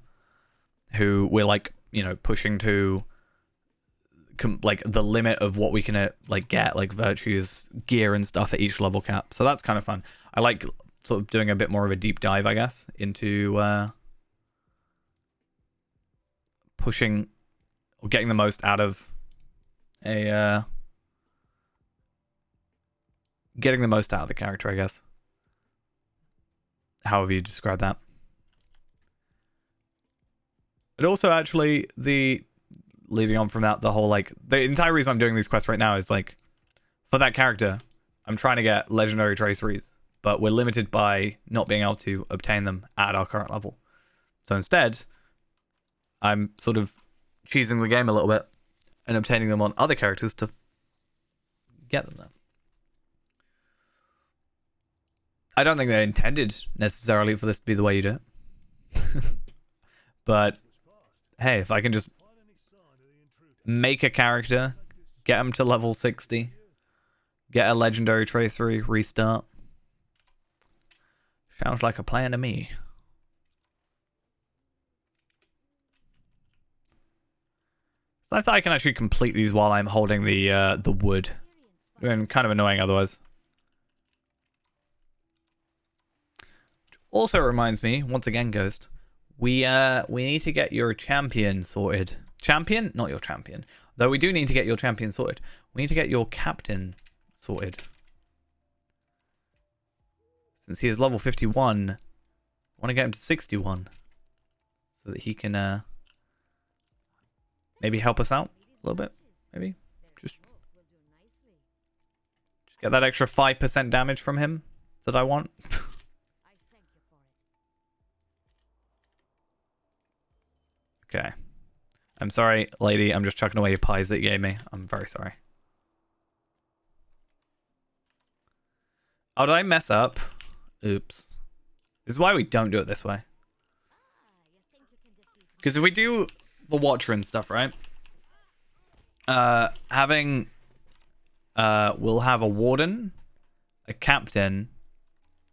who we're, like, you know, pushing to like the limit of what we can like get, like virtues, gear and stuff at each level cap. So that's kind of fun. I like sort of doing a bit more of a deep dive, I guess, into pushing or getting the most out of a getting the most out of the character, I guess. However you describe that. But also, actually, the leading on from that, the whole, like, the entire reason I'm doing these quests right now is, like, for that character, I'm trying to get legendary traceries, but we're limited by not being able to obtain them at our current level. So instead, I'm sort of cheesing the game a little bit and obtaining them on other characters to get them there. I don't think they intended necessarily for this to be the way you do it. But hey, if I can just make a character, get him to level 60, get a legendary tracery, restart. Sounds like a plan to me. It's nice that I can actually complete these while I'm holding the wood. And kind of annoying otherwise. Also reminds me, once again, Ghost, we need to get your champion sorted. Champion? Not your champion. Though we do need to get your champion sorted. We need to get your captain sorted. Since he is level 51, I want to get him to 61. So that he can maybe help us out a little bit. Maybe. Just get that extra 5% damage from him that I want. Okay. I'm sorry, lady. I'm just chucking away your pies that you gave me. I'm very sorry. Oh, did I mess up? Oops. This is why we don't do it this way. Because if we do the Watcher and stuff, right? We'll have a Warden, a Captain,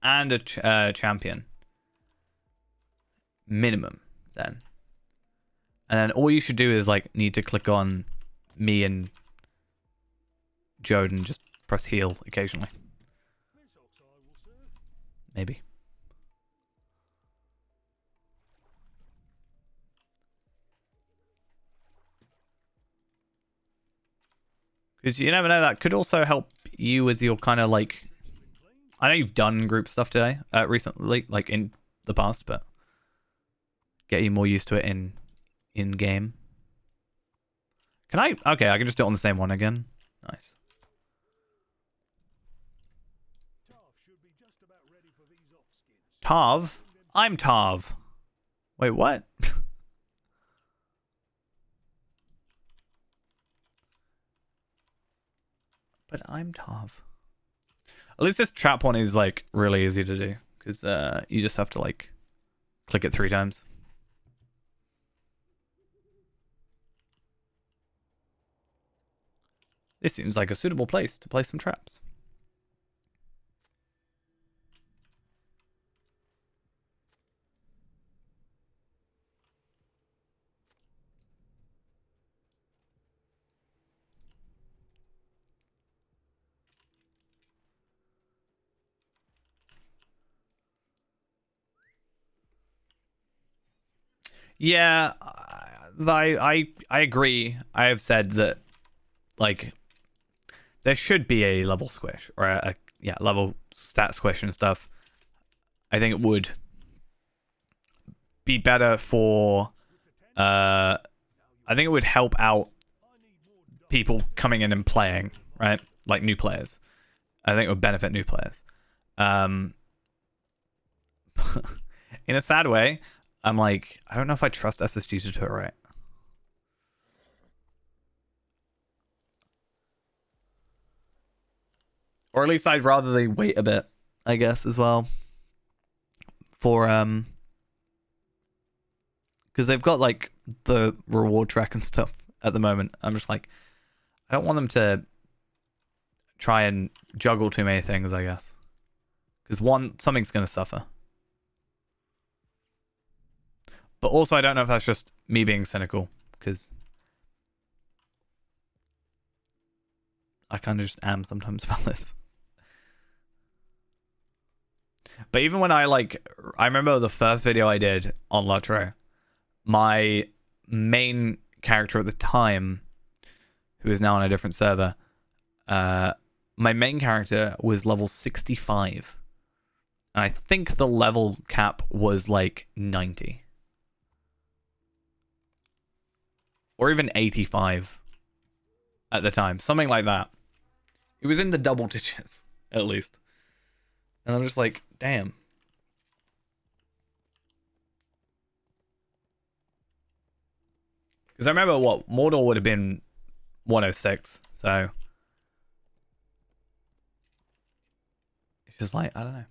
and a Champion. Minimum, then. And then all you should do is, like, need to click on me and Jode and just press heal occasionally. Maybe. Because you never know, that could also help you with your kind of, like... I know you've done group stuff today, recently, like in the past, but... Get you more used to it in game. Can I? Okay, I can just do it on the same one again. Nice. Tav? I'm Tav. Wait, what? But I'm Tav. At least this trap one is, like, really easy to do. Because you just have to, like, click it 3 times. This seems like a suitable place to place some traps. Yeah, I agree. I have said that, like, there should be a level squish or a level stat squish and stuff. I think it would be better for I think it would help out people coming in and playing, right? Like new players. I think it would benefit new players. In a sad way, I'm like, I don't know if I trust SSG to do it right. Or at least I'd rather they wait a bit, I guess, as well. For because they've got like the reward track and stuff at the moment. I'm just like, I don't want them to try and juggle too many things, I guess. Because something's gonna suffer. But also I don't know if that's just me being cynical. because I kind of just am sometimes about this. But even when I remember the first video I did on Lotro, my main character at the time, who is now on a different server, my main character was level 65. And I think the level cap was like 90. Or even 85 at the time. Something like that. It was in the double digits, at least. And I'm just like, damn. Because I remember what Mordor would have been 106, so it's just like, I don't know.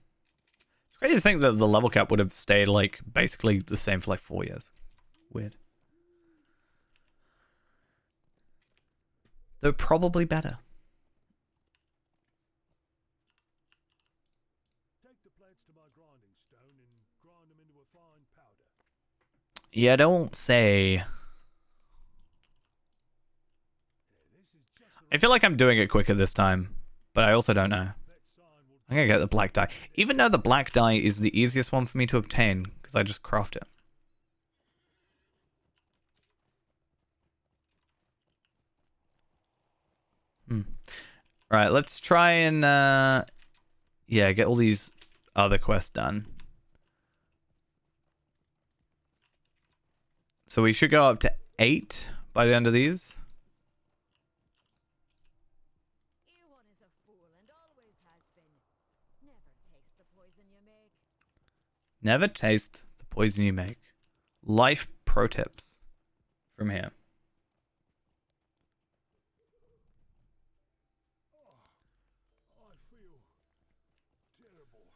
It's crazy to think that the level cap would have stayed like basically the same for like 4 years. Weird. They're probably better. Take the plates to my grinding stone and grind them into a fine powder. Yeah, don't say. I feel like I'm doing it quicker this time, but I also don't know. I'm gonna get the black dye. Even though the black dye is the easiest one for me to obtain, because I just craft it. Right, let's try and yeah, get all these other quests done. So we should go up to 8 by the end of these. Ewan is a fool and always has been. Never taste the poison you make. Never taste the poison you make. Life pro tips from here. I feel terrible.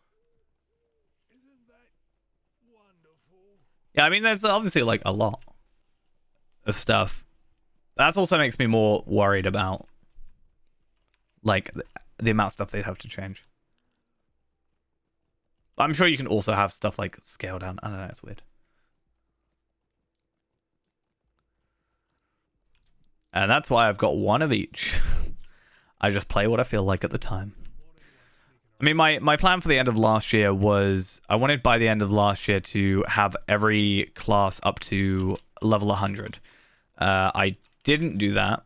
Isn't that wonderful? Yeah, I mean, there's obviously like a lot of stuff. That also makes me more worried about like the amount of stuff they have to change. But I'm sure you can also have stuff like scale down. I don't know, it's weird. And that's why I've got one of each. I just play what I feel like at the time. I mean, my plan for the end of last year was I wanted by the end of last year to have every class up to level 100. I didn't do that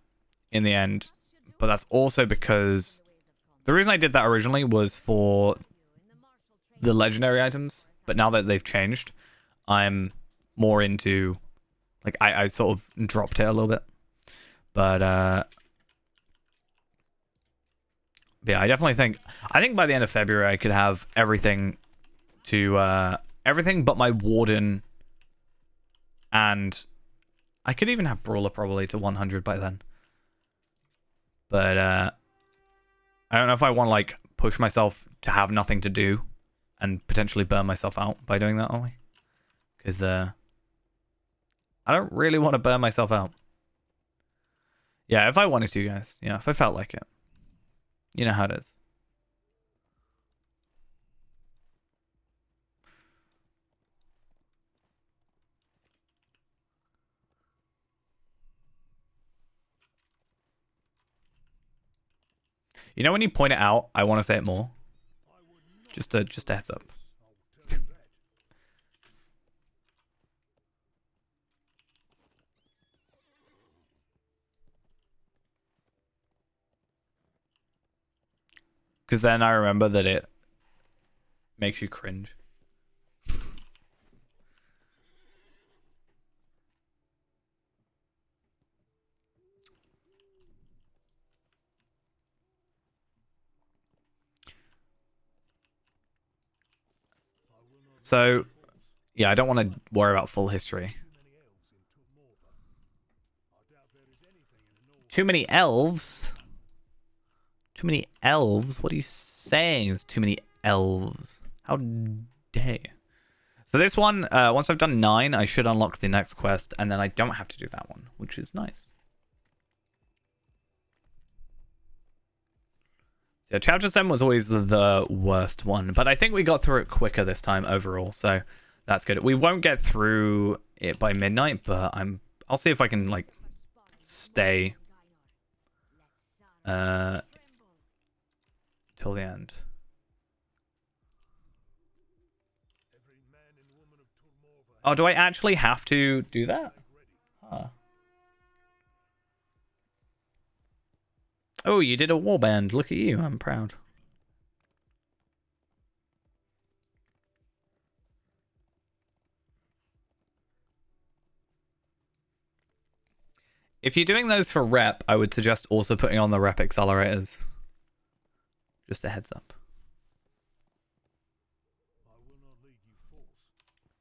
in the end, but that's also because the reason I did that originally was for the legendary items, but now that they've changed, I'm more into, like, I sort of dropped it a little bit. But yeah, I definitely think by the end of February I could have everything to everything but my warden, and I could even have brawler probably to 100 by then. But I don't know if I want to like push myself to have nothing to do and potentially burn myself out by doing that only, because I don't really want to burn myself out. Yeah, if I wanted to, guys. Yeah, if I felt like it. You know how it is. You know when you point it out, I want to say it more. Just a heads up. Because then I remember that it makes you cringe. So, yeah, I don't want to worry about full history. Too many elves? Too many elves? What are you saying? There's too many elves. How dare you? So this one, once I've done 9, I should unlock the next quest, and then I don't have to do that one, which is nice. So chapter 7 was always the worst one, but I think we got through it quicker this time overall, so that's good. We won't get through it by midnight, but I'm I'll see if I can like stay till the end. Oh, do I actually have to do that? Huh. Oh, you did a warband. Look at you. I'm proud. If you're doing those for rep, I would suggest also putting on the rep accelerators. Just a heads up. I will not lead you false.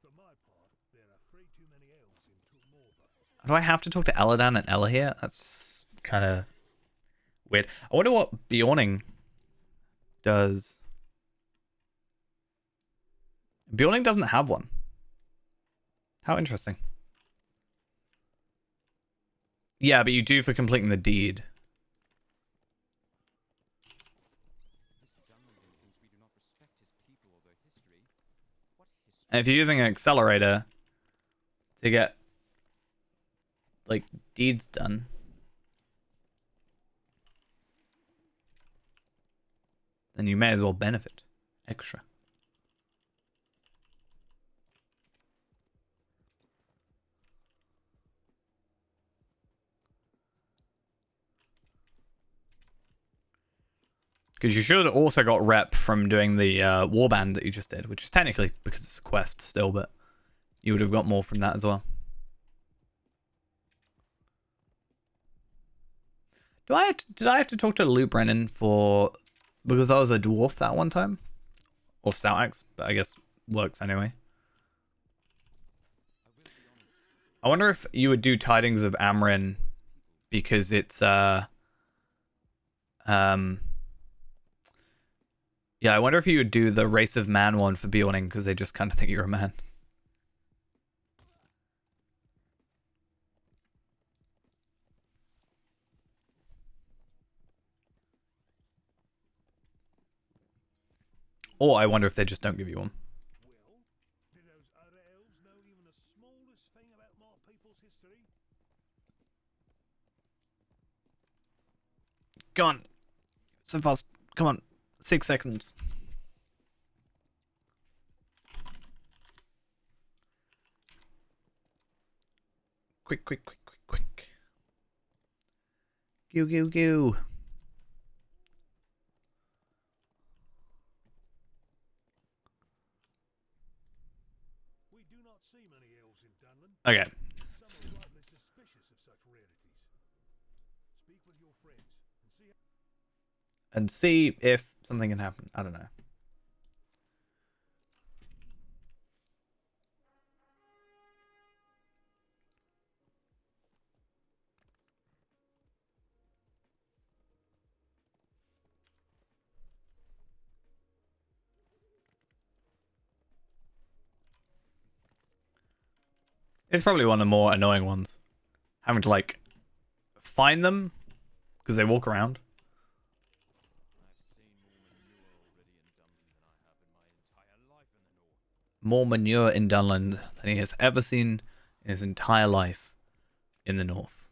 For my part, there are three too many elves in Turmorva. Do I have to talk to Eladan and Ella here? That's kind of weird. I wonder what Bjorning does. Bjorning doesn't have one. How interesting. Yeah, but you do for completing the deed. And if you're using an accelerator to get like deeds done, then you may as well benefit extra. Because you should have also got rep from doing the warband that you just did, which is technically because it's a quest still, but you would have got more from that as well. Did I have to talk to Lou Brennan for because I was a dwarf that one time, or stout axe? But I guess works anyway. I wonder if you would do Tidings of Amrin because it's yeah, I wonder if you would do the Race of Man one for Bjorning because they just kind of think you're a man. Or I wonder if they just don't give you one. Well, do those other elves know even the smallest thing about my people's history? Go on. So fast. Come on. 6 seconds. Quick, quick, quick, quick, quick. Goo, goo, goo. We do not see many elves in Dunland. Okay. Some are rightly suspicious of such rarities. Speak with your friends and see And see if something can happen. I don't know. It's probably one of the more annoying ones. Having to, like, find them because they walk around. More manure in Dunland than he has ever seen in his entire life in the north.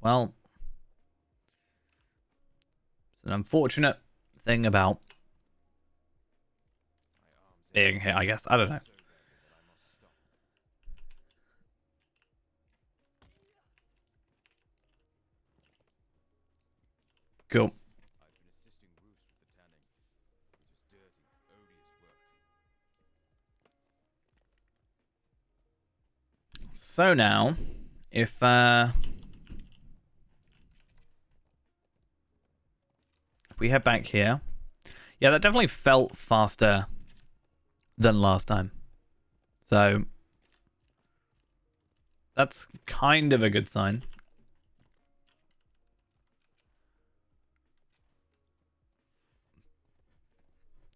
Well, it's an unfortunate thing about being here, I guess. I don't know. Cool. So now, if we head back here, yeah, that definitely felt faster than last time. So that's kind of a good sign.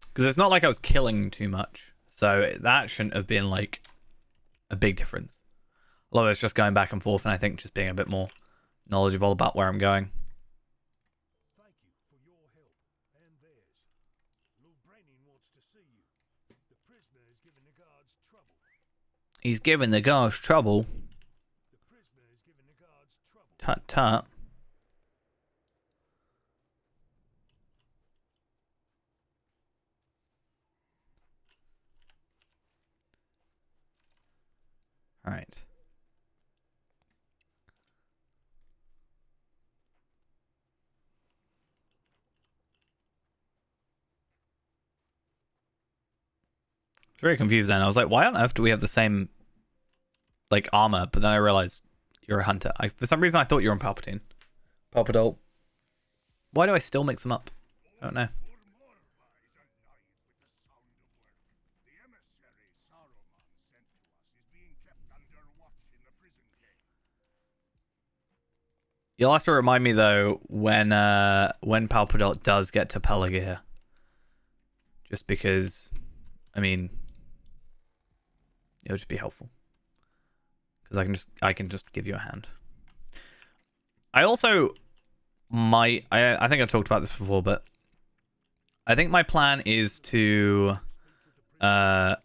Because it's not like I was killing too much. So that shouldn't have been like a big difference. A lot of it's just going back and forth, and I think just being a bit more knowledgeable about where I'm going. thank you for your help and theirs. Lord Brennan wants to see you. The prisoner is giving the guards trouble. He's giving the guards trouble. The prisoner is Tut tut. All right. Very confused then. I was like, why on earth do we have the same like armor? But then I realized you're a hunter. For some reason I thought you were on Palpatine. Palpadol. Why do I still mix them up? I don't know. The emissary Saruman sent to us is being kept under watch in the prison cave. You'll have to remind me though when Palpadol does get to Pelargir. Just because, I mean, it'll just be helpful. Because I can just give you a hand. I also might I think I've talked about this before, but I think my plan is to my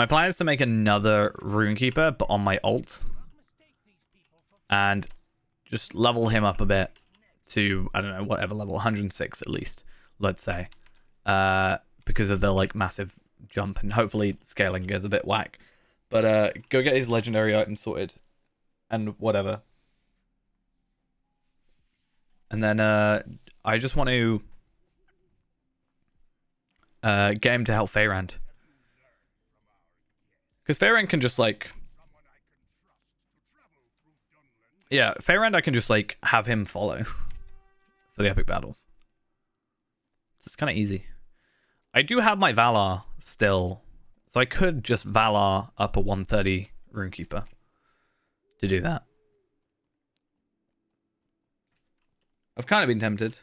plan is to make another Runekeeper, but on my alt. And just level him up a bit to, I don't know, whatever level, 106 at least, let's say. Because of the like massive jump, and hopefully scaling goes a bit whack. But go get his legendary item sorted and whatever. And then I just want to get him to help Feyrand. Because Feyrand can just like... Yeah, Feyrand I can just like have him follow for the epic battles. So it's kind of easy. I do have my Valar still. So I could just Valar up a 130 Runekeeper to do that. I've kind of been tempted.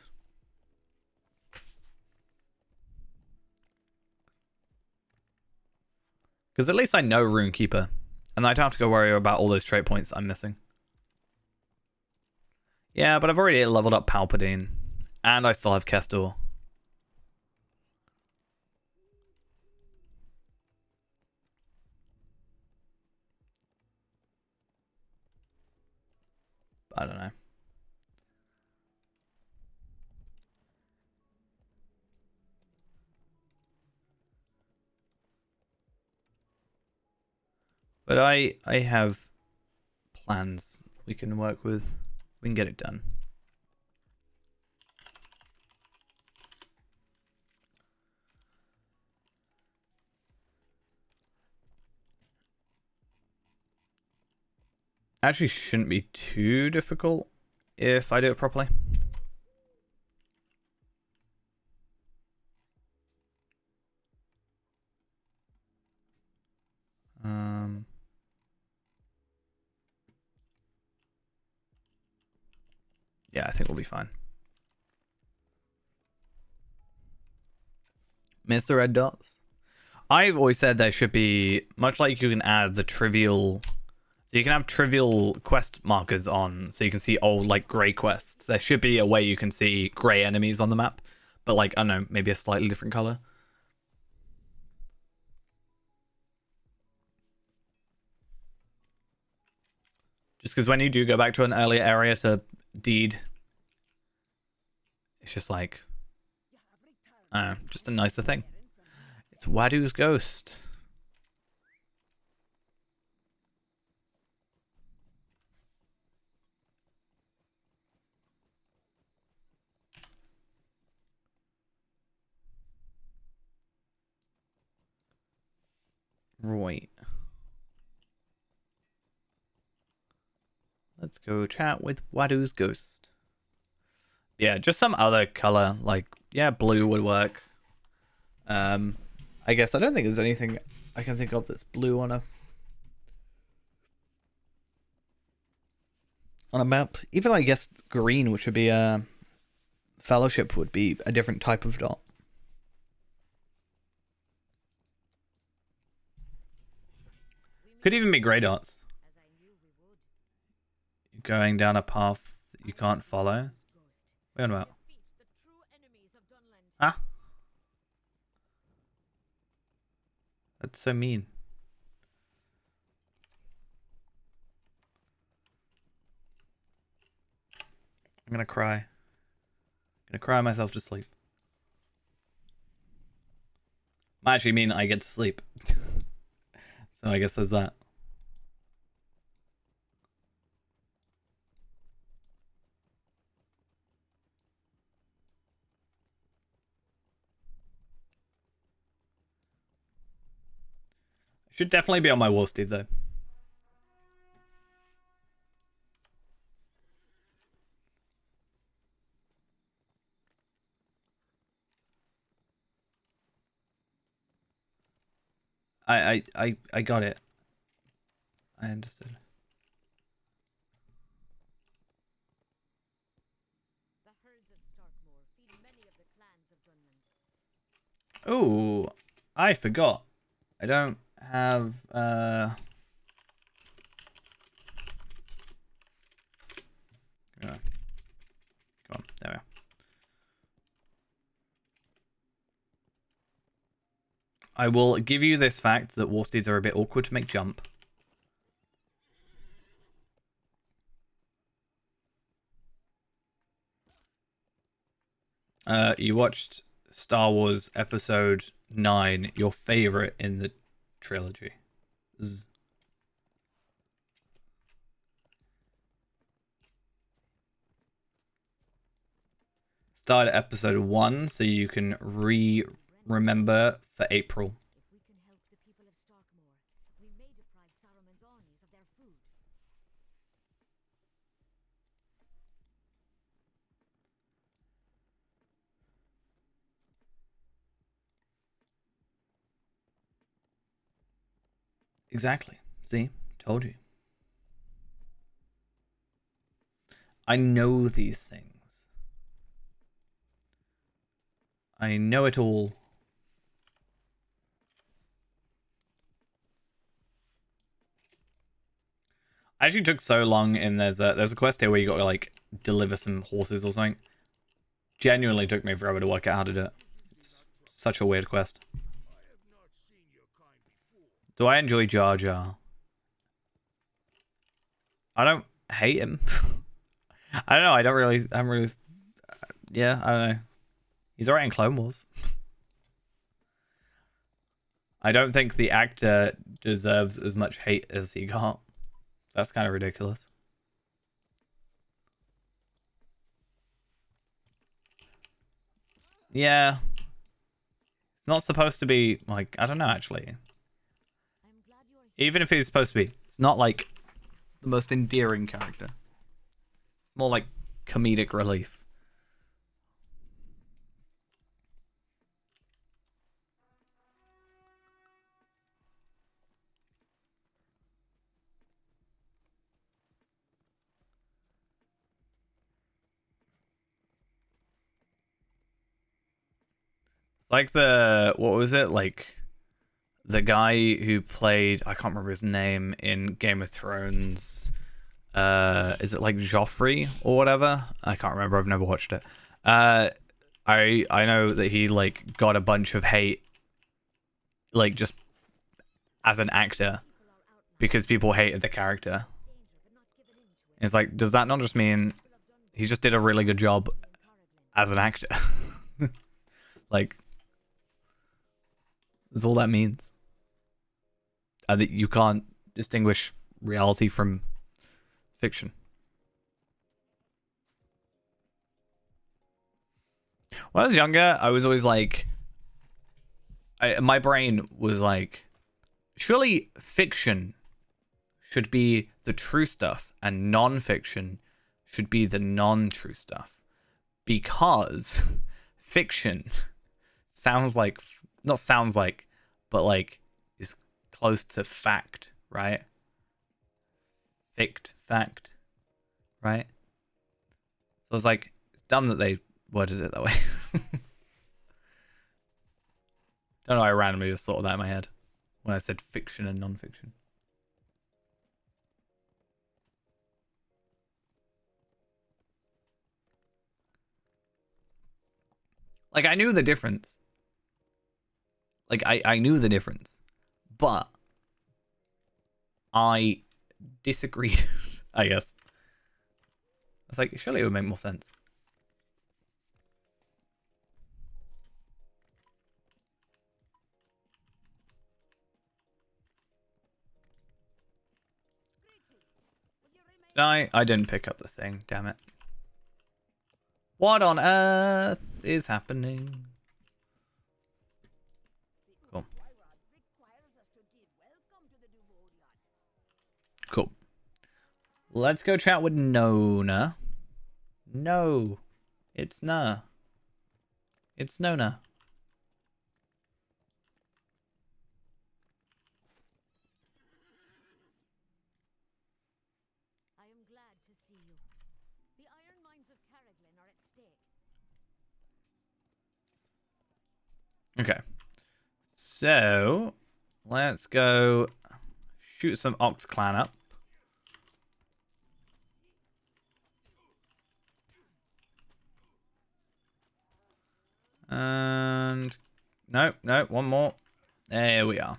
Because at least I know Runekeeper. And I don't have to go worry about all those trait points I'm missing. Yeah, but I've already leveled up Palpatine. And I still have Kestor. I don't know. But I have plans we can work with. We can get it done. Actually shouldn't be too difficult if I do it properly. Yeah, I think we'll be fine. Mr. Red Dots. I've always said there should be, much like you can add the trivial, so you can have trivial quest markers on, so you can see old like grey quests. There should be a way you can see grey enemies on the map, but like, I don't know, maybe a slightly different color. Just because when you do go back to an earlier area to deed, it's just like, just a nicer thing. It's Wadu's ghost. Right. Let's go chat with Wadu's ghost. Yeah, just some other color, like, yeah, blue would work. I guess I don't think there's anything I can think of that's blue on a map. Even I guess green, which would be a fellowship, would be a different type of dot. Could even be grey dots. You're going down a path that you can't follow. Wait on about. Ah. That's so mean. I'm gonna cry. I'm gonna cry myself to sleep. I actually mean I get to sleep. So I guess there's that. Should definitely be on my Worsted though. I got it. I understood. The herds of Starkmore feed many of the clans of Dunland. Oh, I forgot. I don't have Come on, there we are. I will give you this fact that Warsteeds are a bit awkward to make jump. You watched Star Wars Episode 9, your favorite in the trilogy. Start at Episode 1 so you can remember for April. If we can help the people of Starkmore, we may deprive Saruman's armies of their food. Exactly. See? Told you. I know these things. I know it all. I actually took so long, and there's a quest here where you got to like deliver some horses or something. Genuinely took me forever to work out how to do it. It's such a weird quest. Do I enjoy Jar Jar? I don't hate him. I don't know. I'm really. Yeah, I don't know. He's alright in Clone Wars. I don't think the actor deserves as much hate as he got. That's kind of ridiculous. Yeah. It's not supposed to be, like, I don't know, actually. I'm glad you are here. Even if he's supposed to be, it's not, like, the most endearing character. It's more like comedic relief. It's like what was it? Like, the guy who played, I can't remember his name, in Game of Thrones. Is it like Joffrey or whatever? I can't remember. I've never watched it. I know that he like got a bunch of hate, like just as an actor, because people hated the character. It's like, does that not just mean he just did a really good job as an actor? Like, that's all that means. And that you can't distinguish reality from fiction. When I was younger, I was always like, my brain was like, surely fiction should be the true stuff and non-fiction should be the non-true stuff. Because fiction sounds like, not sounds like, but like is close to fact, right? Fact, right? So it's like, it's dumb that they worded it that way. Don't know, I randomly just thought of that in my head when I said fiction and non-fiction. Like, I knew the difference. Like, I knew the difference. But I disagreed, I guess. It's like, surely it would make more sense. I didn't pick up the thing, damn it. What on earth is happening? Cool. Cool. Let's go chat with Nona. No. It's Na. It's Nona. I am glad to see you. The iron mines of Carriglin are at stake. Okay. So, let's go shoot some Ox Clan up. And no, one more. There we are.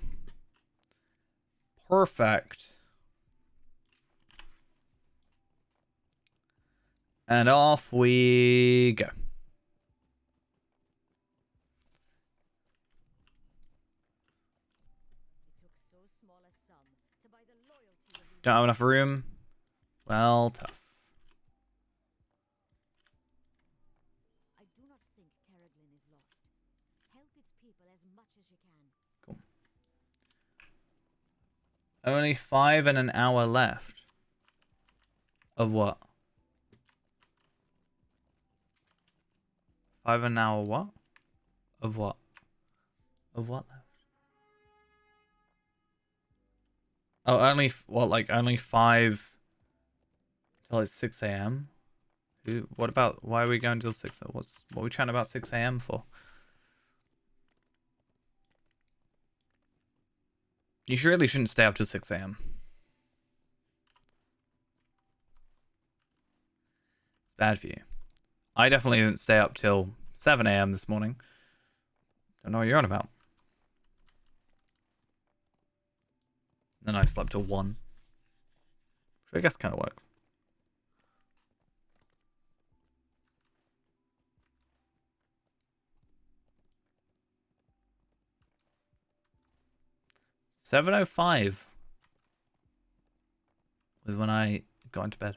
Perfect. And off we go. It took so small a sum to buy the loyalty of these. Don't have enough room. Well, tough. I do not think Carriglin is lost. Help its people as much as you can. Only 5 and an hour left. Of what? 5 an hour what? Of what? Of what left? Oh, only what? Like only 5 till it's 6 a.m. What about? Why are we going till 6? What are we chatting about 6 a.m. for? You really shouldn't stay up till 6 a.m. It's bad for you. I definitely didn't stay up till 7 a.m. this morning. Don't know what you're on about. Then I slept till 1. Which I guess kind of works. $7:05 was when I got into bed.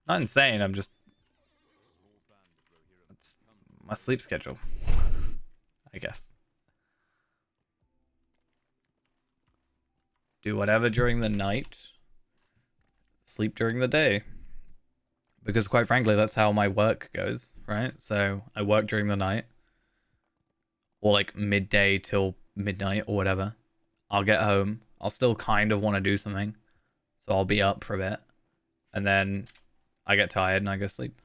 Not insane, I'm just... It's my sleep schedule, I guess. Do whatever during the night, sleep during the day. Because quite frankly, that's how my work goes, right? So I work during the night, or like midday till midnight or whatever. I'll get home. I'll still kind of want to do something, so I'll be up for a bit, and then I get tired and I go sleep.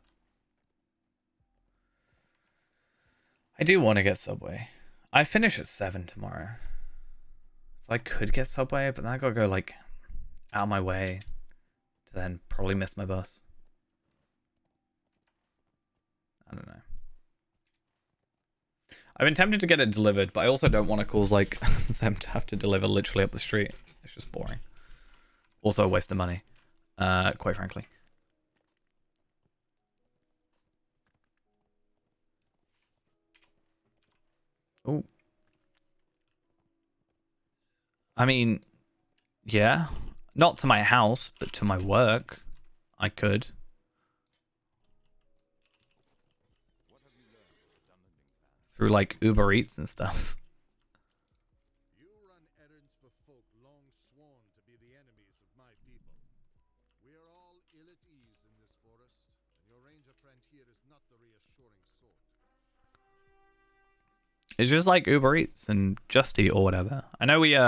I do want to get Subway. I finish at 7 tomorrow, so I could get Subway, but then I gotta go like out of my way to then probably miss my bus. I don't know. I've been tempted to get it delivered, but I also don't want to cause like them to have to deliver literally up the street. It's just boring. Also a waste of money, quite frankly. Oh. I mean, yeah. Not to my house, but to my work. I could. Through like Uber Eats and stuff. You run errands for folk long sworn to be the enemies of my people. We are all ill at ease in this forest, and your ranger friend here is not the reassuring sort. It's just like Uber Eats and Just Eat or whatever. I know we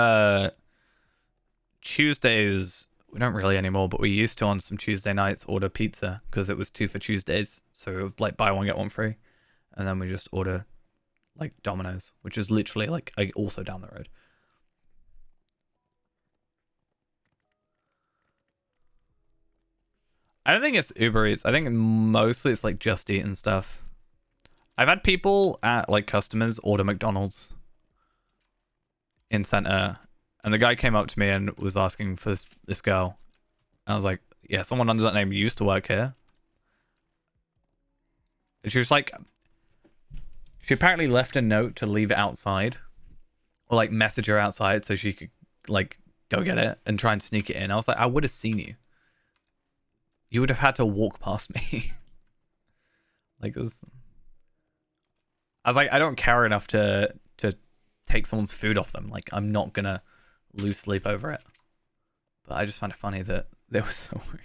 Tuesdays, we don't really anymore, but we used to on some Tuesday nights order pizza because it was 2 for Tuesdays. So like buy one get one free, and then we just order like Domino's, which is literally like also down the road. I don't think it's Uber Eats. I think mostly it's like Just Eat and stuff. I've had people at like customers order McDonald's in center And the guy came up to me and was asking for this girl. I was like, yeah, someone under that name used to work here. And she was like, she apparently left a note to leave it outside. Or like message her outside so she could like go get it and try and sneak it in. I was like, I would have seen you. You would have had to walk past me. Like this. I was like, I don't care enough to take someone's food off them. Like, I'm not gonna lose sleep over it. But I just find it funny that they were so weird.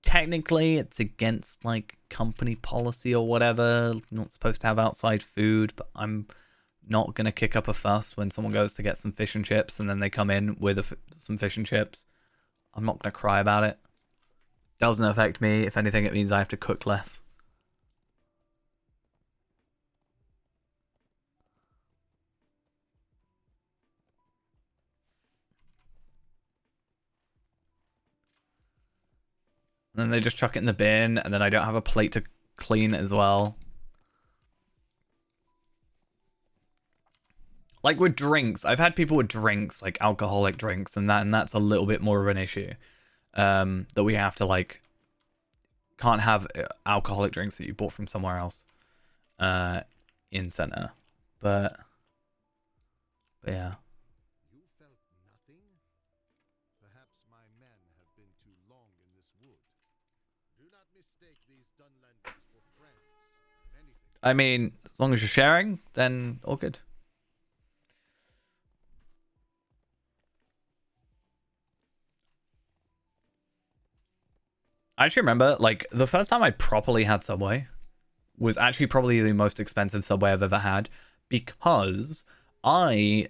Technically, it's against like company policy or whatever. Not supposed to have outside food, but I'm not gonna kick up a fuss when someone goes to get some fish and chips and then they come in with some fish and chips. I'm not gonna cry about it. Doesn't affect me. If anything, it means I have to cook less. And then they just chuck it in the bin, and then I don't have a plate to clean as well. Like with drinks, I've had people with drinks, like alcoholic drinks, and that's a little bit more of an issue. That we have to like, can't have alcoholic drinks that you bought from somewhere else, in center. But yeah. You felt nothing? Perhaps my men have been too long in this wood. Do not mistake these Dunlanders for friends. If anything, I mean, as long as you're sharing, then all good. I actually remember, like, the first time I properly had Subway was actually probably the most expensive Subway I've ever had, because I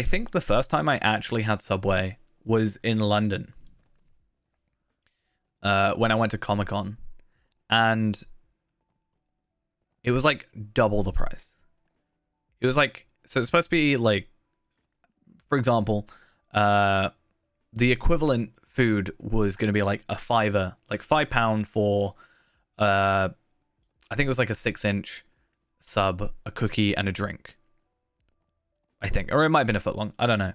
think the first time I actually had Subway was in London, when I went to Comic-Con, and it was like double the price. It was like, so it's supposed to be like, for example, the equivalent food was going to be like a fiver, like £5 for, I think it was like a 6-inch sub, a cookie, and a drink. I think, or it might have been a foot long. I don't know.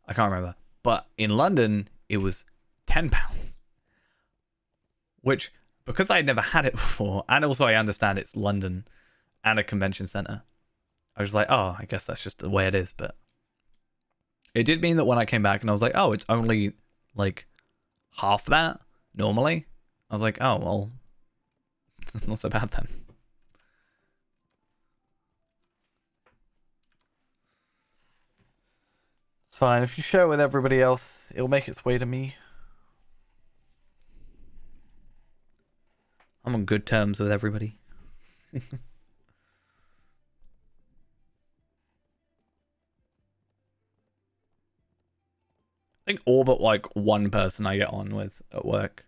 I can't remember. But in London, it was £10, which, because I had never had it before, and also I understand it's London and a convention center, I was like, oh, I guess that's just the way it is. But it did mean that when I came back and I was like, oh, it's only like half that normally. I was like, oh, well, it's not so bad then. It's fine. If you share it with everybody else, it'll make its way to me. I'm on good terms with everybody. I think all but like one person I get on with at work.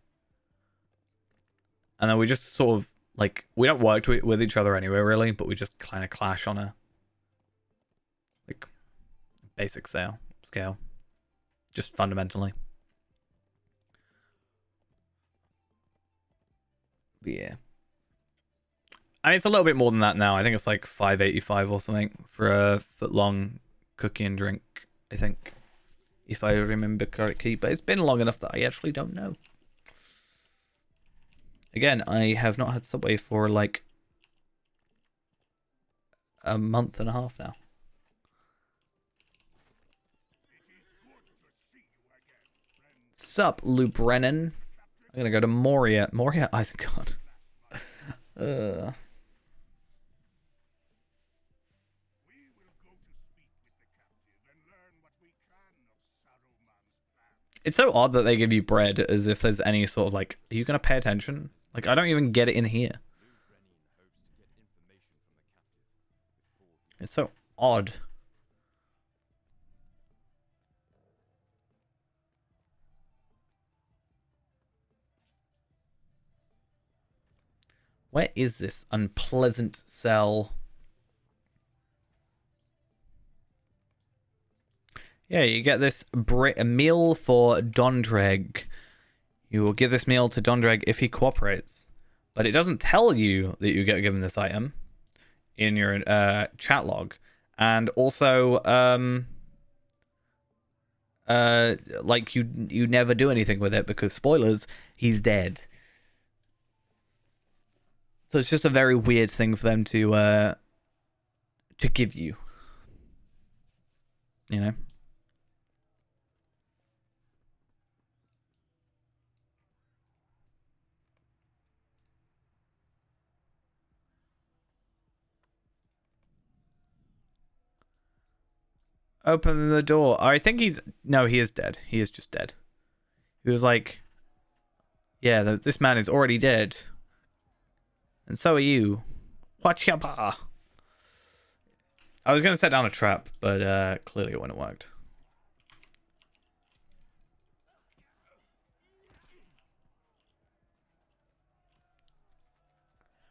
And then we just sort of like, we don't work with each other anyway, really, but we just kind of clash on a like basic scale. Just fundamentally. But yeah. I mean, it's a little bit more than that now. I think it's like $5.85 or something for a foot long cookie and drink, I think, if I remember correctly. But it's been long enough that I actually don't know. Again, I have not had Subway for like a month and a half now. Sup, Lou Brennan? I'm gonna go to Moria. Moria Isengard. It's so odd that they give you bread as if there's any sort of like, are you gonna pay attention? Like, I don't even get it in here. It's so odd. Where is this unpleasant cell? Yeah, you get this a meal for Dondreg. You will give this meal to Dondreg if he cooperates. but it doesn't tell you that you get given this item in your chat log. And also, like you never do anything with it because spoilers, he's dead. So it's just a very weird thing for them to give you. You know? Open the door. I think he's... No, he is dead. He is just dead. He was like... Yeah, this man is already dead. And so are you. Watch your bar. I was going to set down a trap, but clearly it wouldn't have worked.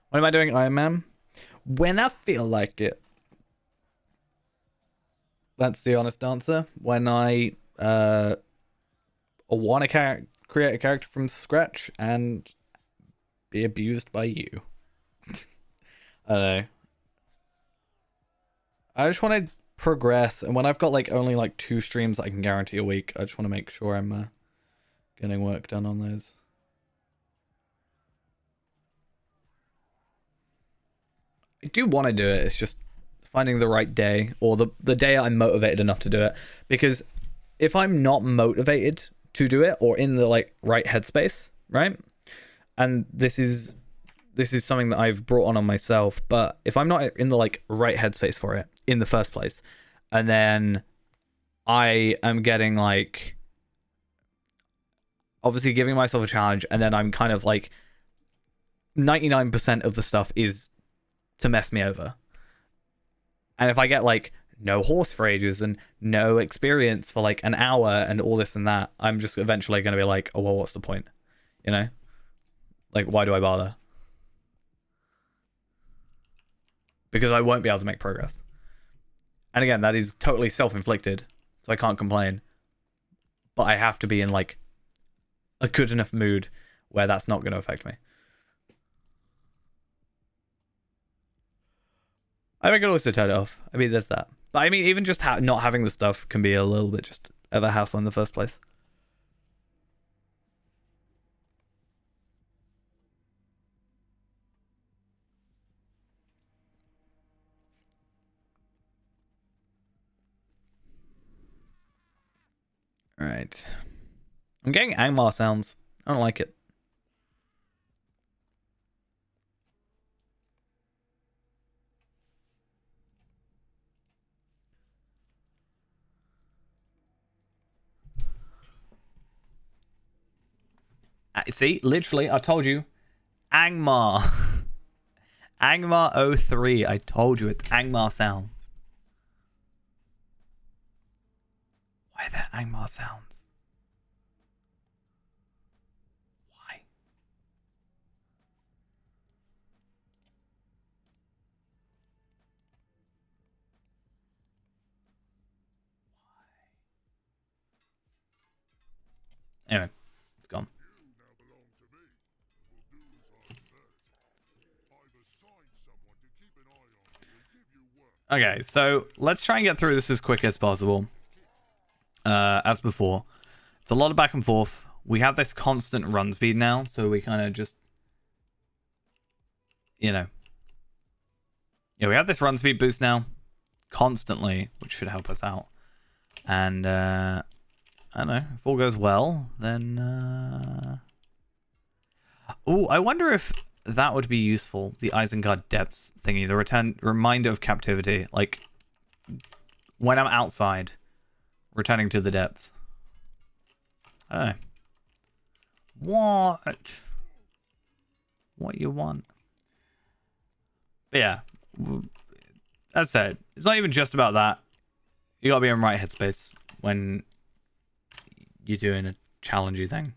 What am I doing, Iron Man? When I feel like it. That's the honest answer. When I want to create a character from scratch and be abused by you. I don't know. I just want to progress, and when I've got like only like 2 streams that I can guarantee a week, I just want to make sure I'm getting work done on those. I do want to do it. It's just finding the right day, or the day I'm motivated enough to do it. Because if I'm not motivated to do it, or in the like right headspace, right? And this is something that I've brought on myself. But if I'm not in the like right headspace for it in the first place, and then I am getting like obviously giving myself a challenge, and then I'm kind of like 99% of the stuff is to mess me over. And if I get like no horse for ages and no experience for like an hour and all this and that, I'm just eventually going to be like, oh, well, what's the point? You know? Like, why do I bother? Because I won't be able to make progress. And again, that is totally self-inflicted, so I can't complain. But I have to be in like a good enough mood where that's not going to affect me. I could also turn it off. I mean, there's that. But I mean, even just not having the stuff can be a little bit just of a hassle in the first place. Alright. I'm getting Angmar sounds. I don't like it. See, literally, I told you. Angmar. Angmar 03. I told you it's Angmar sounds. Why are there Angmar sounds? Why? Anyway, it's gone. Okay, so let's try and get through this as quick as possible. As before. It's a lot of back and forth. We have this constant run speed now, so we kind of just... You know. Yeah, we have this run speed boost now. Constantly, which should help us out. And, I don't know. If all goes well, then, Oh, I wonder if that would be useful. The Isengard Depths thingy. The reminder of captivity. Like, when I'm outside, returning to the depths. I don't know. What you want? But yeah. As I said, it's not even just about that. You gotta be in right headspace when you're doing a challenging thing.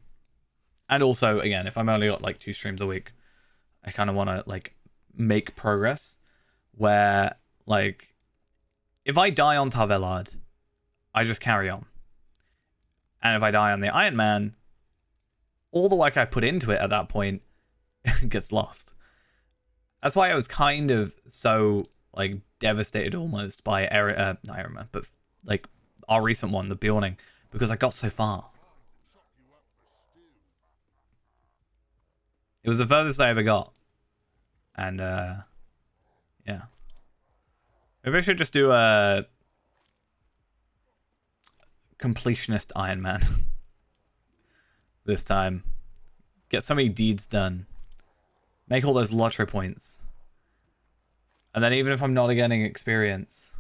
And also, again, if I'm only got like 2 streams a week, I kind of want to like make progress where like if I die on Tarvelard, I just carry on. And if I die on the Iron Man, all the work I put into it at that point gets lost. That's why I was kind of so like devastated almost by not Erima, but like our recent one, the Bjorning, because I got so far. It was the furthest I ever got. And yeah. Maybe I should just do a completionist Iron Man this time. Get so many deeds done. Make all those lottery points. And then even if I'm not getting experience,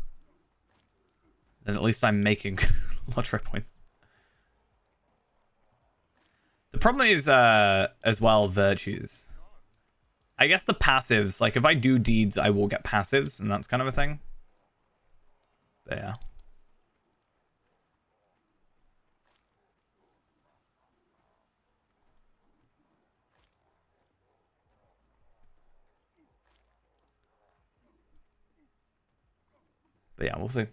then at least I'm making lottery points. The problem is, as well, virtues. I guess the passives, like if I do deeds, I will get passives, and that's kind of a thing. But yeah. But yeah, we'll see.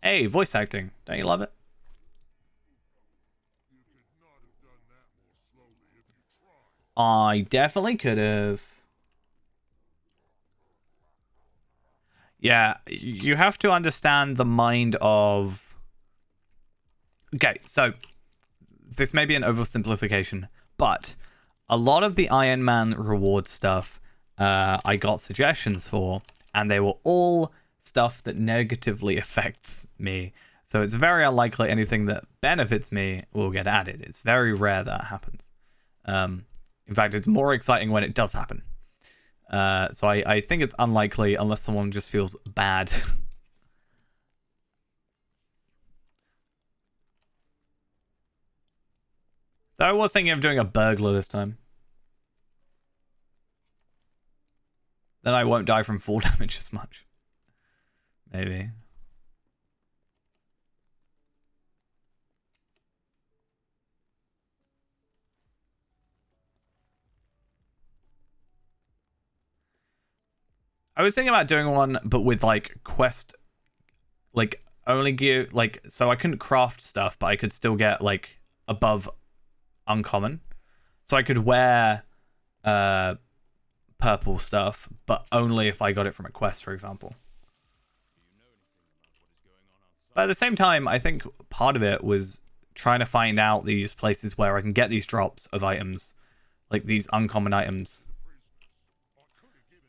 Hey, voice acting. Don't you love it? I definitely could have. Yeah, you have to understand the mind of... Okay, so this may be an oversimplification, but a lot of the Iron Man reward stuff I got suggestions for, and they were all stuff that negatively affects me. So it's very unlikely anything that benefits me will get added. It's very rare that happens. In fact, it's more exciting when it does happen. So I think it's unlikely unless someone just feels bad. So I was thinking of doing a burglar this time. Then I won't die from fall damage as much. Maybe. I was thinking about doing one, but with like quest, like only gear, like so I couldn't craft stuff, but I could still get like above uncommon. So I could wear purple stuff, but only if I got it from a quest, for example. But at the same time, I think part of it was trying to find out these places where I can get these drops of items, like these uncommon items.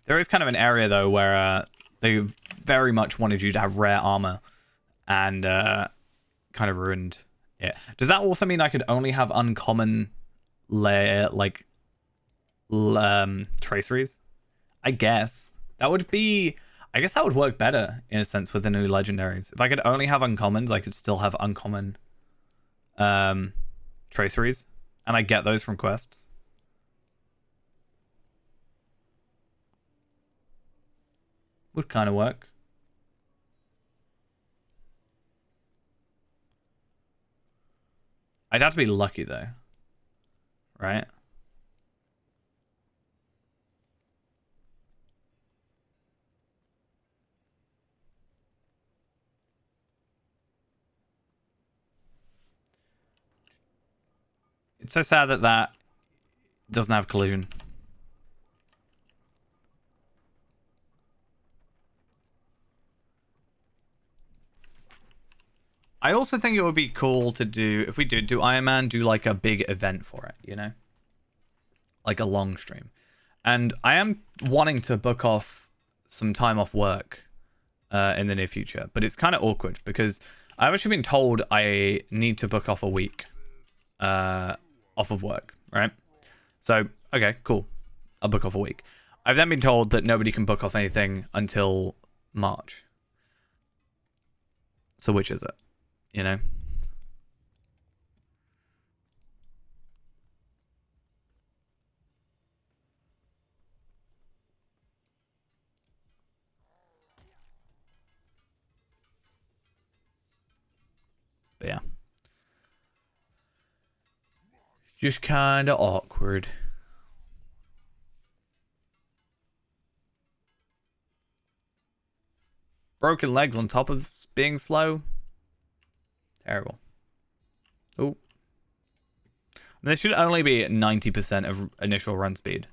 There is kind of an area, though, where they very much wanted you to have rare armor and kind of ruined it. Does that also mean I could only have uncommon layer, like, traceries? I guess. That would be... I guess that would work better, in a sense, with the new legendaries. If I could only have uncommons, I could still have uncommon traceries. And I get those from quests. Would kind of work. I'd have to be lucky, though. Right? It's so sad that that doesn't have collision. I also think it would be cool to do, if we did do Iron Man, do like a big event for it, you know? Like a long stream. And I am wanting to book off some time off work in the near future, but it's kind of awkward because I've actually been told I need to book off a week off of work, right? So, okay, cool. I'll book off a week. I've then been told that nobody can book off anything until March. So which is it? You know? But yeah. Just kind of awkward. Broken legs on top of being slow. Terrible. Oh. This should only be 90% of initial run speed.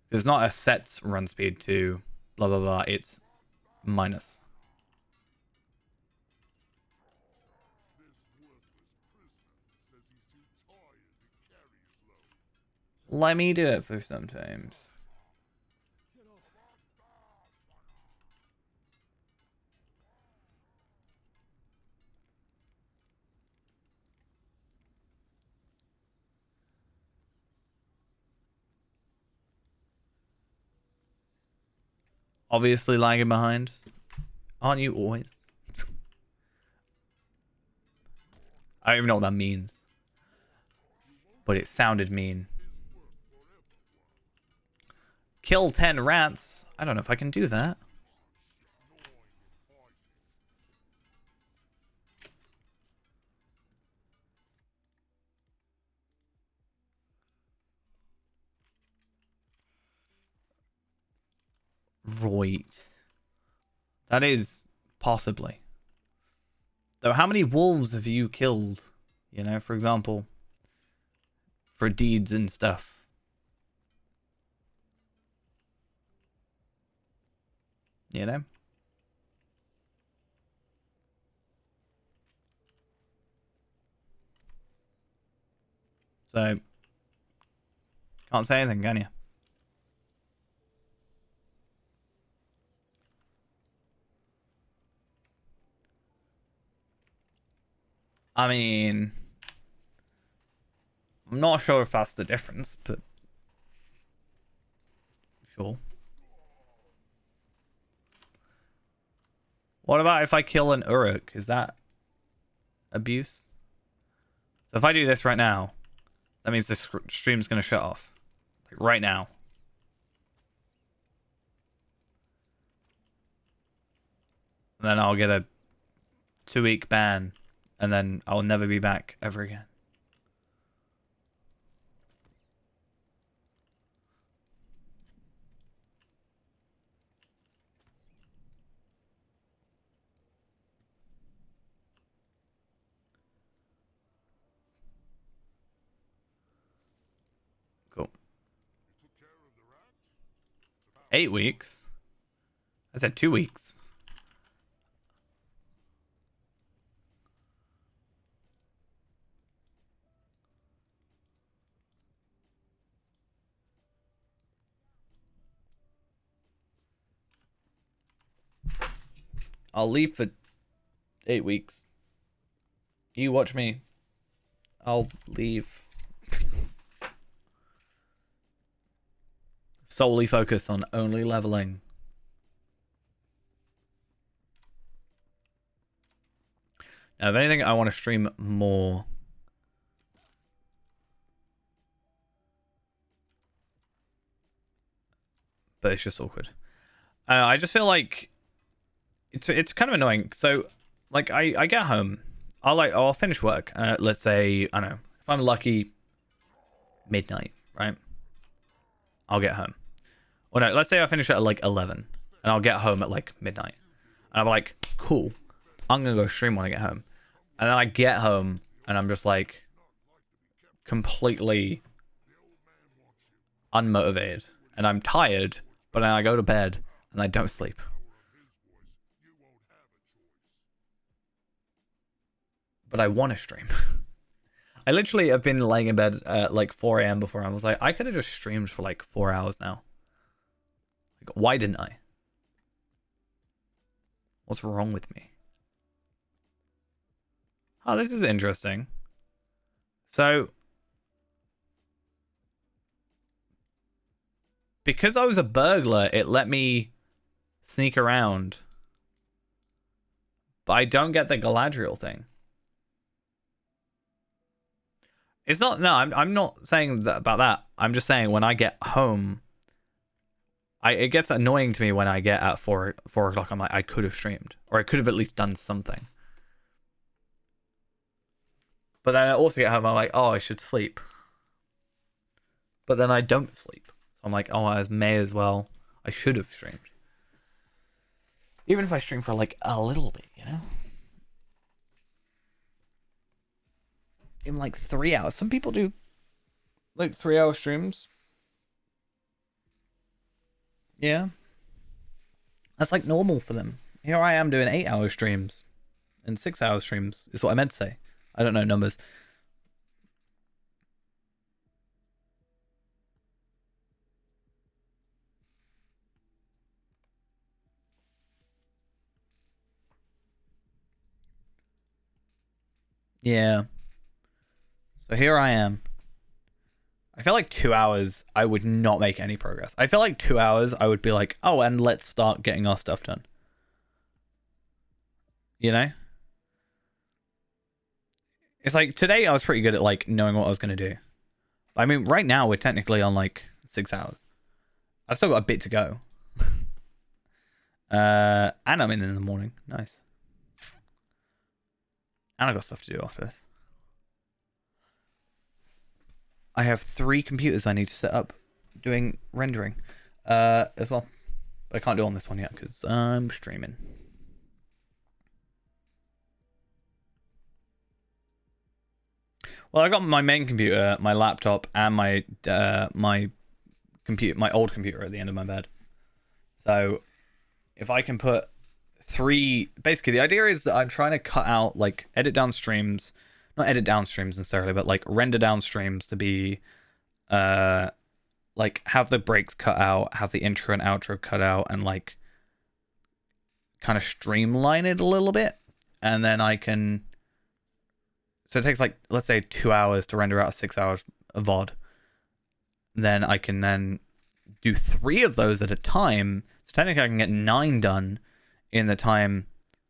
There's not a set run speed to blah blah blah. It's minus. Let me do it for sometimes. Obviously lagging behind. Aren't you always? I don't even know what that means. But it sounded mean. Kill 10 rats. I don't know if I can do that. Right. That is possibly. Though how many wolves have you killed? You know, for example. For deeds and stuff. You know? So, can't say anything, can you? I mean, I'm not sure if that's the difference, but sure. What about if I kill an Uruk? Is that abuse? So if I do this right now, that means the stream's going to shut off. Like right now. And then I'll get a 2-week ban. And then I'll never be back ever again. Cool. 8 weeks? I said 2 weeks. I'll leave for 8 weeks. You watch me. I'll leave. Solely focus on only leveling. Now, if anything, I want to stream more. But it's just awkward. I just feel like it's kind of annoying. So, like, I get home. I'll finish work. Let's say, I don't know, if I'm lucky, midnight, right? I'll get home. Or no, let's say I finish at like 11, and I'll get home at like midnight. And I'm like, cool, I'm gonna go stream when I get home. And then I get home, and I'm just like, completely unmotivated. And I'm tired, but then I go to bed, and I don't sleep. But I want to stream. I literally have been laying in bed at like 4 a.m. before. I was like, I could have just streamed for like 4 hours now. Like, why didn't I? What's wrong with me? Oh, this is interesting. So, because I was a burglar, it let me sneak around. But I don't get the Galadriel thing. It's not, no, I'm not saying that about that. I'm just saying when I get home, it gets annoying to me when I get at 4 o'clock. I'm like, I could have streamed, or I could have at least done something. But then I also get home, I'm like, oh, I should sleep. But then I don't sleep. So I'm like, oh, I may as well. I should have streamed. Even if I stream for like a little bit, you know? in like 3 hours. Some people do like 3-hour streams. Yeah. That's like normal for them. Here I am doing 8-hour streams and 6-hour streams is what I meant to say. I don't know numbers. Yeah. So here I am. I feel like 2 hours, I would not make any progress. I feel like 2 hours, I would be like, oh, and let's start getting our stuff done. You know? It's like today I was pretty good at like knowing what I was going to do. I mean, right now we're technically on like 6 hours. I've still got a bit to go. And I'm in the morning. Nice. And I got stuff to do after this. I have 3 computers I need to set up doing rendering as well. But I can't do it on this one yet because I'm streaming. Well, I got my main computer, my laptop, and my computer, my old computer at the end of my bed. So if I can put 3, basically the idea is that I'm trying to cut out, like, edit down streams, not edit down streams necessarily, but like render down streams to be like have the breaks cut out, have the intro and outro cut out, and like kind of streamline it a little bit, and then I can. So it takes like, let's say 2 hours to render out a 6 hours of VOD. Then I can then do 3 of those at a time. So technically I can get 9 done in the time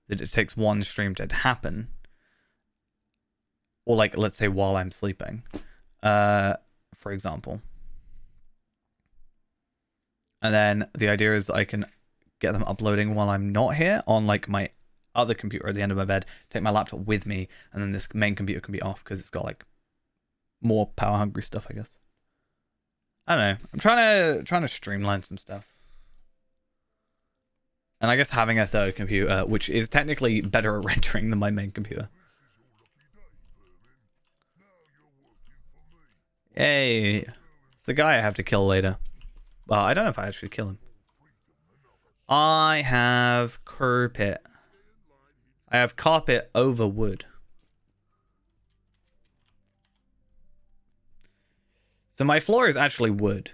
that it takes one stream to happen. Or like, let's say while I'm sleeping, for example. And then the idea is I can get them uploading while I'm not here on like my other computer at the end of my bed, take my laptop with me, and then this main computer can be off because it's got like more power hungry stuff, I guess. I don't know. I'm trying to streamline some stuff. And I guess having a third computer, which is technically better at rendering than my main computer. Hey, it's the guy I have to kill later. Well, I don't know if I actually kill him. I have carpet. I have carpet over wood. So my floor is actually wood.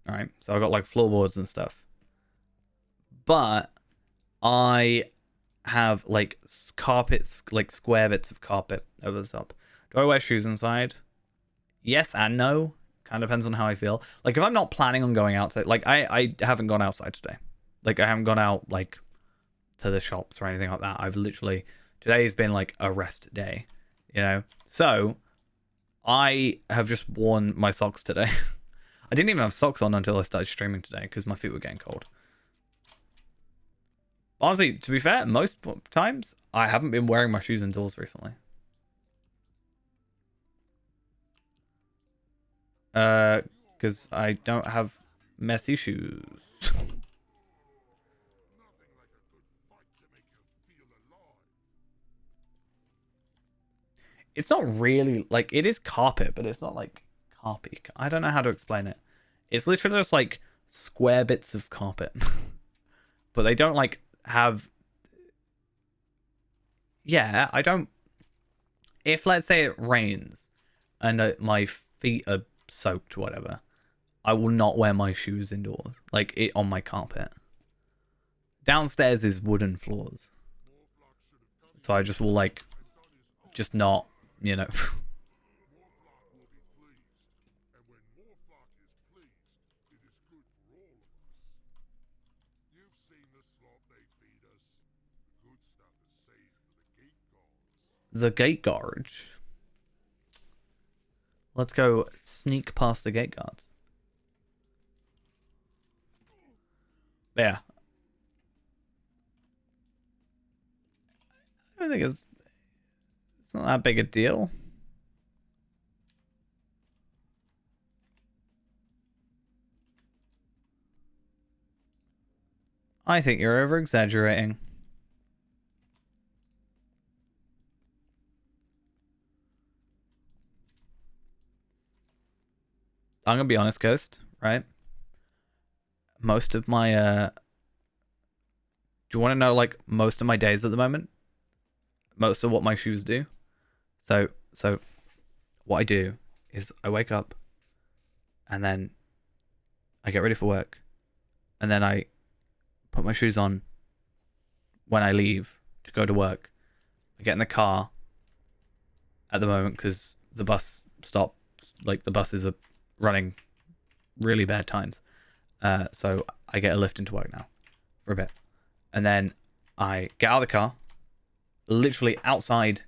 Alright, so I've got like floorboards and stuff. But I have like carpets, like square bits of carpet over the top. Do I wear shoes inside? Yes and no. Kind of depends on how I feel. Like if I'm not planning on going outside, like I haven't gone outside today. Like I haven't gone out like to the shops or anything like that. I've literally, today's been like a rest day, you know? So I have just worn my socks today. I didn't even have socks on until I started streaming today because my feet were getting cold. Honestly, to be fair, most times I haven't been wearing my shoes indoors recently. Because I don't have messy shoes. It's not really like, it is carpet, but it's not like carpet. I don't know how to explain it. It's literally just like square bits of carpet, but they don't like have. Yeah, I don't. If let's say it rains and my feet are soaked, or whatever, I will not wear my shoes indoors, like it on my carpet. Downstairs is wooden floors, so I just will like, just not, you know. The gate guards. Let's go sneak past the gate guards. Yeah. I don't think it's not that big a deal. I think you're over exaggerating. I'm gonna be honest, Ghost. Right. Most of my do you want to know like most of my days at the moment? Most of what my shoes do. So what I do is I wake up and then I get ready for work and then I put my shoes on when I leave to go to work. I get in the car at the moment because the bus stops, like the buses are running really bad times. So I get a lift into work now for a bit. And then I get out of the car, literally outside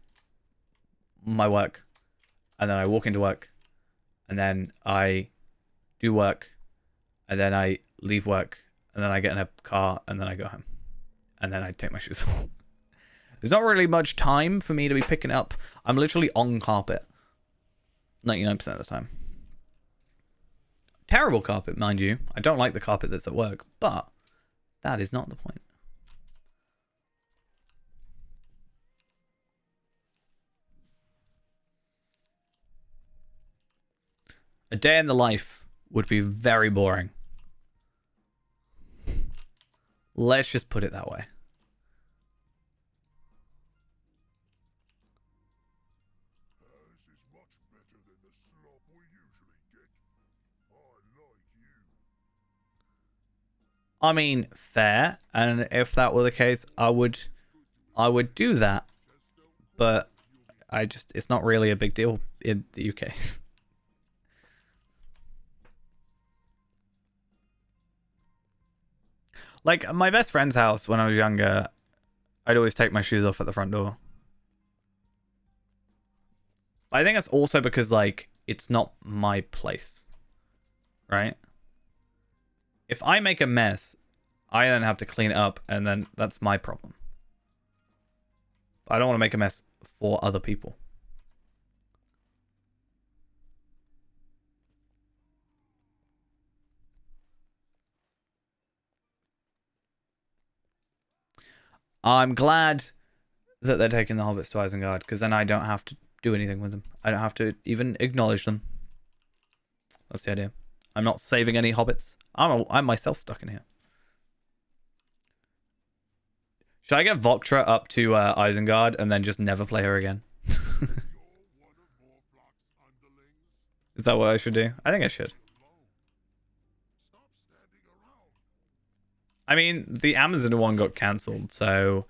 my work. And then I walk into work. And then I do work. And then I leave work. And then I get in a car. And then I go home. And then I take my shoes off. There's not really much time for me to be picking up. I'm literally on carpet 99% of the time. Terrible carpet, mind you. I don't like the carpet that's at work, but that is not the point. A day in the life would be very boring. Let's just put it that way. This is much better than the slop we usually get. I like you. I mean, fair, and if that were the case, I would do that, but it's not really a big deal in the UK. Like, my best friend's house when I was younger, I'd always take my shoes off at the front door. I think it's also because, like, it's not my place, right? If I make a mess, I then have to clean it up, and then that's my problem. I don't want to make a mess for other people. I'm glad that they're taking the hobbits to Isengard, because then I don't have to do anything with them. I don't have to even acknowledge them. That's the idea. I'm not saving any hobbits. I'm myself stuck in here. Should I get Voktra up to Isengard and then just never play her again? Is that what I should do? I think I should. I mean, the Amazon one got cancelled, so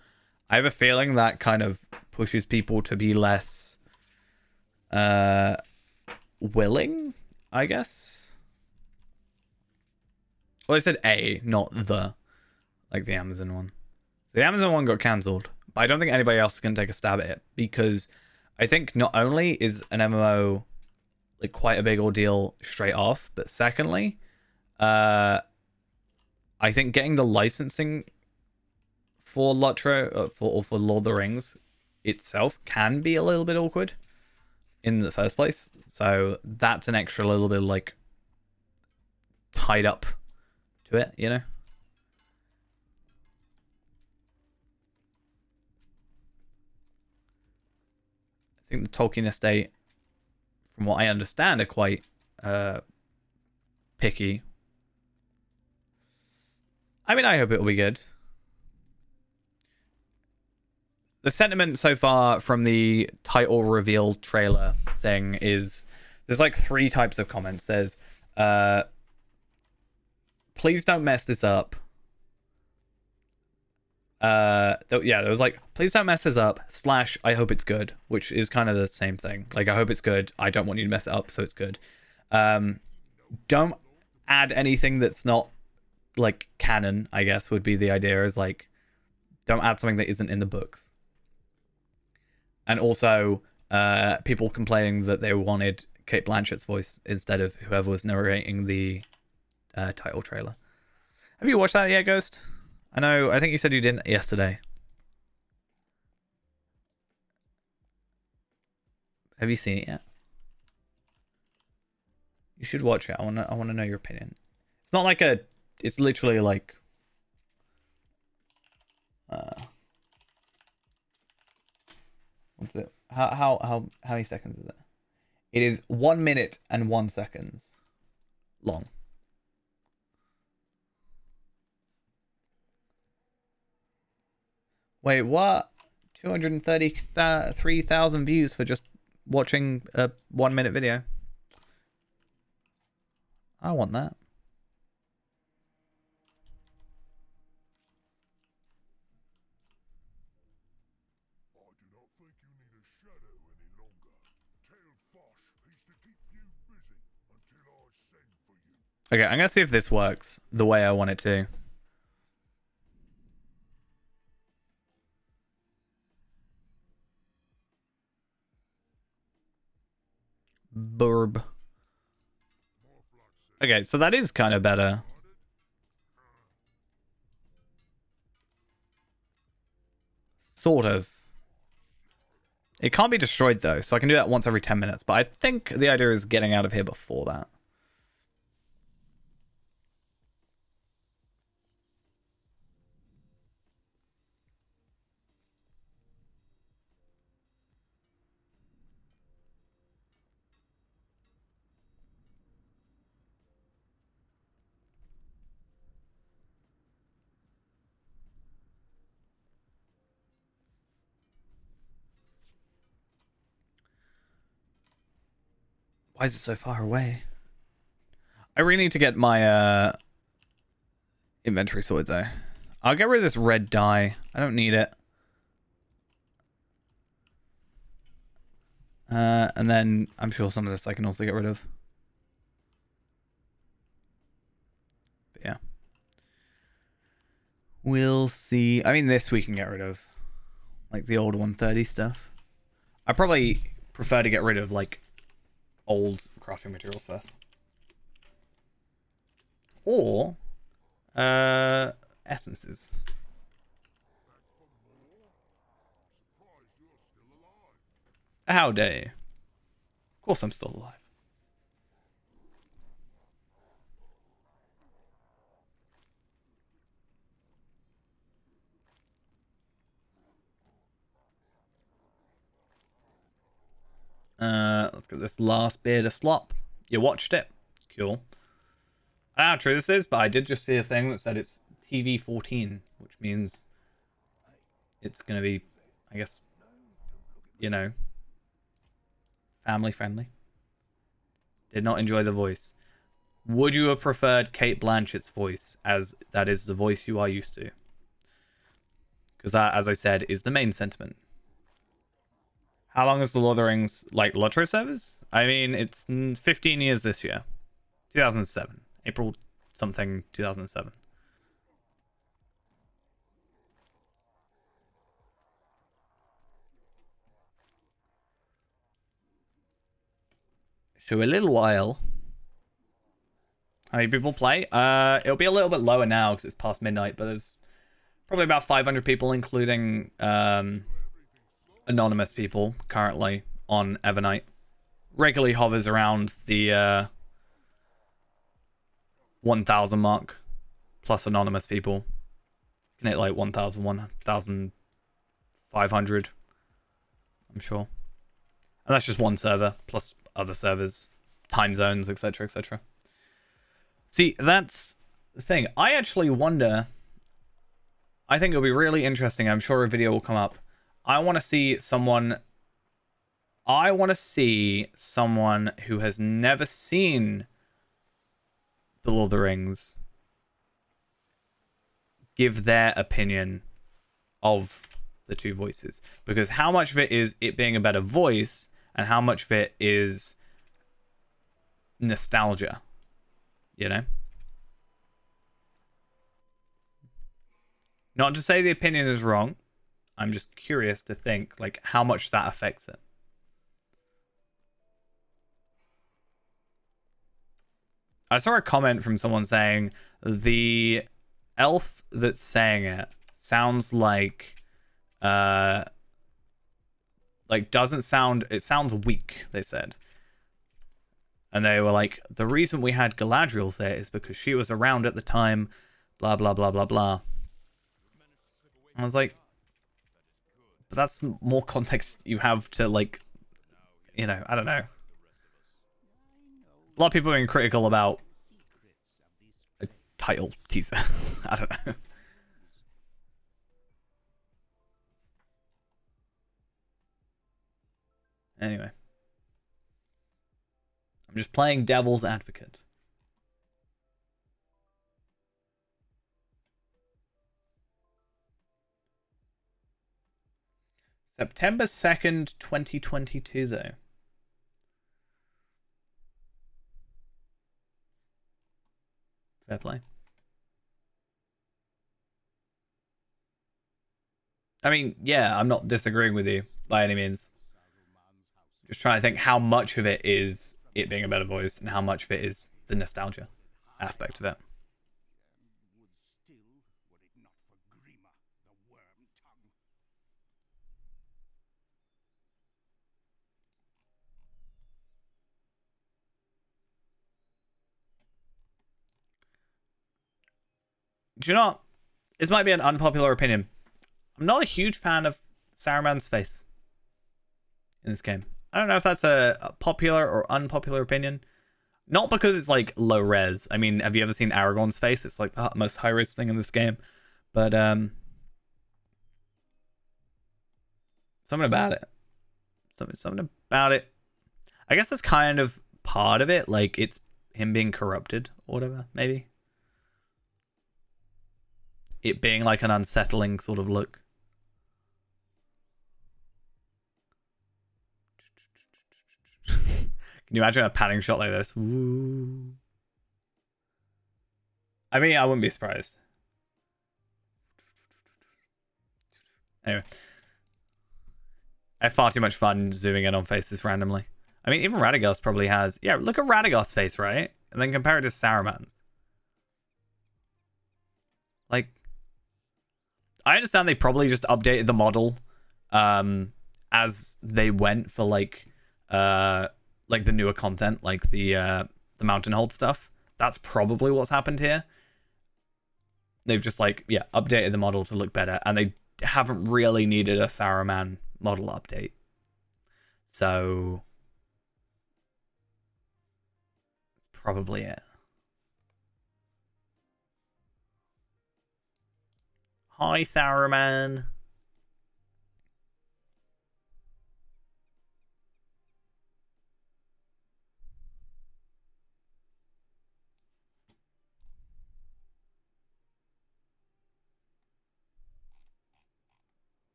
I have a feeling that kind of pushes people to be less willing, I guess. Well, I said A, not the, like the Amazon one. The Amazon one got cancelled, but I don't think anybody else can take a stab at it, because I think not only is an MMO like quite a big ordeal straight off, but secondly, I think getting the licensing for Lotro for Lord of the Rings itself can be a little bit awkward in the first place. So that's an extra little bit like tied up to it, you know? I think the Tolkien estate, from what I understand, are quite picky. I mean, I hope it'll be good. The sentiment so far from the title reveal trailer thing is there's like 3 types of comments. There's please don't mess this up. There was like, please don't mess this up, / I hope it's good, which is kind of the same thing. Like, I hope it's good. I don't want you to mess it up, so it's good. Don't add anything that's not like canon, I guess, would be the idea, is like, don't add something that isn't in the books. And also, people complaining that they wanted Kate Blanchett's voice instead of whoever was narrating the title trailer. Have you watched that yet, Ghost? I think you said you didn't yesterday. Have you seen it yet? You should watch it. I wanna know your opinion. It's not like it's literally like what's it? How many seconds is it? It is 1 minute and 1 second. long. Wait, what? 233,000 views for just watching a 1 minute video. I want that. I do not think you need a shadow any longer. Tell Fosh he's to keep you busy until I send for you. Okay, I'm gonna see if this works the way I want it to. Burb. Okay, so that is kind of better. Sort of. It can't be destroyed though, so I can do that once every 10 minutes. But I think the idea is getting out of here before that. Why is it so far away? I really need to get my inventory sorted though. I'll get rid of this red dye. I don't need it. And then I'm sure some of this I can also get rid of. But yeah. We'll see. I mean, this we can get rid of. Like the old 130 stuff. I probably prefer to get rid of like old crafting materials first. Or essences. How dare you? Of course I'm still alive. Let's get this last bit of slop. You watched it. Cool. I don't know how true this is, but I did just see a thing that said it's TV 14, which means it's going to be, I guess, you know, family friendly. Did not enjoy the voice. Would you have preferred Kate Blanchett's voice, as that is the voice you are used to? Because that, as I said, is the main sentiment. How long is the Lord of the Rings, like, Lotro servers? I mean, it's 15 years this year. 2007. April something 2007. So a little while. How many people play? It'll be a little bit lower now because it's past midnight, but there's probably about 500 people, including anonymous people currently on Evernight. Regularly hovers around the 1,000 mark, plus anonymous people. You can hit like 1,000, 1,500, I'm sure. And that's just one server, plus other servers, time zones, etc., etc. See, that's the thing. I actually wonder... I think it'll be really interesting. I'm sure a video will come up. I want to see someone who has never seen The Lord of the Rings give their opinion of the two voices. Because how much of it is it being a better voice, and how much of it is nostalgia, you know? Not to say the opinion is wrong. I'm just curious to think, like, how much that affects it. I saw a comment from someone saying the elf that's saying it sounds like doesn't sound, it sounds weak, they said. And they were like, the reason we had Galadriel say it is because she was around at the time, blah, blah, blah, blah, blah. I was like, but that's more context you have to, like, you know, I don't know. A lot of people are being critical about title teaser. I don't know. Anyway. I'm just playing devil's advocate. September 2nd, 2022, though. Fair play. I mean, yeah, I'm not disagreeing with you by any means. Just trying to think how much of it is it being a better voice and how much of it is the nostalgia aspect of it. Do you know what? This might be an unpopular opinion. I'm not a huge fan of Saruman's face in this game. I don't know if that's a popular or unpopular opinion. Not because it's like low res. I mean, have you ever seen Aragorn's face? It's like the most high res thing in this game. But something about it. Something about it. I guess that's kind of part of it. Like it's him being corrupted or whatever, maybe. It being like an unsettling sort of look. Can you imagine a panning shot like this? Woo. I mean, I wouldn't be surprised. Anyway. I have far too much fun zooming in on faces randomly. I mean, even Radagast probably has... Yeah, look at Radagast's face, right? And then compare it to Saruman's. Like... I understand they probably just updated the model as they went for, like the newer content, like the Mountain Hold stuff. That's probably what's happened here. They've just, like, yeah, updated the model to look better, and they haven't really needed a Saruman model update. So probably it. Hi, Saruman.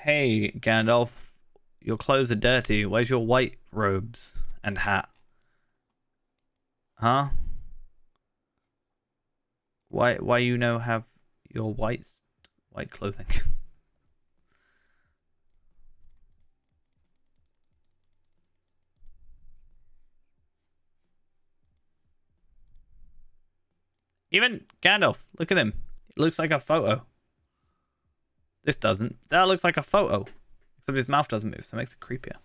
Hey, Gandalf, your clothes are dirty. Where's your white robes and hat? Huh? Why you no have your white clothing? Even Gandalf, look at him. It looks like a photo. This doesn't. That looks like a photo. Except his mouth doesn't move, so it makes it creepier.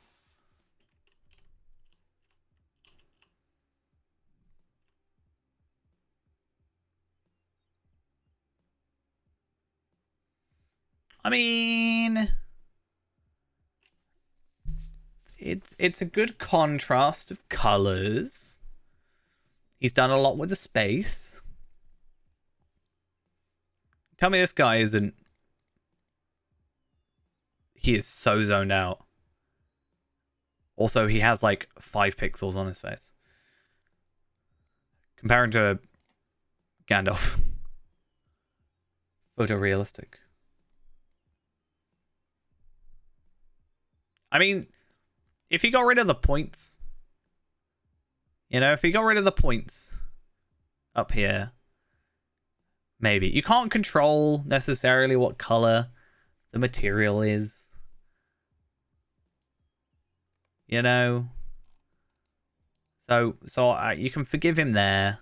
I mean, it's a good contrast of colors. He's done a lot with the space. Tell me this guy isn't... He is so zoned out. Also, he has like 5 pixels on his face. Comparing to Gandalf. Photorealistic. I mean, if he got rid of the points... You know, if he got rid of the points up here... Maybe. You can't control necessarily what color the material is. You know? So you can forgive him there.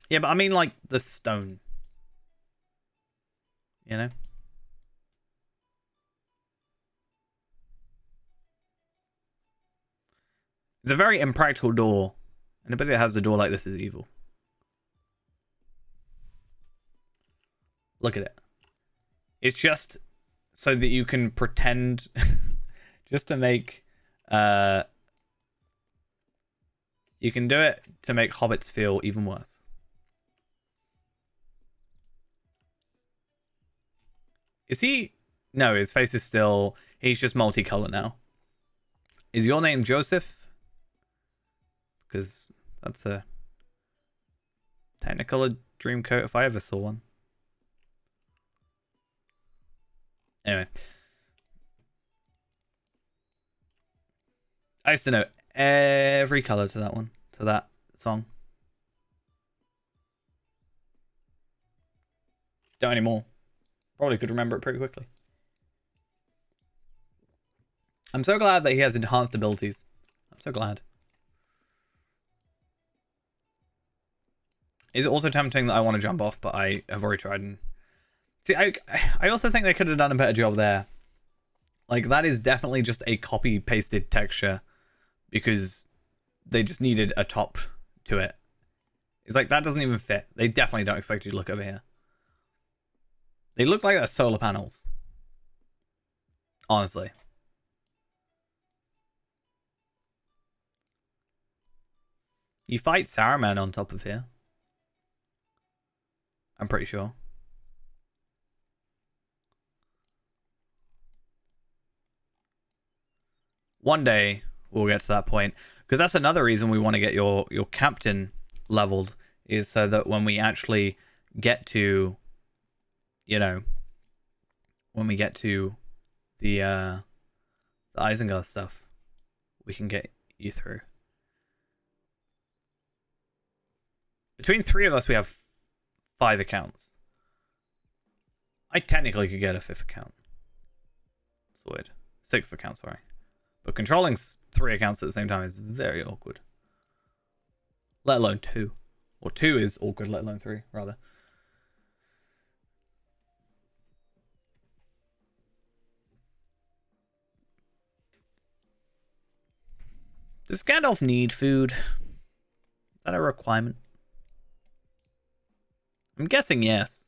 Yeah, but I mean like the stone. You know? It's a very impractical door. Anybody that has a door like this is evil. Look at it. It's just so that you can pretend, just to make, you can do it to make hobbits feel even worse. Is he? No, his face is still, he's just multicolored now. Is your name Joseph? Because that's a Technicolor Dreamcoat if I ever saw one. Anyway. I used to know every color to that one, to that song. Don't anymore. Probably could remember it pretty quickly. I'm so glad that he has enhanced abilities. I'm so glad. Is it also tempting that I want to jump off, but I have already tried and... See, I also think they could have done a better job there. Like, that is definitely just a copy-pasted texture because they just needed a top to it. It's like, that doesn't even fit. They definitely don't expect you to look over here. They look like they're solar panels. Honestly. You fight Saruman on top of here. I'm pretty sure. One day we'll get to that point, because that's another reason we want to get your captain leveled, is so that when we actually get to, you know, when we get to the Isengard stuff, we can get you through. Between 3 of us, we have 5 accounts. I technically could get a 5th account. It's weird. 6th account, sorry. But controlling 3 accounts at the same time is very awkward. Let alone 2. Or 2 is awkward, let alone 3, rather. Does Gandalf need food? Is that a requirement? I'm guessing yes.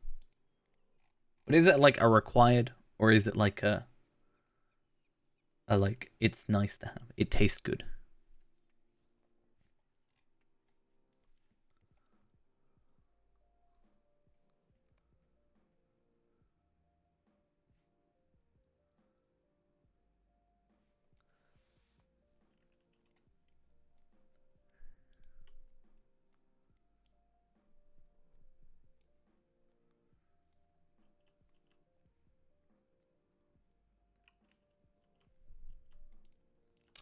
But is it like a required? Or is it like a like, it's nice to have. It tastes good.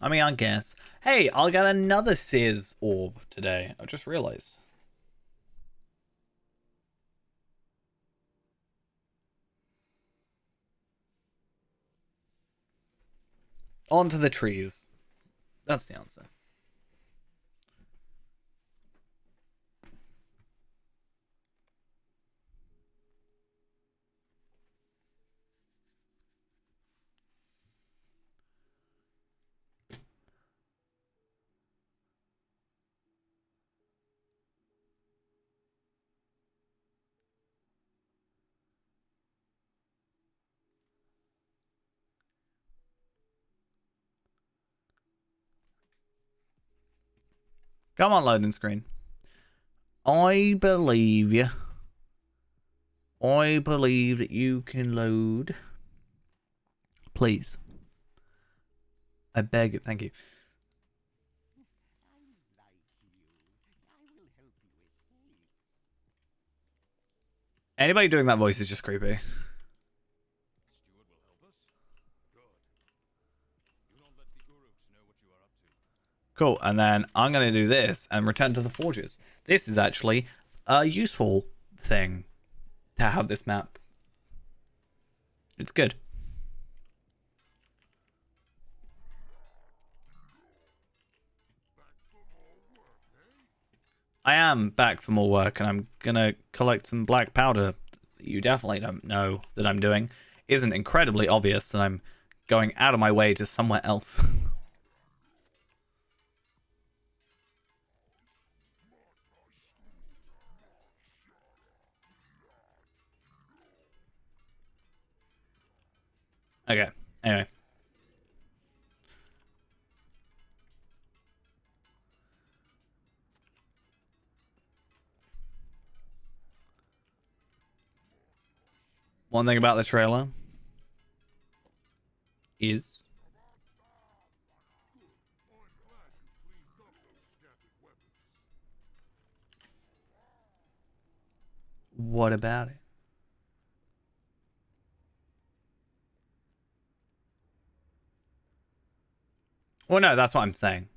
I mean, I guess. Hey, I'll get another Sears orb today. I just realized. Onto the trees. That's the answer. Come on, loading screen. I believe you. I believe that you can load. Please. I beg it. Thank you. Anybody doing that voice is just creepy. Steward will help us? Good. Do not let the Uruks know what you are up to. Cool. And then I'm going to do this and return to the forges. This is actually a useful thing to have this map. It's good. I am back for more work, and I'm gonna collect some black powder that you definitely don't know that I'm doing. Isn't incredibly obvious that I'm going out of my way to somewhere else. Okay. Anyway. One thing about the trailer is what about it? Well, no, that's what I'm saying.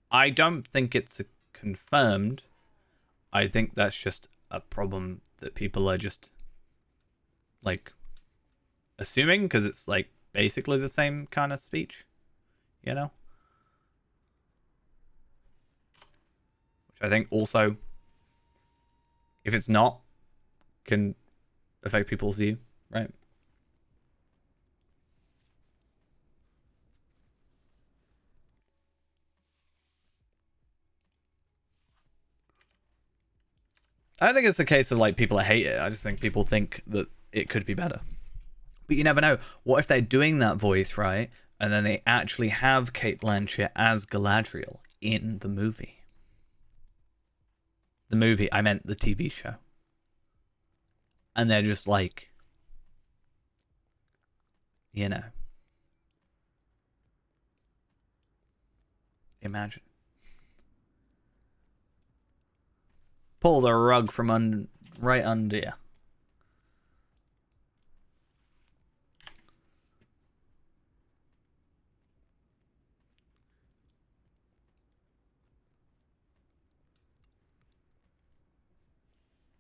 I don't think it's a confirmed. I think that's just a problem that people are just like assuming because it's like basically the same kind of speech, you know? Which I think also, if it's not, can affect people's view, right? I don't think it's a case of like people hate it. I just think people think that it could be better. But you never know. What if they're doing that voice, right? And then they actually have Kate Blanchett as Galadriel in the movie. The movie, I meant the TV show. And they're just like, you know, imagine. Pull the rug from right under you.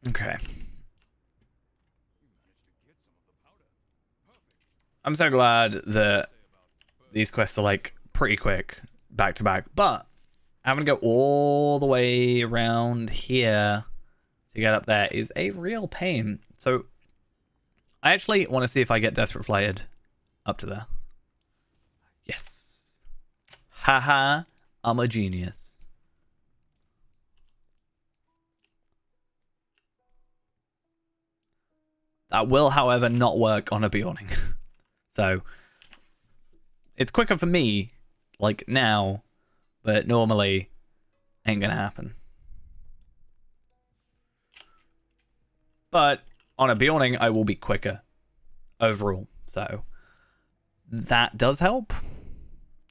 Okay. I'm so glad that these quests are like pretty quick, back to back, but having to go all the way around here to get up there is a real pain. So I actually want to see if I get Desperate Flighted up to there. Yes. Haha, I'm a genius. That will, however, not work on a Beorning. So it's quicker for me, like now, but normally ain't gonna happen. But on a Beorning, I will be quicker overall. So that does help,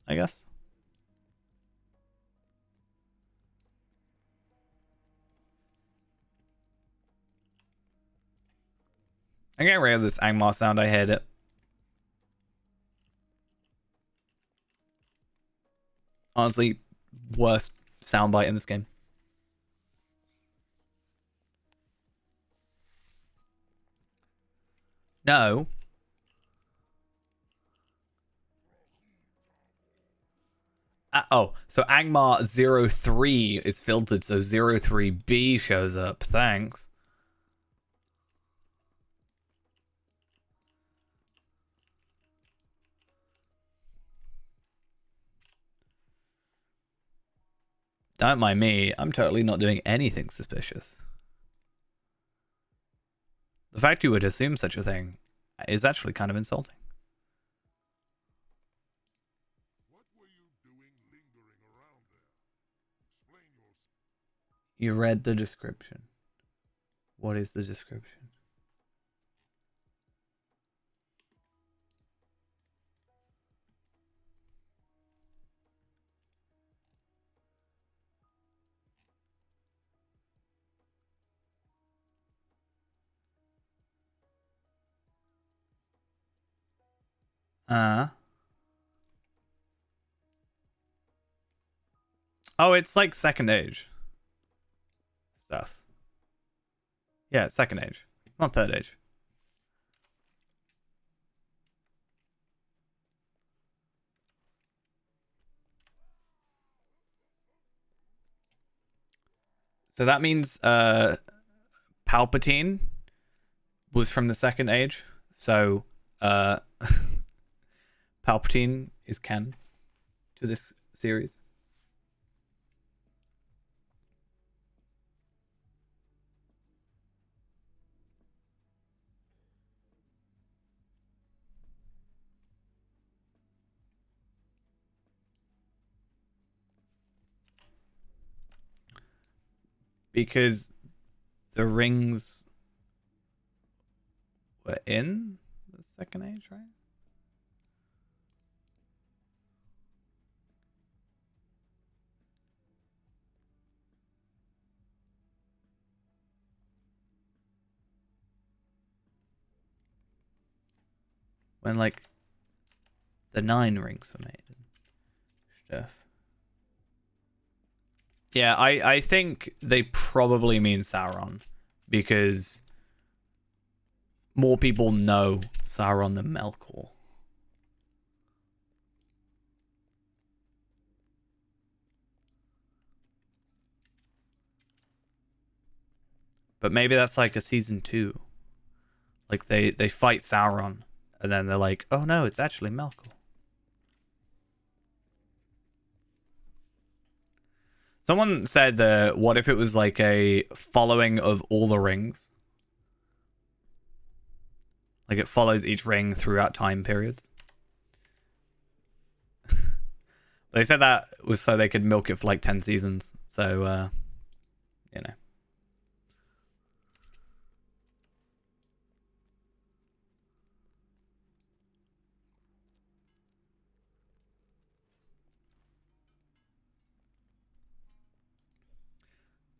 I guess. I'm getting rid of this Angmar sound. I heard it. Honestly, worst soundbite in this game. No. So Angmar 03 is filtered, so 03B shows up. Thanks. Don't mind me. I'm totally not doing anything suspicious. The fact you would assume such a thing is actually kind of insulting. What were you doing lingering around there? Explain yourself. You read the description. What is the description? Oh, it's like second age stuff. Yeah, it's second age, not third age. So that means Palpatine was from the second age. So Palpatine is canon to this series. because the rings were in the Second Age, right? When like the 9 rings were made and stuff. Yeah, I think they probably mean Sauron because more people know Sauron than Melkor. But maybe that's like a season 2. Like they fight Sauron and then they're like, "Oh no, it's actually Melkor." Someone said that what if it was like a following of all the rings? Like it follows each ring throughout time periods. They said that was so they could milk it for like 10 seasons. So, you know.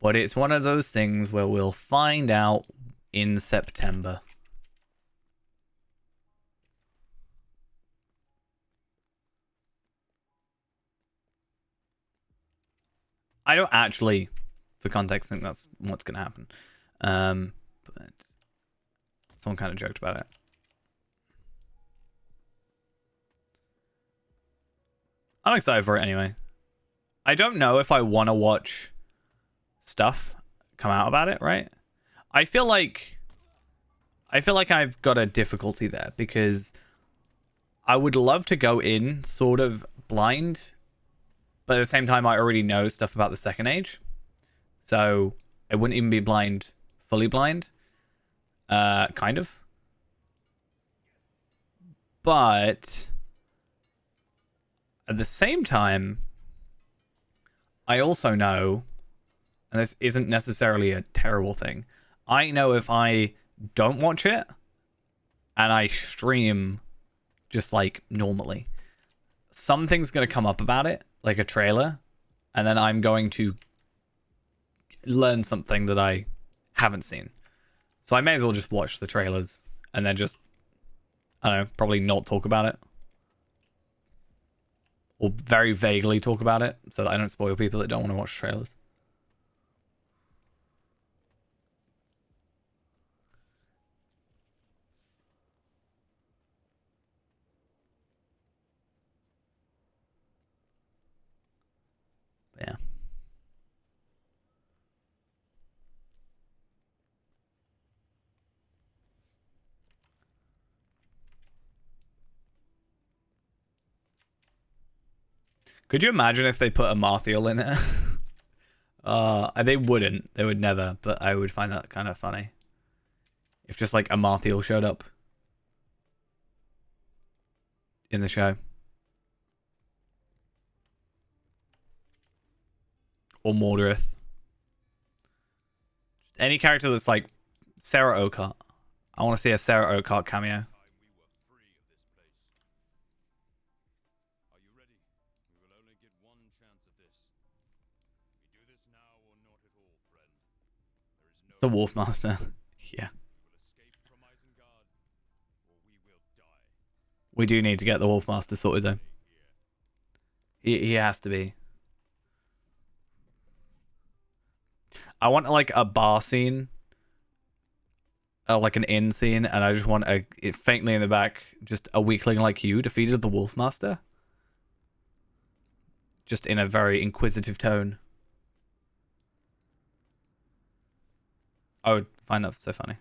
But it's one of those things where we'll find out in September. I don't actually, for context, think that's what's going to happen. But someone kind of joked about it. I'm excited for it anyway. I don't know if I want to watch stuff come out about it, right? I feel like I've got a difficulty there because I would love to go in sort of blind, but at the same time I already know stuff about the Second Age. So I wouldn't even be blind, fully blind. Kind of. But at the same time, I also know, and this isn't necessarily a terrible thing, I know if I don't watch it and I stream just like normally, something's going to come up about it, like a trailer, and then I'm going to learn something that I haven't seen. So I may as well just watch the trailers and then just, I don't know, probably not talk about it. Or very vaguely talk about it so that I don't spoil people that don't want to watch trailers. But yeah. Could you imagine if they put a Marthiel in it? They wouldn't. They would never, but I would find that kind of funny. If just like a Marthiel showed up in the show. Or Mordorith. Any character that's like Sarah Oakart. I want to see a Sarah Oakart cameo. The Wolf Master. Yeah. We do need to get the Wolf Master sorted though. He has to be. I want like a bar scene. Like an inn scene, and I just want it faintly in the back, just a weakling like you defeated the Wolf Master. Just in a very inquisitive tone. I would find that so funny.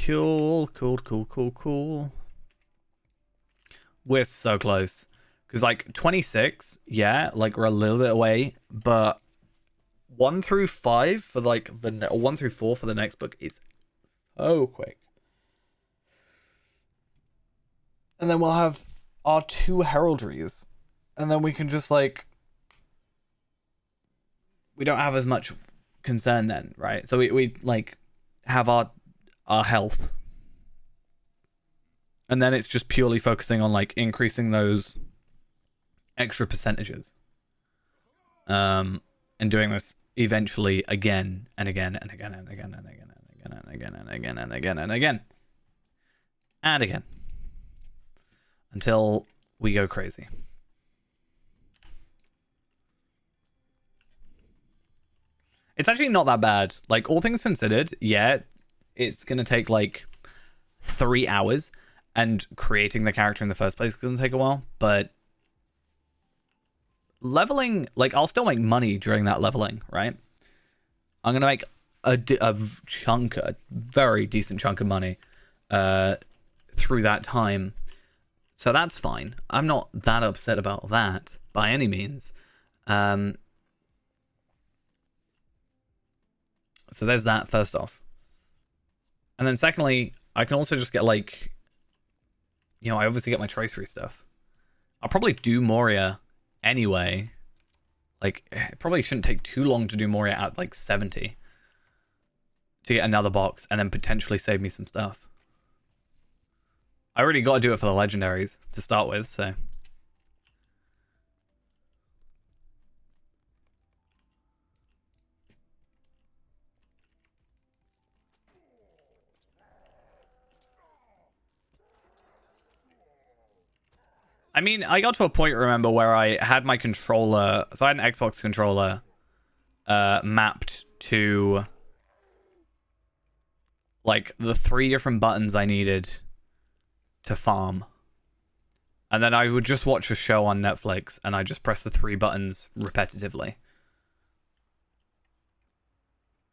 Cool. We're so close. Because, like, 26, yeah, like, we're a little bit away. But 1 through 5 for like or 1 through 4 for the next book is so quick. And then we'll have our 2 heraldries. And then we can just like, we don't have as much concern then, right? So we like have our health. And then it's just purely focusing on like increasing those extra percentages. And doing this eventually again and again and again and again and again and again and again and again and again and again. And again. Until we go crazy. It's actually not that bad. Like, all things considered, yeah, it's going to take like 3 hours, and creating the character in the first place is going to take a while, but leveling, like, I'll still make money during that leveling, right? I'm going to make a chunk, a very decent chunk of money through that time. So that's fine. I'm not that upset about that by any means. So there's that, first off. And then secondly, I can also just get like, you know, I obviously get my Tracery stuff. I'll probably do Moria anyway. Like, it probably shouldn't take too long to do Moria at like 70 to get another box and then potentially save me some stuff. I already got to do it for the legendaries to start with, so. I mean, I got to a point, remember, where I had my controller, so I had an Xbox controller mapped to like the 3 different buttons I needed to farm. And then I would just watch a show on Netflix and I just press the 3 buttons repetitively.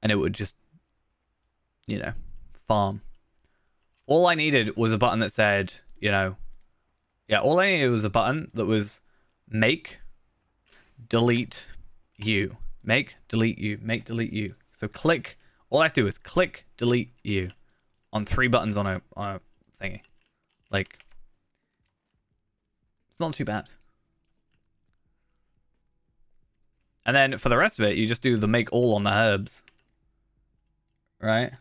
And it would just, you know, farm. All I needed was a button that said, you know, yeah, all I needed was a button that was make, delete, you. Make, delete, you. Make, delete, you. So click, all I have to do is click, delete, you on 3 buttons on a thingy. Like, it's not too bad. And then for the rest of it, you just do the make all on the herbs. Right?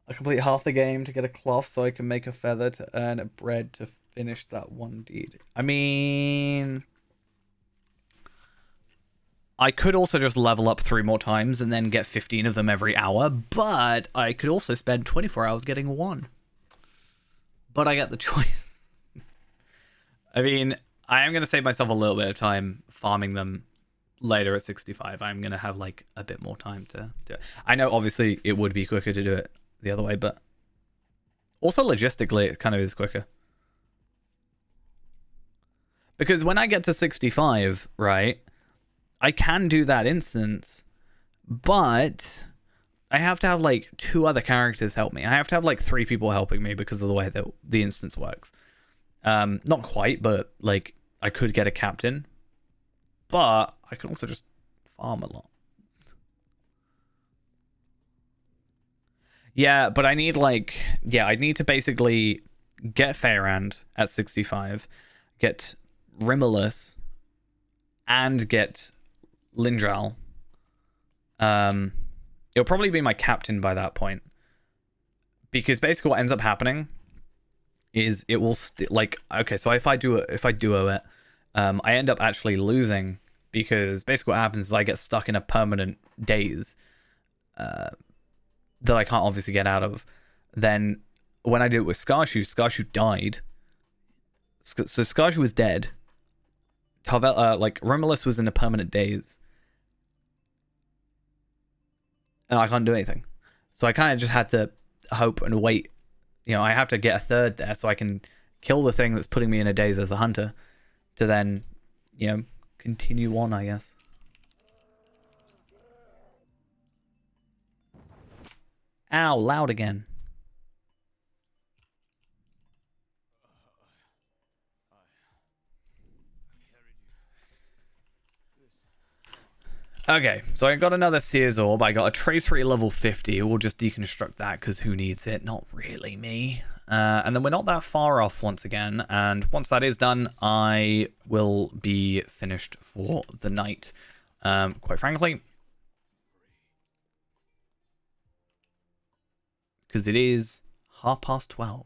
I complete half the game to get a cloth so I can make a feather to earn a bread to finish that one deed. I mean, I could also just level up 3 more times and then get 15 of them every hour, but I could also spend 24 hours getting 1. But I get the choice. I mean, I am going to save myself a little bit of time farming them later at 65. I'm going to have like a bit more time to do it. I know obviously it would be quicker to do it the other way, but also logistically it kind of is quicker. Because when I get to 65, right, I can do that instance, but I have to have like 2 other characters help me. I have to have like 3 people helping me because of the way that the instance works. Not quite, but like I could get a captain, but I can also just farm a lot. Yeah, but I need like, yeah, I need to basically get Fairand at 65, get Rimulus, and get Lindral. It'll probably be my captain by that point, because basically what ends up happening is it will like, okay, so if I duo it, I end up actually losing, because basically what happens is I get stuck in a permanent daze that I can't obviously get out of. Then when I did it with Scarshoot died. So Scarshoot was dead. Like Romulus was in a permanent daze, and I can't do anything. So I kind of just had to hope and wait. You know, I have to get a third there so I can kill the thing that's putting me in a daze as a hunter, to then, you know, continue on, I guess. Ow, loud again. Okay, so I got another Sears Orb. I got a Tracery level 50. We'll just deconstruct that because who needs it? Not really me. And then we're not that far off once again. And once that is done, I will be finished for the night. Quite frankly. Because it is 12:30.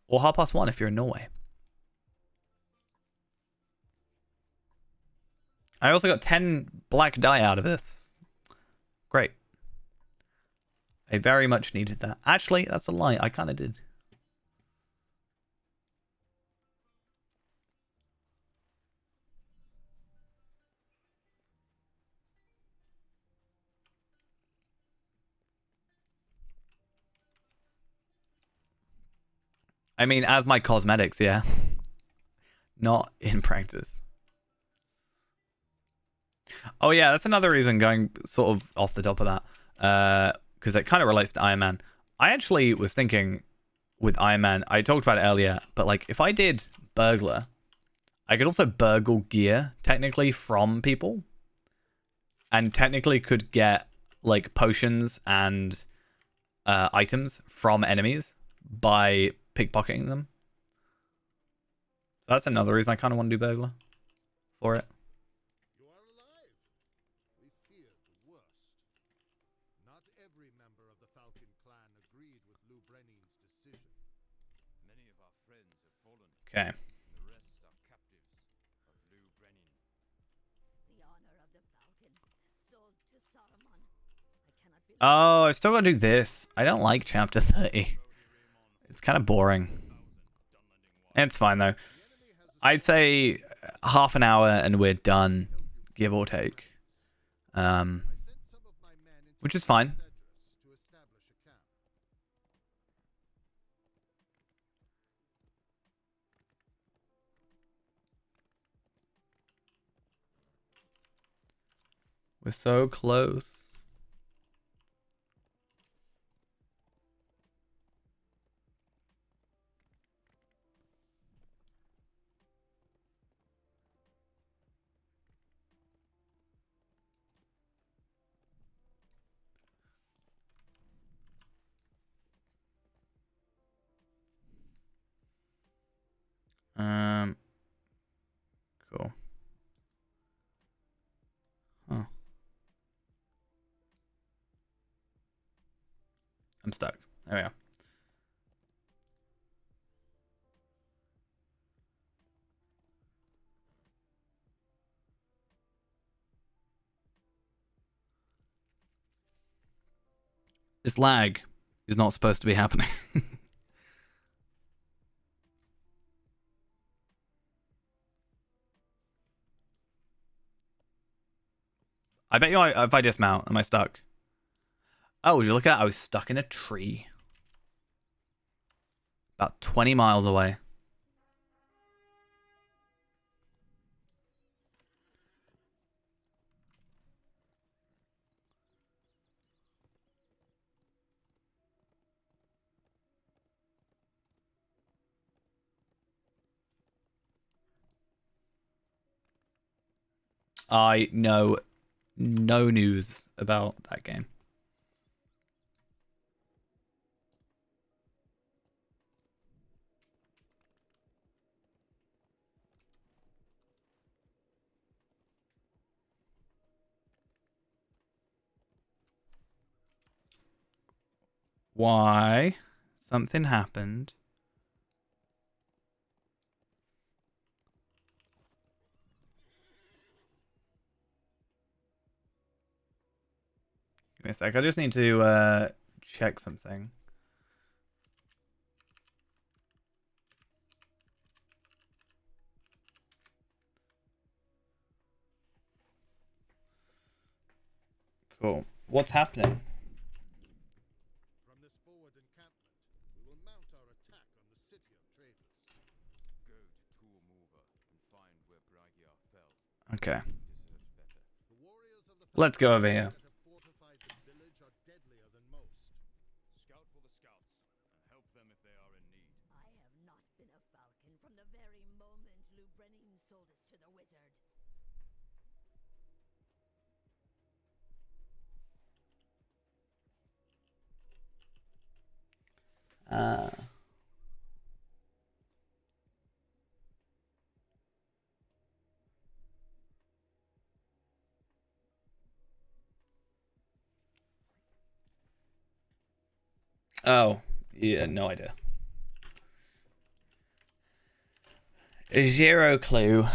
Or 1:30 if you're in Norway. I also got 10 black dye out of this. Great. I very much needed that. Actually, that's a lie. I kind of did. I mean, as my cosmetics, yeah. Not in practice. Oh yeah, that's another reason going sort of off the top of that. Because it kind of relates to Iron Man. I actually was thinking with Iron Man, I talked about it earlier, but like if I did burglar, I could also burgle gear technically from people. And technically could get like potions and items from enemies by pickpocketing them. So that's another reason I kind of want to do burglar for it. You are alive. We feared the worst. Not every member of the Falcon clan agreed with Lou Brenning's decision. Many of our friends have fallen, Okay. and the rest are captives of Lou Brenning. The honor of the Falcon, sold to Saruman. I cannot believe Oh, I've still got to do this. I don't like chapter 30. It's kind of boring. It's fine though. I'd say half an hour and we're done, give or take. I sent some of my men into Which is fine. Cedrus to establish a camp. We're so close. Cool. Huh. I'm stuck. There we go. This lag is not supposed to be happening. I bet you if I dismount, am I stuck? Oh, would you look at that? I was stuck in a tree. About 20 miles away. I know no news about that game. Why? Something happened. Give me a sec. I just need to check something. Cool. What's happening? From this forward encampment, we will mount our attack on the city of traders. Go to Tuamuva and find where Bragia fell. Okay. He deserves better. The warriors of the Let's go over Falcon here. that have fortified the village are deadlier than most. Scout for the scouts and help them if they are in need. I have not been a Falcon from the very moment Lou Brenning sold us to the wizard. Oh, yeah, no idea. Zero clue.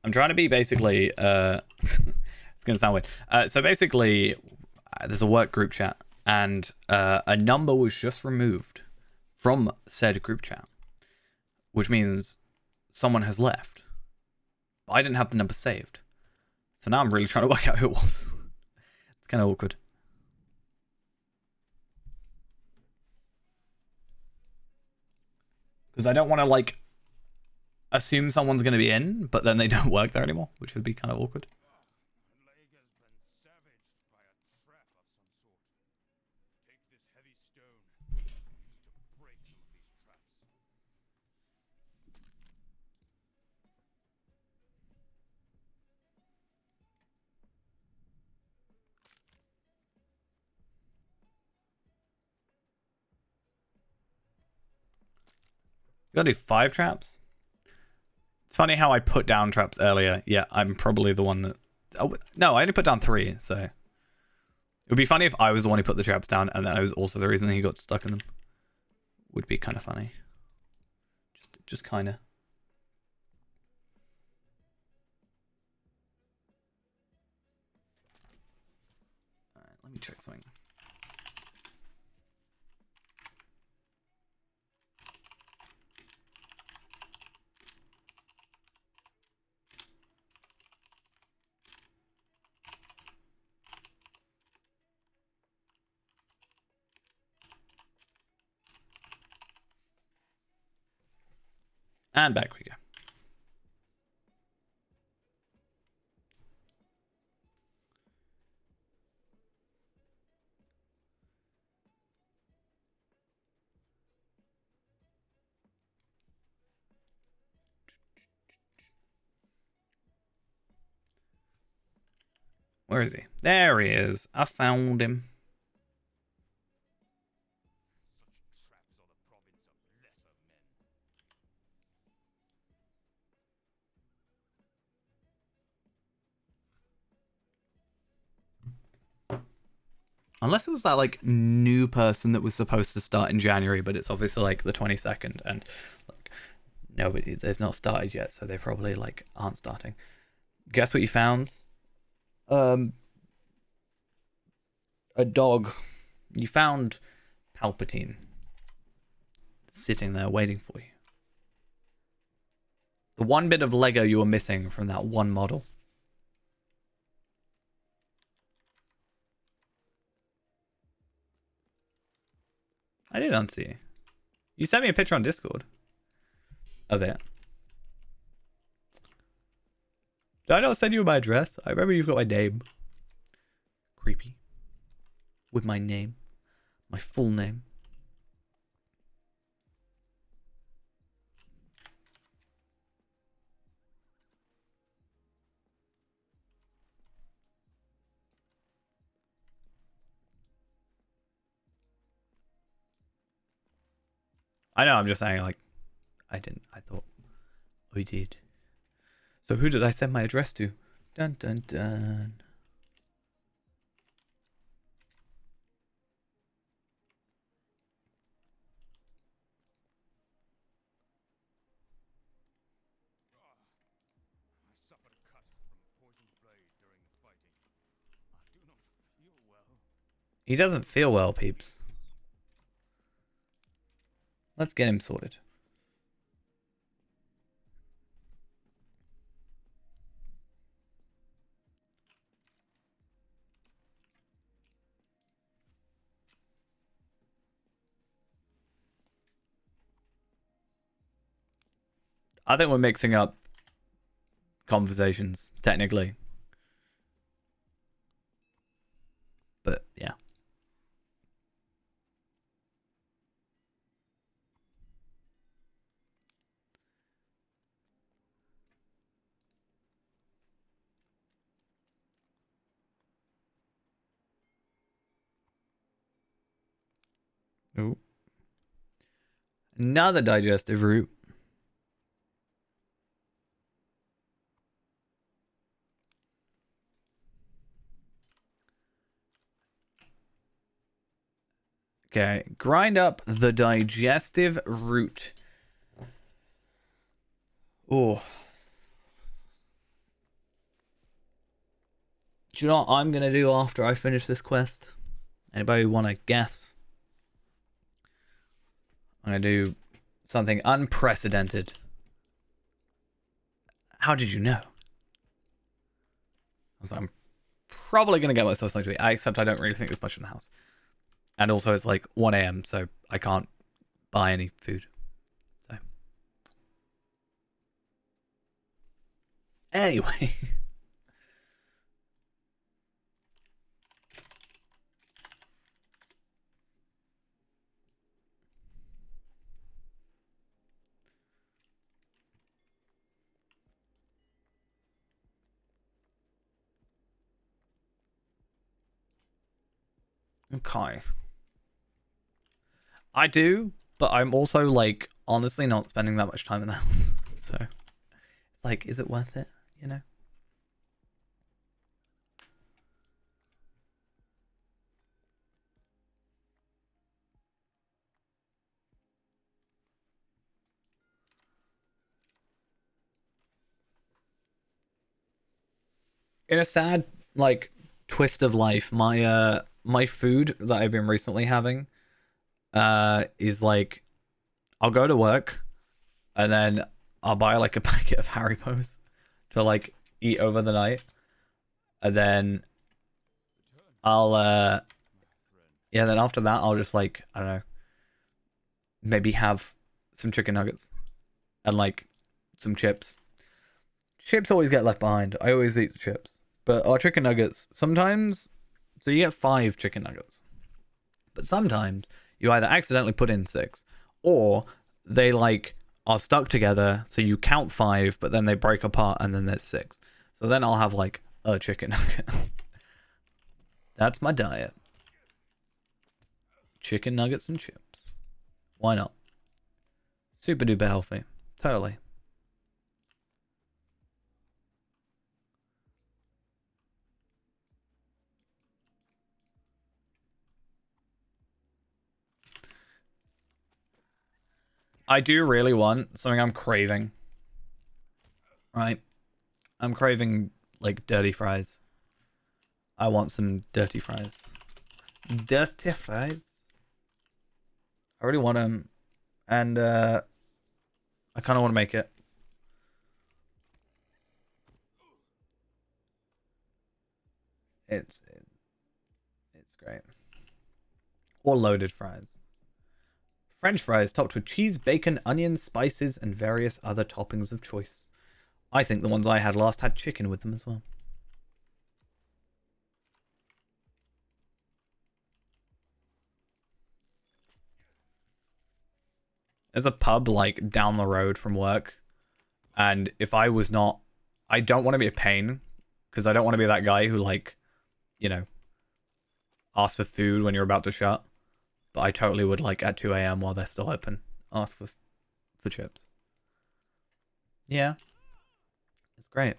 I'm trying to be basically it's gonna sound weird. So basically there's a work group chat and a number was just removed from said group chat, which means someone has left. But I didn't have the number saved. So now I'm really trying to work out who it was. It's kind of awkward. Because I don't want to like assume someone's going to be in, but then they don't work there anymore, which would be kind of awkward. Leg has been savaged by a trap of some sort. Take this heavy stone. Use it to break some of these traps. You gotta do 5 traps? It's funny how I put down traps earlier. Yeah, I'm probably the one that... Oh, no, I only put down 3, so... It would be funny if I was the one who put the traps down and then I was also the reason he got stuck in them. Would be kind of funny. Just kind of. Alright, let me check something. And back we go. Where is he? There he is. I found him. Such traps are the province of lesser men. Unless it was that like new person that was supposed to start in January, but it's obviously like the 22nd, and like nobody, they've not started yet, so they probably like aren't starting. Guess what you found? A dog. You found Palpatine sitting there waiting for you. The one bit of Lego you were missing from that one model. I did unsee you. You sent me a picture on Discord of it. Did I not send you my address? I remember you've got my name. Creepy. With my name. My full name. I know, I'm just saying, like, I didn't. I thought I did. So who did I send my address to? Dun dun dun. I suffered a cut from a poisoned blade during the fighting. I do not feel well. He doesn't feel well, peeps. Let's get him sorted. I think we're mixing up conversations, technically. But yeah. Ooh. Another digestive route. Okay, grind up the digestive root. Oh. Do you know what I'm going to do after I finish this quest? Anybody want to guess? I'm going to do something unprecedented. How did you know? I'm probably going to get myself something to eat, except I don't really think there's much in the house. And also it's like 1 a.m, so I can't buy any food. So. Anyway. Okay. I do, but I'm also like honestly not spending that much time in the house. So it's like, is it worth it? You know? In a sad like twist of life, my food that I've been recently having is like I'll go to work and then I'll buy like a packet of Haribos to like eat over the night. And then I'll yeah, then after that I'll just like, I don't know, maybe have some chicken nuggets and like some chips. Chips always get left behind. I always eat the chips. But our chicken nuggets, sometimes, so you get 5 chicken nuggets. But sometimes you either accidentally put in 6 or they like are stuck together. So you count 5, but then they break apart and then there's 6. So then I'll have like a chicken nugget. That's my diet. Chicken nuggets and chips. Why not? Super duper healthy. Totally. I do really want something I'm craving. Right? I'm craving like dirty fries. I want some dirty fries. Dirty fries? I really want them. And I kind of want to make it. It's great. Or loaded fries. French fries topped with cheese, bacon, onions, spices, and various other toppings of choice. I think the ones I had last had chicken with them as well. There's a pub like down the road from work, and if I was not, I don't want to be a pain, because I don't want to be that guy who like, you know, asks for food when you're about to shut. But I totally would like at 2 a.m. while they're still open, ask for chips. Yeah, it's great.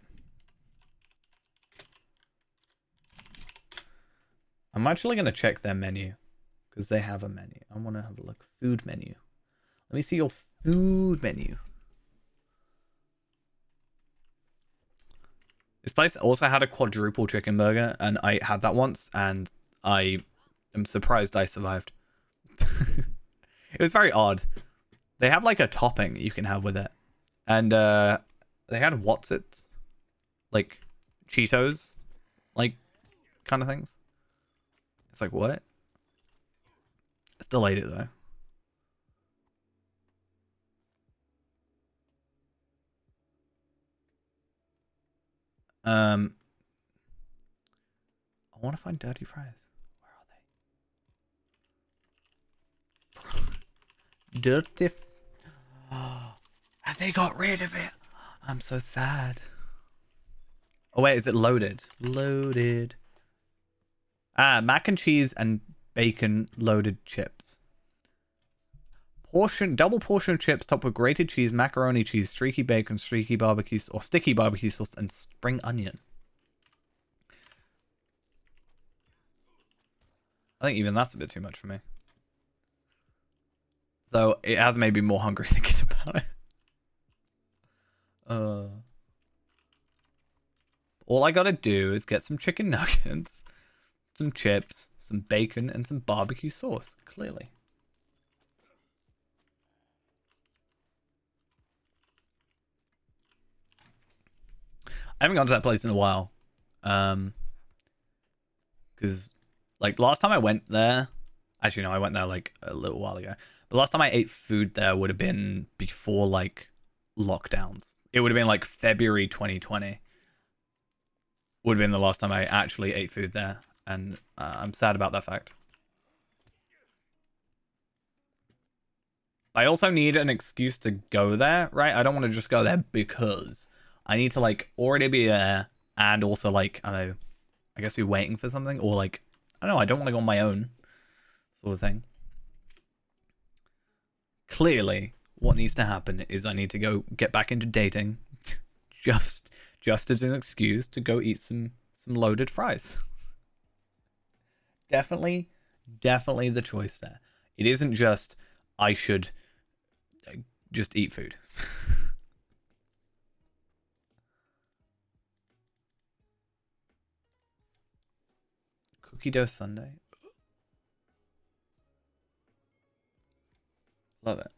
I'm actually gonna check their menu because they have a menu. I want to have a look. Food menu. Let me see your food menu. This place also had a quadruple chicken burger, and I had that once, and I am surprised I survived. It was very odd. They have like a topping you can have with it, and they had Whatsits, like Cheetos, like kind of things. It's like what? I still ate it though. I want to find dirty fries. Dirty. Have they got rid of it? I'm so sad. Oh wait, is it loaded? Loaded. Ah, mac and cheese and bacon loaded chips. Double portion of chips topped with grated cheese, macaroni cheese, streaky bacon, streaky barbecue or sticky barbecue sauce, and spring onion. I think even that's a bit too much for me. Though it has made me more hungry thinking about it. All I gotta do is get some chicken nuggets, some chips, some bacon, and some barbecue sauce. Clearly. I haven't gone to that place in a while. Because, like, last time I went there... Actually, no, I went there, like, a little while ago. But last time I ate food there would have been before, like, lockdowns. It would have been, like, February 2020. Would have been the last time I actually ate food there. And I'm sad about that fact. I also need an excuse to go there, right? I don't want to just go there because... I need to, like, already be there and also, like, I don't know, I guess be waiting for something. Or, like, I don't know, I don't want to go on my own sort of thing. Clearly, what needs to happen is I need to go get back into dating just as an excuse to go eat some loaded fries. Definitely the choice there. It isn't just, I should just eat food. Cookie dough sundae. Love it.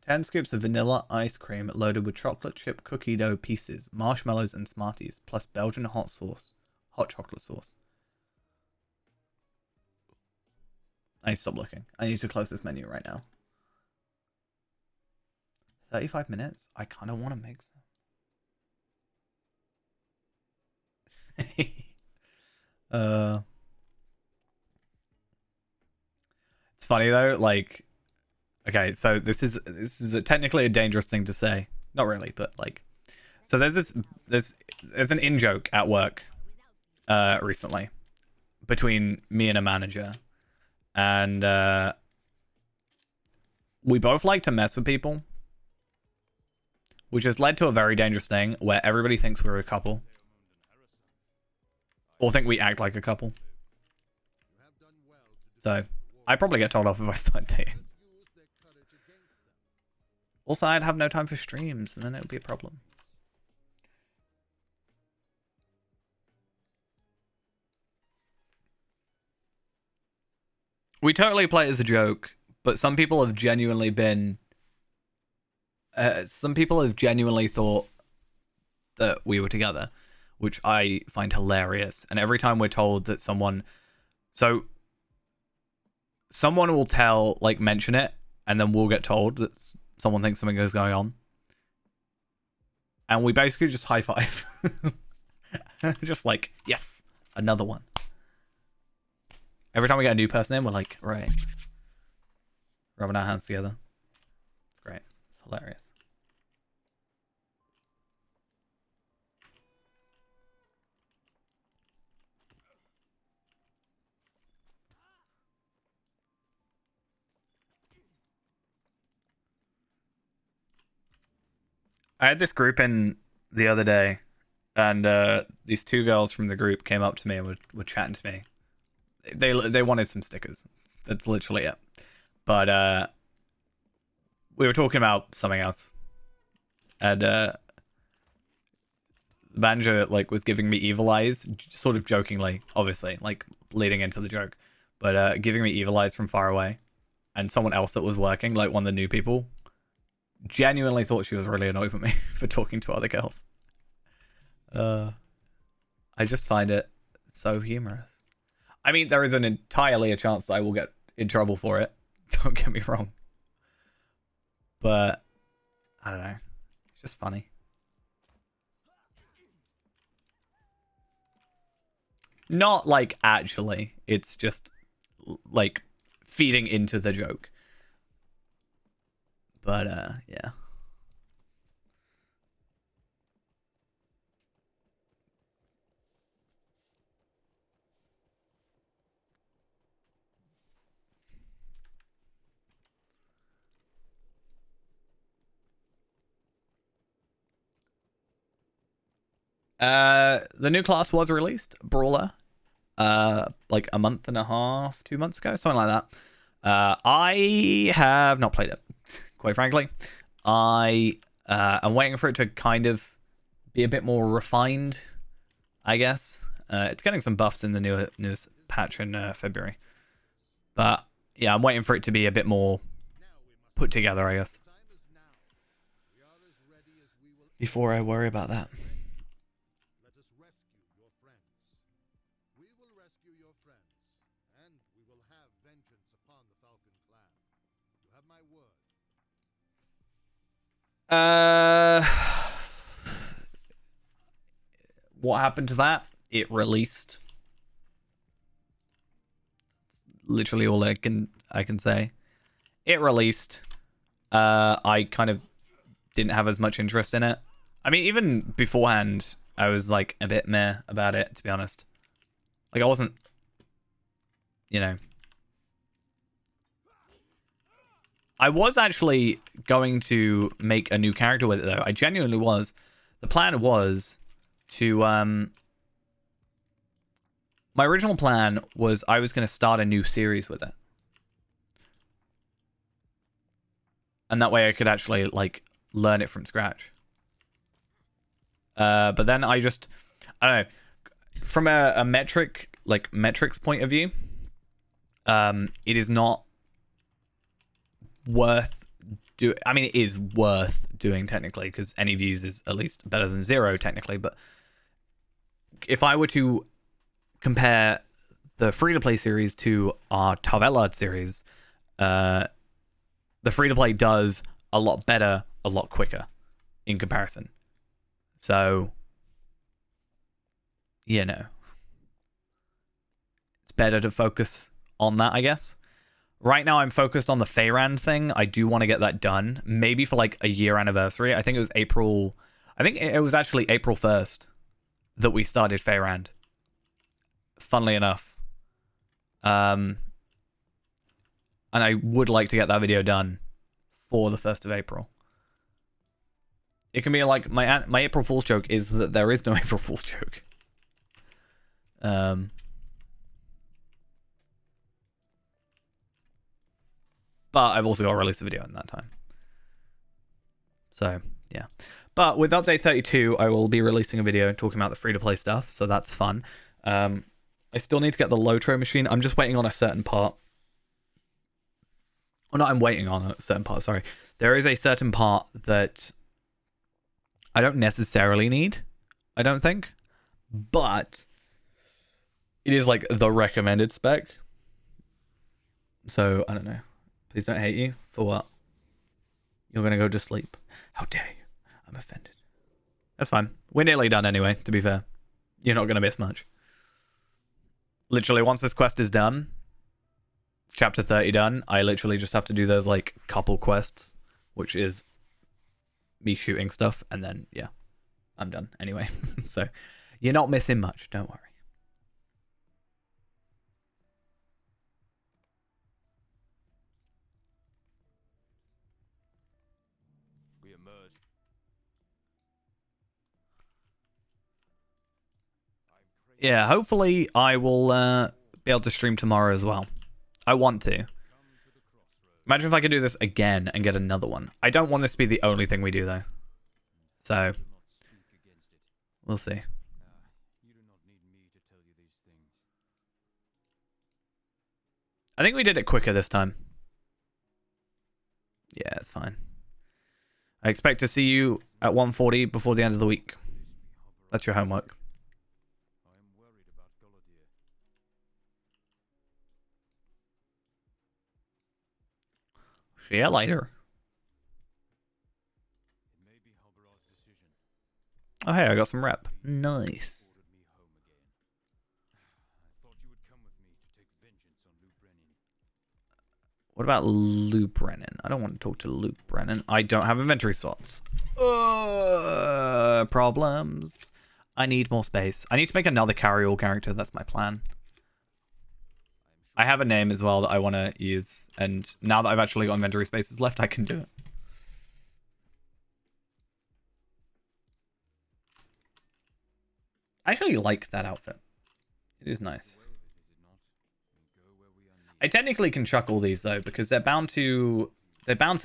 10 scoops of vanilla ice cream loaded with chocolate chip cookie dough pieces, marshmallows and Smarties, plus Belgian hot chocolate sauce. I need to stop looking. I need to close this menu right now. 35 minutes? I kind of want to make some. It's funny though, like, okay, so this is technically a dangerous thing to say. Not really, but like, so there's an in-joke at work recently between me and a manager, and we both like to mess with people, which has led to a very dangerous thing where everybody thinks we're a couple. Or think we act like a couple. So, I probably get told off if I start dating. Also, I'd have no time for streams, and then it would be a problem. We totally play it as a joke, but some people have genuinely been... some people have genuinely thought that we were together, which I find hilarious. And every time we're told that someone... So, someone will mention it, and then we'll get told that someone thinks something is going on. And we basically just high five. Just like, yes, another one. Every time we get a new person in, we're like, right. Rubbing our hands together. It's great. It's hilarious. I had this group in the other day, and these two girls from the group came up to me and were chatting to me. They wanted some stickers. That's literally it. But we were talking about something else, and the manager was giving me evil eyes, sort of jokingly, obviously, leading into the joke, but giving me evil eyes from far away, and someone else that was working, one of the new people, genuinely thought she was really annoyed with me for talking to other girls. I just find it so humorous. I mean, there is entirely a chance that I will get in trouble for it. Don't get me wrong. But, I don't know. It's just funny. Not actually. It's just, feeding into the joke. But yeah. The new class was released, Brawler, like a month and a half, 2 months ago, something like that. I have not played it, quite frankly. I'm waiting for it to kind of be a bit more refined, I guess. It's getting some buffs in the newest patch in February. But yeah, I'm waiting for it to be a bit more put together, I guess, before I worry about that. Let us rescue your friends. We will rescue your friends, and we will have vengeance upon the Falcon clan. You have my word. What happened to that? It released. Literally all I can say. It released. I kind of didn't have as much interest in it. I mean, even beforehand, I was like a bit meh about it, to be honest. Like, I wasn't, you know. I was actually going to make a new character with it, though. I genuinely was. The plan was to, my original plan was I was going to start a new series with it. And that way I could actually, like, learn it from scratch. But then I don't know. From a metrics point of view, it is not worth I mean, it is worth doing technically, because any views is at least better than 0 technically. But if I were to compare the free-to-play series to our Tarvelard series, the free-to-play does a lot better, a lot quicker in comparison. So, you know, it's better to focus on that, I guess. Right now, I'm focused on the Feyrand thing. I do want to get that done. Maybe for like a year anniversary. I think it was April. I think it was actually April 1st that we started Feyrand. Funnily enough. And I would like to get that video done for the 1st of April. It can be like my April Fool's joke is that there is no April Fool's joke. But I've also got to release a video in that time. So, yeah. But with update 32, I will be releasing a video talking about the free-to-play stuff, so that's fun. I still need to get the Lotro machine. I'm just waiting on a certain part. Well, not I'm waiting on a certain part, sorry. There is a certain part that I don't necessarily need, I don't think. But it is like the recommended spec. So, I don't know. Please don't hate you. For what? You're going to go to sleep. How dare you? I'm offended. That's fine. We're nearly done anyway, to be fair. You're not going to miss much. Literally, once this quest is done, chapter 30 done, I literally just have to do those, like, couple quests, which is me shooting stuff, and then, yeah, I'm done anyway. So, you're not missing much. Don't worry. We emerged. Yeah, hopefully I will be able to stream tomorrow as well. I want to. Imagine if I could do this again and get another one. I don't want this to be the only thing we do, though. So, we'll see. You do not need me to tell you these things. I think we did it quicker this time. Yeah, it's fine. I expect to see you at 1:40 before the end of the week. That's your homework. I am worried about Golodir. See you later. It may be Halbarad's decision. Oh, hey, I got some rep. Nice. Ordered me home again. I thought you would come with me to take vengeance on Lou Brennan. What about Luke Brennan? I don't want to talk to Luke Brennan. I don't have inventory slots. Problems. I need more space. I need to make another carry-all character. That's my plan. I have a name as well that I want to use. And now that I've actually got inventory spaces left, I can do it. I actually like that outfit. It is nice. I technically can chuck all these though, because they're bound to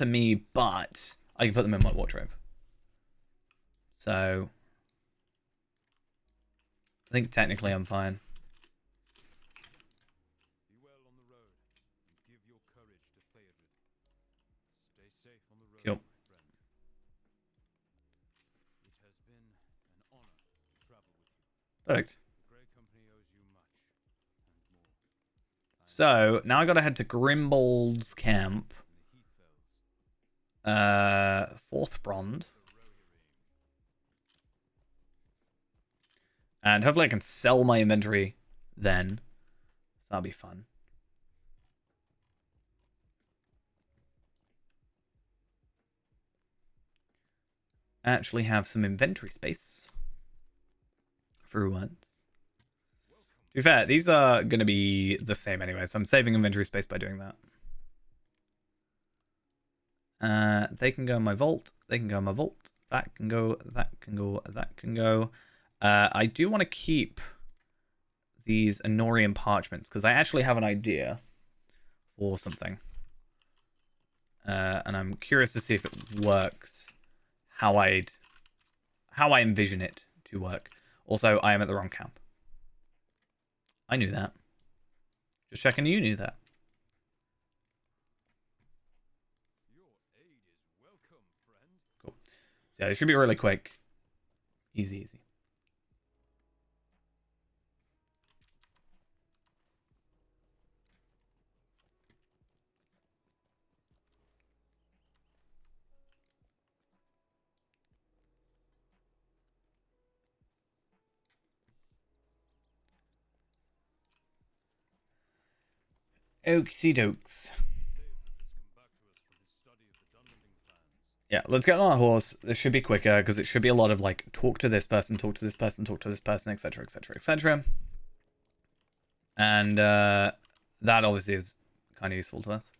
me, but I can put them in my wardrobe. So I think technically I'm fine. Be well on the road and give your courage to Theodred. Stay safe on the road, Cool. my friend. It has been an honor to travel with you. Perfect. The Grey Company owes you much and more. So now I gotta head to Grimbold's camp. Fourth Brond. And hopefully I can sell my inventory then. That'll be fun. Actually have some inventory space. For once. To be fair, these are going to be the same anyway, so I'm saving inventory space by doing that. They can go in my vault. They can go in my vault. That can go, that can go, that can go. I do want to keep these Anorian parchments, because I actually have an idea for something. And I'm curious to see if it works how I envision it to work. Also, I am at the wrong camp. I knew that. Just checking you knew that. Your aid is welcome, friend. Cool. So yeah, it should be really quick. Easy, easy. Oaksy dokes. Yeah, let's get on our horse. This should be quicker because it should be a lot of like talk to this person, talk to this person, talk to this person, etc., etc., etc. And that obviously is kind of useful to us.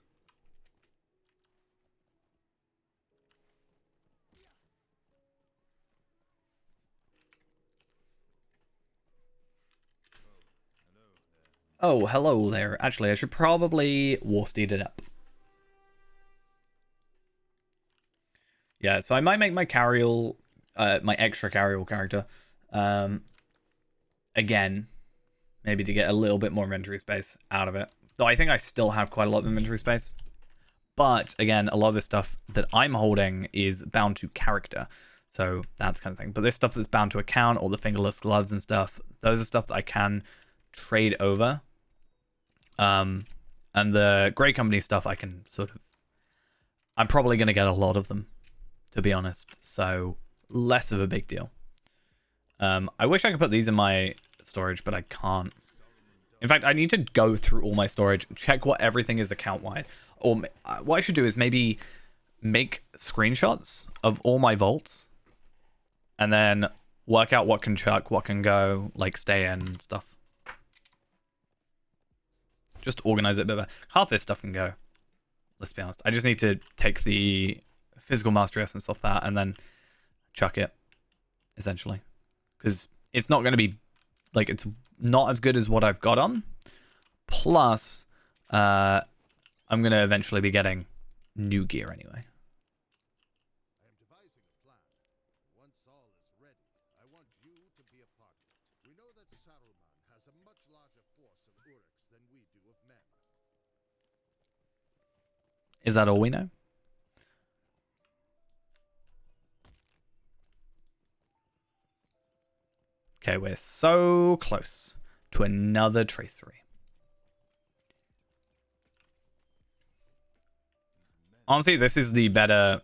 Oh, hello there. Actually, I should probably war steed it up. Yeah, so I might make my carryall, my extra carryall character, again, maybe to get a little bit more inventory space out of it. Though I think I still have quite a lot of inventory space. But again, a lot of this stuff that I'm holding is bound to character. So that's kind of thing. But this stuff that's bound to account, all the fingerless gloves and stuff, those are stuff that I can trade over. And the Grey Company stuff I can sort of... I'm probably going to get a lot of them, to be honest. So less of a big deal. I wish I could put these in my storage, but I can't. In fact, I need to go through all my storage, check what everything is account-wide. Or what I should do is maybe make screenshots of all my vaults and then work out what can chuck, what can go, like stay in and stuff. Just organize it a bit better. Half this stuff can go. Let's be honest. I just need to take the physical mastery essence off that and then chuck it, essentially. Because it's not going to be, like, it's not as good as what I've got on. Plus, I'm going to eventually be getting new gear anyway. I am devising a plan. Once all is ready, I want you to be a part of it. We know that Saruman has a much larger force of Uruks than we do of men. Is that all we know? Okay, we're so close to another tracery. Honestly, this is the better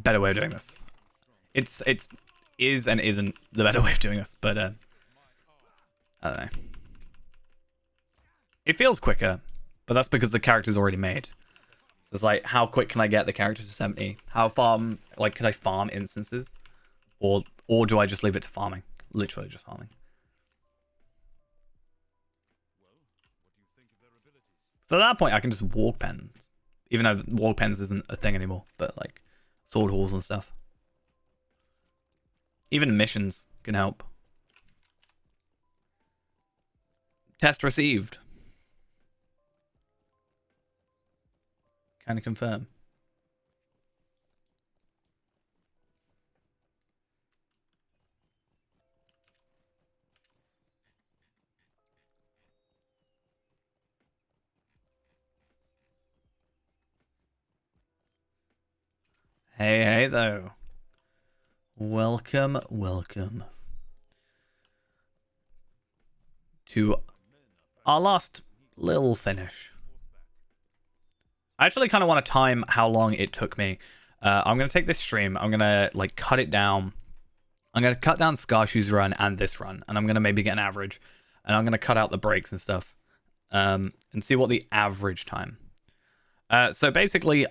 way of doing this. It's is and isn't the better way of doing this, but I don't know. It feels quicker, but that's because the character's already made. So it's like, how quick can I get the character to 70? How farm, like, could I farm instances? Or do I just leave it to farming? Literally just farming. So at that point, I can just walk pens. Even though walk pens isn't a thing anymore. But, like, sword halls and stuff. Even missions can help. Test received. Can I confirm? Hey, hey, though. Welcome, welcome to our last little finish. I actually kind of want to time how long it took me. I'm going to take this stream. I'm going to, like, cut it down. I'm going to cut down Scarshoe's run and this run. And I'm going to maybe get an average. And I'm going to cut out the breaks and stuff. And see what the average time. So basically,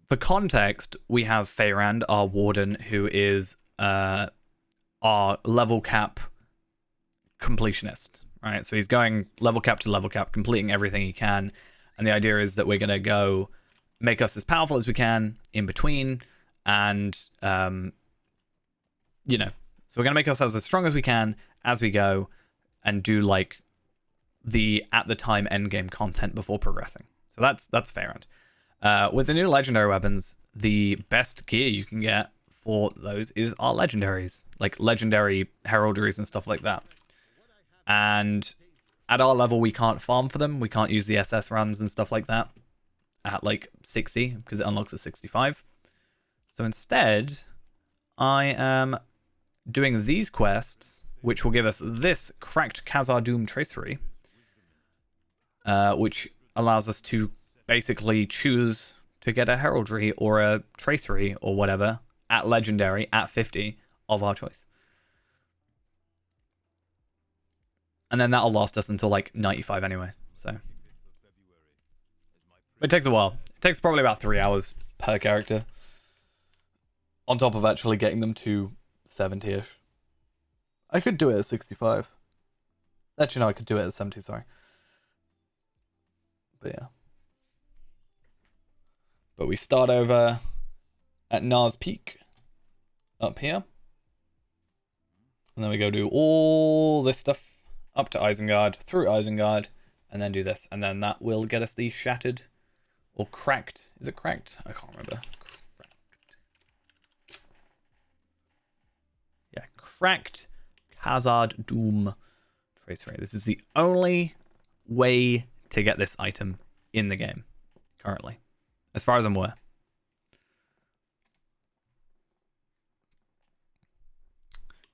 for context, we have Feyrand, our warden, who is our level cap completionist, right? So he's going level cap to level cap, completing everything he can. And the idea is that we're going to go make us as powerful as we can in between. And, you know, so we're going to make ourselves as strong as we can as we go and do, like, the at the time endgame content before progressing. So that's Feyrand. With the new legendary weapons, the best gear you can get for those is our legendaries, like legendary heraldries and stuff like that. And at our level, we can't farm for them. We can't use the SS runs and stuff like that at like 60 because it unlocks at 65. So instead, I am doing these quests, which will give us this cracked Khazar Doom tracery, which allows us to basically choose to get a heraldry or a tracery or whatever at legendary at 50 of our choice. And then that'll last us until like 95 anyway. So it takes a while. It takes probably about 3 hours per character. On top of actually getting them to 70-ish. I could do it at 65. Actually, no, I could do it at 70, sorry. But yeah. But we start over at Nars Peak. Up here. And then we go do all this stuff up to Isengard, through Isengard, and then do this. And then that will get us the shattered or cracked. Is it cracked? I can't remember. Yeah, cracked Khazard Doom tracery. This is the only way to get this item in the game currently, as far as I'm aware.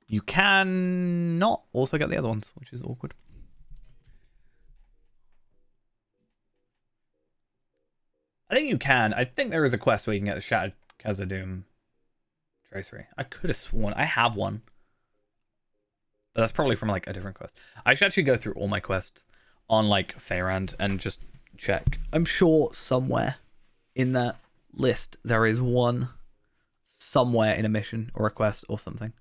You can not also get the other ones, which is awkward. I think you can. I think there is a quest where you can get the Shattered Khazad Doom tracery. I could have sworn. I have one. But that's probably from like a different quest. I should actually go through all my quests on like Feyrand and just check. I'm sure somewhere in that list there is one somewhere in a mission or a quest or something.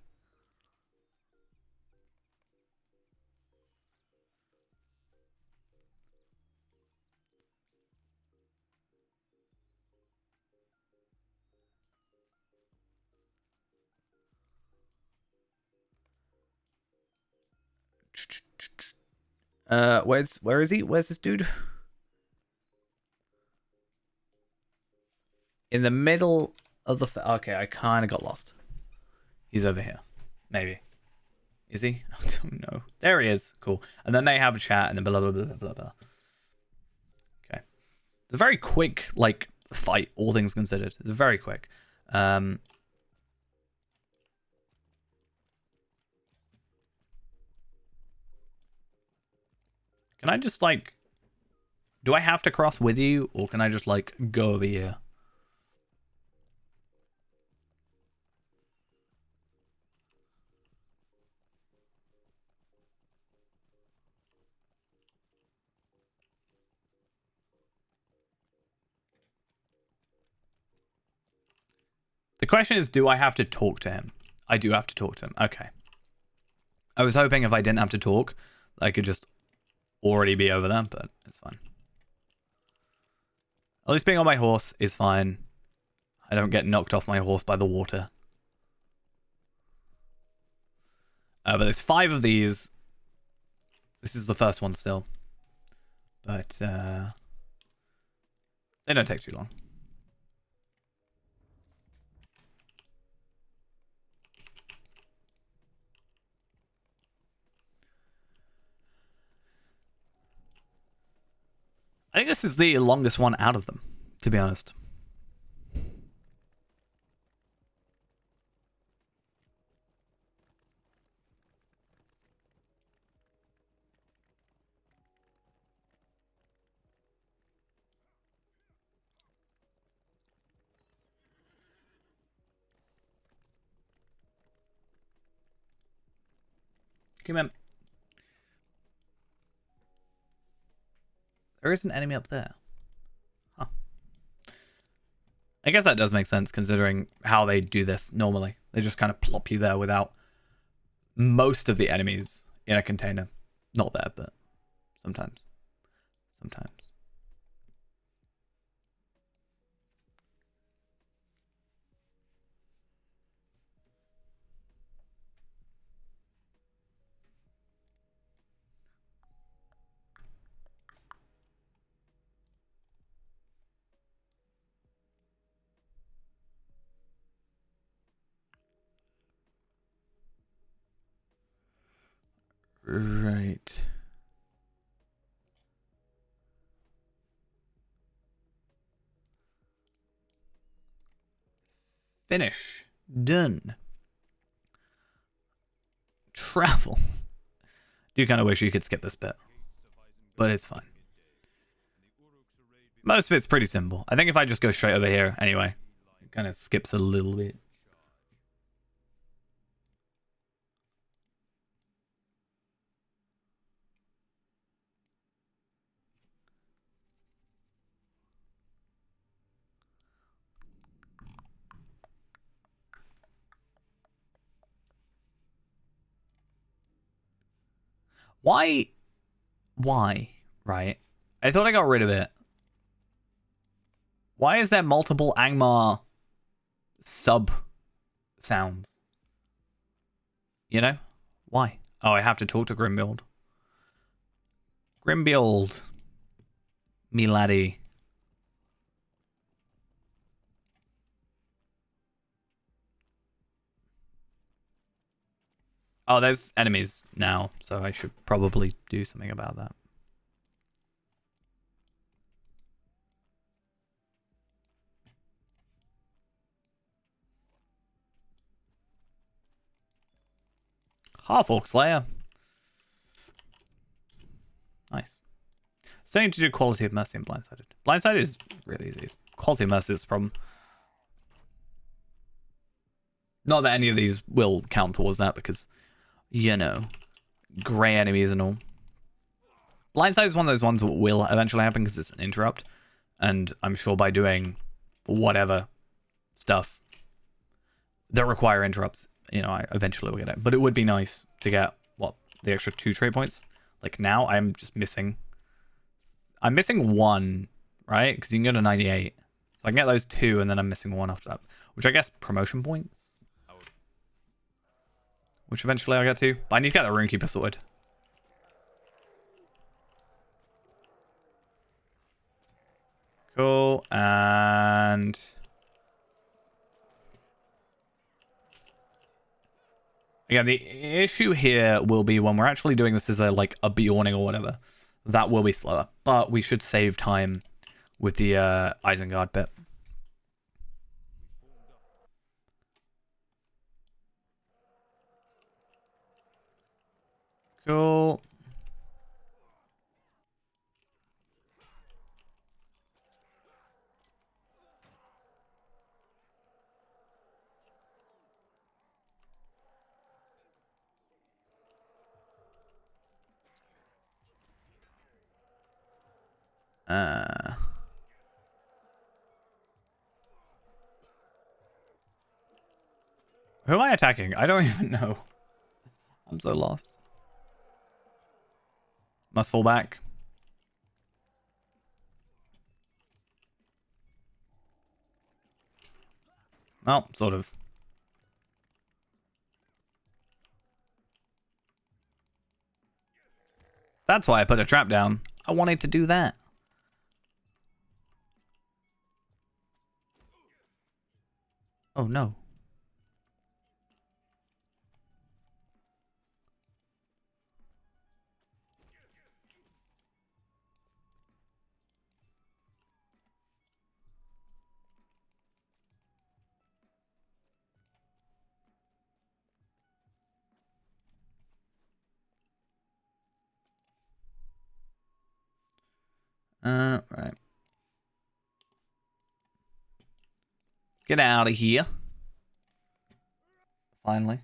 Where is he? Where's this dude? In the middle of the... Okay, I kind of got lost. He's over here. Maybe. Is he? I don't know. There he is. Cool. And then they have a chat and then blah, blah, blah, blah, blah. Okay. It's a very quick, like, fight, all things considered. It's very quick. Can I just, like... Do I have to cross with you? Or can I just, like, go over here? The question is, do I have to talk to him? I do have to talk to him. Okay. I was hoping if I didn't have to talk, I could just already be over there, but it's fine. At least being on my horse is fine. I don't get knocked off my horse by the water. But there's 5 of these. This is the first one still. But they don't take too long. I think this is the longest one out of them, to be honest. Come on. There is an enemy up there. Huh. I guess that does make sense considering how they do this normally. They just kind of plop you there without most of the enemies in a container. Not there, but sometimes. Sometimes. Right. Finish. Done. Travel. Do kind of wish you could skip this bit, but it's fine. Most of it's pretty simple. I think if I just go straight over here anyway, it kind of skips a little bit. Why? Why? Right? I thought I got rid of it. Why is there multiple Angmar sub sounds? You know? Why? Oh, I have to talk to Grimbuild. Grimbuild. Me laddie. Oh, there's enemies now, so I should probably do something about that. Half-Orc Slayer. Nice. Something to do quality of mercy and blindsided. Blindsided is really easy. Quality of mercy is the problem. Not that any of these will count towards that because, you know, grey enemies and all. Blindside is one of those ones that will eventually happen because it's an interrupt. And I'm sure by doing whatever stuff that require interrupts, you know, I eventually will get it. But it would be nice to get, what, the extra 2 trade points? Like now I'm just missing... I'm missing 1, right? Because you can go to 98. So I can get those 2 and then I'm missing 1 after that. Which I guess promotion points? Which eventually I'll get to. But I need to get the Runekeeper sorted. Cool. And... again, the issue here will be when we're actually doing this as a Bjorning or whatever. That will be slower. But we should save time with the Isengard bit. Cool. Who am I attacking? I don't even know. I'm so lost. Must fall back. Well, sort of. That's why I put a trap down. I wanted to do that. Oh no. Right. Get out of here. Finally.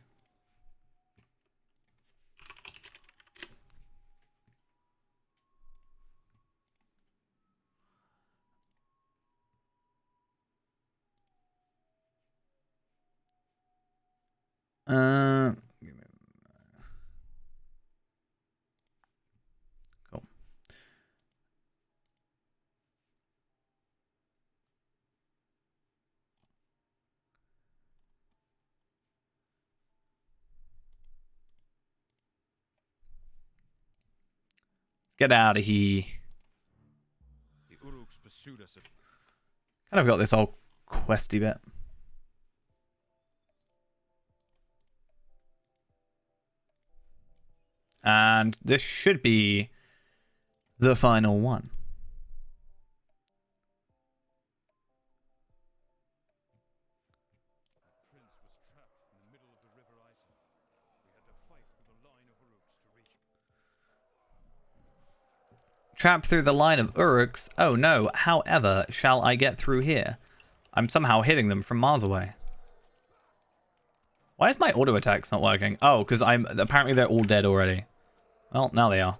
Cool. Get out of here. The Uruks pursued us at Kind of got this whole questy bit. And this should be the final one. Prince was trapped in the middle of the River Isen. We had to fight through the line of Uruks to reach him. Trap through the line of Uruks. Oh no, however, shall I get through here? I'm somehow hitting them from miles away. Why is my auto attacks not working? Oh, because apparently they're all dead already. Well, now they are.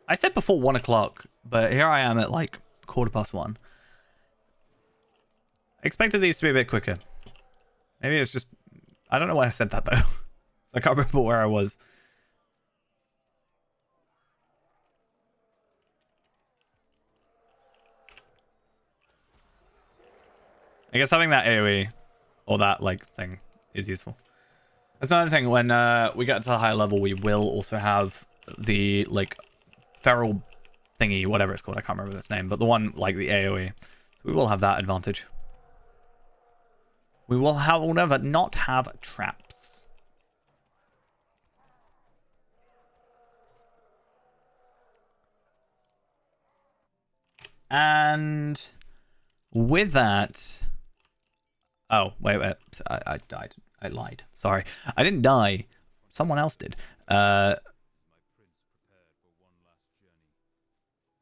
I said before 1 o'clock, but here I am at like 1:15. I expected these to be a bit quicker. Maybe it's just... I don't know why I said that though. I can't remember where I was. I guess having that AoE or that like thing is useful. That's another thing. When we get to the higher level, we will also have the like feral thingy, whatever it's called. I can't remember its name, but the one like the AoE. So we will have that advantage. We will, however, not have traps. And with that... Oh, wait. I died. I lied. Sorry. I didn't die. Someone else did. My prince prepared for one last journey.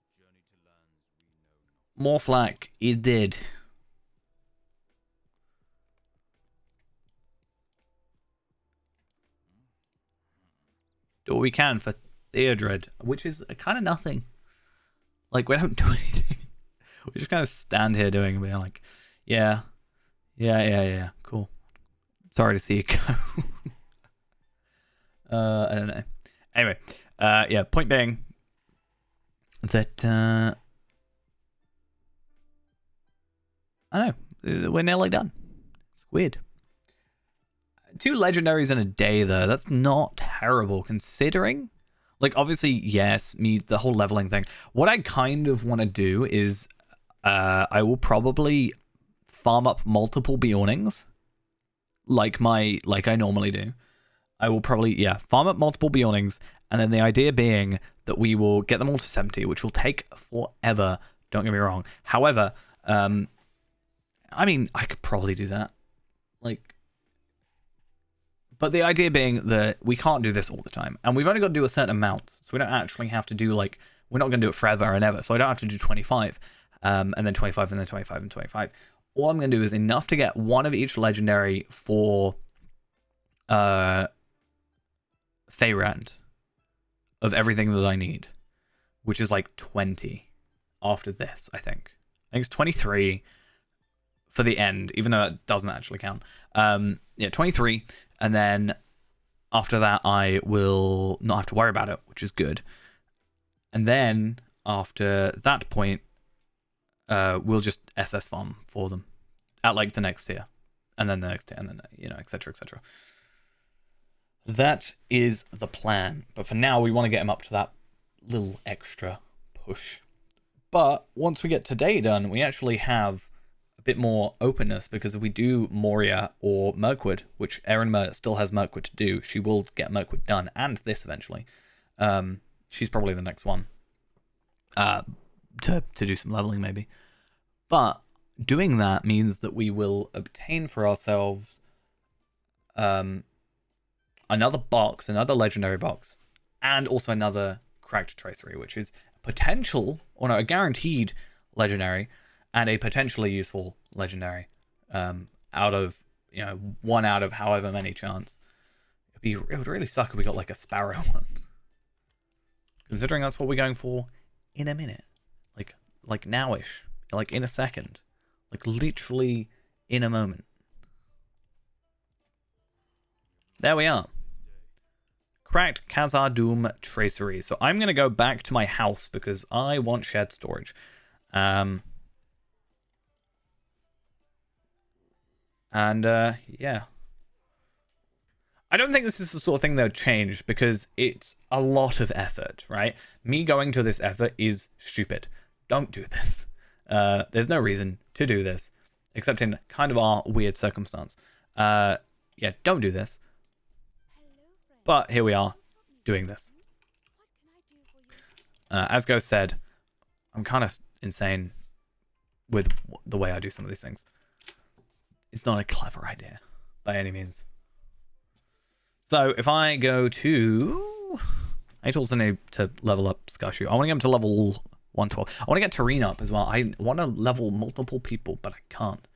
A journey to lands we know not. More flak is dead. Do what we can for Theodred, which is kind of nothing. Like, we don't do anything. We just kind of stand here being like, yeah, cool. Sorry to see you go. I don't know. Anyway, yeah, point being that, I don't know, we're nearly done. It's weird. 2 legendaries in a day, though. That's not terrible, considering... Like, obviously, yes, the whole leveling thing. What I kind of want to do is... I will probably farm up multiple Beornings. Like I normally do. I will probably, yeah, farm up multiple Beornings. And then the idea being that we will get them all to 70, which will take forever. Don't get me wrong. However, I mean, I could probably do that. Like... But the idea being that we can't do this all the time. And we've only got to do a certain amount. So we don't actually have to do, like... We're not going to do it forever and ever. So I don't have to do 25. And then 25, and then 25, and 25. All I'm going to do is enough to get one of each legendary for... Feyrand. Of everything that I need. Which is like 20. After this, I think. I think it's 23... for the end, even though it doesn't actually count. Yeah, 23, and then after that I will not have to worry about it, which is good. And then after that point, we'll just SS farm for them at like the next tier, and then the next tier, and then etc. etc. That is the plan. But for now, we want to get him up to that little extra push. But once we get today done, we actually have a bit more openness, because if we do Moria or Mirkwood, which Erinma still has Mirkwood to do, she will get Mirkwood done, and this eventually. She's probably the next one to do some leveling maybe. But doing that means that we will obtain for ourselves another box, another legendary box, and also another cracked tracery, which is potential, or no, a guaranteed legendary, and a potentially useful legendary, out of, one out of however many chance. It would really suck if we got like a sparrow one, considering that's what we're going for in a minute, like nowish, like in a second, like literally in a moment. There we are. Cracked Khazad-dûm Tracery. So I'm going to go back to my house because I want shared storage. Yeah. I don't think this is the sort of thing that would change, because it's a lot of effort, right? Me going to this effort is stupid. Don't do this. There's no reason to do this, except in kind of our weird circumstance. Yeah, don't do this. But here we are, doing this. As Ghost said, I'm kind of insane with the way I do some of these things. It's not a clever idea, by any means. So, if I go to... I also need to level up Skashu. I want to get him to level 112. I want to get Tareen up as well. I want to level multiple people, but I can't.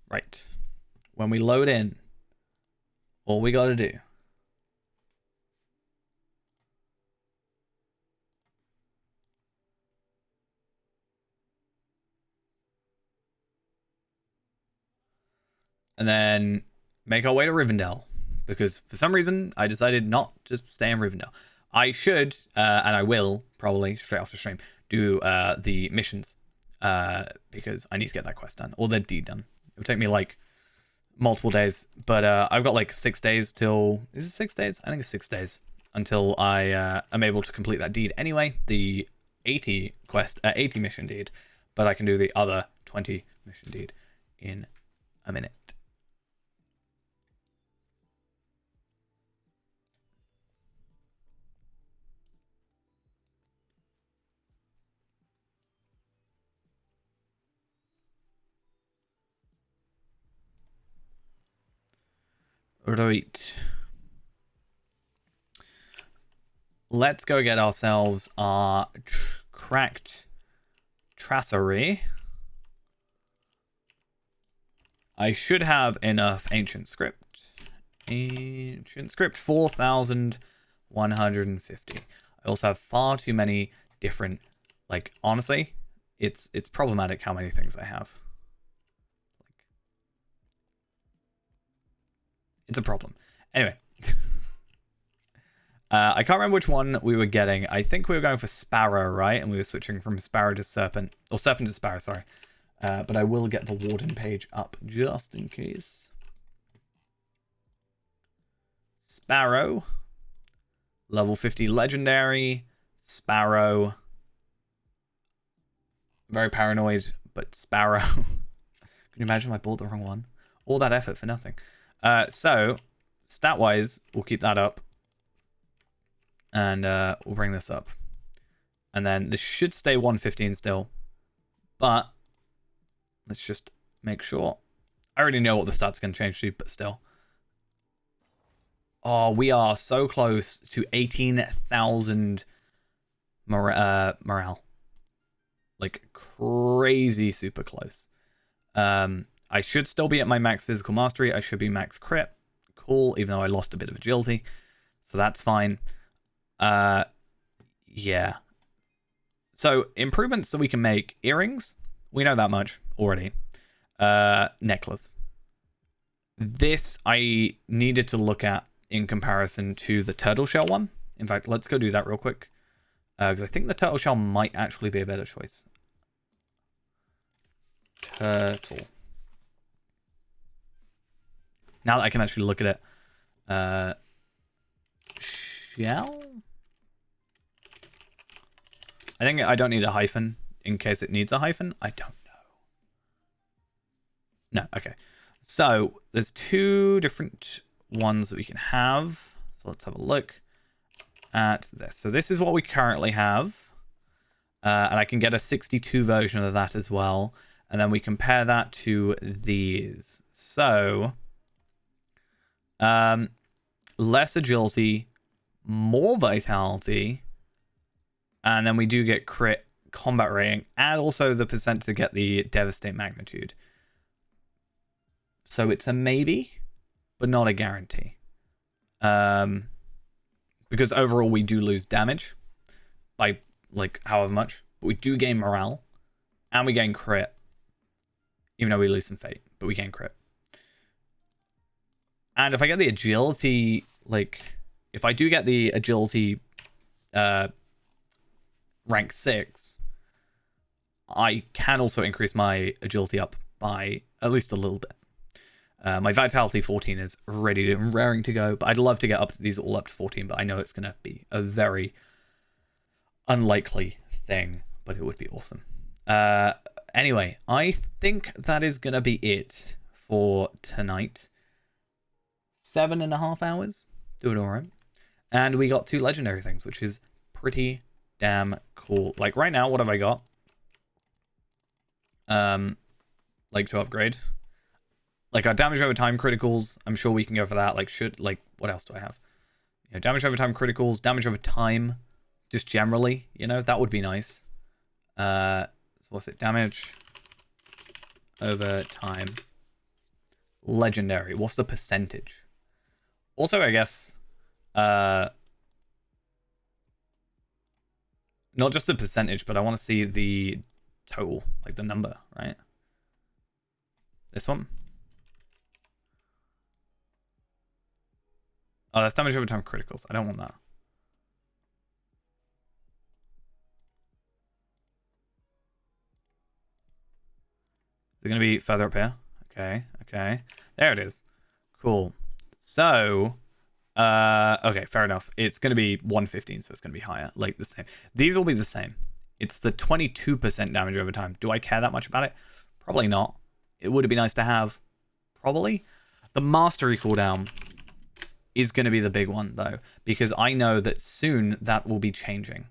Right. When we load in, all we got to do and then make our way to Rivendell, because for some reason I decided not to stay in Rivendell. I should, and I will probably straight after stream, do the missions, because I need to get that quest done, or the deed done. It would take me like multiple days, but I've got like 6 days till... Is it 6 days? I think it's 6 days until I am able to complete that deed anyway, the 80 mission deed, but I can do the other 20 mission deed in a minute. Right. Let's go get ourselves our cracked tracery. I should have enough ancient script. Ancient script 4,150. I also have far too many different, like, honestly, it's problematic how many things I have. It's a problem. Anyway. I can't remember which one we were getting. I think we were going for Sparrow, right? And we were switching from Sparrow to Serpent. Or Serpent to Sparrow, sorry. But I will get the Warden page up just in case. Sparrow. Level 50 Legendary. Sparrow. Very paranoid, but Sparrow. Can you imagine if I bought the wrong one? All that effort for nothing. So, stat-wise, we'll keep that up. And we'll bring this up. And then this should stay 115 still. But let's just make sure. I already know what the stats can change to, but still. Oh, we are so close to 18,000 morale. Like crazy super close. I should still be at my max physical mastery. I should be max crit. Cool, even though I lost a bit of agility. So that's fine. Yeah. So improvements that we can make. Earrings. We know that much already. Necklace. This I needed to look at in comparison to the turtle shell one. In fact, let's go do that real quick. Because I think the turtle shell might actually be a better choice. Turtle. Now that I can actually look at it. Shell? I think I don't need a hyphen in case it needs a hyphen. I don't know. No, okay. So there's two different ones that we can have. So let's have a look at this. So this is what we currently have. And I can get a 62 version of that as well. And then we compare that to these. So less agility, more vitality, and then we do get crit combat rating, and also the percent to get the devastate magnitude. So it's a maybe, but not a guarantee. Because overall we do lose damage by like however much, but we do gain morale, and we gain crit, even though we lose some fate, but we gain crit. And if I get the agility, like if I do get the agility rank 6, I can also increase my agility up by at least a little bit. My vitality 14 is ready and raring to go, but I'd love to get up to these all up to 14, but I know it's going to be a very unlikely thing, but it would be awesome. Anyway, I think that is going to be it for tonight. 7.5 hours. Doing all right. And we got 2 legendary things, which is pretty damn cool. Like right now, what have I got? Like to upgrade. Like our damage over time criticals, I'm sure we can go for that. Like what else do I have? You know, damage over time criticals, damage over time, just generally, you know, that would be nice. So what's it? Damage over time. Legendary. What's the percentage? Also, I guess, not just the percentage, but I want to see the total, like the number, right? This one. Oh, that's damage over time criticals. I don't want that. Is it going to be further up here? Okay, okay. There it is. Cool. So, okay, fair enough. It's going to be 115, so it's going to be higher. Like the same. These will be the same. It's the 22% damage over time. Do I care that much about it? Probably not. It would be nice to have. Probably. The mastery cooldown is going to be the big one, though, because I know that soon that will be changing.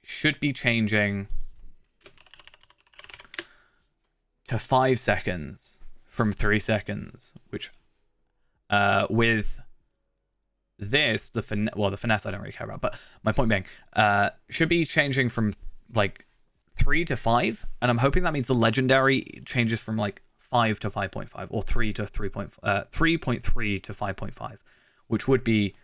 Should be changing to 5 seconds from 3 seconds, which with this, the finesse I don't really care about, but my point being, should be changing from like 3 to 5, and I'm hoping that means the legendary changes from like 5 to 5.5 or 3 to 3.3 to 5.5, which would be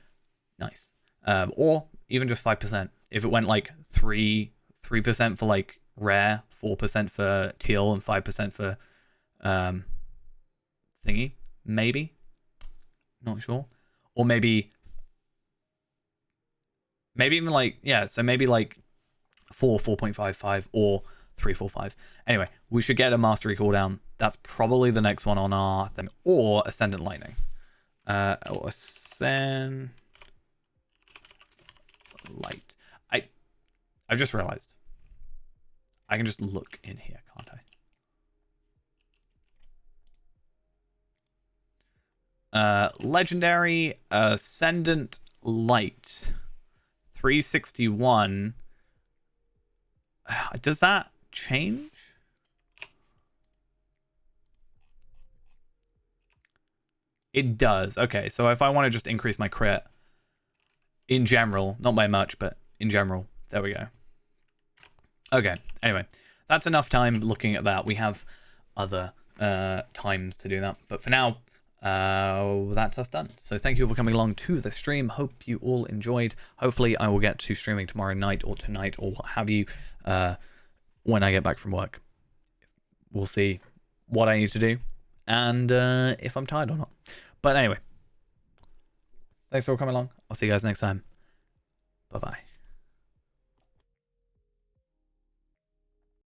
nice. Or even just 5%. If it went like 3% for like rare, 4% for teal, and 5% for thingy, maybe. Not sure. Or maybe even like, yeah, so maybe like 4.55 or 3.45. Anyway, we should get a mastery cooldown. That's probably the next one on our thing. Or Ascendant Lightning. Or Ascend Light. I've just realized. I can just look in here, can't I? Legendary Ascendant Light. 361. Does that change? It does. Okay, so if I want to just increase my crit in general, not by much, but in general, there we go. Okay, anyway, that's enough time looking at that. We have other times to do that, but for now, that's us done. So thank you all for coming along to the stream. Hope you all enjoyed. Hopefully I will get to streaming tomorrow night or tonight or what have you when I get back from work. We'll see what I need to do and if I'm tired or not. But anyway, thanks for coming along. I'll see you guys next time. Bye-bye.